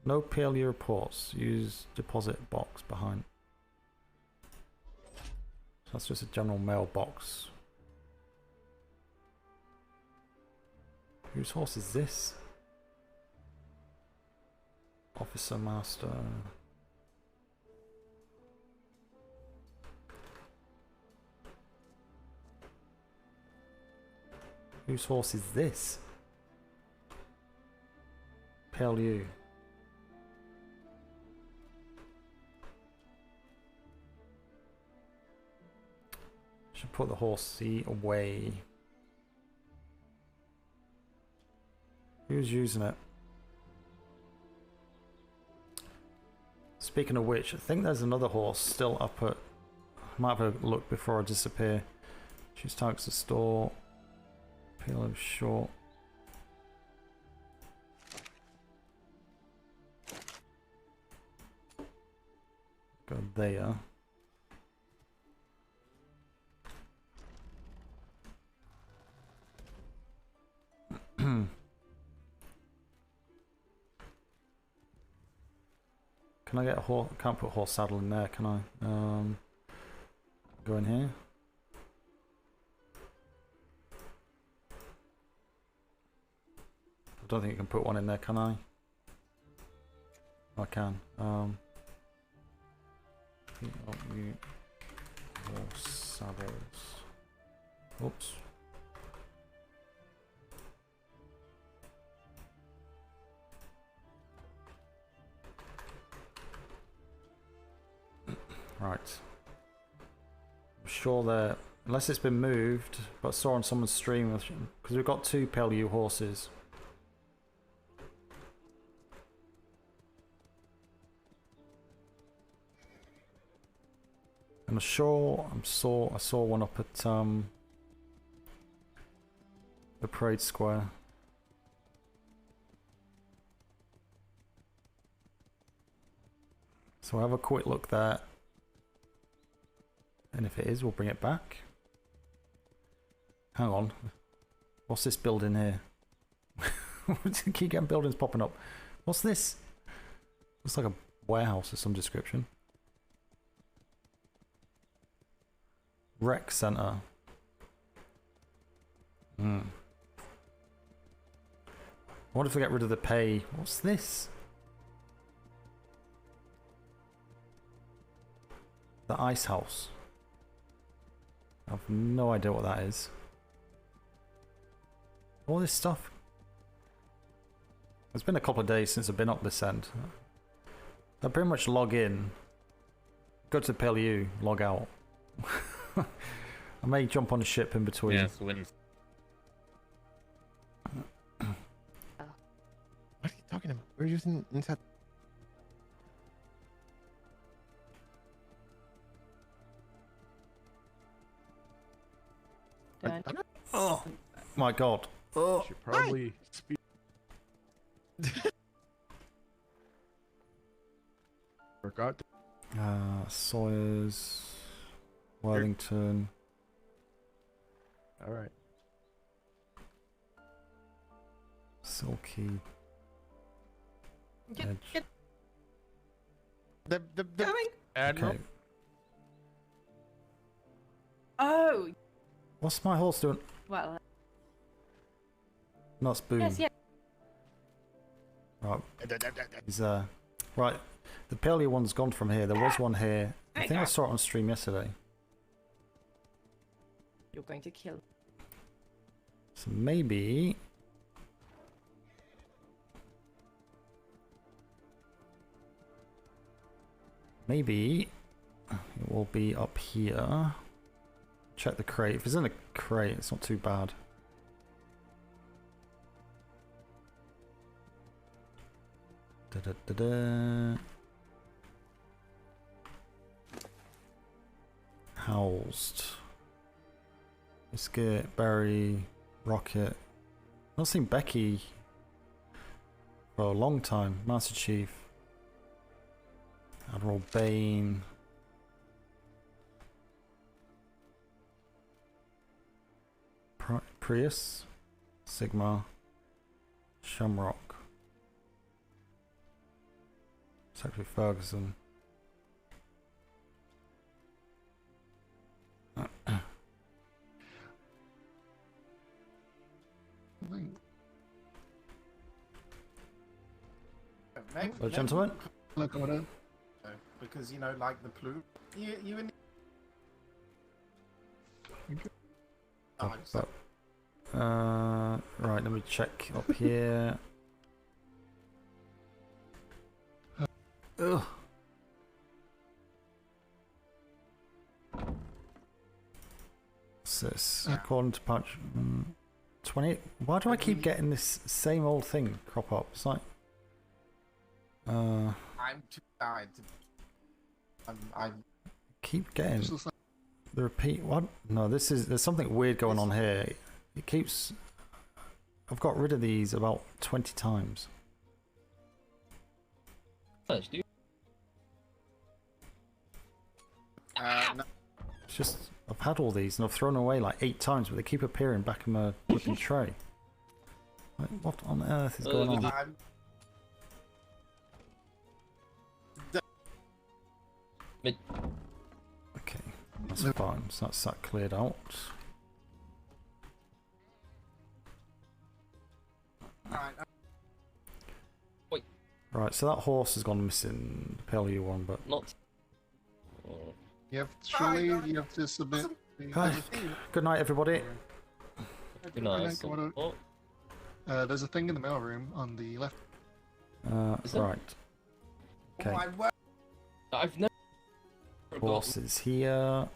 No P.L.U. reports. Use deposit box behind. So that's just a general mailbox. Whose horse is this? Officer Master. Whose horse is this? P.L.U. Should put the horse seat away. Who's using it? Speaking of which, I think there's another horse still up at... I might have a look before I disappear. Choose targets to store. P.L.U. short. Go there. Can I get a horse? Can't put a horse saddle in there, can I? Go in here. I don't think you can put one in there, can I? I can. P.L.U. horse saddles. Oops. Right. I'm sure that unless it's been moved, but I saw on someone's stream because we've got 2 P.L.U. horses. I'm sure I saw one up at the parade square. So I'll have a quick look there. And if it is, we'll bring it back. Hang on. What's this building here? Keep getting buildings popping up. What's this? Looks like a warehouse of some description. Rec center. I wonder if we get rid of the pay. What's this? The ice house. I have no idea what that is. All this stuff. It's been a couple of days since I've been up this end. I pretty much log in, go to P.L.U, log out. I may jump on a ship in between. Yes, when talking about? We're using inside. Oh my god. Oh. Should probably speak. Forgot. Sawyers, Wellington. All right. Silky. Edge. The Admiral. Okay. Oh. What's my horse doing? Well. Not spoon. Yes. Yeah. Right. He's right. The P.L.U one's gone from here. There was one here. I think I saw it on stream yesterday. You're going to kill. So maybe. Maybe it will be up here. Check the crate. If it's in a crate, it's not too bad. Da da da da. Housed. Biscuit, Barry, Rocket. Not seen Becky for a long time. Master Chief. Admiral Bane. Prius. Sigma. Shamrock. Secretary Ferguson. Well, gentlemen. Look at it. Because you know, like the P.L.U, you and. Right, let me check up here. Ugh. What's this? According to patch 20. Why do I keep getting this same old thing crop up? It's like. I'm too tired to. I keep getting the repeat. What? No, this is. There's something weird going on here. It keeps. I've got rid of these about 20 times. no. It's just I've had all these and I've thrown away like 8 times, but they keep appearing back in my flipping tray. Like, what on earth is going on? Okay, that's fine. So that's that cleared out. Right, so that horse has gone missing. The P.L.U one, but not. You have you have to submit. Good night, everybody. Good night. There's a thing in the mailroom on the left. Right. Okay. I've never. Horse is here.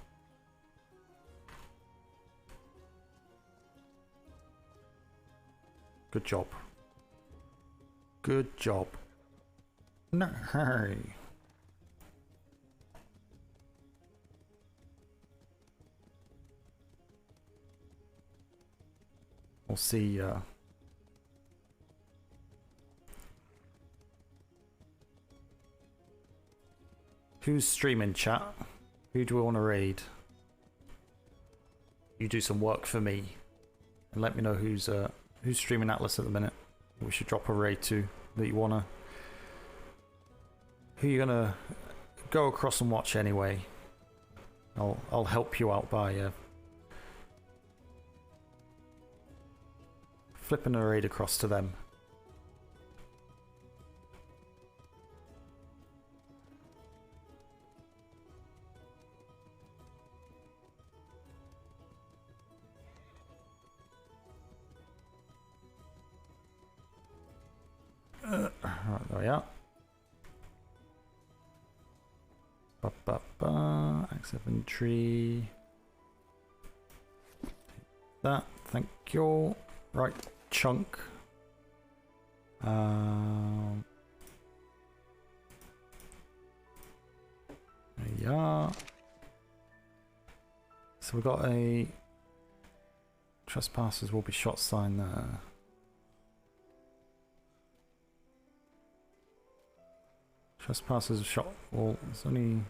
Good job. Good job. No. We'll see. Who's streaming, chat? Who do we want to raid? You do some work for me, and let me know who's streaming Atlas at the minute. We should drop a raid to that you wanna. Who you gonna go across and watch anyway? I'll help you out by flipping a raid across to them. Right, there we are. Axe inventory. That, thank you. Right, chunk. There you are. So we've got a trespassers will be shot sign there. Trespassers shot. Well, it's only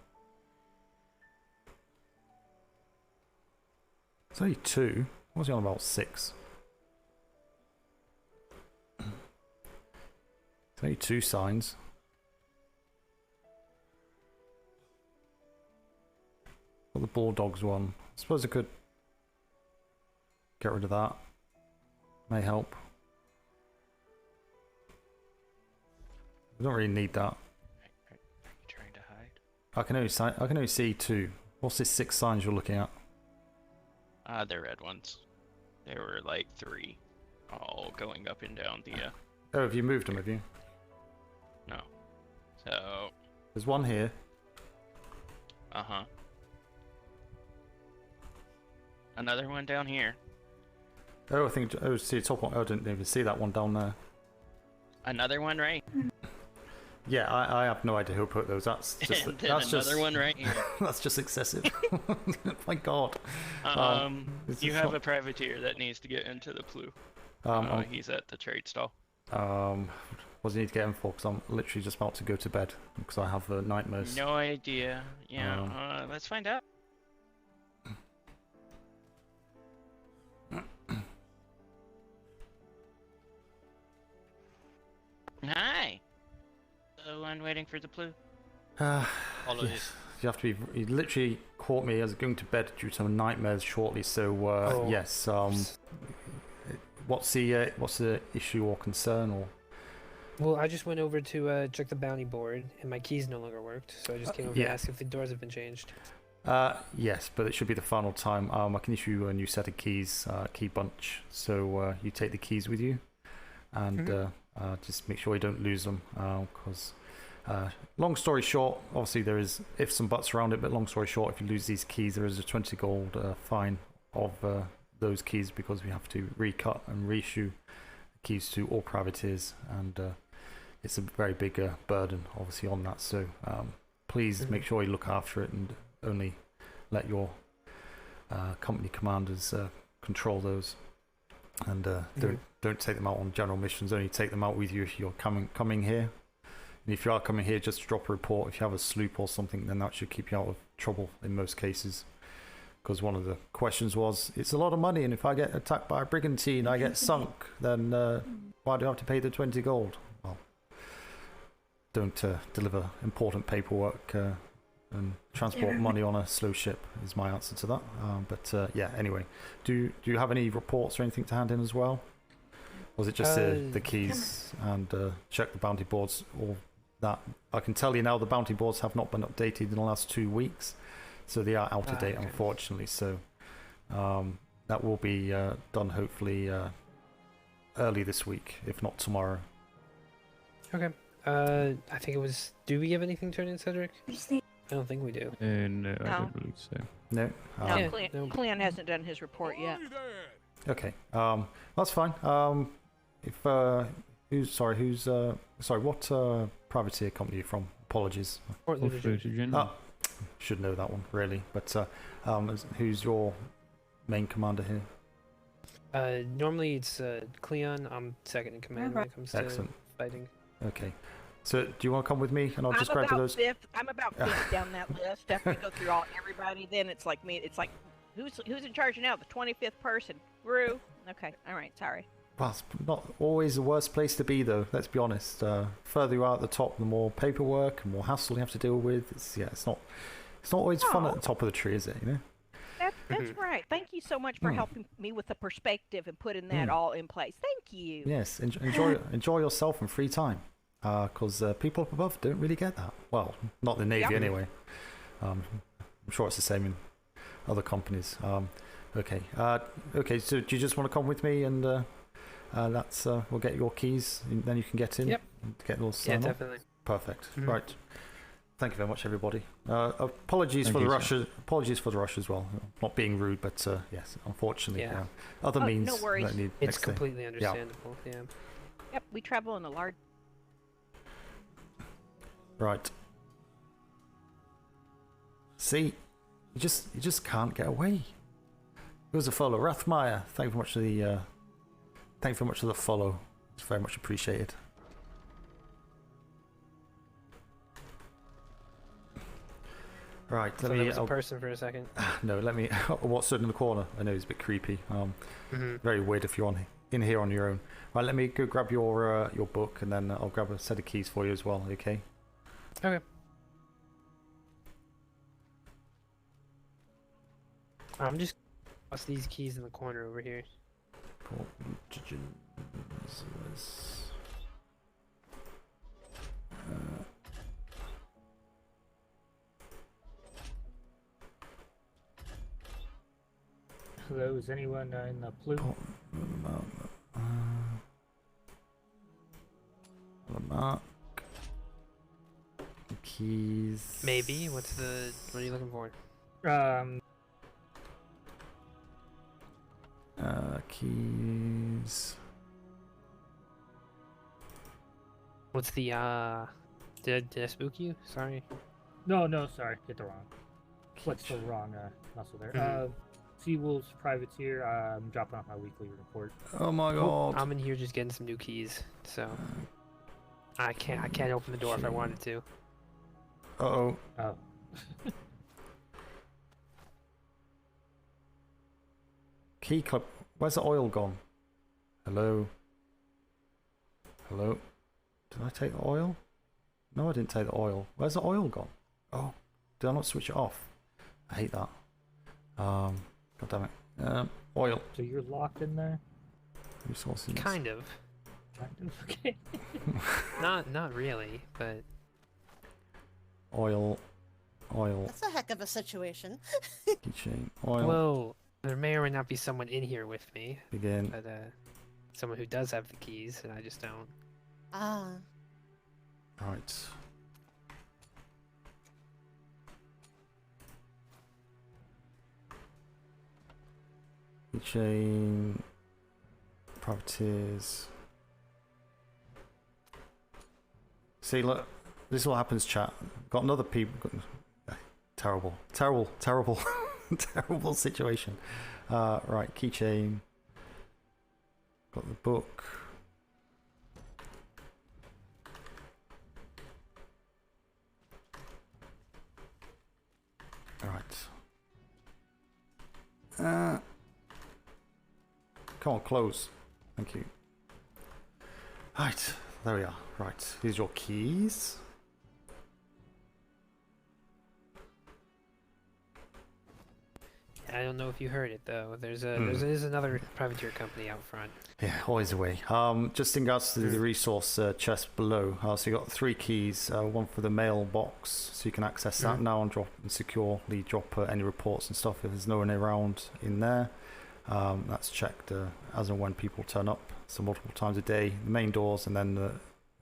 2. What was he on about? 6. It's only 2 signs. Got the Bulldogs one. I suppose I could get rid of that. May help. We don't really need that. Are you trying to hide? I can only see 2. What's this 6 signs you're looking at? The red ones. There were like 3, all going up and down the. Oh, have you moved them? Have you? No. So. There's one here. Another one down here. Oh, I think. Oh, see the top one. Oh, I didn't even see that one down there. Another one right. Yeah, I have no idea who put those. That's just. And then that's another just, one right here. That's just excessive. My God. You have a privateer that needs to get into the P.L.U. He's at the trade stall. What do you need to get him for? Because I'm literally just about to go to bed because I have nightmares. No idea. Yeah, let's find out. Hi. So I'm waiting for the P.L.U. Yes. You have to be. You literally caught me as going to bed due to nightmares shortly. So yes. What's the issue or concern or? Well, I just went over to check the bounty board, and my keys no longer worked. So I just came over to ask if the doors have been changed. Yes, but it should be the final time. I can issue a new set of keys, key bunch. So you take the keys with you, and just make sure you don't lose them. Because long story short, obviously there is ifs and buts around it. But long story short, if you lose these keys, there is a 20 gold fine of those keys because we have to recut and reissue keys to all privateers, and it's a very big burden obviously on that. So please make sure you look after it and only let your company commanders control those, and don't take them out on general missions. Only take them out with you if you're coming here. And if you are coming here, just drop a report. If you have a sloop or something, then that should keep you out of trouble in most cases. Because one of the questions was, it's a lot of money, and if I get attacked by a brigantine, I get sunk, then why do I have to pay the 20 gold? Well, don't deliver important paperwork and transport money on a slow ship is my answer to that. But yeah, anyway, do you have any reports or anything to hand in as well? Or was it just the keys and check the bounty boards? Or that I can tell you now, the bounty boards have not been updated in the last 2 weeks. So they are out of date, unfortunately. So that will be done hopefully early this week, if not tomorrow. Okay. I think it was. Do we have anything turned in, Cedric? I don't think we do. No, I don't believe so. No. Cleon hasn't done his report yet. Okay. That's fine. What privateer company are you from? Apologies. Port Liverpool. Should know that one really, but who's your main commander here? Normally it's Cleon. I'm second in command when it comes to fighting. Okay, so do you want to come with me and I'll just grab to those? I'm about fifth down that list. After we go through everybody, then it's like me. It's like who's in charge now? The 25th person. Rue. Okay. All right. Sorry. Well, it's not always the worst place to be, though. Let's be honest. Further you are at the top, the more paperwork and more hassle you have to deal with. It's not always fun at the top of the tree, is it? You know. That's right. Thank you so much for helping me with the perspective and putting that all in place. Thank you. Yes, enjoy yourself and free time, because people up above don't really get that. Well, not the Navy anyway. I'm sure it's the same in other companies. Okay. So do you just want to come with me and? We'll get your keys, and then you can get in. Yep. Get a little sign off. Definitely. Perfect. Right. Thank you very much, everybody. Apologies for the rush. Apologies for the rush as well. Not being rude, but yes, unfortunately, other means. No worries. It's completely understandable. Yeah. Yep, we travel in a large. Right. See, you just can't get away. It was a follow, Rathmeyer. Thank you very much for the thank you very much for the follow. It's very much appreciated. Right, So there was a person for a second. No, let me. What stood in the corner? I know it's a bit creepy. Very weird if you're in here on your own. Right, let me go grab your book, and then I'll grab a set of keys for you as well. Okay. Okay. I'm just toss these keys in the corner over here. Hello, is anyone in the P.L.U? Mark. Keys. Maybe. What are you looking for? Keys. What's the did I spook you? Sorry. No, sorry, hit the wrong. What's the wrong muscle there? Seawolves privateer. I'm dropping off my weekly report. Oh my god! I'm in here just getting some new keys, so I can't open the door if I wanted to. Oh. Key club. Where's the oil gone? Hello. Hello. Did I take the oil? No, I didn't take the oil. Where's the oil gone? Oh, did I not switch it off? I hate that. God damn it. Oil. So you're locked in there? Resources. Kind of. Okay. Not really, but oil. That's a heck of a situation. Keychain. Oil. Well, there may or may not be someone in here with me. Again. But someone who does have the keys, and I just don't. Ah. Right. Keychain. Properties. See, look, this is what happens, chat. Got another people. Terrible situation. Right, keychain. Got the book. Right. Come on, close. Thank you. Right, there we are. Right, here's your keys. I don't know if you heard it though. There's another privateer company out front. Yeah, always a way. Just in regards to the resource chest below, so you got 3 keys. One for the mailbox, so you can access that now and securely drop any reports and stuff if there's no one around in there. That's checked as and when people turn up, so multiple times a day. The main doors, and then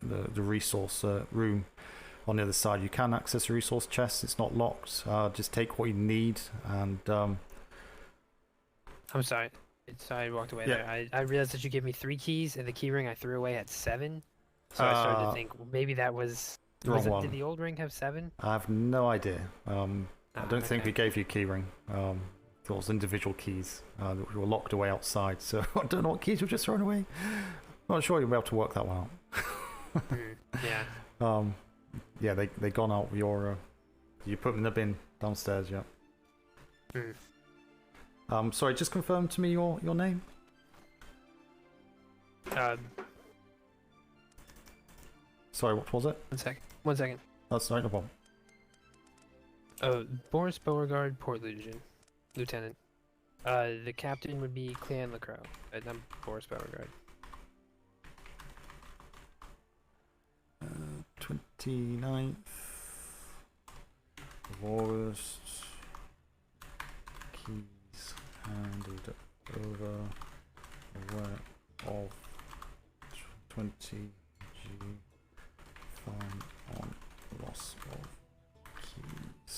the resource room on the other side. You can access the resource chest. It's not locked. Just take what you need and. I'm sorry. I walked away there. I realized that you gave me 3 keys, and the key ring I threw away had 7. So I started to think, well, maybe that was... The wrong one. Did the old ring have 7? I have no idea. I don't think we gave you a key ring. Those individual keys that were locked away outside, so I don't know what keys were just thrown away. I'm not sure you'll be able to work that one out. Yeah. Yeah, they gone out with your... you put them in the bin downstairs, yeah. Sorry, just confirm to me your name. Sorry, what was it? 1 second. That's right, no problem. Boris Beauregard, Port Lieutenant. The captain would be Clan LaCroix. I'm Boris Beauregard. 29th of August. Keys handed over aware of 20G fine on loss of keys.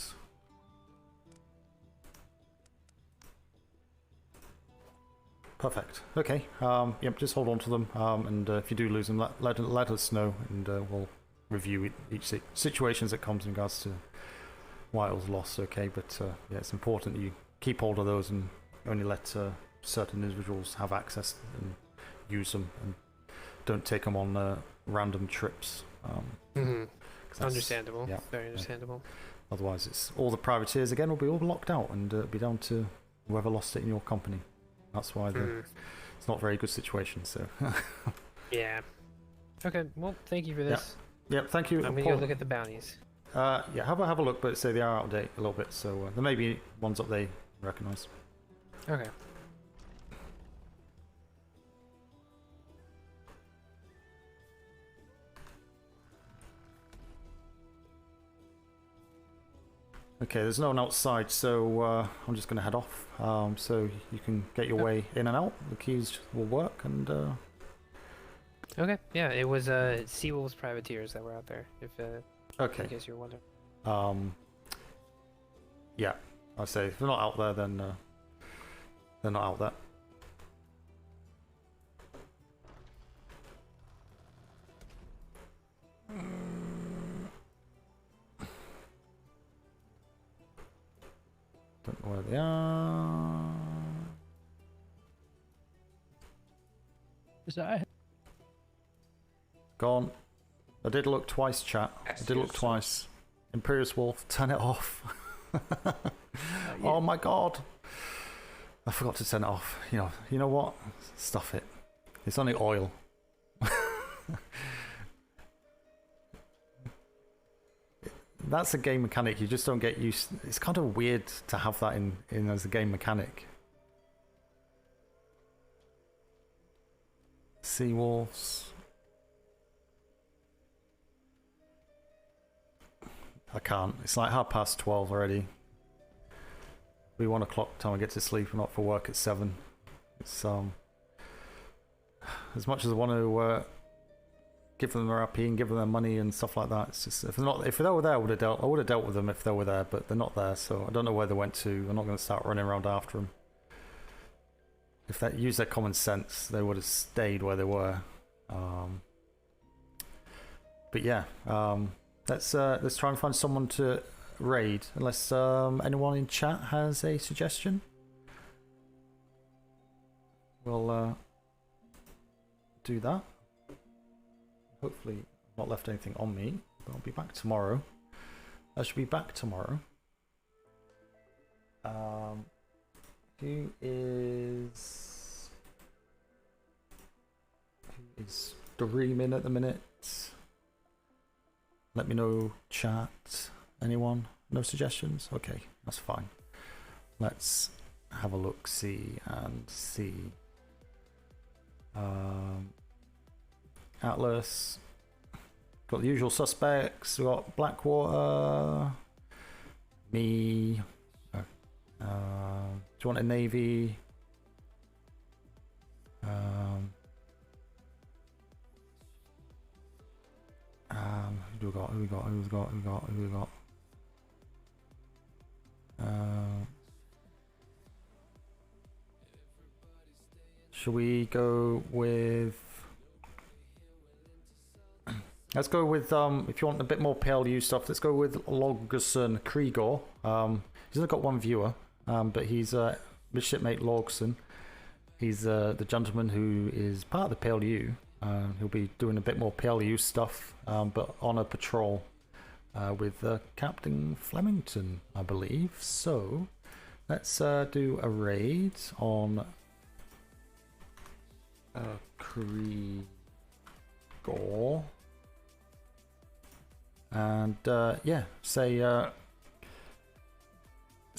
Perfect. Okay. Yep. Just hold on to them, and if you do lose them, let us know, and we'll review each situation as it comes in regards to why it was lost. Okay. But yeah, it's important that you keep hold of those and only let certain individuals have access and use them, and don't take them on random trips. Understandable. Yeah, Very understandable. Otherwise, it's all the privateers again will be all locked out, and it'll be down to whoever lost it in your company. That's why it's not a very good situation. So. Yeah. Okay. Well, thank you for this. Yeah. Thank you. I'm gonna go look at the bounties. Yeah. Have a look, but say they are out of date a little bit. So there may be ones that they recognise. Okay. Okay, there's no one outside, so I'm just going to head off. So you can get your way in and out. The keys will work, and Okay. Yeah, it was Seawolf's privateers that were out there. If okay. in case you're wondering. Yeah, I say if they're not out there, then they're not out there. Don't know where they are. Is that? Gone. I did look twice, chat. I did look twice. Imperious Wolf, turn it off. Oh my god. I forgot to turn it off. You know what? Stuff it. It's only oil. That's a game mechanic you just don't get used. It's kind of weird to have that in as a game mechanic. Sea wolves. I can't. It's like 12:30 already. It'll be 1 o'clock time I get to sleep. I'm not for work at 7. It's as much as I want to give them their RP and give them their money and stuff like that. It's just if they were there, I would have dealt with them if they were there, but they're not there, so I don't know where they went to. I'm not going to start running around after them. If they used their common sense, they would have stayed where they were. But yeah, let's try and find someone to raid. Unless anyone in chat has a suggestion, we'll do that. Hopefully, I've not left anything on me. But I'll be back tomorrow. I should be back tomorrow. Who is streaming at the minute? Let me know, chat. Anyone? No suggestions? Okay, that's fine. Let's have a look, see, and see. Atlas. Got the usual suspects. We got Blackwater. Me. Do you want a navy? Who we got? Who we got? Who we got? Who we got? Who we got? Should we go with? Let's go with if you want a bit more P.L.U stuff, let's go with Logson Krigor. He's only got one viewer, but he's midshipmate Logson. He's the gentleman who is part of the P.L.U. He'll be doing a bit more P.L.U stuff, but on a patrol with Captain Flemington, I believe. So let's do a raid on Krigor. And yeah, say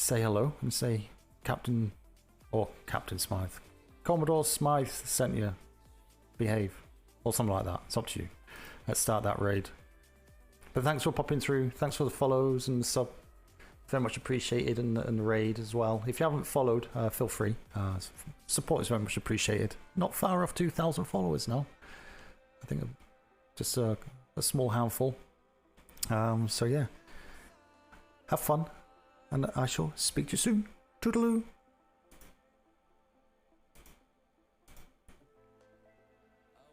hello and say Captain Smythe. Commodore Smythe sent you. Behave. Or something like that. It's up to you. Let's start that raid. But thanks for popping through. Thanks for the follows and the sub. Very much appreciated, and the raid as well. If you haven't followed, feel free. Support is very much appreciated. Not far off 2,000 followers now. I think just a small handful. So yeah. Have fun. And I shall speak to you soon. Toodaloo.